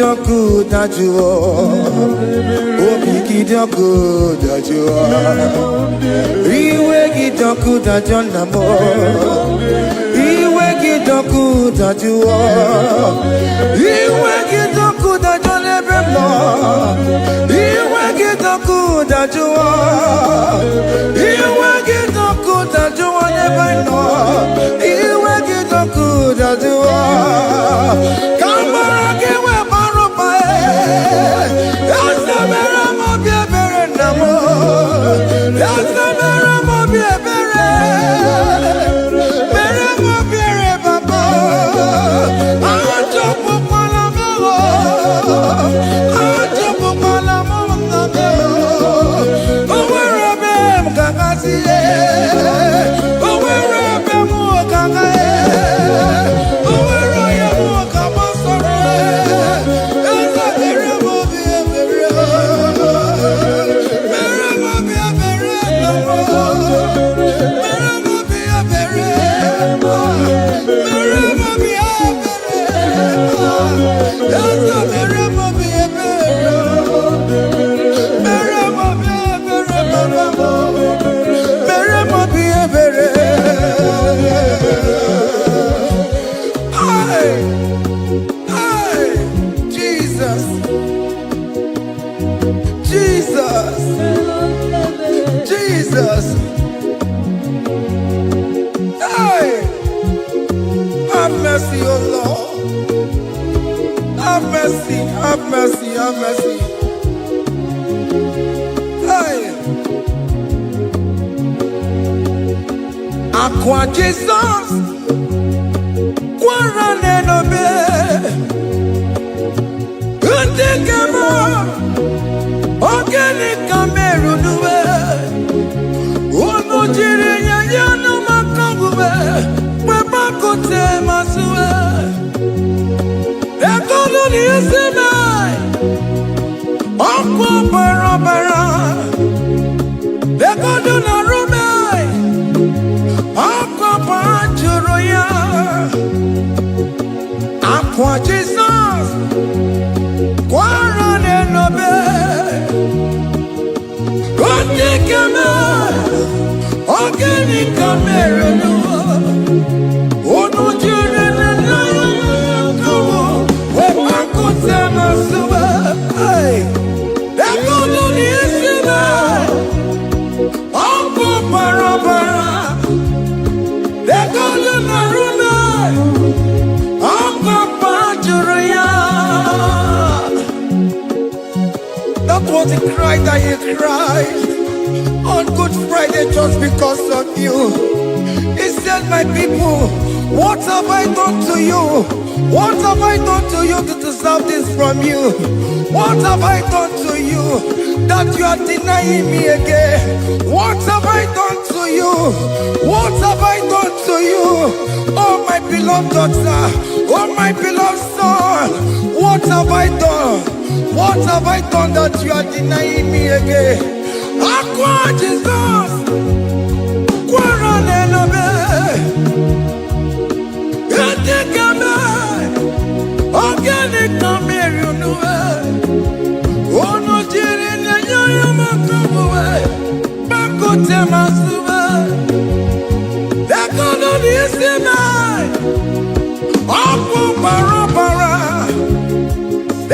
gidoku dajuo. Obi gidoku dajuo. Iwe gidoku dajonamo. Iwe gidoku dajuo. Iwe gidoku dajonebemo. Iwe gidoku dajuo. Iwe gidoku dajuo nebeno. Iwe gidoku dajuo. Kamara giwe marupa Yasamera mo biebere namo. Yasamera mo biebere. Mere mo biere baba. Ajo pupala mo. Ajo pupala mo namo. Owerebe mkakasiye. Owerebe mo kakaye. Oweroye mo kamasore. Yasamera mo biebere. Mere mo biebere namo. Mere mo biebere. Mere mo biebere. Yasamera mo biebere. Mere mo biebere baba. Mere mo biebere. Hey, hey, Jesus, Jesus, Jesus. Hey, have mercy, oh Lord. Have mercy, have mercy, have mercy. Hey, Aqua Jesus, Quarane no be, Undekemo, Organic Cameru nuwe, Unujiri yanu makangube, Webakote masue, Ekolu ni isime, Okwa barabara, Ekolu na rume, Okwa panjuruya, Aqua Jesus, Quarane no be, Undekemo, Organic Cameru nuwe, Unujiri yanu Webakote masue, Ekolu ni isime, Okwa barabara, Ekolu na rume, Okwa panjuruya. That was the cry that you cried on Good Friday just because of you. He said, my people, what have I done to you? What have I done to you to deserve this from you? What have I done to you that you are denying me again? What have I done to you? What have I done to you? Oh, my beloved daughter, oh, my beloved son, what have I done? What have I done that you are denying me again? Aqua Jesus, Quarane no be, Etikame, Organic Cameru nuwe, Onojiri nyanyo makabuwe, Bakote masube, Ekolu ni isime, Okwa barabara,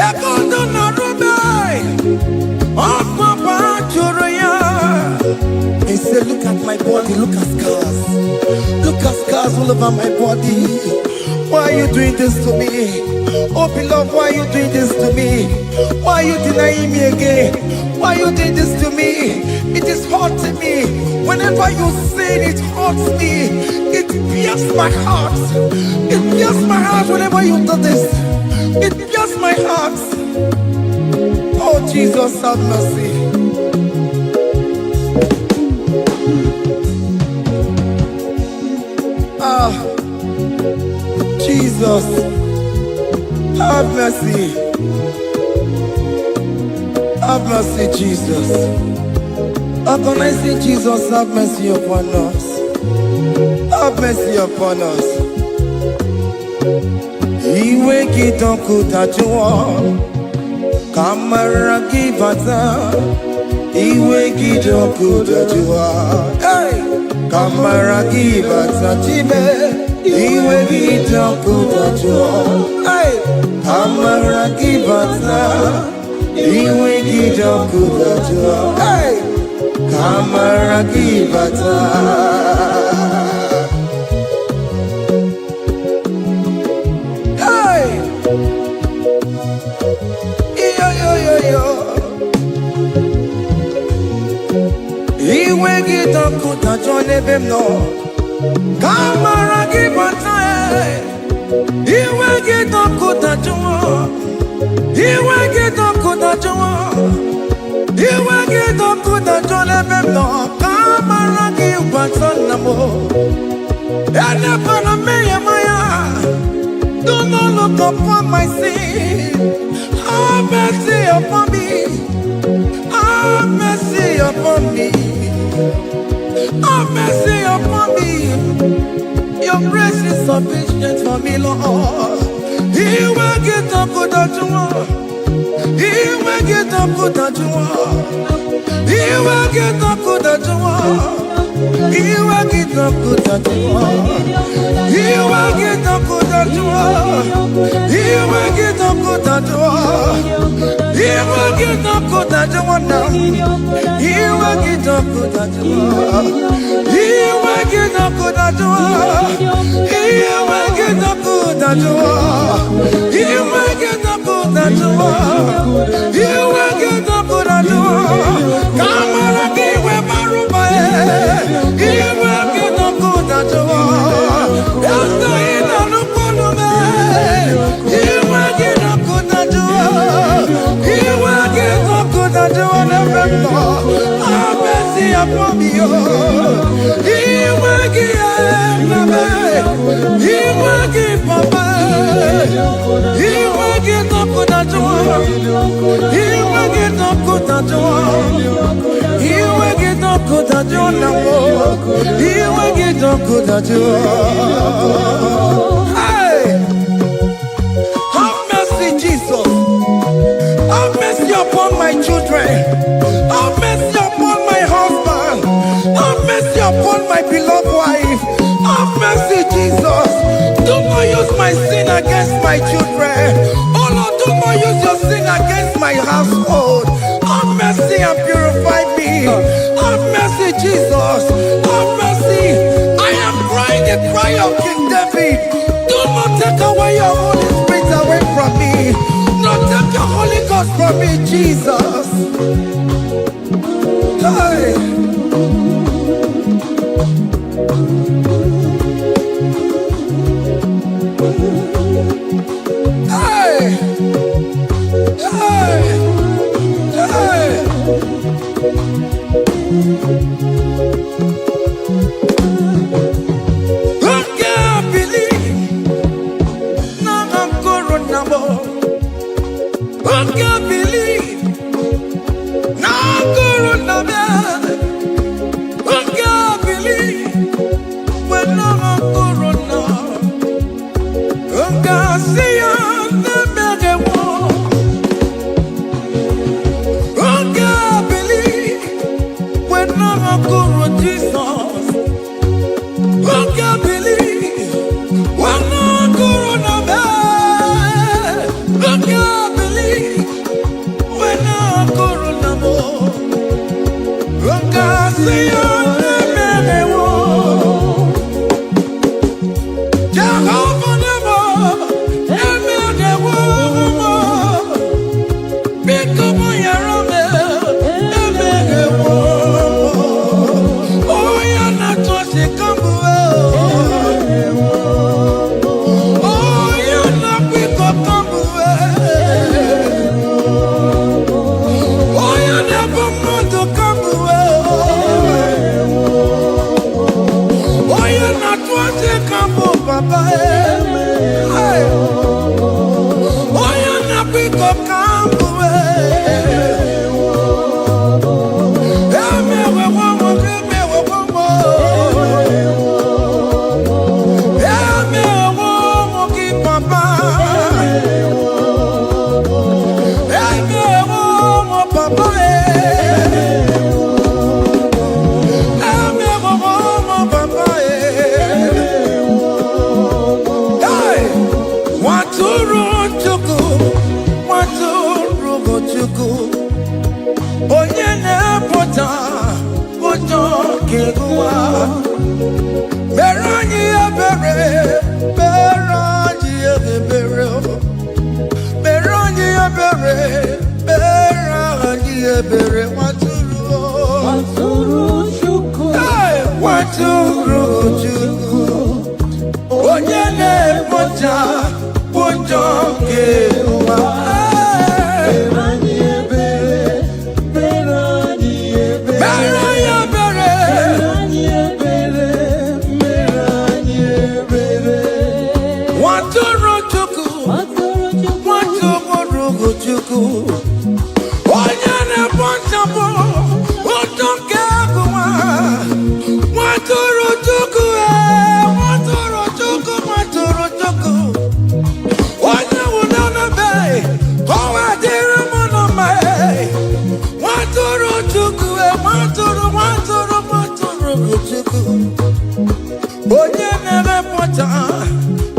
Ekolu na rume, Okwa panjuruya. He said, look at my body, look at scars. Look at scars all over my body. Why are you doing this to me? Oh beloved, why are you doing this to me? Why are you denying me again? Why are you doing this to me? It is hurting me. Whenever you sin, it hurts me. It pierces my heart. It pierces my heart whenever you do this. It pierces my heart. Oh Jesus, have mercy. Jesus, have mercy. Have mercy, Jesus. Agonizing Jesus, have mercy upon us. Have mercy upon us. Iwe kitakutajua kamara kibata. Iwe kitakutajua kamara kibata chibe. Iwe kitakutajua kamara kibata. Iwe kitakutajua kamara kibata. Iwe kitakutajua nebemno kamara kibata. Iwe kitakutajua. Iwe kitakutajua. Iwe kitakutajua nebemno kamara kibata namo. Ene pana meye maya. Do not look upon my sin. Have mercy upon me. Have mercy upon me. Have mercy upon me. Your grace is sufficient for me, Lord. He will get up with that one. He will get up with that one. He will get up with that one. He will get up with that one. He will get up with that one. He will get up with that one. He will get up with that one now. He will get up with that one. He will get up with that one. He will get up with that one. He will get up with that one. He will get up with that one. Come on, give him a rumba. He will get up with that one. That's the end of the problem. He will get up with that one. He will get up with that one. Have mercy upon me. He will give He will give Papa. He will get up with that one. He will get up with that one. He will get up with that one. He will get up with that one. Hey! Have mercy, Jesus. Have mercy upon my children. Have mercy upon my husband. Have mercy upon my beloved wife. Have mercy, Jesus. Do not use my sin against my children. Oh Lord, do not use your sin against my household. Have mercy and purify me. Have mercy, Jesus. Have mercy. I am crying the cry of King David. Do not take away your Holy Spirit away from me. Not take your Holy Ghost from me, Jesus. Hey. Hey! Hey! Hey! I can't believe now I'm corona. I can't believe now I'm corona. I can't believe when I'm corona. I can't see you. kewa. Merani ebere, merani ebere, merani ebere, merani ebere. Waturu chuku, waturu chuku. Onyene moja, moja kewa. Merani ebere, merani ebere, merani ebere, merani ebere. Waturu chuku, waturu chuku. Onyene moja, moja kewa. Waturu chuku, waturu chuku, waturu chuku. Wanya wunana bay, oh adira mona may. Waturu chuku, waturu chuku. Onye nere pota,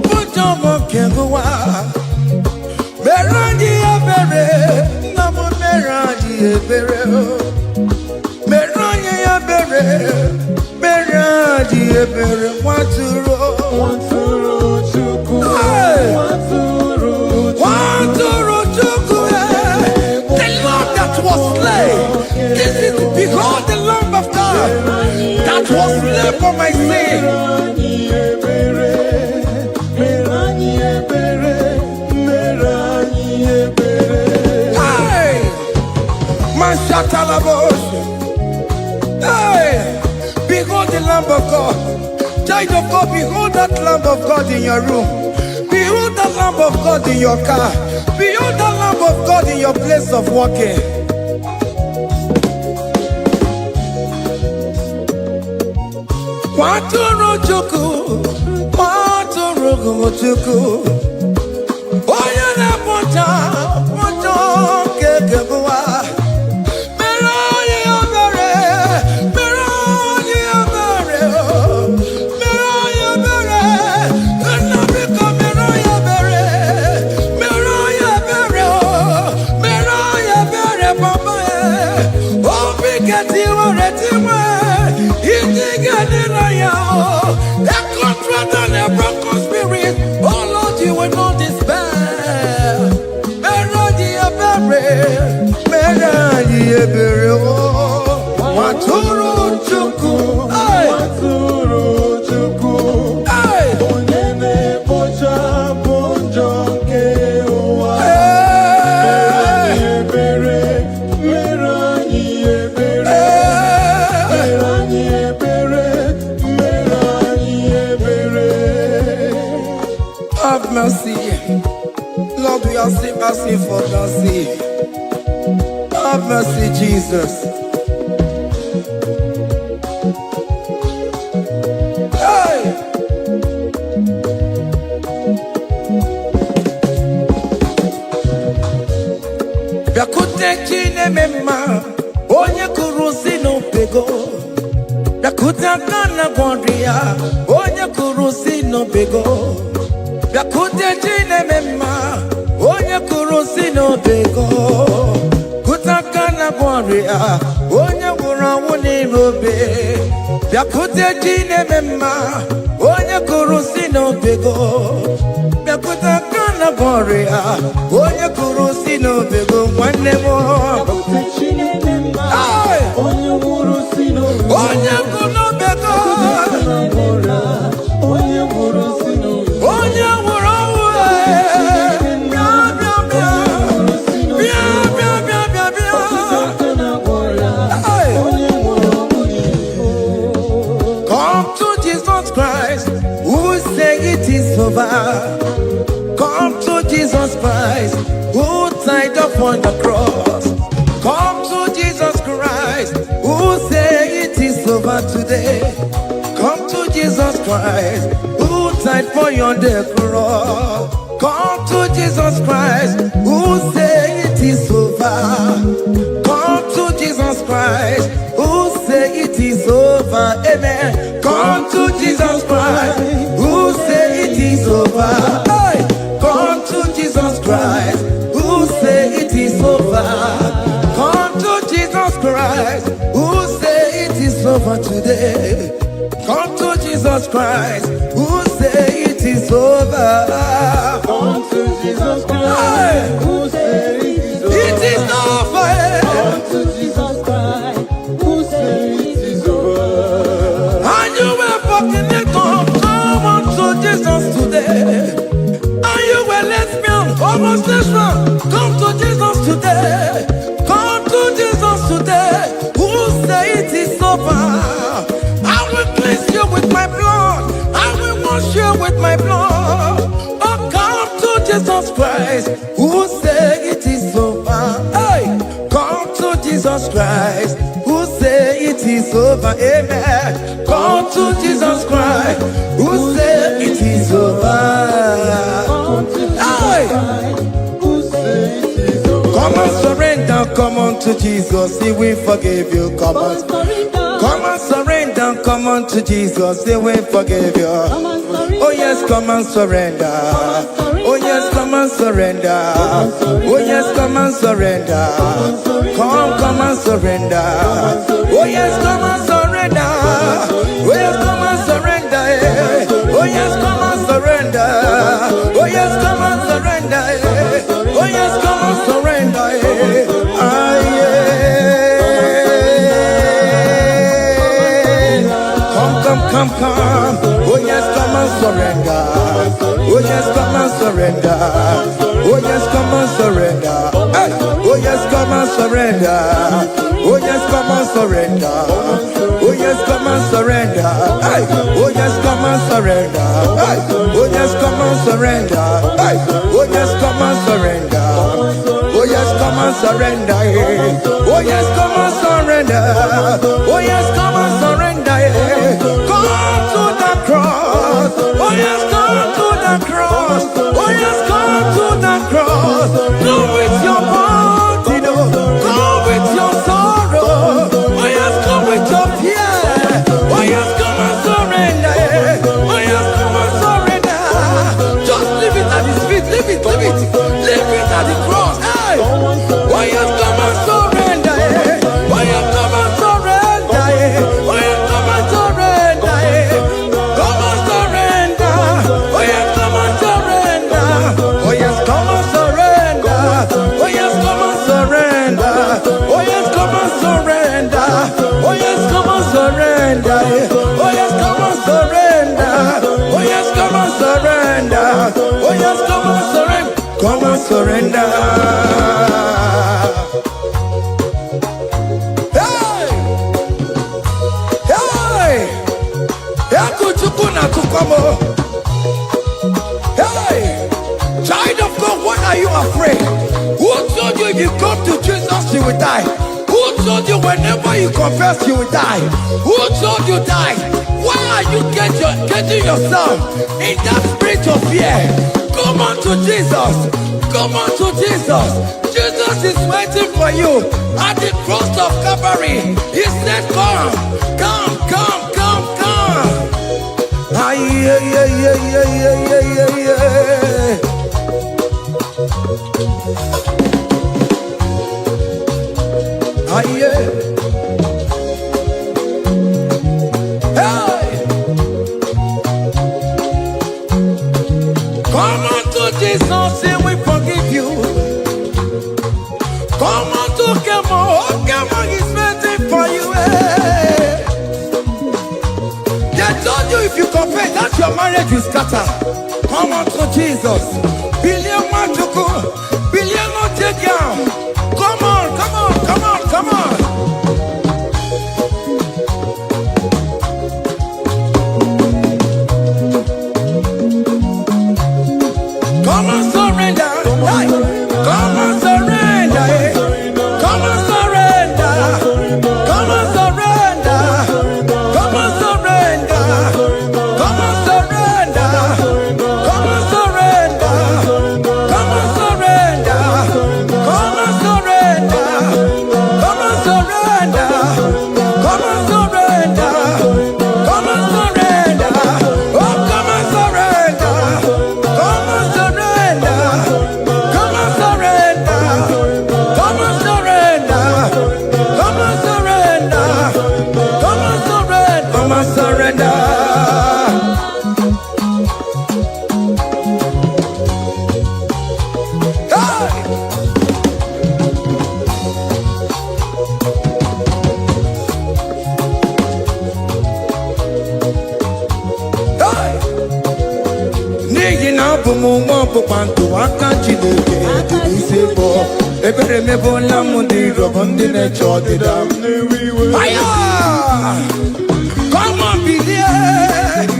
pota mo kewa. Merandi ebere, namo merandi ebere. Merandi ebere, merandi ebere. Waturu chuku, waturu chuku. The Lamb that was slain. This is, behold the Lamb of God that was slain for my sin. Hey, Mashatalabosh. Hey, behold the Lamb of God. Child of God, behold that Lamb of God in your room. Behold that Lamb of God in your car. Behold that Lamb of God in your place of working. Waturu chuku, waturu chuku. Oya na pota, pota kekewa. Merani ebere, merani ebere, merani ebere. Nabika merani ebere, merani ebere, merani ebere, papa. Oh, bigati waretiwe, itigani ya. A contract and a broken spirit. Oh Lord, you will not despair. Merani ebere, merani ebere. Waturu chuku, waturu chuku. Onyene moja, moja kewa. Merani ebere, merani ebere, merani ebere, merani ebere. Have mercy, Lord. We are still asking for mercy. Have mercy, Jesus. Hey! Yakute chine mema, onye kurusi no pego. Yakuta kana gondria, onye kurusi no pego. Yakute chine mema, onye kurusi no pego. Kutakana gondria, onye kurawuni robe. Yakute chine mema, onye kurusi no pego. Yakutakana gondria, onye kurusi no pego. One more. Onye kurusi no pego. Onye kurusi no pego. Onye come to Jesus Christ, who say it is over. Come to Jesus Christ, who died upon the cross. Come to Jesus Christ, who say it is over today. Come to Jesus Christ, who died for you on the cross. Come to Jesus Christ, who say it is over. Come to Jesus Christ, who say it is over. Amen. Come to Jesus Christ, who say it is over. Hey! Come to Jesus Christ, who say it is over. Come to Jesus Christ, who say it is over today. Jesus Christ, who say it is over. Come to Jesus Christ, who say It is over. Come to Jesus Christ, who say it is over. And you were fucking it up. Come on to Jesus today. And you were lesbian, homosexual. Come to Jesus today. Come to Jesus today. Who say it is over? I will cleanse you with my blood. I will wash you with my blood. Oh, come to Jesus Christ. Who say it is over? Hey, come to Jesus Christ. Who say it is over? Amen. Come to Jesus Christ. Who say it is over? Hey. Who say it is over. Come and surrender, come on to Jesus, He will forgive you. Come on, come and surrender, come on to Jesus, He will forgive you. Oh yes, come and surrender. Oh yes, come and surrender. Oh yes, come and surrender. Come and surrender. Oh yes, come and surrender. Oh yes, come and surrender. Oh yes, come and surrender. Oh yes, come and surrender. Oh yes, come and surrender. Ah, yeah. Come. Oh yes, come and surrender. Oh yes, come and surrender. Oh yes, come and surrender. Hey. Oh yes, come and surrender. Oh yes, come and surrender. Oh yes, come and surrender. Hey. Oh yes, come and surrender. Hey. Oh yes, come and surrender. Hey. Oh yes, come and surrender. Oh yes, come and surrender. Oh yes, come and surrender. Oh yes, come and surrender. Come to the cross. Oh yes, come to the cross. Oh yes, come to the cross. Come with your body, come with your sorrow. Oh yes, come with your fear. Oh yes, come and surrender. Oh yes, come and surrender. Just leave it at His feet. Leave it at the cross. Hey. Oh yes, come and surrender. Oh yes, come and surrender. Oh yes, come and surrender. Come and surrender. Oh yes, come and surrender. Oh yes, come and surrender. Oh yes, come and surrender. Oh yes, come and surrender. Oh yes, come and surrender. Oh yes, come and surrender. Oh yes, come and surrender. Oh yes, come and surrender. Come and surrender. Hey! Hey! Hey! Child of God, why are you afraid? Who told you if you come to Jesus you will die? Who told you whenever you confess you will die? Who told you die? Why are you getting yourself in that spirit of fear? Come on to Jesus. Come on to Jesus. Jesus is waiting for you at the cross of Calvary. He said, come. Ah, yeah. Ah, yeah. Hey. Come on to Jesus, He will forgive you. Come on to Kemo, He's waiting for you. Hey. They told you if you confess that your marriage will scatter. Come on to Jesus. Billion Machuku, billion no take down. Come on. Come and surrender. Hey. Come and surrender. Hey. Come and surrender. Come and surrender. Come and surrender. Come and surrender. Come and surrender. Come and surrender. Come and surrender. Come and surrender. Come and surrender. Come and surrender. Oh, come and surrender. Come and surrender. Come and surrender. Come and surrender. Come and surrender. Come and surrender. Come and surrender. abụmụnwa ọbụkwantu aka Chineke dị n'isi bụ ebere mebola m ndị rọbọ ndị na-eche ọdịda. Fire! Come on, believe.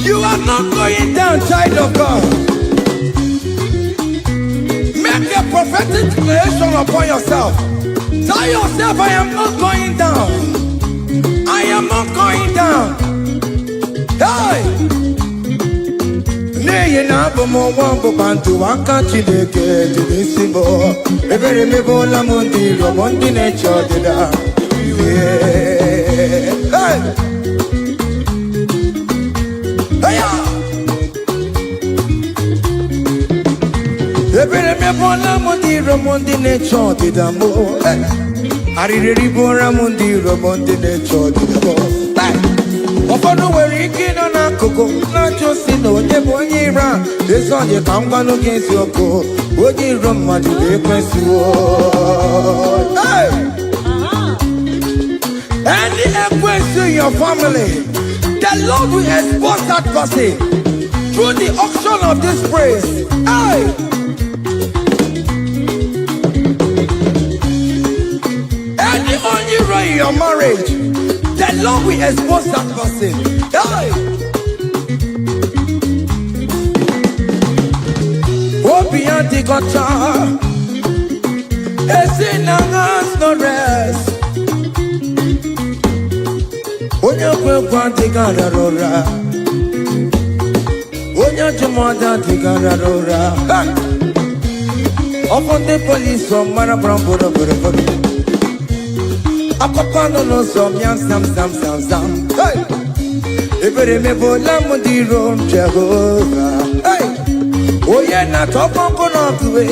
You are not going down, child of God. Make a prophetic declaration upon yourself. Tell yourself, I am not going down. I am not going down. Hey! Nay, na abụmụnwa ọbụkwantu aka Chineke dị n'isi bụ ebere mebola m ndị rọbọ ndị na-eche ọdịda. Hey! Ebere mebola m ndị rọbọ ndị na-eche ọdịda m. Arịrịrị bụra m ndị rọbọ ndị na-eche ọdịda m. Ụfọdụ nwere ike ịnọ n'akụkụ na-achọ si na onye bụ onye iro a. Ezi onye ka m gwanụ gị eziokwu, onye iro mmadụ ga-ekwesịwo. Any ekwesị in your family, the Lord will expose that person through the auction of this praise. Hey! Any only iro in your marriage, the Lord will expose that person. Hey! Obi anti-gota, esinangas no rest. Onye kwekwa anti-gararora, onye jumada anti-gararora. Often the police from Marabrambo. Akopano no some young sam. Hey! Ebere mebola m ndị rom Jehova. Hey! Onye na-achọkwa nkụ n'ọkụwe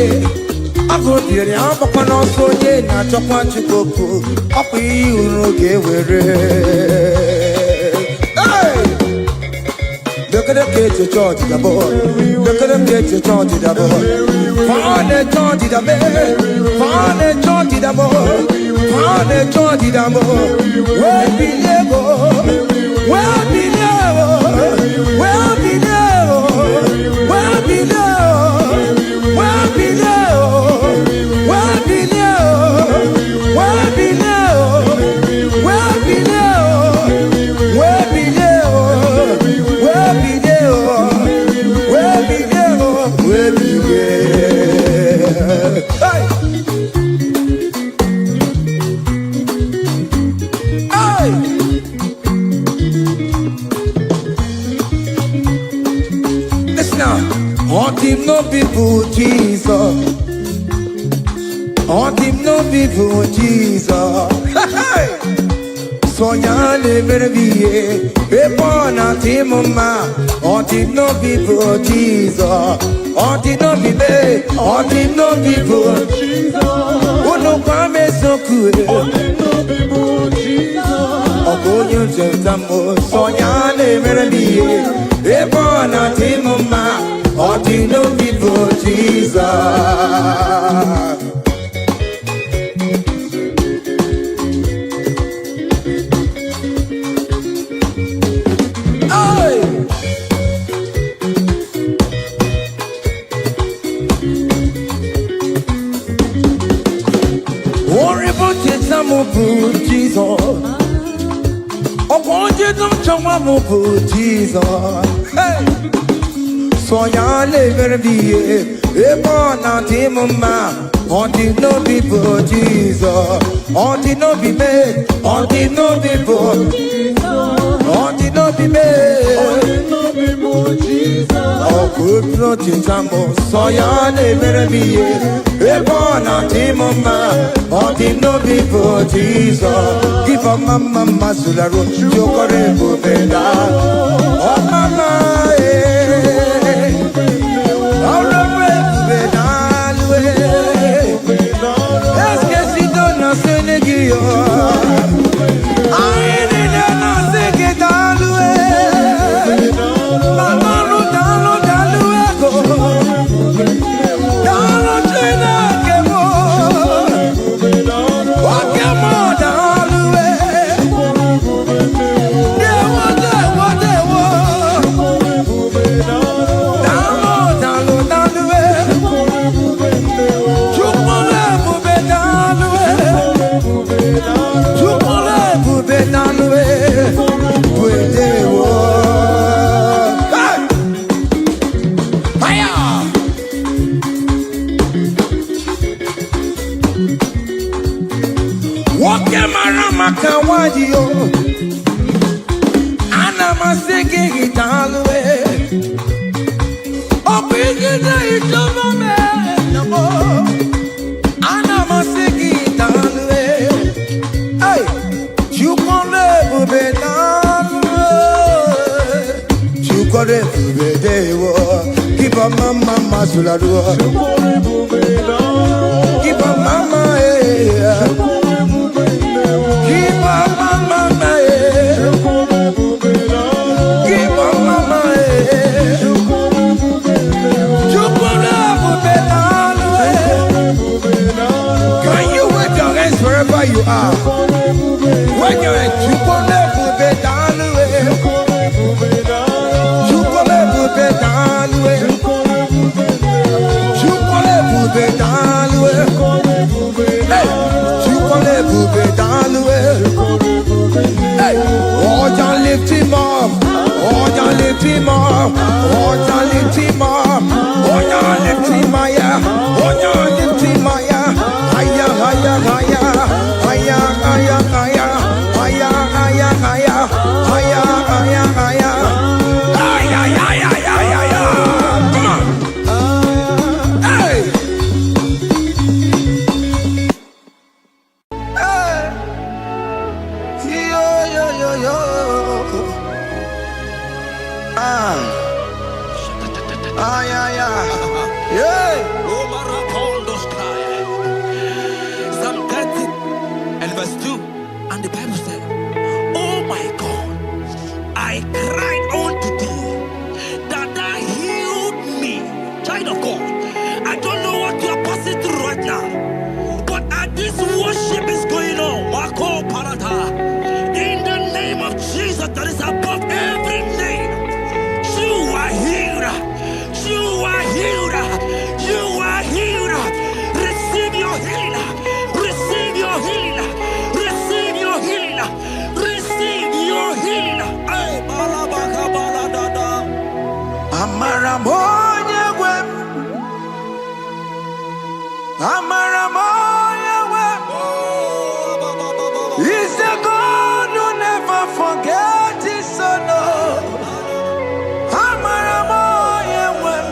agụ dịrị agbakwa n'ọsọ onye na-achọkwa Chukwu ọkwa ihe uru ga-ewere. Hey! Dekere ka eche chọọchị dabọ, dekere ka eche chọọchị dabọ. Fane chọọchị dabọ, fane chọọchị dabọ. Fane chọọchị dabọ. Wee bilie go, wee bilie go, wee bilie go, wee bilie go, wee bilie go, wee bilie go, wee bilie go, wee bilie go, wee bilie go, wee bilie go, wee bilie go, wee bilie. Hey! Hey! Listen now. All team no people Jesus. All team no people Jesus. Hey! So yale merviye, epona team ma. All team no people Jesus. All team no people, all team no people Jesus. Uno kwame so cool. Ogonyo jentamo, so yale merviye, epona team ma. All team no people Jesus. Jesus, oh, won't you don't show up, Jesus? Hey, so ya live be a born out in my on the no people, Jesus, on the no be made, on the no people, on the no be made, oh, good floating tambo, so ya live be a born out in my on the no people, Jesus. Give up mama masula ro jokore bobeda. Oh mama eh. Ora bobeda lue. Eske si dona senegio. Ai ni na segeda lue. Mama ro dalue go. Dalo chena kemo. Marama Kawadio. Anama singing it all the way. Oh, big is it over me. Anama singing it all the way. Hey, you can live with you can live with keep a mama Suladua. Keep a mama. Keep on mama, keep on mama. Can you wave your hands wherever you are? Wave your hands. You can never be down. You can never be down. You can never be down. Hey. Hey, oh, y'all lift him up. Oh, y'all lift him up. Oh, y'all lift him up. Oh, y'all lift him higher. Oh, y'all lift him higher. Higher, higher, higher. Higher, higher, higher. Higher, higher, higher. Higher, higher, higher. Higher, higher, higher, higher. Come on. Hey. Psalm 13 and verse 2, and the Bible said, oh my God, I cried unto thee, that thou healed me. Child of God, I don't know what you are passing through right now, but as this worship is going on, Wako Parata, in the name of Jesus that is above every name, you are healed. You are healed. You are healed. Receive your healing. Receive your healing. Receive your healing. Receive your healing. Hey, balabaka baladada. Amaramoya wem. Amaramoya wem. He's the God who never forgets his son. Amaramoya wem.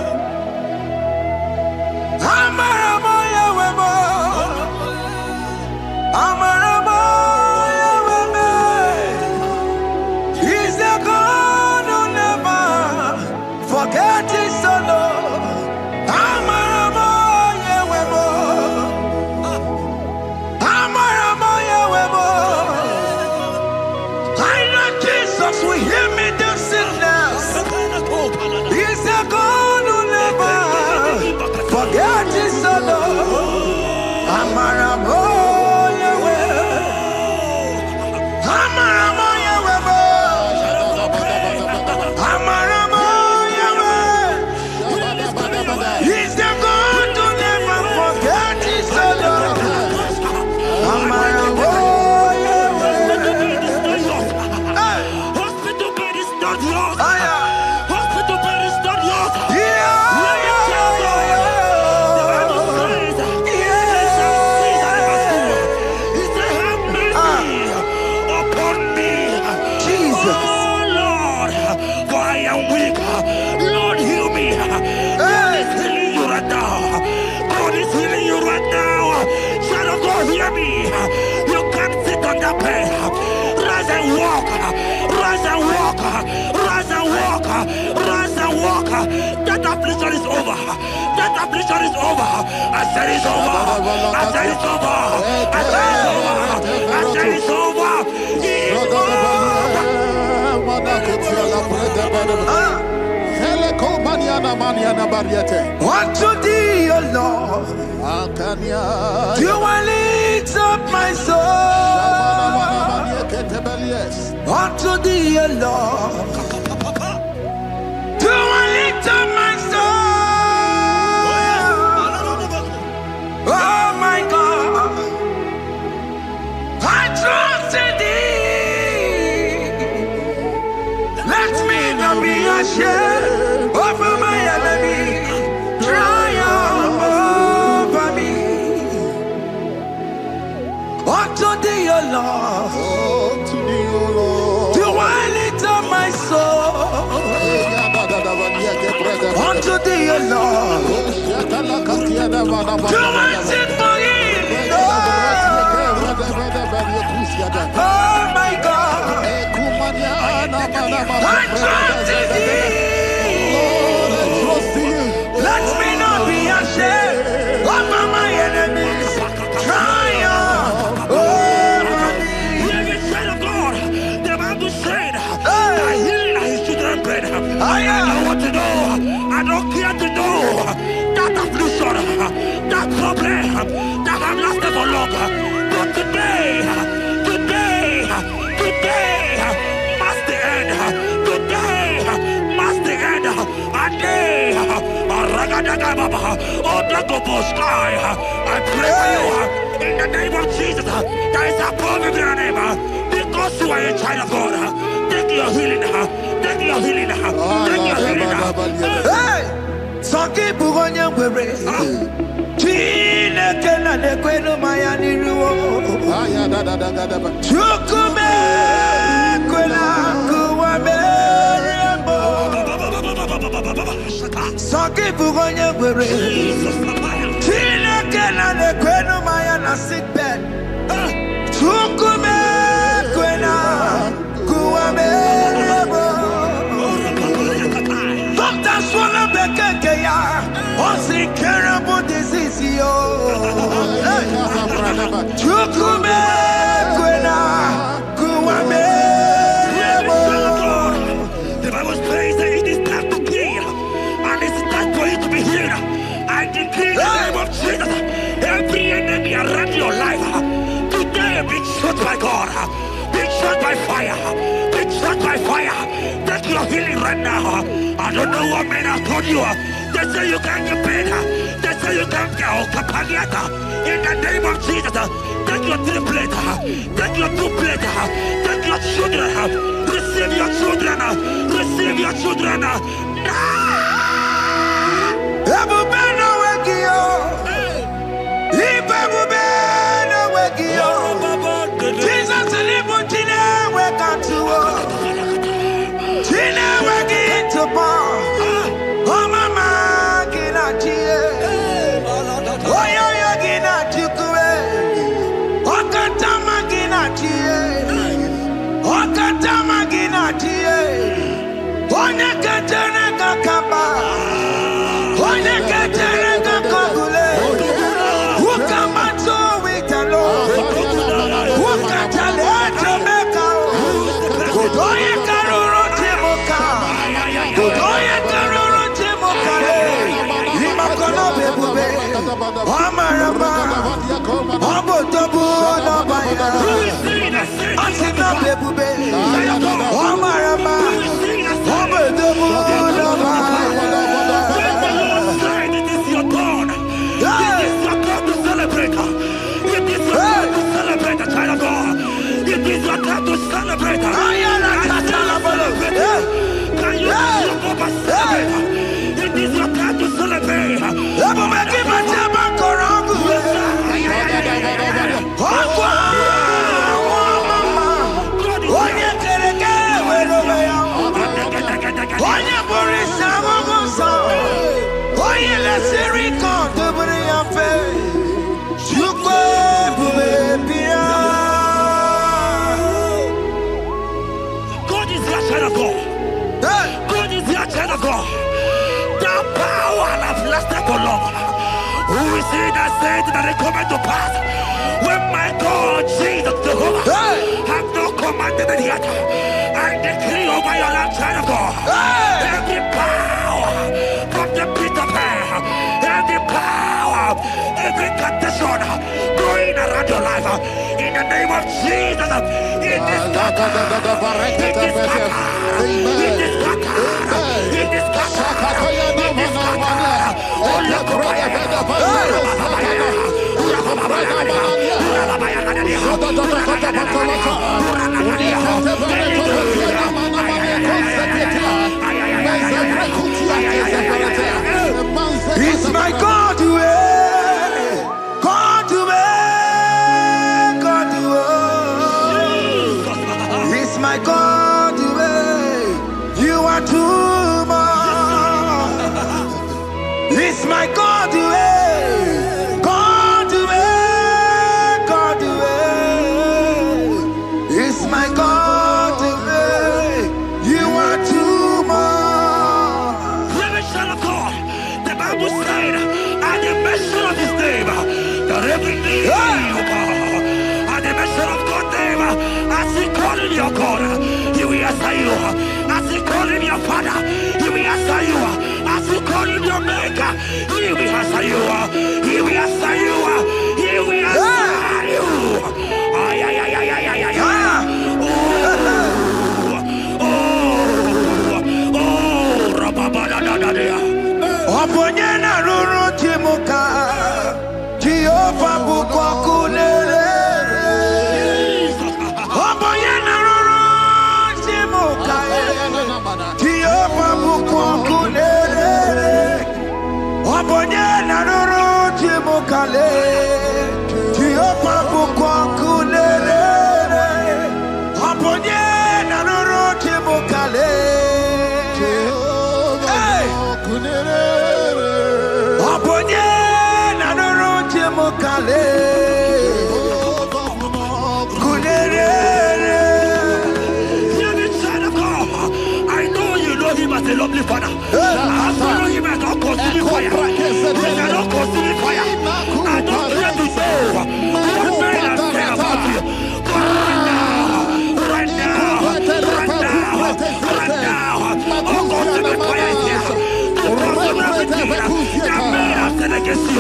Amaramoya wem. Amaramoya wem. He's the God who never forgets his son. Amaramoya wem. Amaramoya wem. I know Jesus will hear me this sickness. He's the God who never forgets his son. Amaramoya wem. Amaramoya wem. Amaramoya wem. He's the God who never forgets his son. Amaramoya wem. Hospital bed is not yours. Aya. Hospital bed is not yours. Yeah. Hear me. You can't sit on the bed. Rise and walk. Rise and walk. Rise and walk. Rise and walk. That affliction is over. That affliction is over. I said it's over. I said it's over. I said it's over. I said it's over. It's over. Unto thee, O Lord, do I lift up my soul. Unto thee, O Lord, do I lift up my soul. Oh my God, I trust in thee. Let me not be ashamed over my enemy. Triumph over me. Unto thee, O Lord. Lord? Do I lift up my soul unto thee, O Lord? Do I sing for him, Lord? Oh my God, I trust in thee. Let me not be ashamed of my enemies. Triumph over me. Hear the child of God. The Bible said, "I heal his children bread." I want to know. I don't care to know that affliction, that problem, that have lasted for long. But today must the end. Today must the end. And day, I pray for you in the name of Jesus. There is a problem in your name. Because you are a child of God. Take your healing. Take your healing. Take your healing. Hey! Sanki bugonya wewe. Chine kena de kwenu mayani ruo. Chukume kwena kuwa meremo. Sanki bugonya wewe. Chine kena de kwenu mayana sick bed. Chukume kwena kuwa meremo. Doctor swallow bekeke ya. Onsi terrible disease yo. Chukume kwena kuwa meremo. The Bible says that it is time to kill, and it is time for you to be healed. I decree in the name of Jesus, every enemy around your life, today be shot by God, be shot by fire, be shot by fire. Take your healing right now. I don't know what men have told you. They say you can't get paid. They say you can't get kapaniata. In the name of Jesus, take your 3 plate, take your 2 plate, take your children, receive your children, receive your children. Ebubeno wegio. Ibebubeno wegio. Jesus libu chine wekantuo. Chine wegi intupo. Oh mama gina chie. Oh yo yo gina chukue. Okatama gina chie. Okatama gina chie. Onye kejene kakamba. Onye kejene kakogule. Ukamato witalo. Ukatale Jamaica. Godoye karuro timoka. Godoye karuro timoka. Imakono bebube. Amaraba. Abotobu nabaya. Asina bebube. Amaraba. Abotobu nabaya. It is your turn. It is your turn to celebrate. It is your turn to celebrate, child of God. It is your turn to celebrate. Can you celebrate? It is your turn to celebrate. God is your child of God. God is your child of God. The power have lasted for long. Who is he that said that it coming to pass? When my God, Jesus Jehovah, have not commanded it yet. I decree over your life, child of God. Every power from the pit of hell, every power, every condition going around your life, in the name of Jesus, it is scattered. It is scattered. It is scattered. It is scattered. It is scattered. Oh, look It's my God to God to God to my God, you are too much. It's my God, God, God, it's my God, you are too much. Revelation of God. The Bible said, at the mention of his name, that every knee will bow. At the mention of God's name, as he called him your God, he will answer you. As he called him your Father, he will answer you. As he called him your Maker, he will answer you. He will answer you. He will answer you. Ay, ay, ay, ay, ay, ay, ay, ay. Oponyena ruru chimuka Jehovah bukwakulele. Oponyena ruru chimuka Jehovah bukwakulele. Oponyena ruru chimuka Jehovah bukwakulele. Oponyena ruru chimuka I know you know him as a lovely Father. I follow him as a consuming fire. He is not consuming fire. I don't care to know what men are saying about you. But right now, all consuming fire is here. To consume everything that men are saying against you. To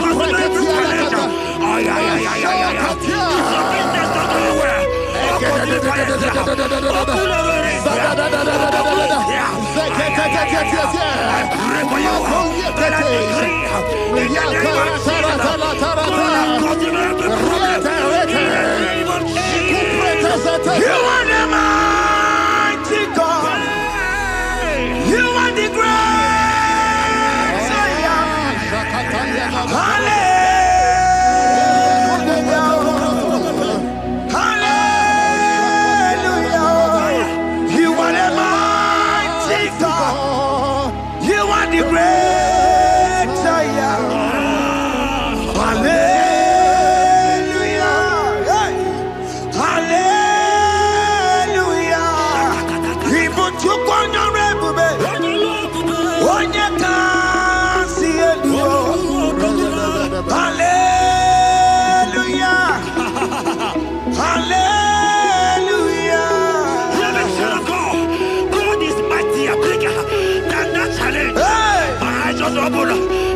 consume every challenge. Ay, ay, ay, ay, ay, ay. It's your business not going well. All consuming fire is here. I pray for you that I decree in the name of Jesus, you are the mighty God. You are the great Zion.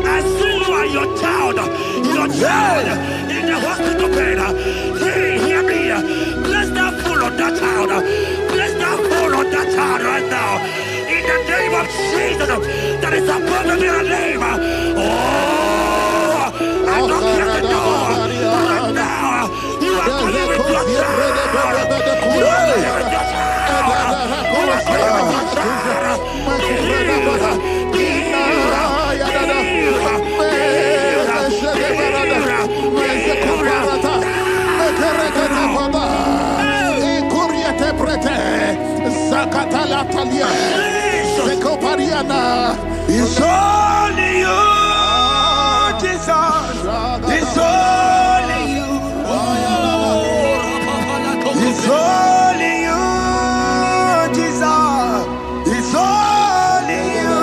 I see you and your child in the hospital bed. Hear me. Bless that fool on that child. Bless that fool on that child right now. In the name of Jesus, that is above every name. Oh, I don't hear the door. Right now, you are going with your child. You are going with your child. You are going with your child. It's only you, Jesus. It's only you. It's only you, Jesus. It's only you.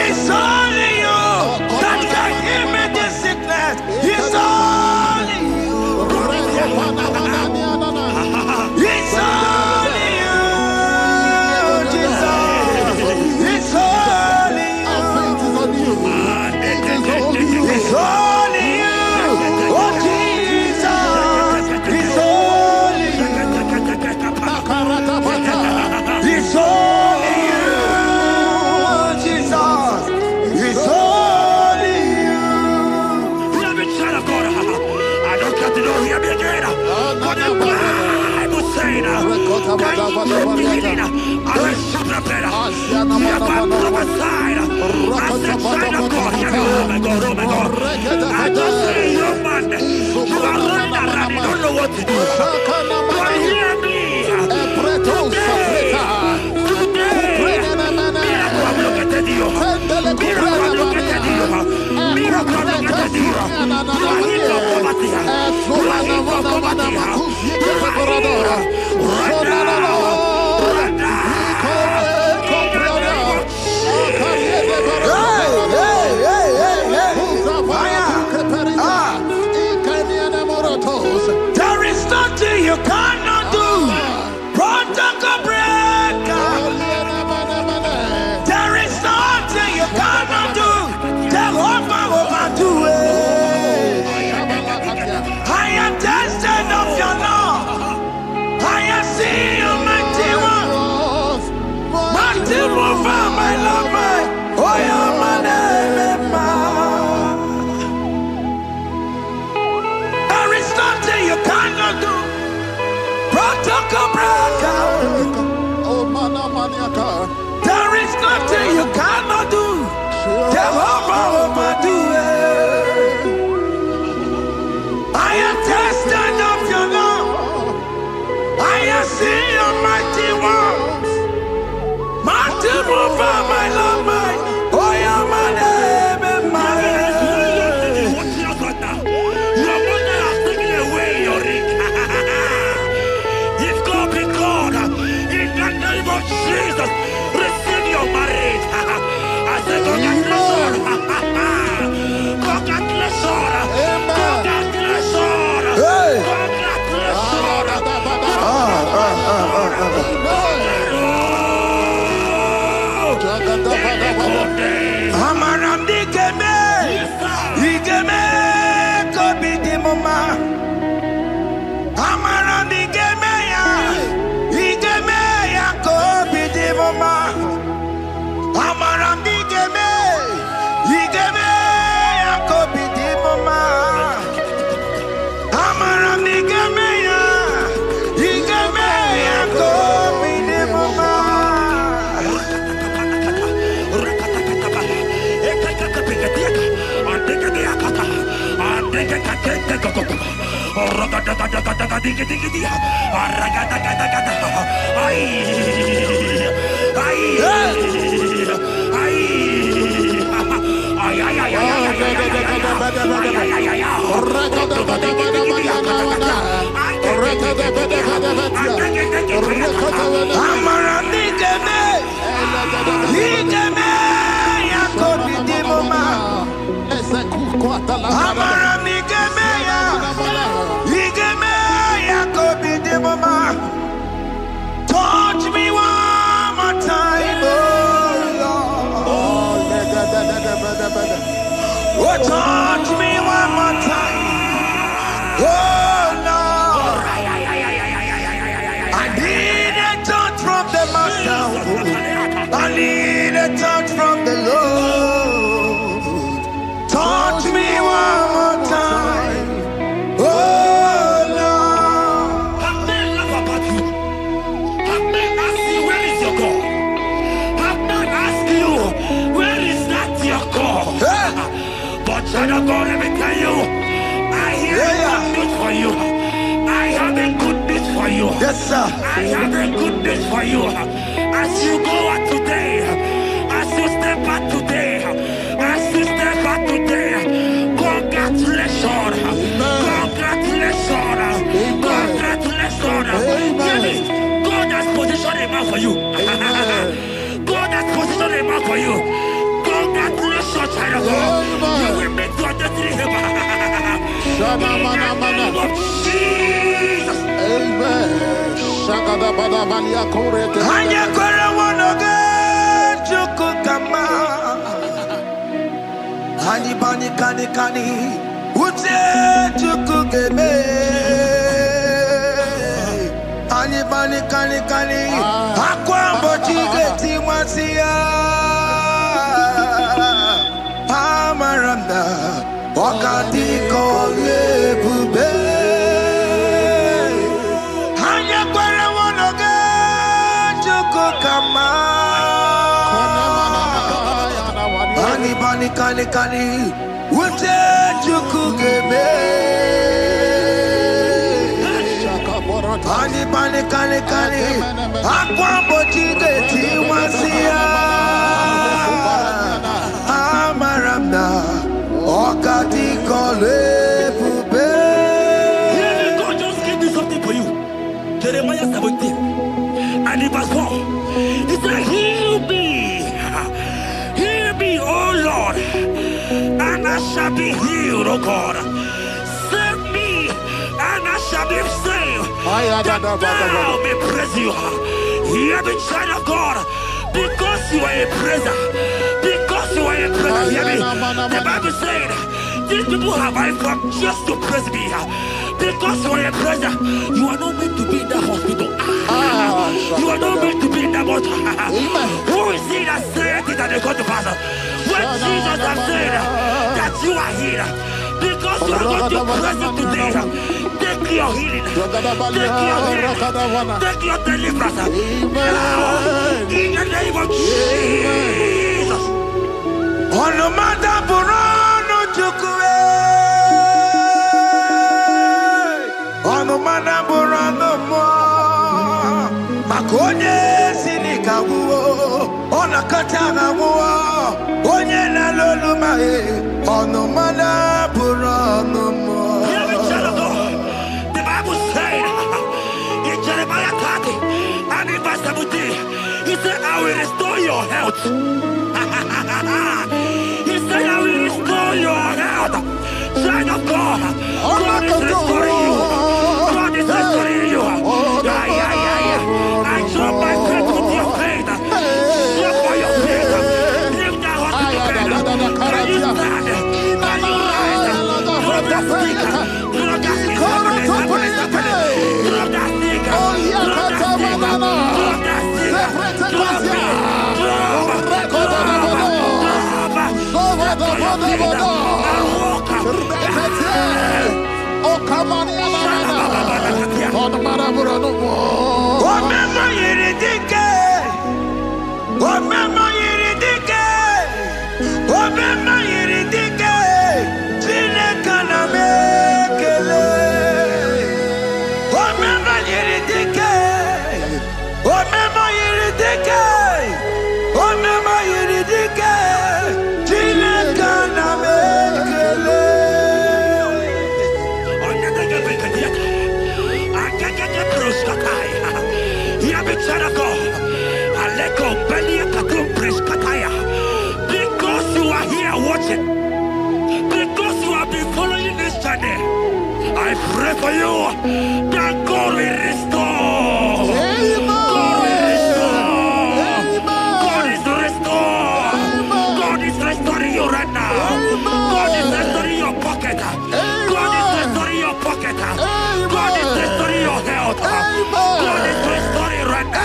It's only you that can heal me this sickness. It's only you. It's only you, Jesus. It's only you. It's only you. Oh, Jesus. It's only you. It's only you, Jesus. It's only you. Let me try to go. I don't got to know hear me again. But the Bible saying, I will shoot the better. You have my prophesied. I said, child of God, hear me. Oh my God, oh my God. I just say, young man, you are running around, you don't know what to do. God, There is nothing you cannot do. Protocol breaker. There is nothing you cannot do. Jehovah overdo it. I am tested of your law. I am seeing you, mighty one. Mighty mover, my love, my. Oh, yeah, my name, there is nothing you cannot do. Protocol breaker. There is nothing you cannot do. Jehovah overdo it. I am tested of your love. I am seeing your mighty ones. Mighty mover, my love, my. Oh, yeah, my name and my. Your mother has taken away your ring. If God be God, in the name of Jesus, receive your marriage. I say congratulations. Congratulations. Congratulations. Hey. Congratulations. Amaram digeme, digeme, kobi di mama. Amaram digeme ya kobi di mama. Amaram digeme, digeme ya kobi di mama. Amaram digeme ya, digeme ya kobi di mama. Touch me one more time, oh Lord. Oh, touch me one more time, oh Lord. I need a touch from the Master. I need a touch from the Lord. Touch me one more time, oh Lord. Have men laugh about you? Have men ask you, where is your God? Have men ask you, where is that your God? But child of God, let me tell you, I hear a good news for you. I have a good news for you. Yes, sir. I have a good news for you. As you go out today, as you step out today, as you step out today, congratulations. Congratulations. Congratulations. Really, God has positioned a man for you. God has positioned a man for you. Congratulations, child of God. You will make your destiny helper. In the name of Jesus. Amen. Hanya kwara wanoge chukukama. Hani bani kani kani ute chukugeme. Hani bani kani kani akwa mbochige timwasia. Amaramda wakati kole bube. Hanya kwara wanoge chukukama. Hani bani kani kani ute chukugeme. Hani bani kani kani akwa mbochige timwasia. Amaramda wakati kole bube. God just gave me something for you. Jeremiah 17 and in verse 4. He said, heal me, oh Lord, and I shall be healed, oh God. Save me, and I shall be saved. That thou may praise you. Hear me, child of God. Because you are a praiser. Because you are a praiser. Hear me. The Bible said, these people have I come just to praise me. Because you are a praiser, you are not meant to be in that hospital. You are not meant to be in that water. Who is it that said it that they got to pass? When Jesus has said that you are healed, because you are going to praise him today, take your healing, take your deliverance. Now, in the name of Jesus. On the matter, Burano Chukwe. On the matter, Burano Mo. Makonye Sinikawu. On a Katana War. Onye na Loluma. On the matter, Burano Mo. The Bible said in Jeremiah 30 and in verse 17, he said, I will restore your health. He said, I will restore your health. Child of God, God is restoring you. God is restoring you. I join my faith with your faith. Jump for your faith. Lift that hospital bed. Can you stand? Can you rise? Drop that stick. Drop that stick. Drop that stick. Drop that stick. Drop that stick. Drop because you are here watching, because you have been following this journey, I pray for you that God will restore. God will restore. God is restoring. God is restoring you right now. God is restoring your pocket. God is restoring your pocket. God is restoring your health. God is restoring right now.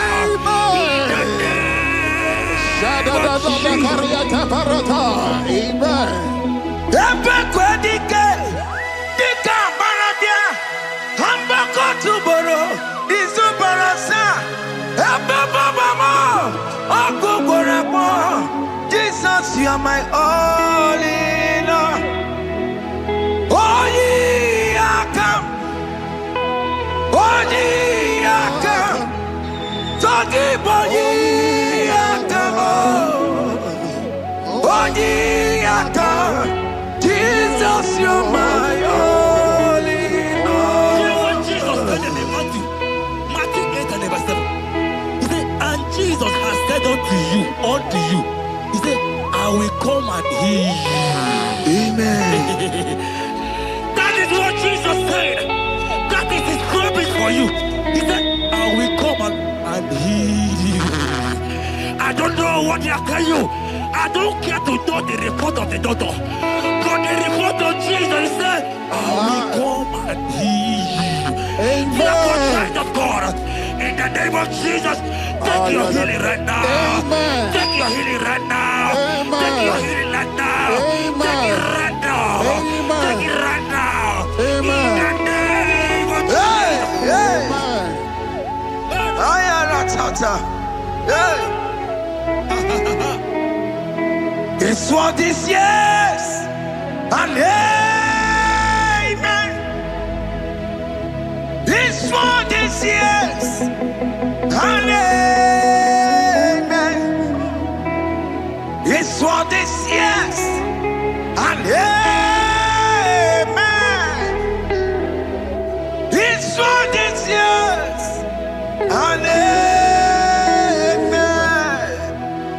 Jesus, you are my all in all. Oh, ye are come. Oh, ye are come. Talking about ye are come. Oh, ye are come. Jesus, you are my all in all. You know what Jesus said in Matthew 8 and verse 7? He said, and Jesus has said unto you, he said, I will come and heal you. Amen. That is what Jesus said. That is his promise for you. He said, I will come and heal you. I don't know what they are telling you. I don't care to know the report of the doctor. But the report of Jesus, he said, I will come and heal you. Therefore, child of God, in the name of Jesus, take your healing right now. Amen. Take your healing right now. Amen. Take your healing right now. Amen. Take it right now. Amen. Take it right now. Amen. In the name of Hey, Jesus. hey. Amen. I am a tata. Hey. It's what this yes and amen. It's what this yes and amen. It's what this yes and amen. It's what this yes and amen.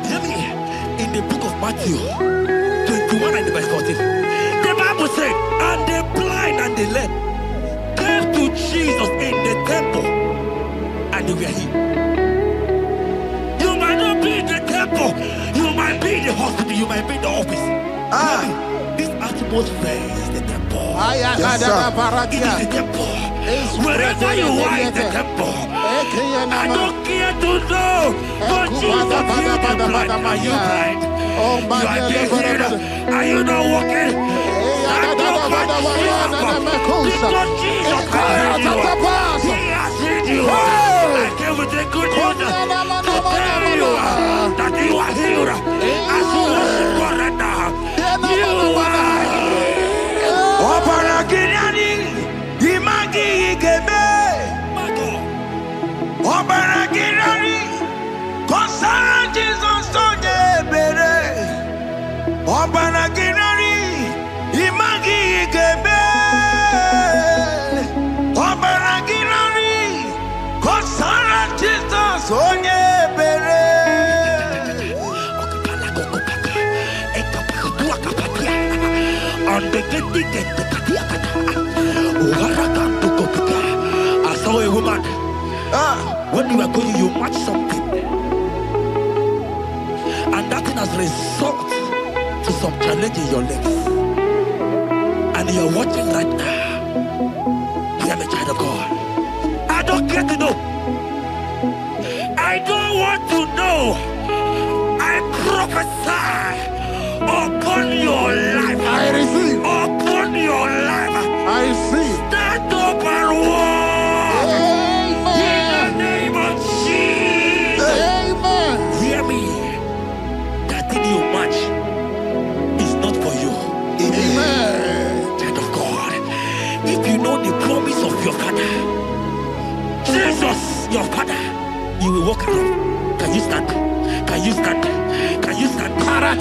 Hear me. In the book of Matthew 21 and verse 14, the Bible said, and the blind and the lame came to Jesus. hospital, you might be in the office. This atmosphere is the temple. Yes, sir. It is the temple. Wherever you are in the temple. I don't care to know. But Jesus healed the blind. Are you blind? You are dead. Are you not walking? Because Jesus has healed you. I came with the good news to tell you that you are healed. As you worship God right now, you are healed. Obaragirani, imagi igebe. Obaragirani, konsara Jesus sonye bere. Obaragirani, imagi igebe. Obaragirani, konsara Jesus sonye bere. I saw a woman. When you were going, you match something, and that thing has result to some challenge in your legs. And you're watching right now. I am a child of God. I don't care to know. I don't want to know. I prophesy upon your life. I receive. Upon your life. I receive. Stand up and walk. In the name of Jesus. Amen. Hear me. That thing you match is not for you. Amen. Child of God. If you know the promise of your father, Jesus, your father, you will walk around. Can you stand? Can you stand? Can you stand? Can you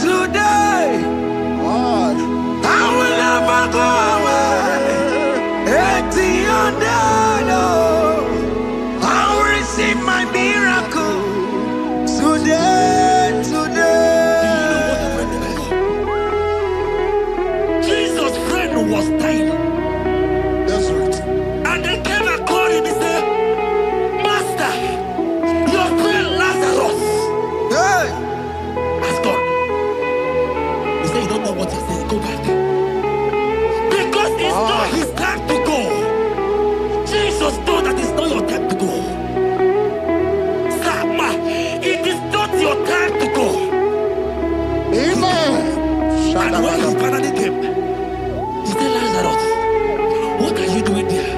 Today, I will Amen. And when he finally came, he said, Lazarus, what are you doing there?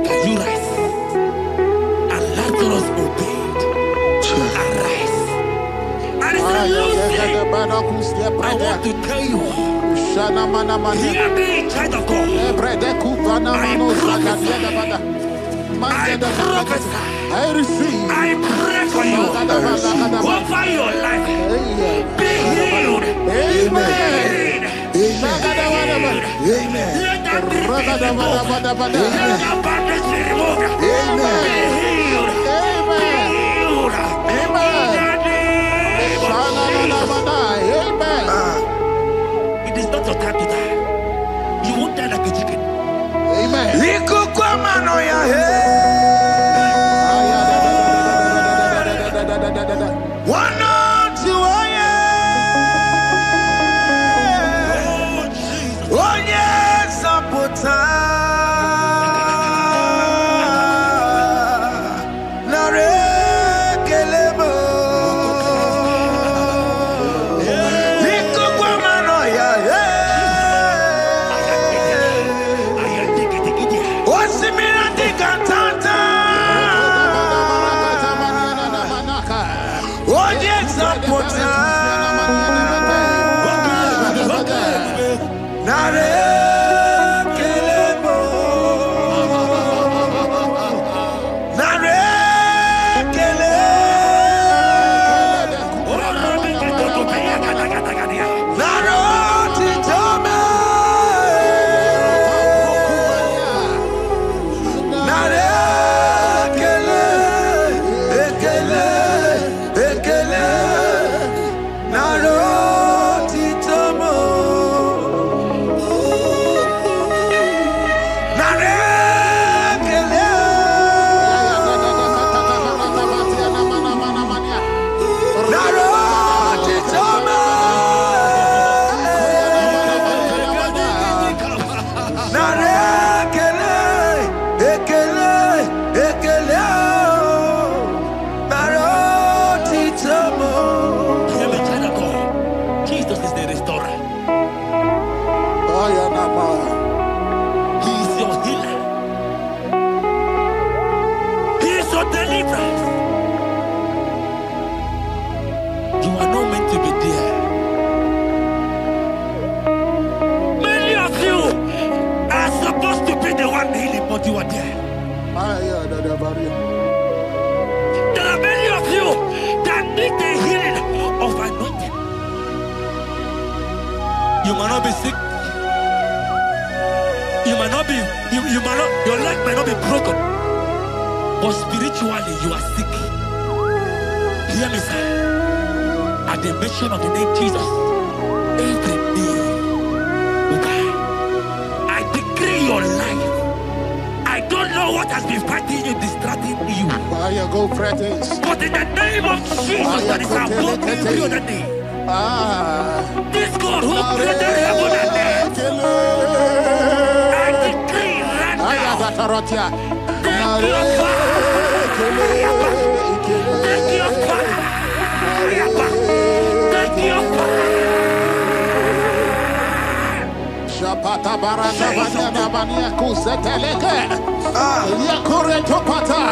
Can you rise? And Lazarus obeyed and rise. And he said, Lucy, I want to tell you, hear me, child of God. I prophesy. I receive. I pray for you. Over your life. Be healed. Amen. Amen. Let that be removed. Let that bandage be removed. Amen. Be healed. Amen. Be healed. Amen. It is not your time to die. You won't die like a chicken. Amen. There are many of you that need the healing of anointing. You might not be sick. You might not be, your leg might not be broken. But spiritually you are sick. Hear me, sir. At the mention of the name Jesus, every day will die. I decree your life. I don't know what has been fighting you, distracting you. But in the name of Jesus, that is above every other name. This God who created heaven and earth, I decree right now, take your fire, take your fire, take your fire. Shapata baranda banya banya kuseteleke. Yakore topata.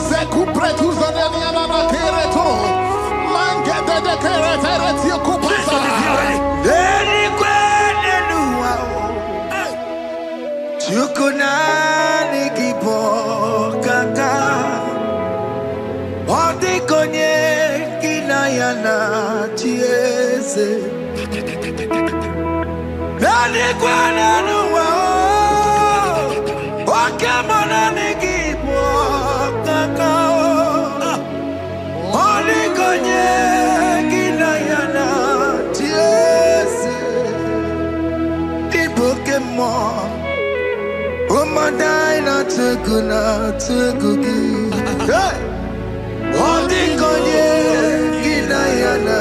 Zeku pretu zanenia na kereto. Mangede de kerete kupata. Deni kwene nuwa. Chukuna nikipo kaka. Odi konye kinayana chiese. Deni kwene nuwa. Wakamona nikipo kaka. Odi konye kinayana chiese. Pokemon, oh my dina tegugi. Hey, oh the konye kinayana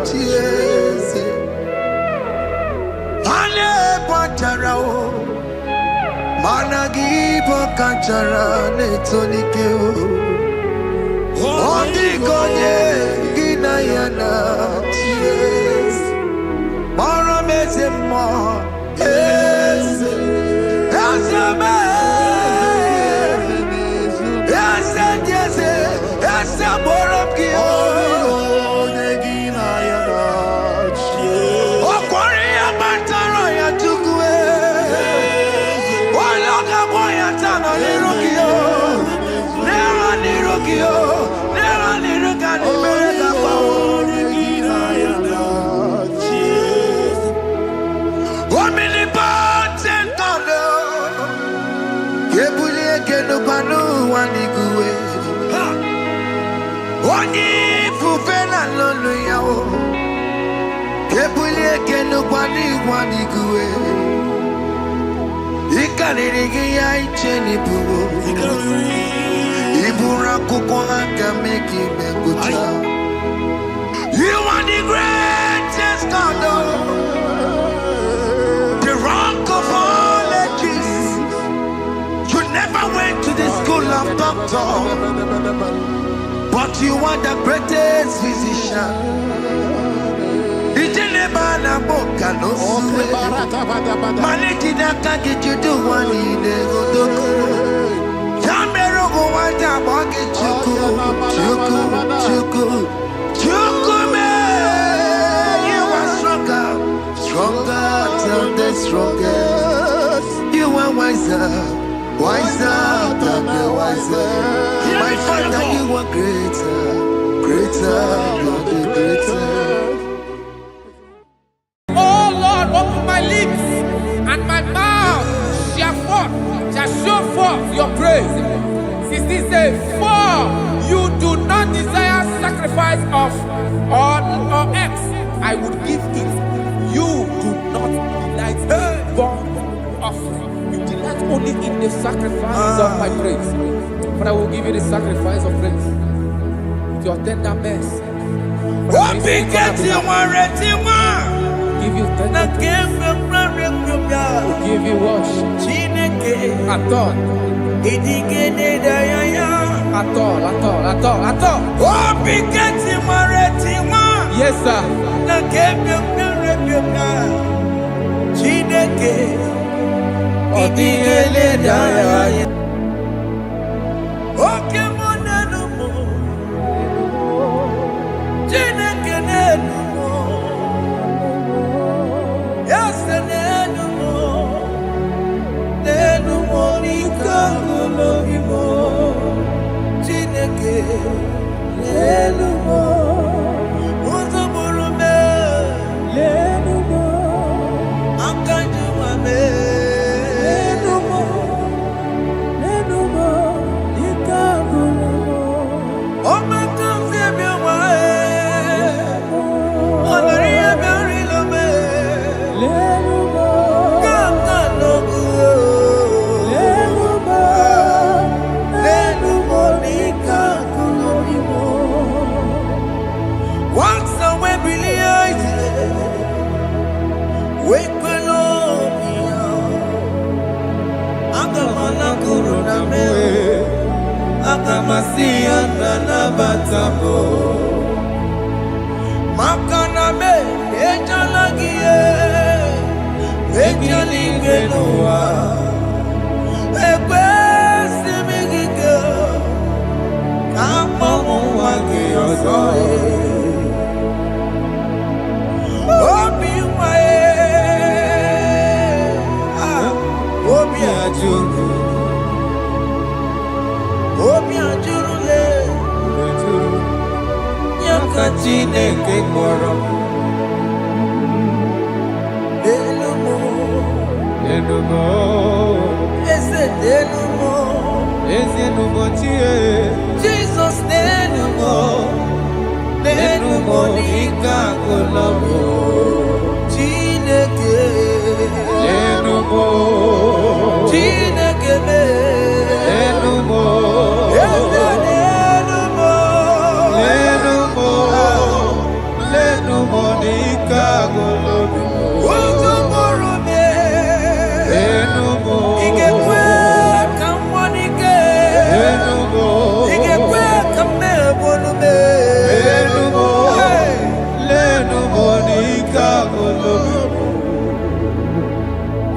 chiese. Ane patarao, managi pokachara netonikeo. Oh the konye kinayana chiese. You are the greatest God, the rock of all ages. You never went to the school of doctor, but you are the greatest physician. You are stronger than the strongest. You are wiser than the wiser. My Father, you are greater than the greatest. Oh Lord, open my lips and my mouth shall show forth your praise. 16 says, for you do not desire sacrifice of or X, I would give it. You do not delight in burnt offering. You delight only in the sacrifice of my praise. But I will give you the sacrifice of praise with your tender mercy. Give you tender will give you worship. At all. Yes, sir.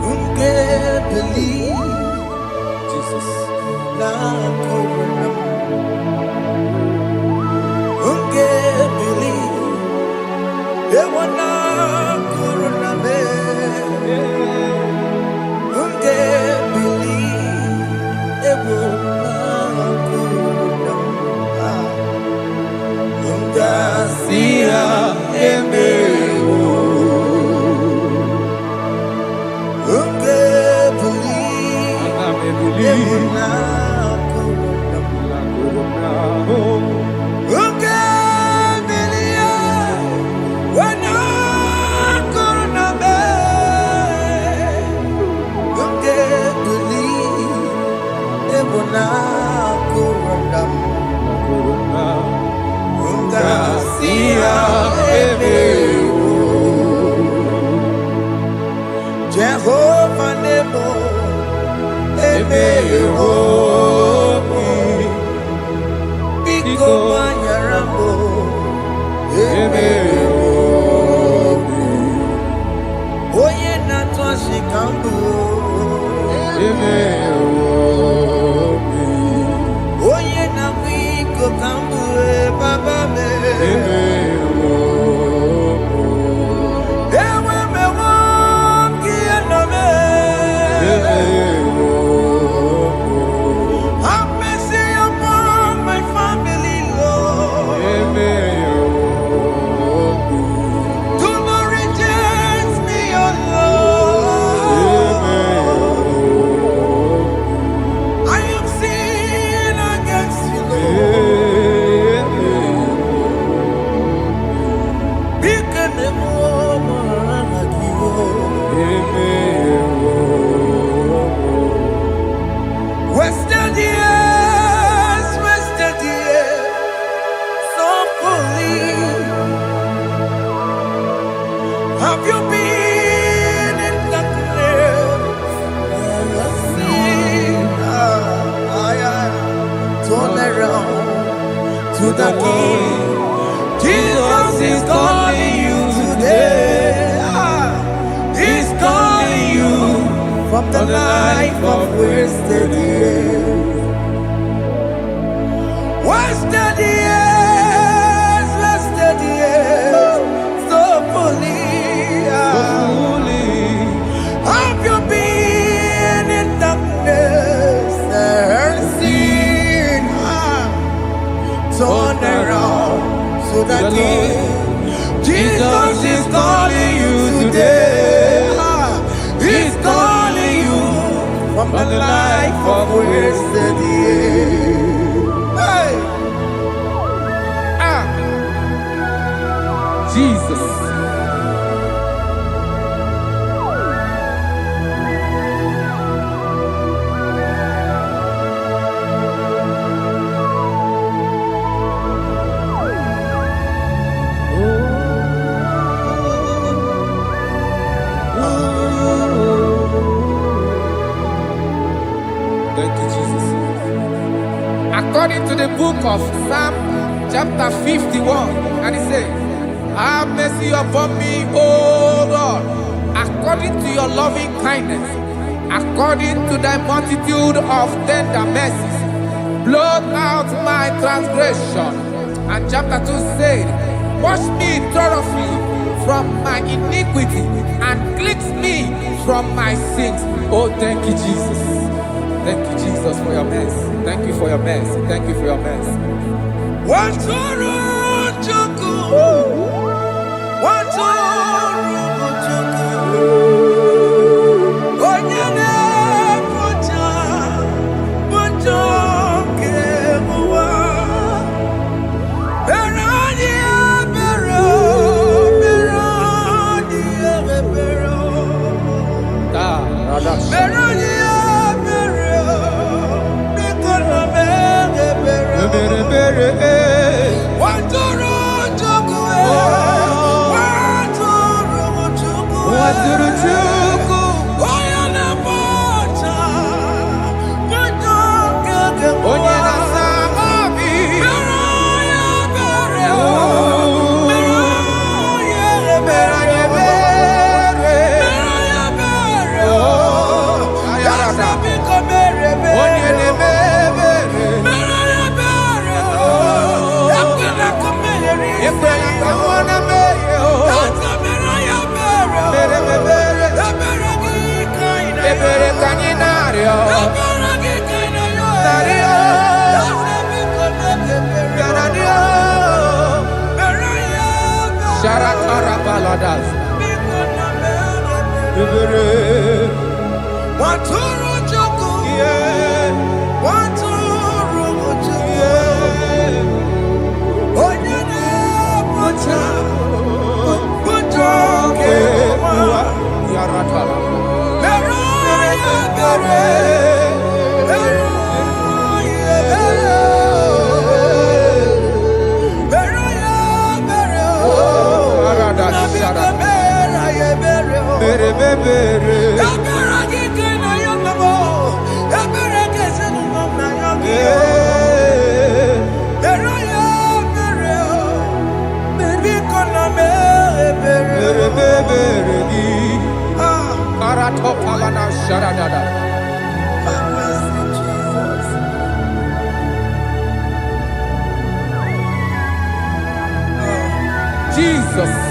Okay. Jehovah Nebo, Eme Yehomi, Biko Manyarambo, Eme Yehomi, Oye Natwa Shikambu, Eme Yehomi, Oye Namiko Kambu, Baba Me, Eme have you been in darkness? Turn around to the King. Jesus is calling you today. He's calling you from the life of wasted years. Wasted years, wasted years, so fully. Have you been in darkness and seen? Turn around to the King. Jesus is calling you today. He's calling you from the life of wasted years. Hey! Jesus. Thank you, Jesus. According to the book of Psalm chapter 51, and it says, have mercy upon me, O Lord, according to your loving kindness, according to thy multitude of tender mercies, blot out my transgression. And chapter 2 said, wash me thoroughly from my iniquity and cleanse me from my sins. Oh, thank you, Jesus. Thank you, Jesus, for your mercy. Thank you for your mercy. Thank you for your mercy. Bere Jesus.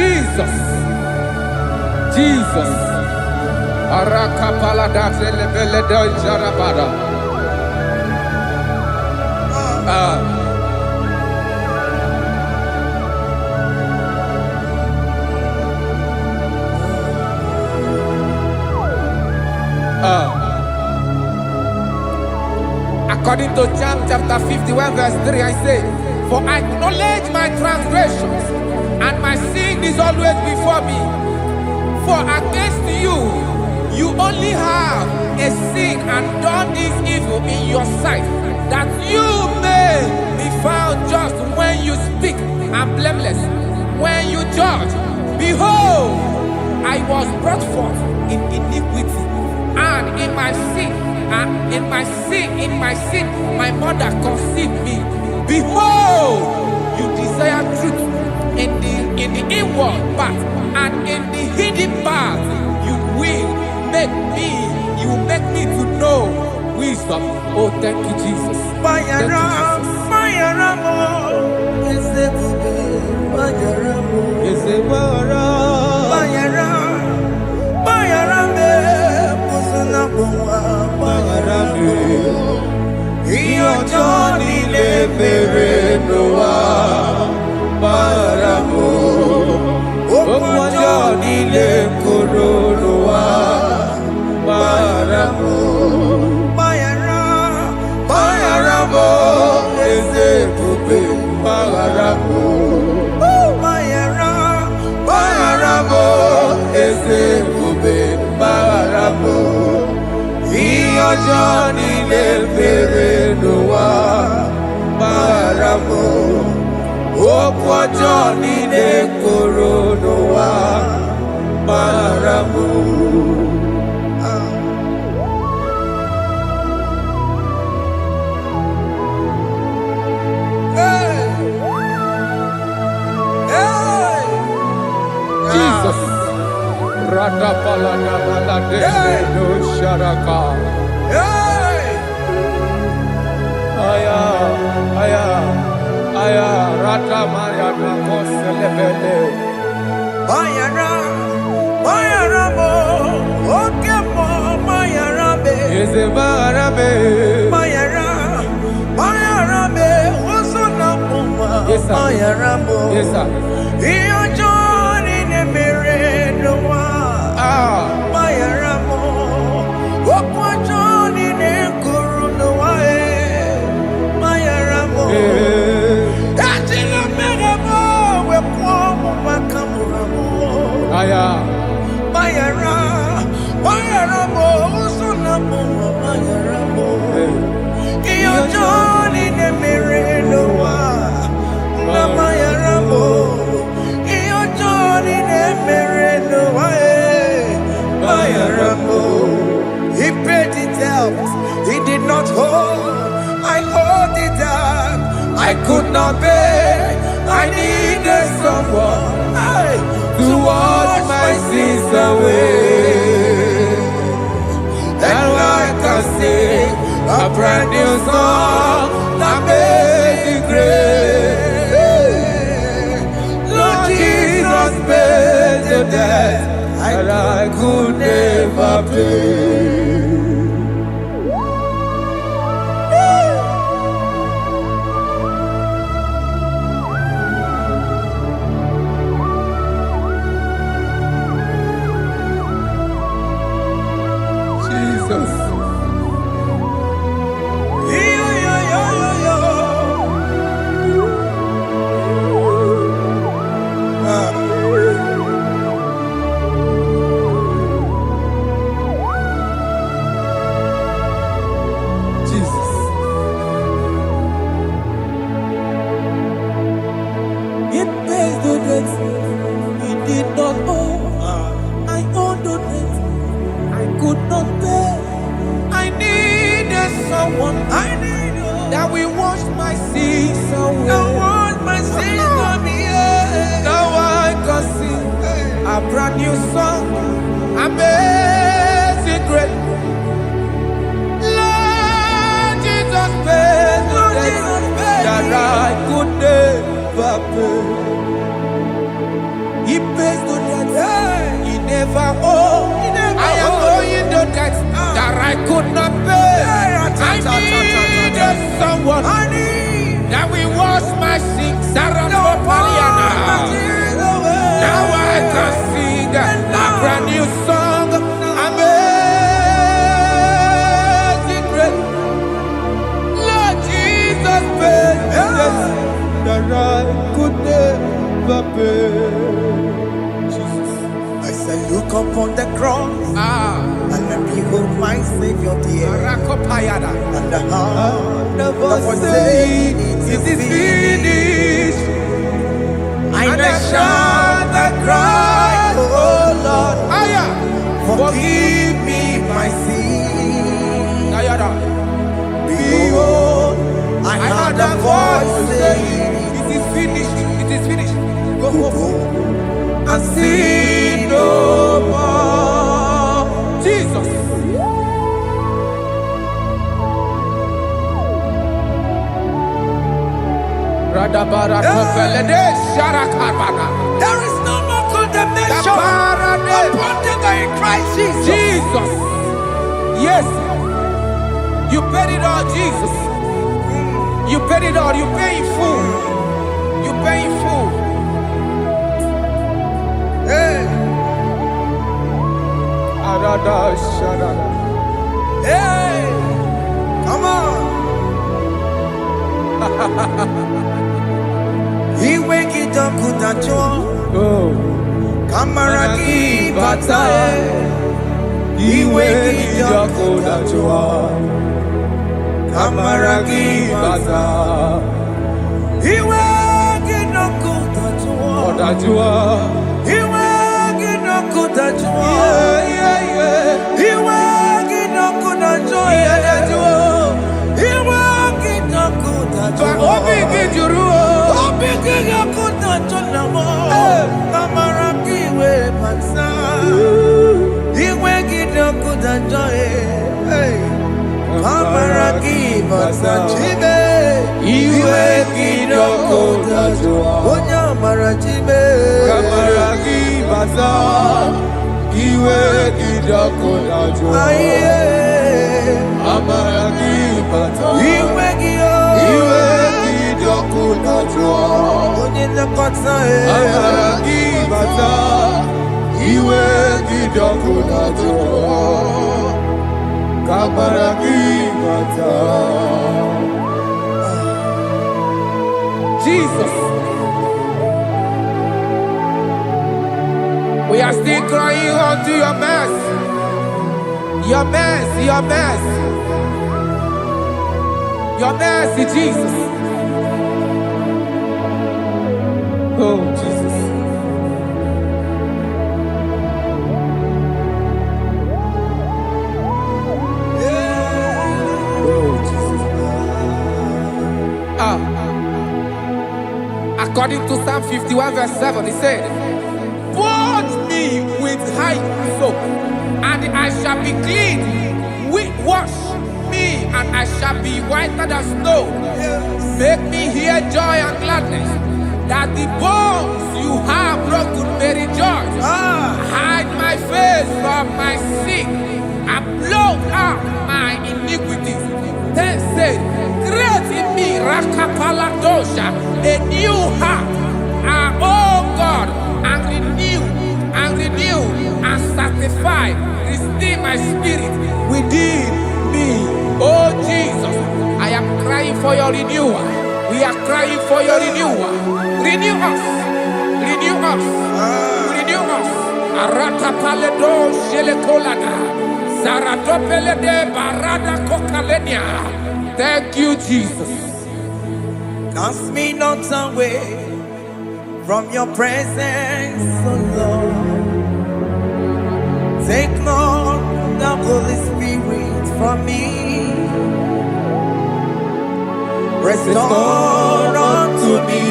Jesus. Jesus. Arakapalada zelebeleda jarabada. According to John chapter 51 verse 3, I say, for I acknowledge my transgressions, and my sin is always before me. For against you, you only have a sin and done this evil in your sight, that you may be found just when you speak and blameless when you judge. Behold, I was brought forth in iniquity, and in my sin, my mother conceived me. Behold, you desire truth in the inward part, and in the hidden part you will make me to know wisdom. Oh, thank you, Jesus. Thank you, Johnny le mere noa maramo okwa Johnny le koro noa maramo. Jesus. Radapalana balade no sharaka. Aya, rata maya na koselebele. Bayara mo, oke mo, bayara be. Eze bayara be. Bayara be, osuna muma. Yes, sir. Bayara mo. Yes, sir. Iyo Johnny ne mere noa. Bayara mo, okwa Johnny ne kuru noa. Bayara mo. Ejila mere mo, we kwa mo makamura mo. Aya. Bayara mo, osuna muma. Bayara mo. Iyo Johnny ne mere noa. Na bayara mo. Iyo Johnny ne mere noa. Bayara mo. He paid it out. He did not hold. I owed it out. I could not pay. I needed someone to wash my sins away. And I can sing a brand new song that made me great. Lord Jesus paid the debt that I could never pay. Jesus. Jesus. It pays the debt we did not owe. I owed the debt I could not pay. I needed someone that will wash my sins away. Now I can sing a brand new song, amazing grace. Lord Jesus paid the debt that I could never pay. He pays the debt he never owed. I am owing the debt that I could not pay. I needed someone that will wash my sins. Now I can sing a brand new song, amazing upon the cross. And I behold my Savior dear. And the heart that was saying, it is finished. And I shout and cry, oh Lord, forgive me my sin. Behold, I heard a voice saying, it is finished, it is finished. Go and sin no more. Jesus. There is no more condemnation upon them in Christ Jesus. Jesus. Yes. You paid it all, Jesus. You paid it all. You pay in full. You pay in full. Hey. Hey. Come on. He wake it up with a joy. Kamaraki batae. He wake it up with a joy. Kamaraki batae. He wake it up with a joy. He wake it up with a joy. He wake it up with a joy. He wake it up with a joy. Jesus. We are still crying unto your mercy. Your mercy, your mercy. Your mercy, Jesus. Oh, Jesus. Oh, Jesus. According to Psalm 51 verse 7, he said, "Purge me with hyssop, and I shall be clean. Wash me, and I shall be whiter than snow. Make me hear joy and gladness, that the bones you have broken may rejoice. Hide my face from my sin, and blot out my iniquities. Then said, create in me Rakapaladosha, a new heart, oh God, and renew, and sanctify, restore my spirit within me." Oh Jesus, I am crying for your renewal. We are crying for your renewal. Renew us, renew us, renew us. Arata paledo shelekolada, zaratopele de barada kokalenia. Thank you, Jesus. Cast me not away from your presence, oh Lord. Take not the Holy Spirit from me. Restore unto me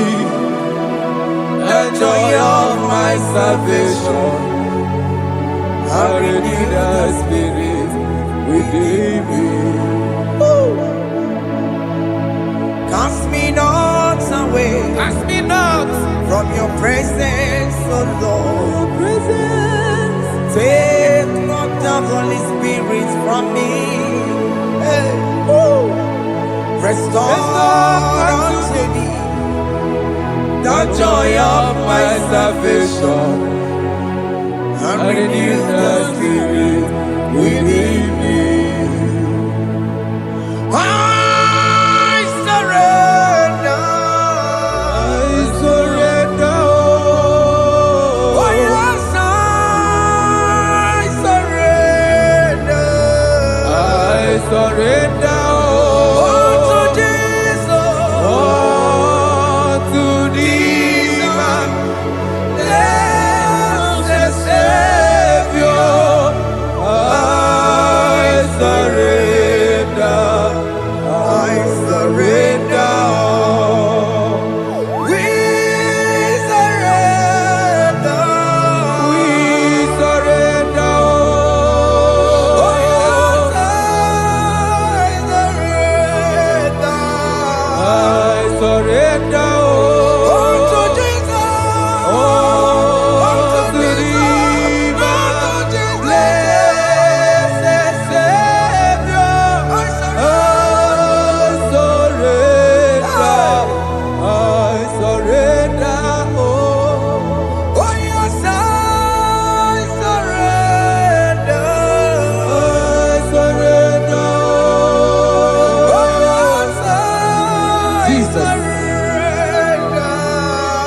the joy of my salvation. And renew the spirit within me. Cast me not away. Cast me not from your presence, oh Lord. Take not the Holy Spirit from me. Hey. Restore unto me the joy of my salvation, and renew the spirit within me. I surrender. Oh yes, I surrender. Unto Jesus. Unto thee, my blessed Savior, I surrender. I surrender. We surrender. We surrender. Oh, yes, I surrender. I surrender. Unto Jesus. Unto thee, my blessed Savior, I surrender. Oh, yes, I surrender. Jesus. Surrender.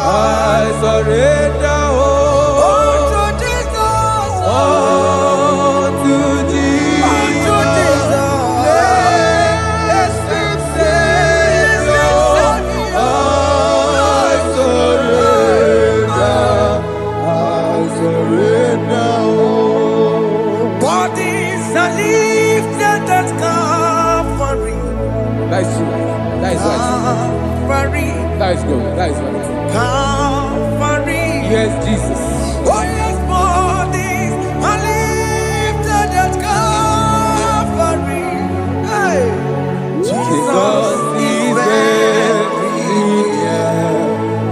I surrender. Unto Jesus. Unto thee, Unto Jesus. blessed Savior, I surrender. Bodies are lifted at Calvary. That is true. That is right. Calvary. That is good. That is right. Calvary. Yes, Jesus. Oh, yes, bodies are lifted at Calvary. Hey. Jesus is very near.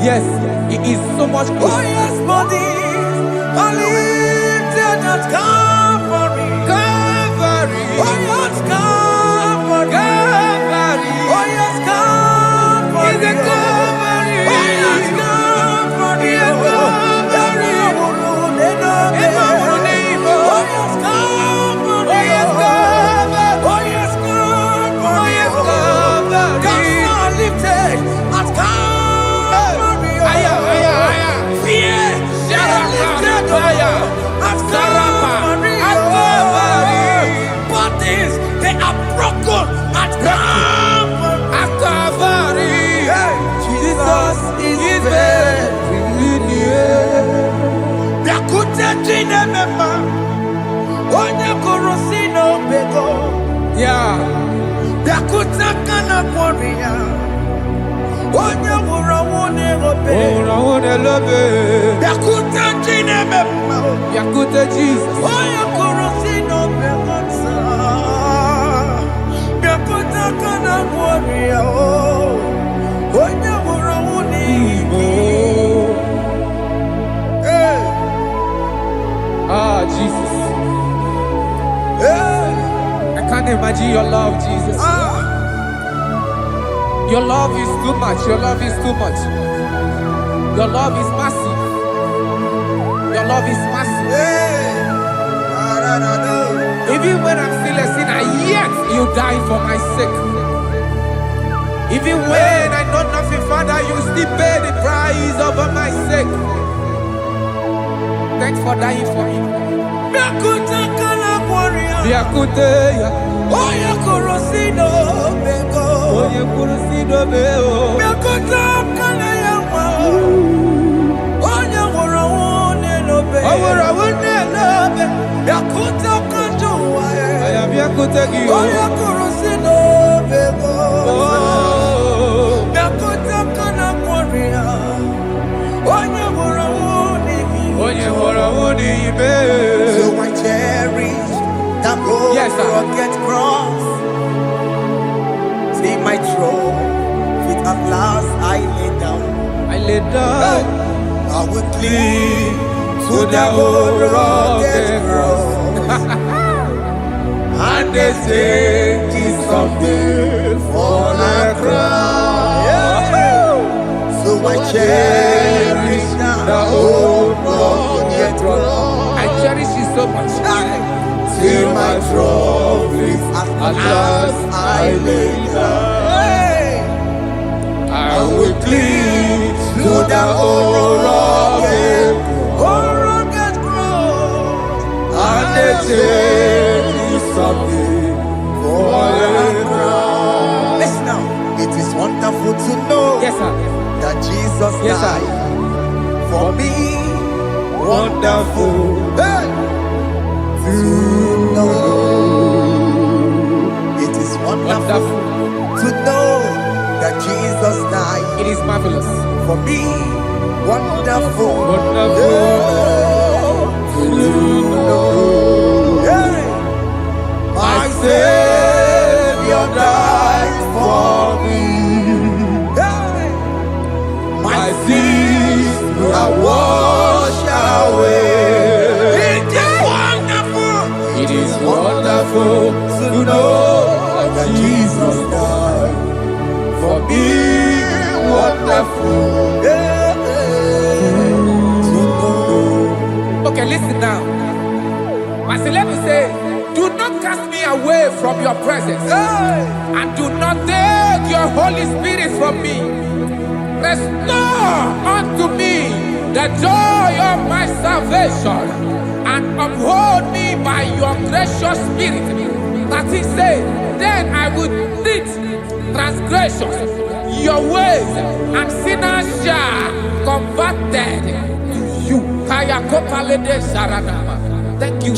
Yes, He is so much Oh, closer. yes, bodies are lifted at Calvary. Calvary. Oh, yes, Calvary. Calvary. Oh, yes, Calvary. Is a Calvary. Oh, yes, Calvary. Is a Calvary. Oh, yes, Calvary. Emma Munimo. Oh, yes, Calvary. Oh, yes, Calvary. Oh, yes, Calvary. Oh, yes, Calvary. Gods are lifted at Calvary. Aya, aya, aya. Fear is lifted Aya. at Sarapa. Calvary. At Calvary. Bodies, they are broken at Calvary. At Calvary. Jesus is very near. Bịakwute Chineke ma, onye kụrụ si n'obego. Yeah. Bịakwute aka na kwọrị ya, onye nwụrụ ọnwụ n'ehobe. Oh, I love it. Bịakwute Chineke ma, Yakute Jesus. onye kụrụ si n'obego taa. Bịakwute aka na kwọrị ya, onye nwụrụ ọnwụ n'igwe. Hey, Ah, Jesus. hey, I can't imagine your love, Jesus. ah. Your love is too much. Your love is too much. Your love is massive. Your love is massive. Hey, Even when I'm still a sinner, yet you died for my sake. Even when I know nothing, Father, you still pay the price over my sake. Thanks for dying for me. Bịakwute aka na kwọrị ya, Biakute ya. onye kụrụ si n'obego. Onye kwuru si dobe o. Bịakwute aka na ya nwa, onye nwụrụ ọnwụ n'elobe. O nwere ọnwụ n'elobe. Bịakwute aka ndị ụwa ya, Aya biakute gị o. onye kụrụ si n'obego. Oh. Bịakwute aka na kwọrị ya, onye nwụrụ ọnwụ n'ihi. Onye nwụrụ ọnwụ n'ime. So I cherish that Yes, sir. rugged cross. See my throne, feet at last I lay down. I lay down I will cling to the old rugged cross. And they say it's someday for a crown. So I cherish the old rugged cross. I cherish you so much. Till my trophies at last I lay down. I will cling to the old rugged cross. And they take me something for is marvelous. For me, wonderful. Hey. My Savior died for me. Hey. My sins are washed away. It is wonderful to know that Jesus died for me. Wonderful. Okay, listen now. Verse 11 says, do not cast me away from your presence, and do not take your Holy Spirit from me. Restore unto me the joy of my salvation, and uphold me by your gracious spirit. That he said, then I would teach transgressions your ways, and sinners shall converted to you. Thank you.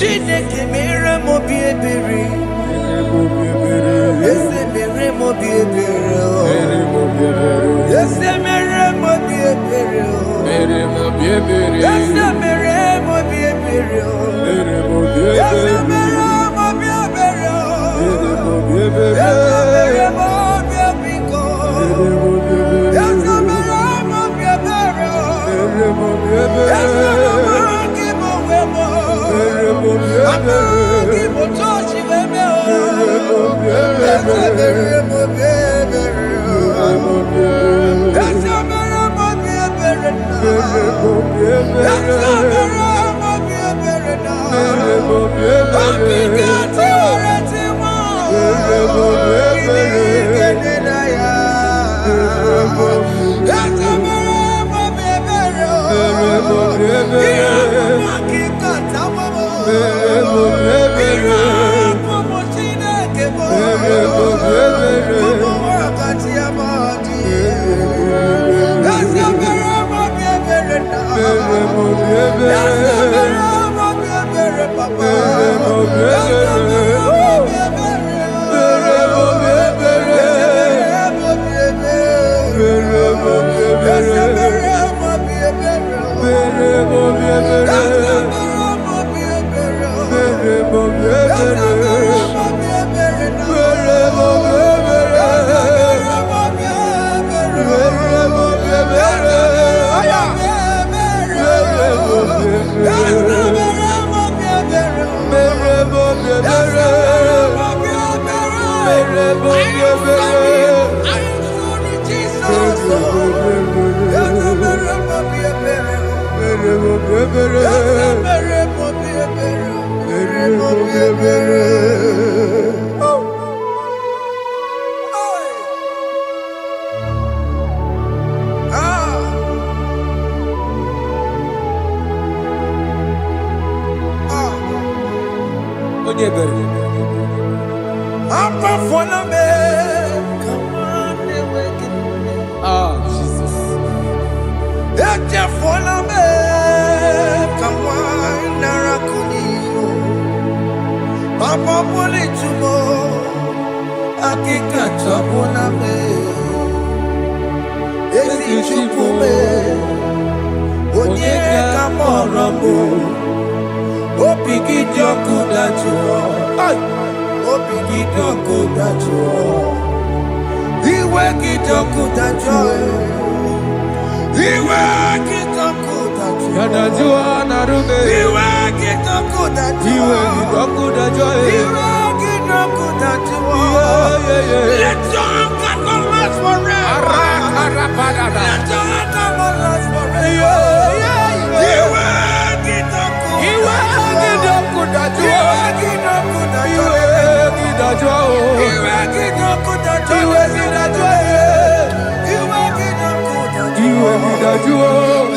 Jesus.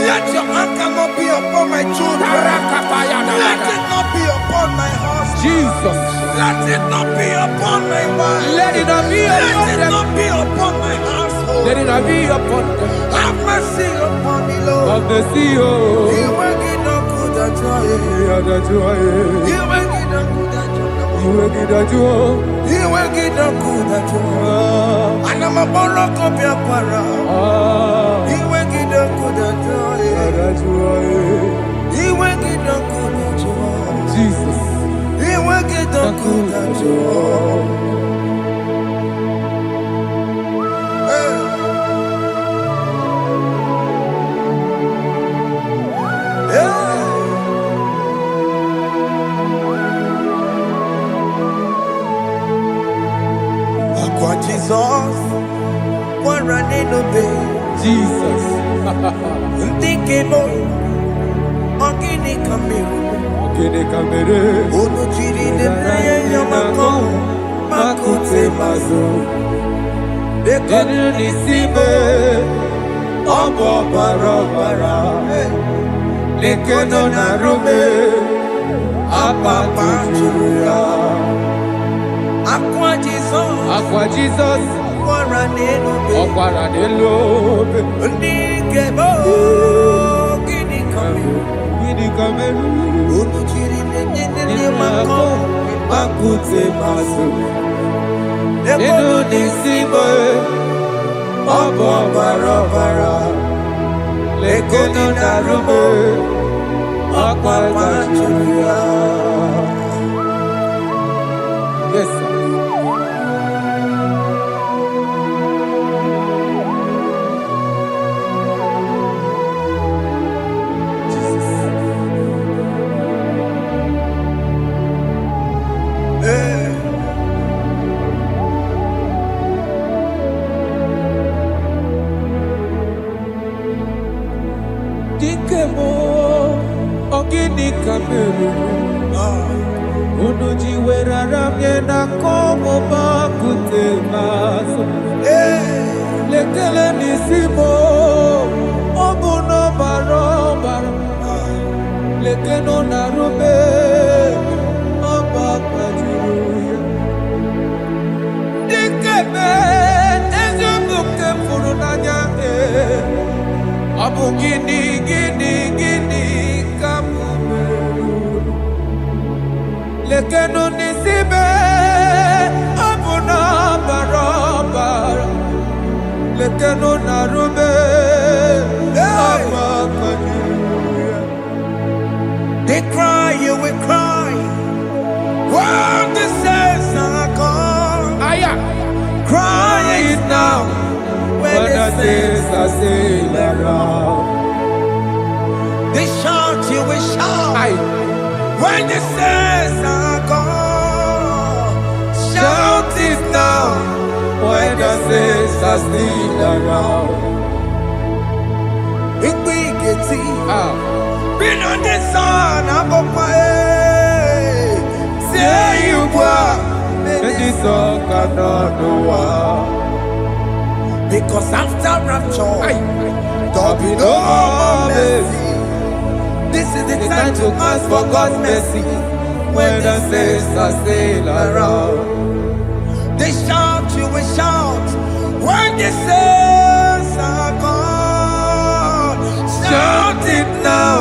Let your anger not be upon my children. Let it not be upon my husband. Jesus. Let it not be upon my wife. Let it not be upon Let it them. not be upon my household. Let it not be upon them. Have mercy upon me, Lord. Of the CEO. You work it no good at joy. You work it no good at joy. Iwe gidajo. Iwe gidakudajo. Anama bolo kopia para. Iwe gidakudajo. Iwe gidakudajo. Jesus. Iwe gidakudajo. Jesus, one running obey. Jesus. Thinking more. Ogini kamere. Ogini kamere. Ono chiri ne prayer yamako. Makute mazo. Denu nisibe. Obo bara. Lekeno narume. Apa panchuya. Aqua Jesus, Okwara nelobe, Ndigebo, Gini kameru, Unuchiri ne mako, Makute maso, Denu nisibe, Obo bara, Lekeno narume, Apa panchuya. Yes, sir. Dikemo, ogini kameru. Unuji werara mjena komo makute maso. Lekele nisimo, obuno bara. Lekeno narume, oba kajuruya. Dikeme, ezubuke furunanya. Abu gini kamumeru. Lekeno nisibe abuna bara. Lekeno narume abakajuya. They cry, you will cry. When the saints are gone, cry it now. When the saints are still around, they shout, you will shout. When the saints are gone, shout it now. when the saints are still around. Been on the sun, I'm on my head. Say you were, And the song cannot go on. because after rapture, There'll be no more mercy. this is the It's time to ask for God's mercy. when the saints are still around. They shout, you will shout. When the saints are gone, shout it now.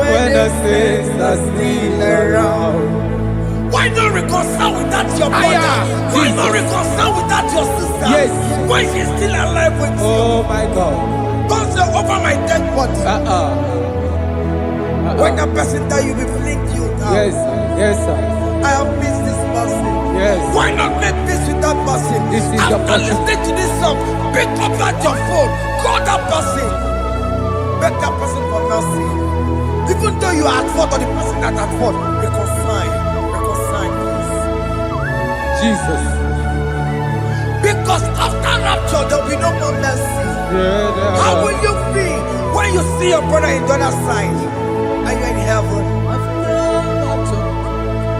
When the saints are still around. Why not reconcile with that your brother? Why not reconcile with that your sister? Yes. Why she's still alive with you? Oh my God. God say over my dead body. When the person that you will fling you down. Yes, sir. Yes, sir. I have missed this person. Yes. Why not make peace with that person? This is the After person. listening to this song, pick up that your phone, call that person, beg that person for mercy. Even though you are at fault or the person that at fault, reconcile, please. Jesus. Because after rapture, there will be no more mercy. Yeah, How will you feel when you see your brother in the other side? Are you in heaven?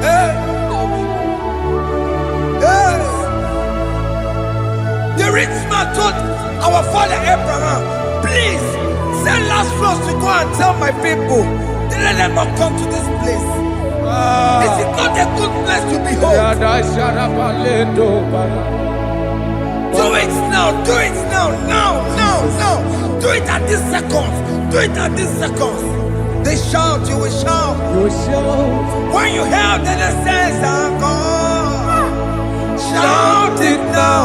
Hey. Hey. The rich man told our father Abraham, please send Lazarus to go and tell my people, let them not come to this place. This is not a good place to behold. Do it now, do it now. Do it at this second. Do it at this second. They shout, you will shout. You shout. When you hear that the saints are gone, shout it now.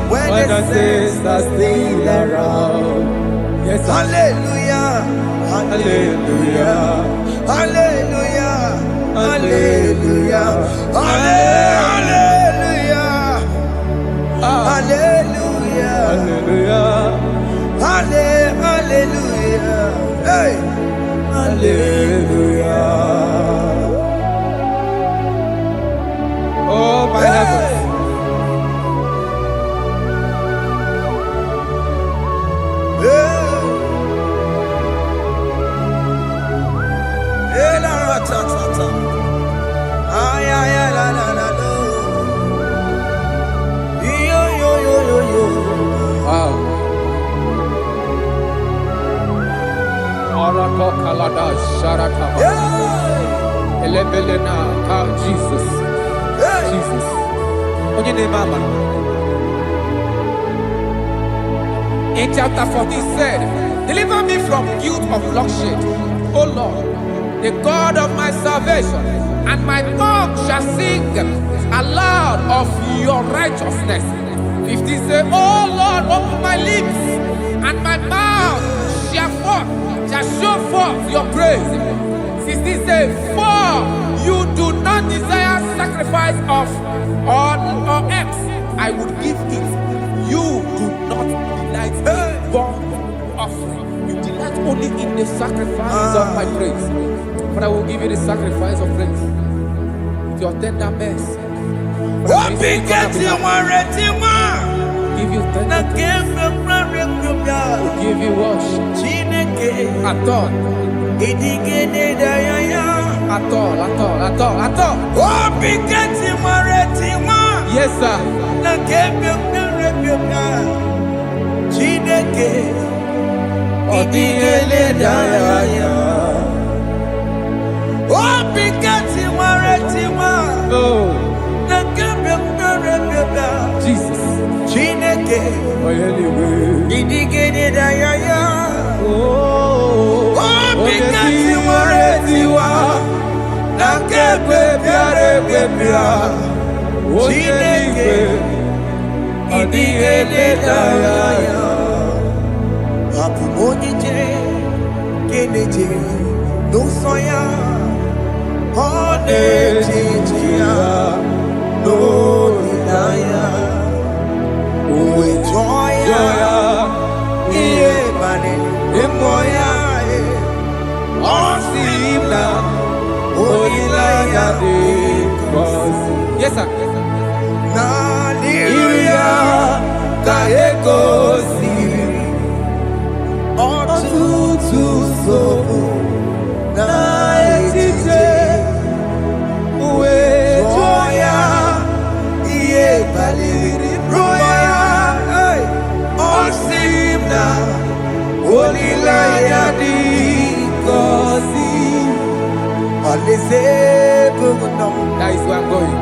When the saints are still around. Yes, sir. Hallelujah. Hallelujah. Hallelujah. Hallelujah. Hallelujah. Hallelujah. Hallelujah. Hallelujah. Hey. Hallelujah. Oh, my heavens. Wow. Arato kalada sharataba. Elebelena ka Jesus. Jesus. Onye name mama. In chapter 14 said, deliver me from guilt of bloodshed, O Lord, the God of my salvation, and my tongue shall sing aloud of your righteousness. 15 say, oh Lord, open my lips, and my mouth shall show forth your praise. 16 say, for you do not desire sacrifice of or X, I would give it. You do not delight in burnt offering. You delight only in the sacrifice of my praise. But I will give you the sacrifice of praise with your tender mercy. Give you tender praise. Will give you worship. At all. At all. Yes, sir. Jesus. Yes, sir. That is where I'm going.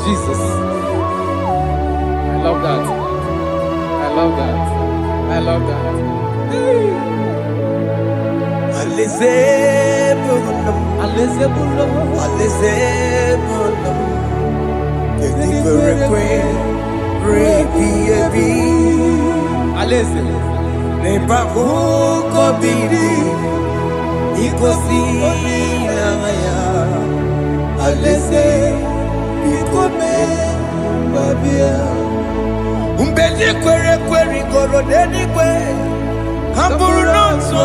Jesus. I love that. I love that. I love that. Umbeli kwere kwere goro deni kwe Hamburu nonso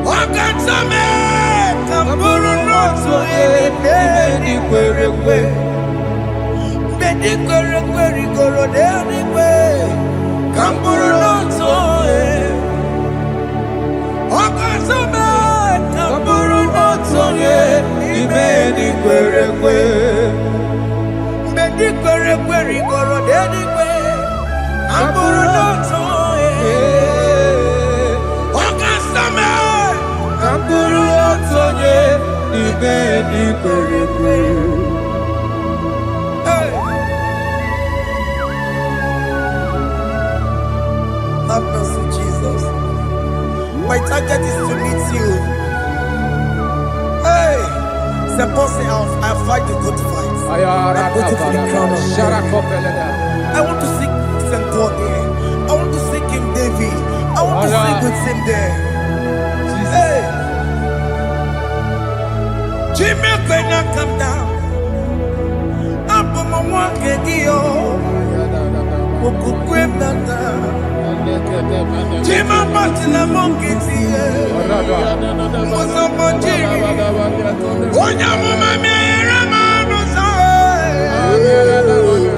Wakatame Hamburu nonso Bedi kwere kwe Bedi kwere kwere goro deni kwe Hamburu nonso Wakatame Hamburu nonso Bedi kwere kwe Have mercy, Jesus. My target is to meet you. Hey, suppose I fight the good fight. I'm waiting for the crown of heaven. I want to seek St. God there. I want to seek King David. I want to sing with him there. Hey, Jimmy, when I come down, I'm from a walk Jima Martina Monkey, was a Monjiri. Onya Mummy, Ramano,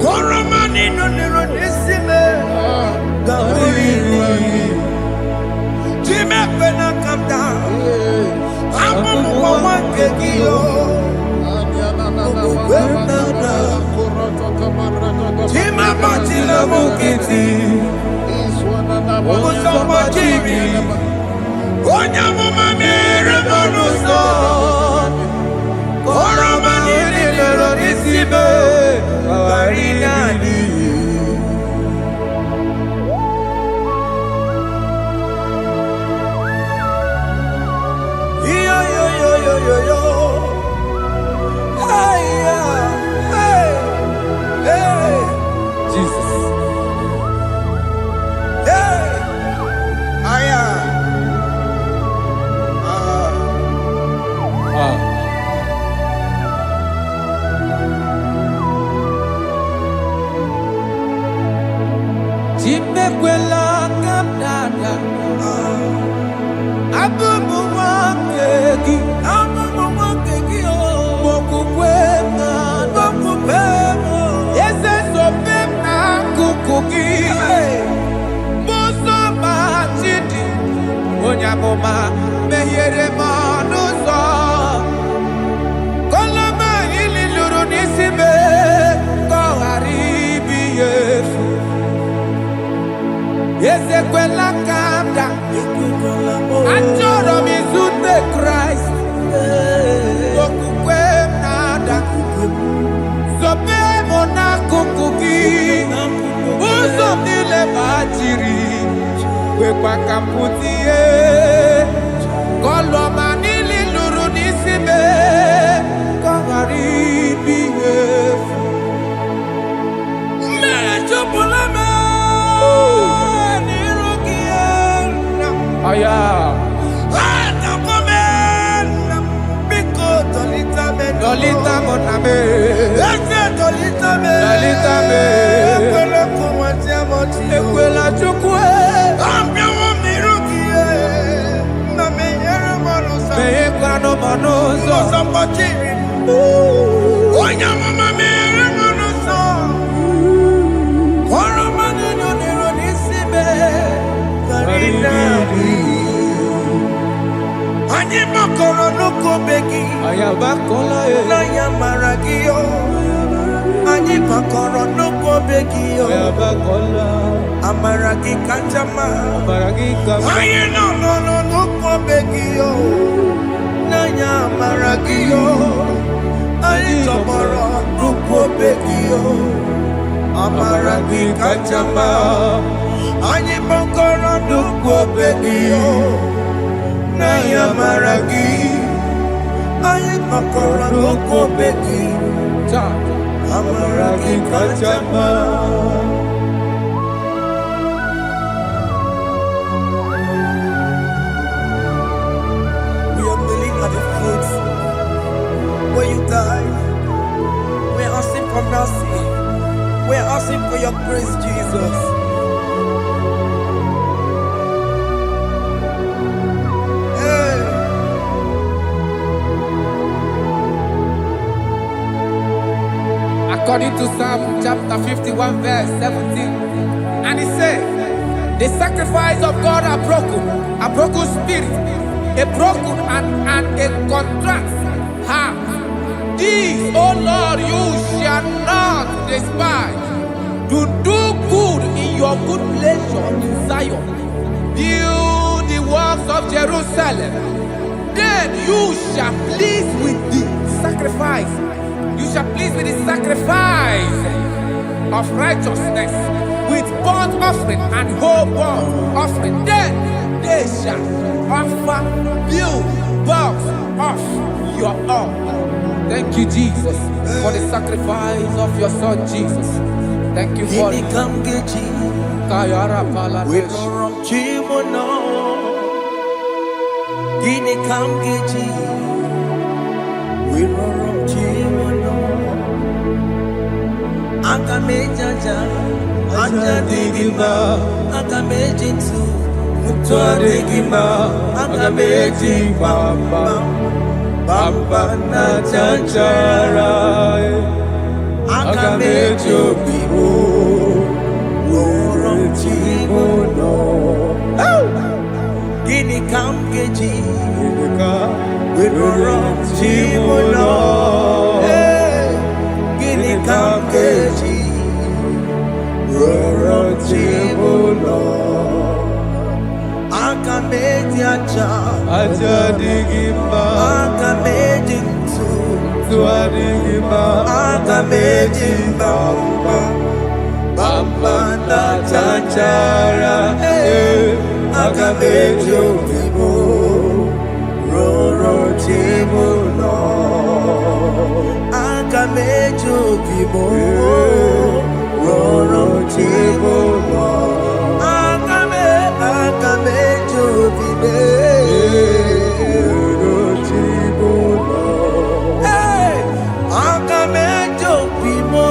Coramani, no Neronissime, Jimmy, when I come down, I'm from one Kegio. Jima Martina Monkey. Onya Mummy, Ramano, Coramani, Neronissime, Onyamoma mehere manuzo kolama ililuru nisibe koharibi yefu Ezekwela kamda Achoro mizute Christ Okukwe nada Sobe mona kukuki Uzo nile bajiri Wekwa kamputie Koloma nili luru nisibe Koharibi yefu Mechopulame Aya Dolita moname Dolita me Ekwela chukwe Meye kwano manozo Onya mama mere manozo Koro manino nero nisibe Ani makoro nuko begi Ayabakola Naya maragio Ani makoro nuko begi Ayabakola Amaragi kanjama Amaragi kanjama Aye no nuko begi Naya maragio Ani tomoro nuko begi Amaragi kanjama Ani makoro nuko begi Naya maragi Aye makoro nuko begi Amaragi kanjama We are kneeling at the foot where you died. We are asking for mercy. We are asking for your grace, Jesus. According to Psalm chapter 51 verse 17, and he said, the sacrifice of God are broken spirit, a broken and a contract heart. This, O Lord, you shall not despise. To do good in your good pleasure in Zion. Build the works of Jerusalem. Then you shall please with the sacrifice. You shall please with the sacrifice of righteousness, with burnt offering and whole burnt offering. Then they shall offer build works of your own. Thank you, Jesus, for the sacrifice of your Son, Jesus. Thank you for it. Kayara Pala. We no wrong chimono. Gini kamgeji. We no wrong chimono. Akamejaja. Aja digima. Akamejinsu. Mutwa digima. Akameji bamba. Bamba na chanchara. Akamejo bibo. Gini kamgeji, we run chimono. Gini kamgeji, we run chimono. Akameji aja digima. Akameji tu digima. Akameji bamba. Bamba na chanchara, akamejo bibo, roro chimuno. Akamejo bibo, roro chimuno. Akamejo bibe, roro chimuno. Akamejo bibo.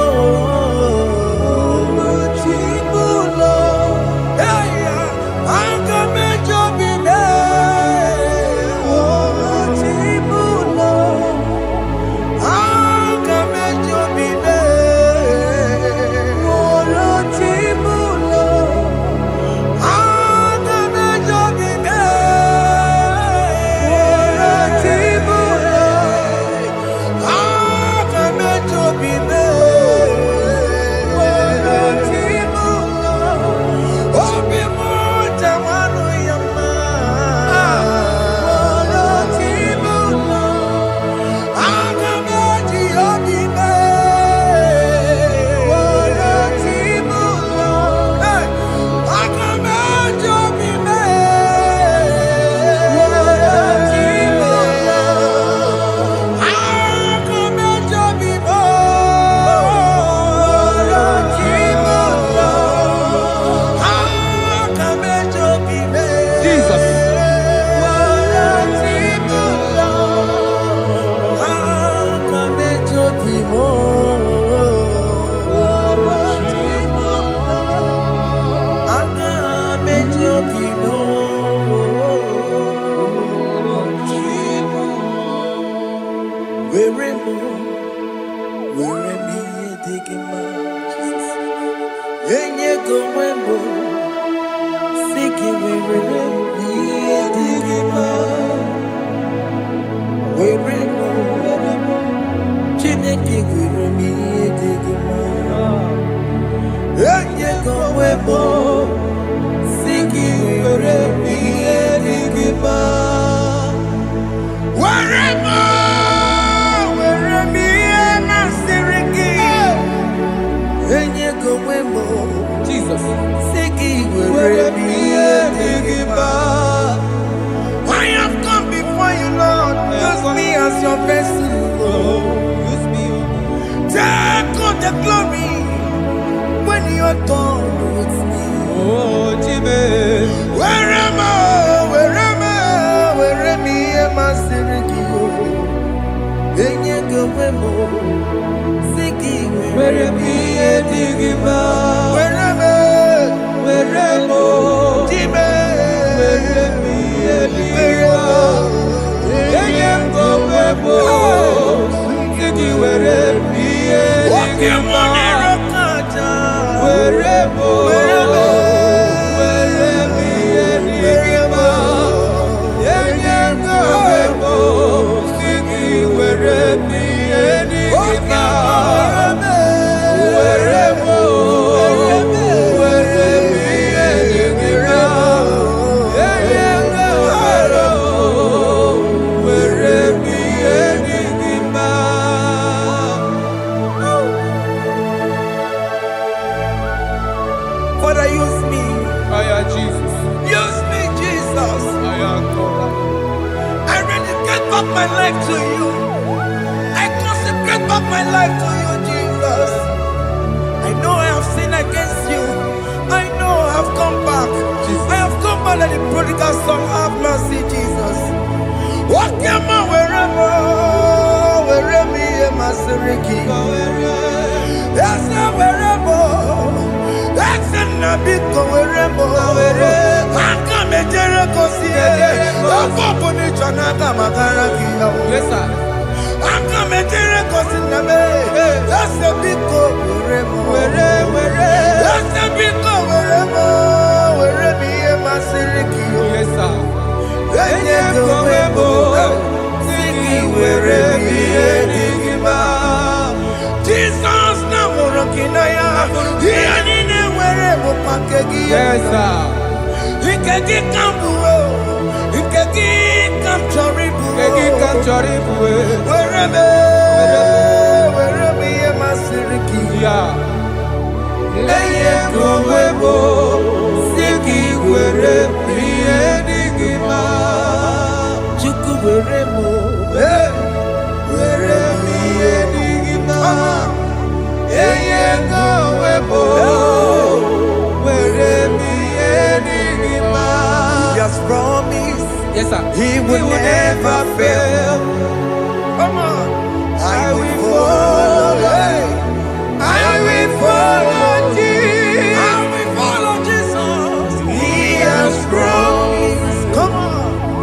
Jesus. I have come before you, Lord. Use me as your vessel. Use me. Take all the glory when you are done with me. Oh, Jimmy. Where am I? Where life to you. I consecrate back my life to you, Jesus. I know I have sinned against you. I know I have come back. I have come back like the prodigal son. Have mercy, Jesus. What am I wherever me and my Siriki? That's not wherever. That's not big wherever. I come and Jericho see it. I'm going to Chanaga Magaraki. Yes, sir. I come and Jericho see the man. That's a big wherever. That's a big wherever me and my Siriki. Yes, sir. Jesus na morokinaya yanine wherever pakegi. Yes, sir. Ikegi kambuo, ikegi kamchoribu, Kegi kanchoribu. wherever ye masiriki. Yeah. Eye kowebo, siki wherever ye digima. Chuku wherever, wherever ye digima. Eye kowebo, wherever ye digima. He has promised. Yes, sir. He will never fail. Come on. I will follow. I will follow Jesus. I will follow Jesus. He has promised. Come on.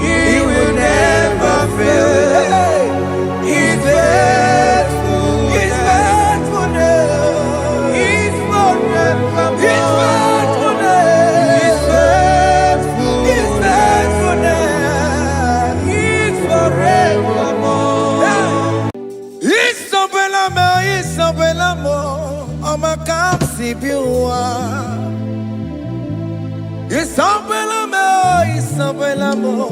He will never fail. He's faithful. He's faithful. He's forever. He's faithful. He's faithful. He's faithful. He's forevermore. Isabelamo, I'ma come see you. Isabelamo,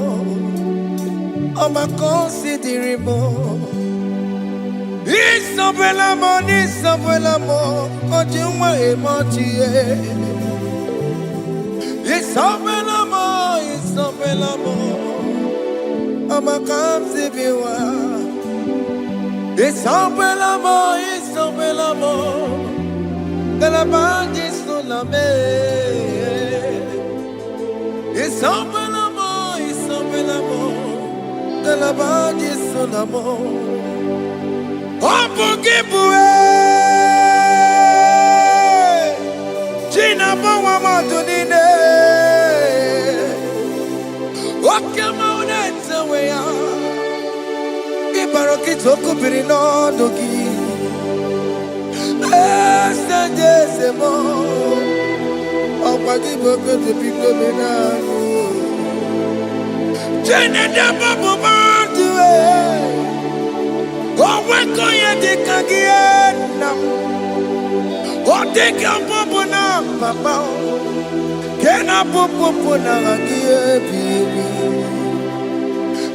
I'ma consider more. Isabelamo, Ojuma emotie. Isabelamo, I'ma come see you. Isabelamo, de la bande solame. Isabelamo, de la bande solamo. Opogibue, Gina Bawa Madunine. Okamaunete wea. Ibarokitoku birino dogi. Estendezemo. Opagiboko de Picomenano. Jenede Babu Mandue. Oweko ye de Kagiena. Odeka Babu na Papa. Kena Popo na Gie Bibi.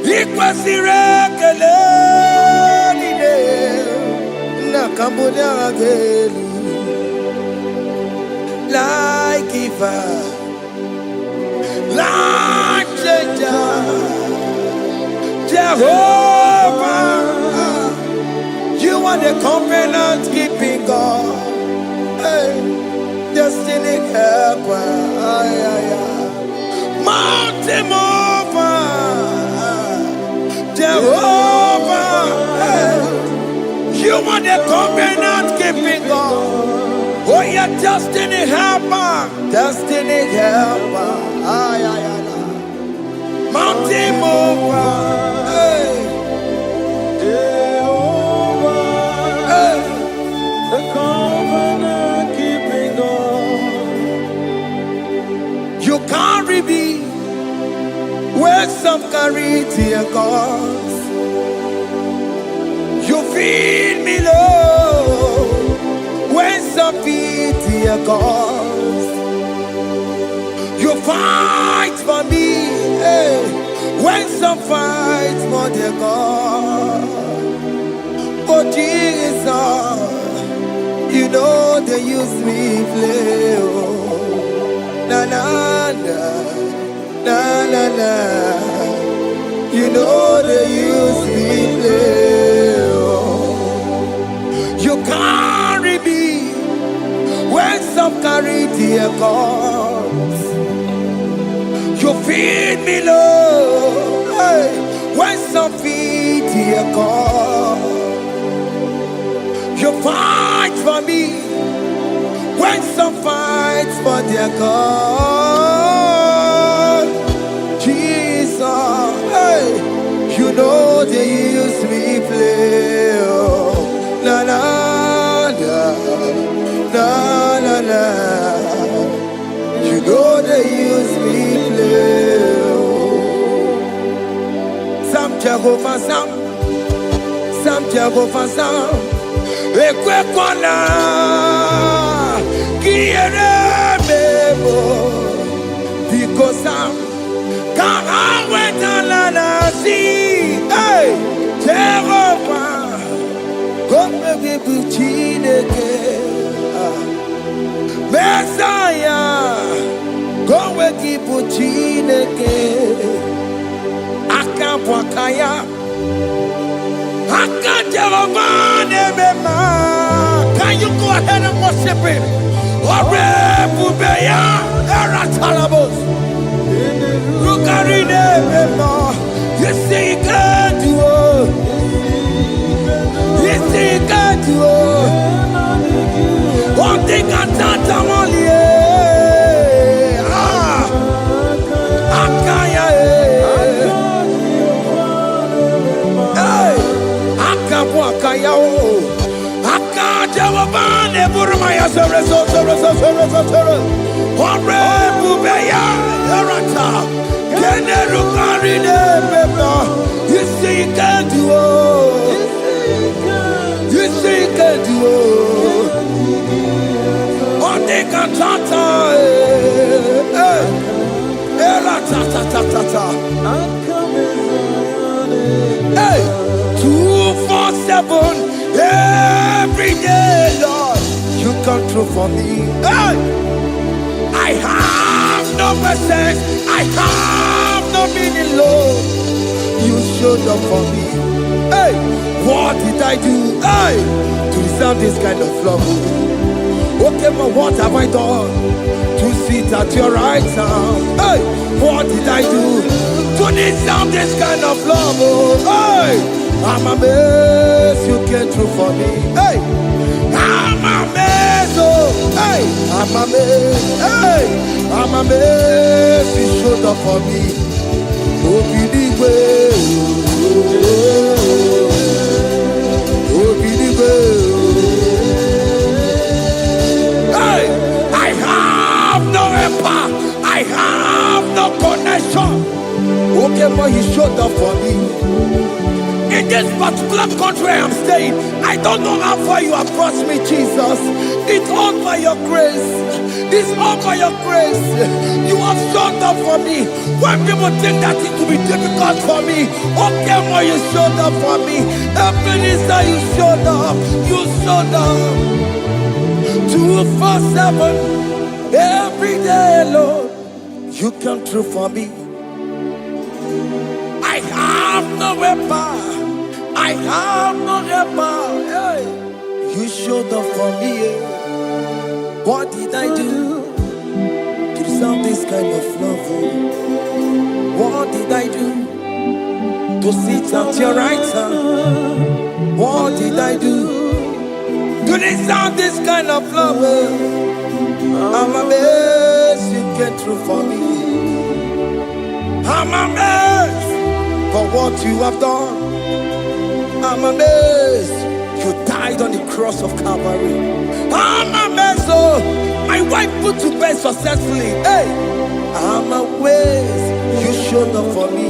Ikwasire kelelide na Cambodia gelu like giver, like changer, Jehovah. You are the covenant keeping God, hey, destiny helper, mountain mover. Jehovah, you are the covenant keeping God. Oh, your destiny helper, mountain mover, Jehovah, the covenant keeping God. You carry me where some carry tear gods. You feed me low when some feed tear gods. You fight for me, hey, when some fight for their God. Oh Jesus, you know they use me play. Oh, na na na. Na na na, you know they use me. dear God. You feed me, Lord, hey, when some feed, dear God. You fight for me when some fights for their God. Jesus, hey, you know they use me play. Oh, na na na na na na. You know they use me play. Oh. Some Jehovah, some Jehovah, some. Ekwekwana kiere mebo because I'm can't wait to see. Hey, Jehovah, come give me chineke. Messiah, come give me chineke. Akapwakaya. Can you go ahead and worship him? You see, he can do it. You see, he can do it. One thing I can't only. You see, you can do it. You see, you can do it. On the cantata, hey, 247 every day, Lord. You come through for me. Hey, I have no message. I have no meaning, Lord. You showed up for me. Hey, what did I do? Hey, to deserve this kind of love? Okay, but what have I done to sit at your right hand? Hey, what did I do to deserve this kind of love? Hey, I'm amazed you came through for me. Hey, I'm amazed. Oh, hey, I'm amazed. Hey, I'm amazed you showed up for me. Oh, believe it. Oh, believe it. Hey, I have no empire. I have no connection. Okay, but he showed up for me. In this particular country I'm staying, I don't know how far you have brought me, Jesus. It's all by your grace. It's all by your grace. You have showed up for me. When people think that it will be difficult for me, okay, but you showed up for me. Ebenezer, you showed up. You showed up. 247 every day, Lord. You come through for me. I have no weapon. I have no weapon. Hey. You showed up for me. What did I do to deserve this kind of love? What did I do to sit at your right hand? What did I do to deserve this kind of love? I'm amazed you came through for me. I'm amazed for what you have done. I'm amazed you died on the cross of Calvary. I'm amazed, oh, my wife put to bed successfully. Hey, I'm amazed you showed up for me.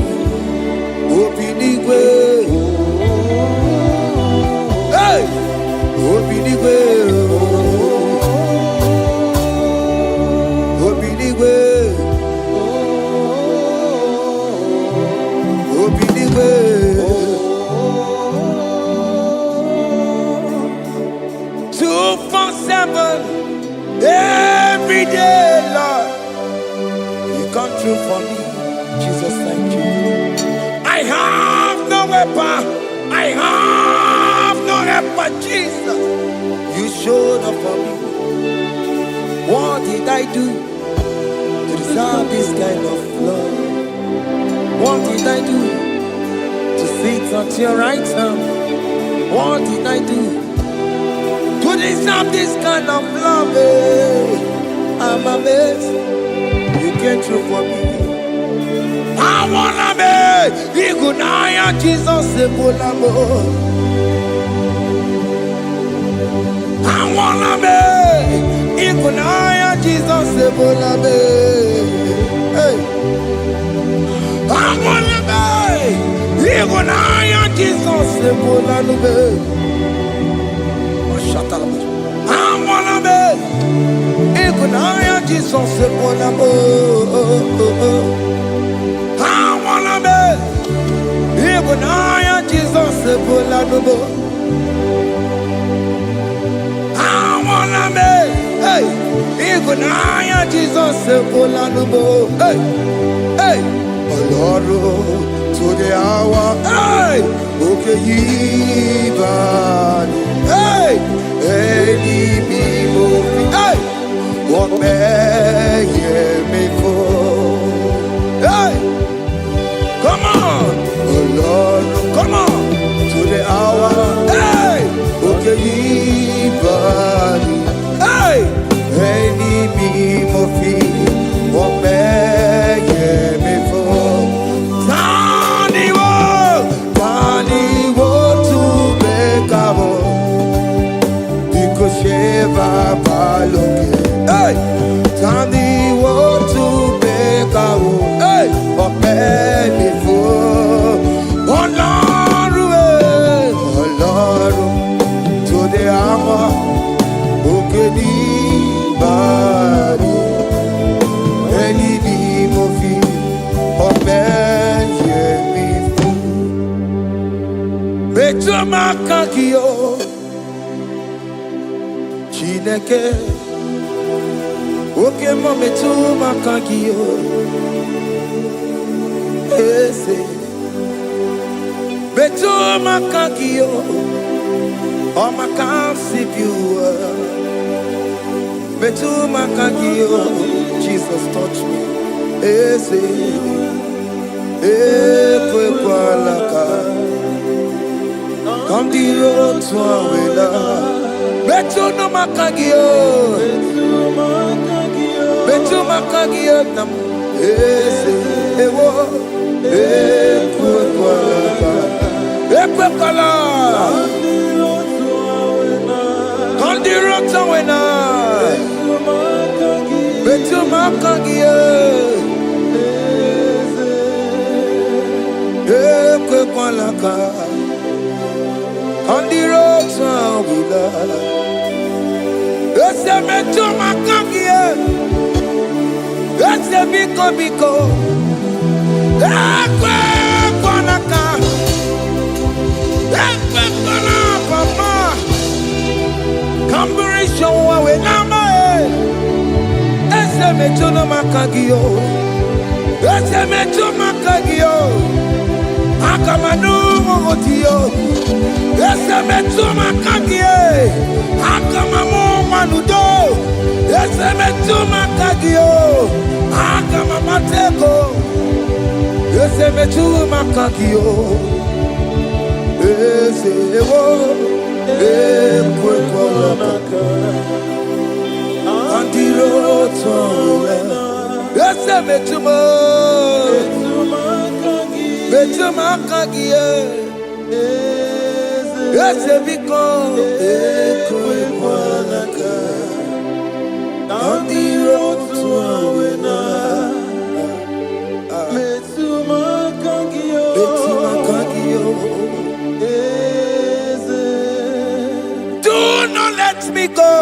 Obinigwe, hey, Obinigwe, Obinigwe, Obinigwe. 247 every day, Lord. You come through for me, Jesus. Thank you. I have no weapon. I have no weapon, Jesus. You showed up for me. What did I do to deserve this kind of love? What did I do to sit at your right hand? What did I do to deserve this kind of love? I'm amazed you came through for me. I wanna be Igunaya Jesus Sepulamo. I wanna be Igunaya Jesus Sepulame. Hey. I wanna be Igunaya Jesus Sepulame. Shut up. I wanna be Igunaya Jesus Sepulamo. I wanna be Igunaya Jesus Sepulamo. I wanna be, hey, Igunaya Jesus Sepulamo. Hey, hey, Lord, to the hour, hey, okay, hey, hey, what may me for? Hey, come on, oh Lord, come on, to the hour, hey, okay, hey, enemy mofi, what may me for? Tani wo to make up, because Sheva Baloke. Hey, Tani want to make a hey, but many for oh Lord, to the hour, okay, body, any mofi, but many for Betuma Kakio, Chineke. Okay, mama, to my kakio. Ese, beto my kakio. Oh, my can't see you. Beto my kakio. Jesus touch me. Ese, ekwe kwa laka. Come the road to Awela. Beto no my kakio. Betuma kagio nam ese ewo ekwe kala kandiro tawena betuma kagio ekwe kala kandiro tawena ese betuma kagio. That's the biko. Ekwe kwanaka. Ekwe kwana papa. Kamburisho wawe nama ese mechono makagio. Ese mecho makagio. Akamanu mogotio. Ese mecho makagio. Akamamu manudo. Ese mecho makagio. Akamamateko. Ese mecho makagio. Ese ewo. Ekwe kwa maka. Andiro towe. Ese mecho makagio. Ese biko. Ekwe kwa maka. Andiro towe na. Do not let me go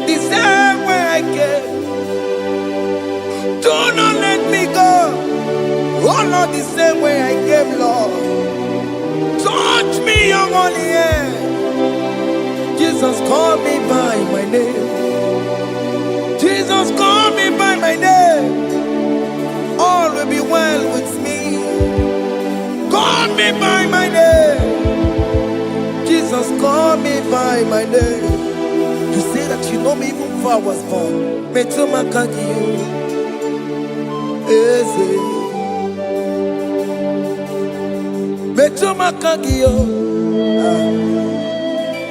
the same way I came. Do not let me go, oh Lord, the same way I came, Lord. Touch me, your holy hand. Jesus, call me by my name. Jesus, call me by my name. All will be well with me. Call me by my name. Jesus, call me by my name. You say that you know me even before I was born. Me to my kagio. Eze. Me to my kagio.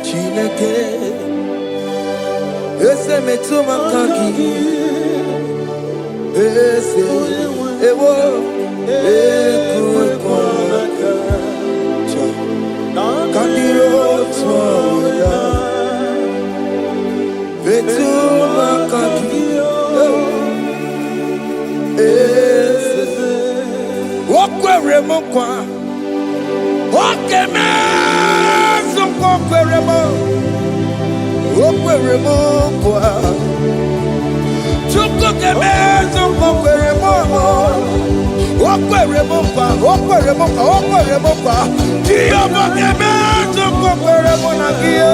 Chineke. Eze me to my kagio. Eze. Ewo. Ekuekonaka. Kandiro tsoya. Betuma kakio. Eze. Okwere mokwa. Okeme. Okwere mo. Okwere mokwa. Chuko keme. Okwere mo. Okwere mokwa. Okwere mokwa. Okwere mokwa. Kiyobo keme. Okwere mo na kiye.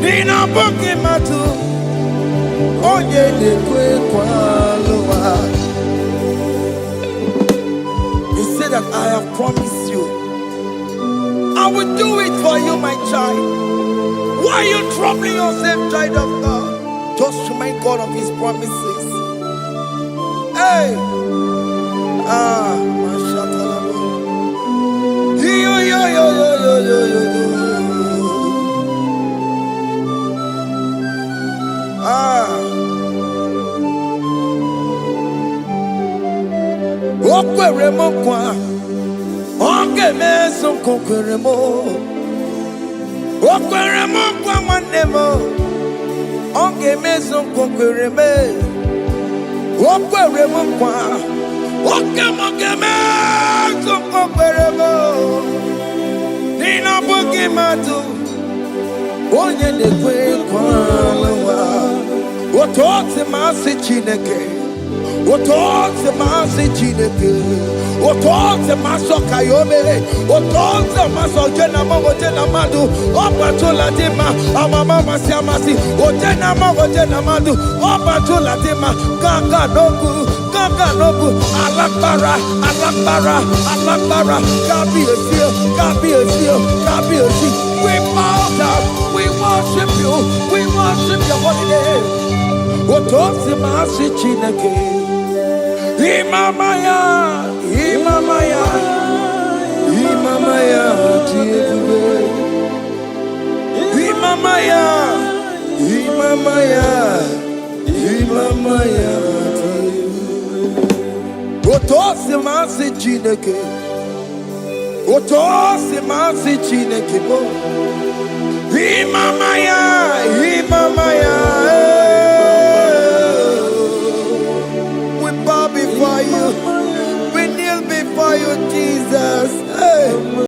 Nina boki matu. Onye de kwe kwa loa. He said that I have promised you. I will do it for you, my child. Why are you troubling yourself, child of God? Just remind God of His promises. Hey! Mashatalabo. Yo, yo, yo, yo, yo, yo, yo, yo. Okwere mo kwa. Onge meso kokwere mo. Okwere mo kwa mwane mo. Onge meso kokwere me. Okwere mo kwa. Oke mo ke meso kokwere mo. Nina buki matu. Onye de kwe kwa lewa. Otote masi chineke. Otote masi chineke. Otote maso kayome. Otote maso jenama ojenamadu. Opatola dima. Amama masi amasi. Ojenama ojenamadu. Opatola dima. Ganga nogu. Ganga nogu. Alakbara. Alakbara. Alakbara. Gabi esio. Gabi esio. Gabi esio. We bow down. We worship you. We worship your holy name. Otote masi chineke. Imamaya, Imamaya, Imamaya, Imamaya, Imamaya, Imamaya. Otosi masi chineke, Otosi masi chineke. Imamaya.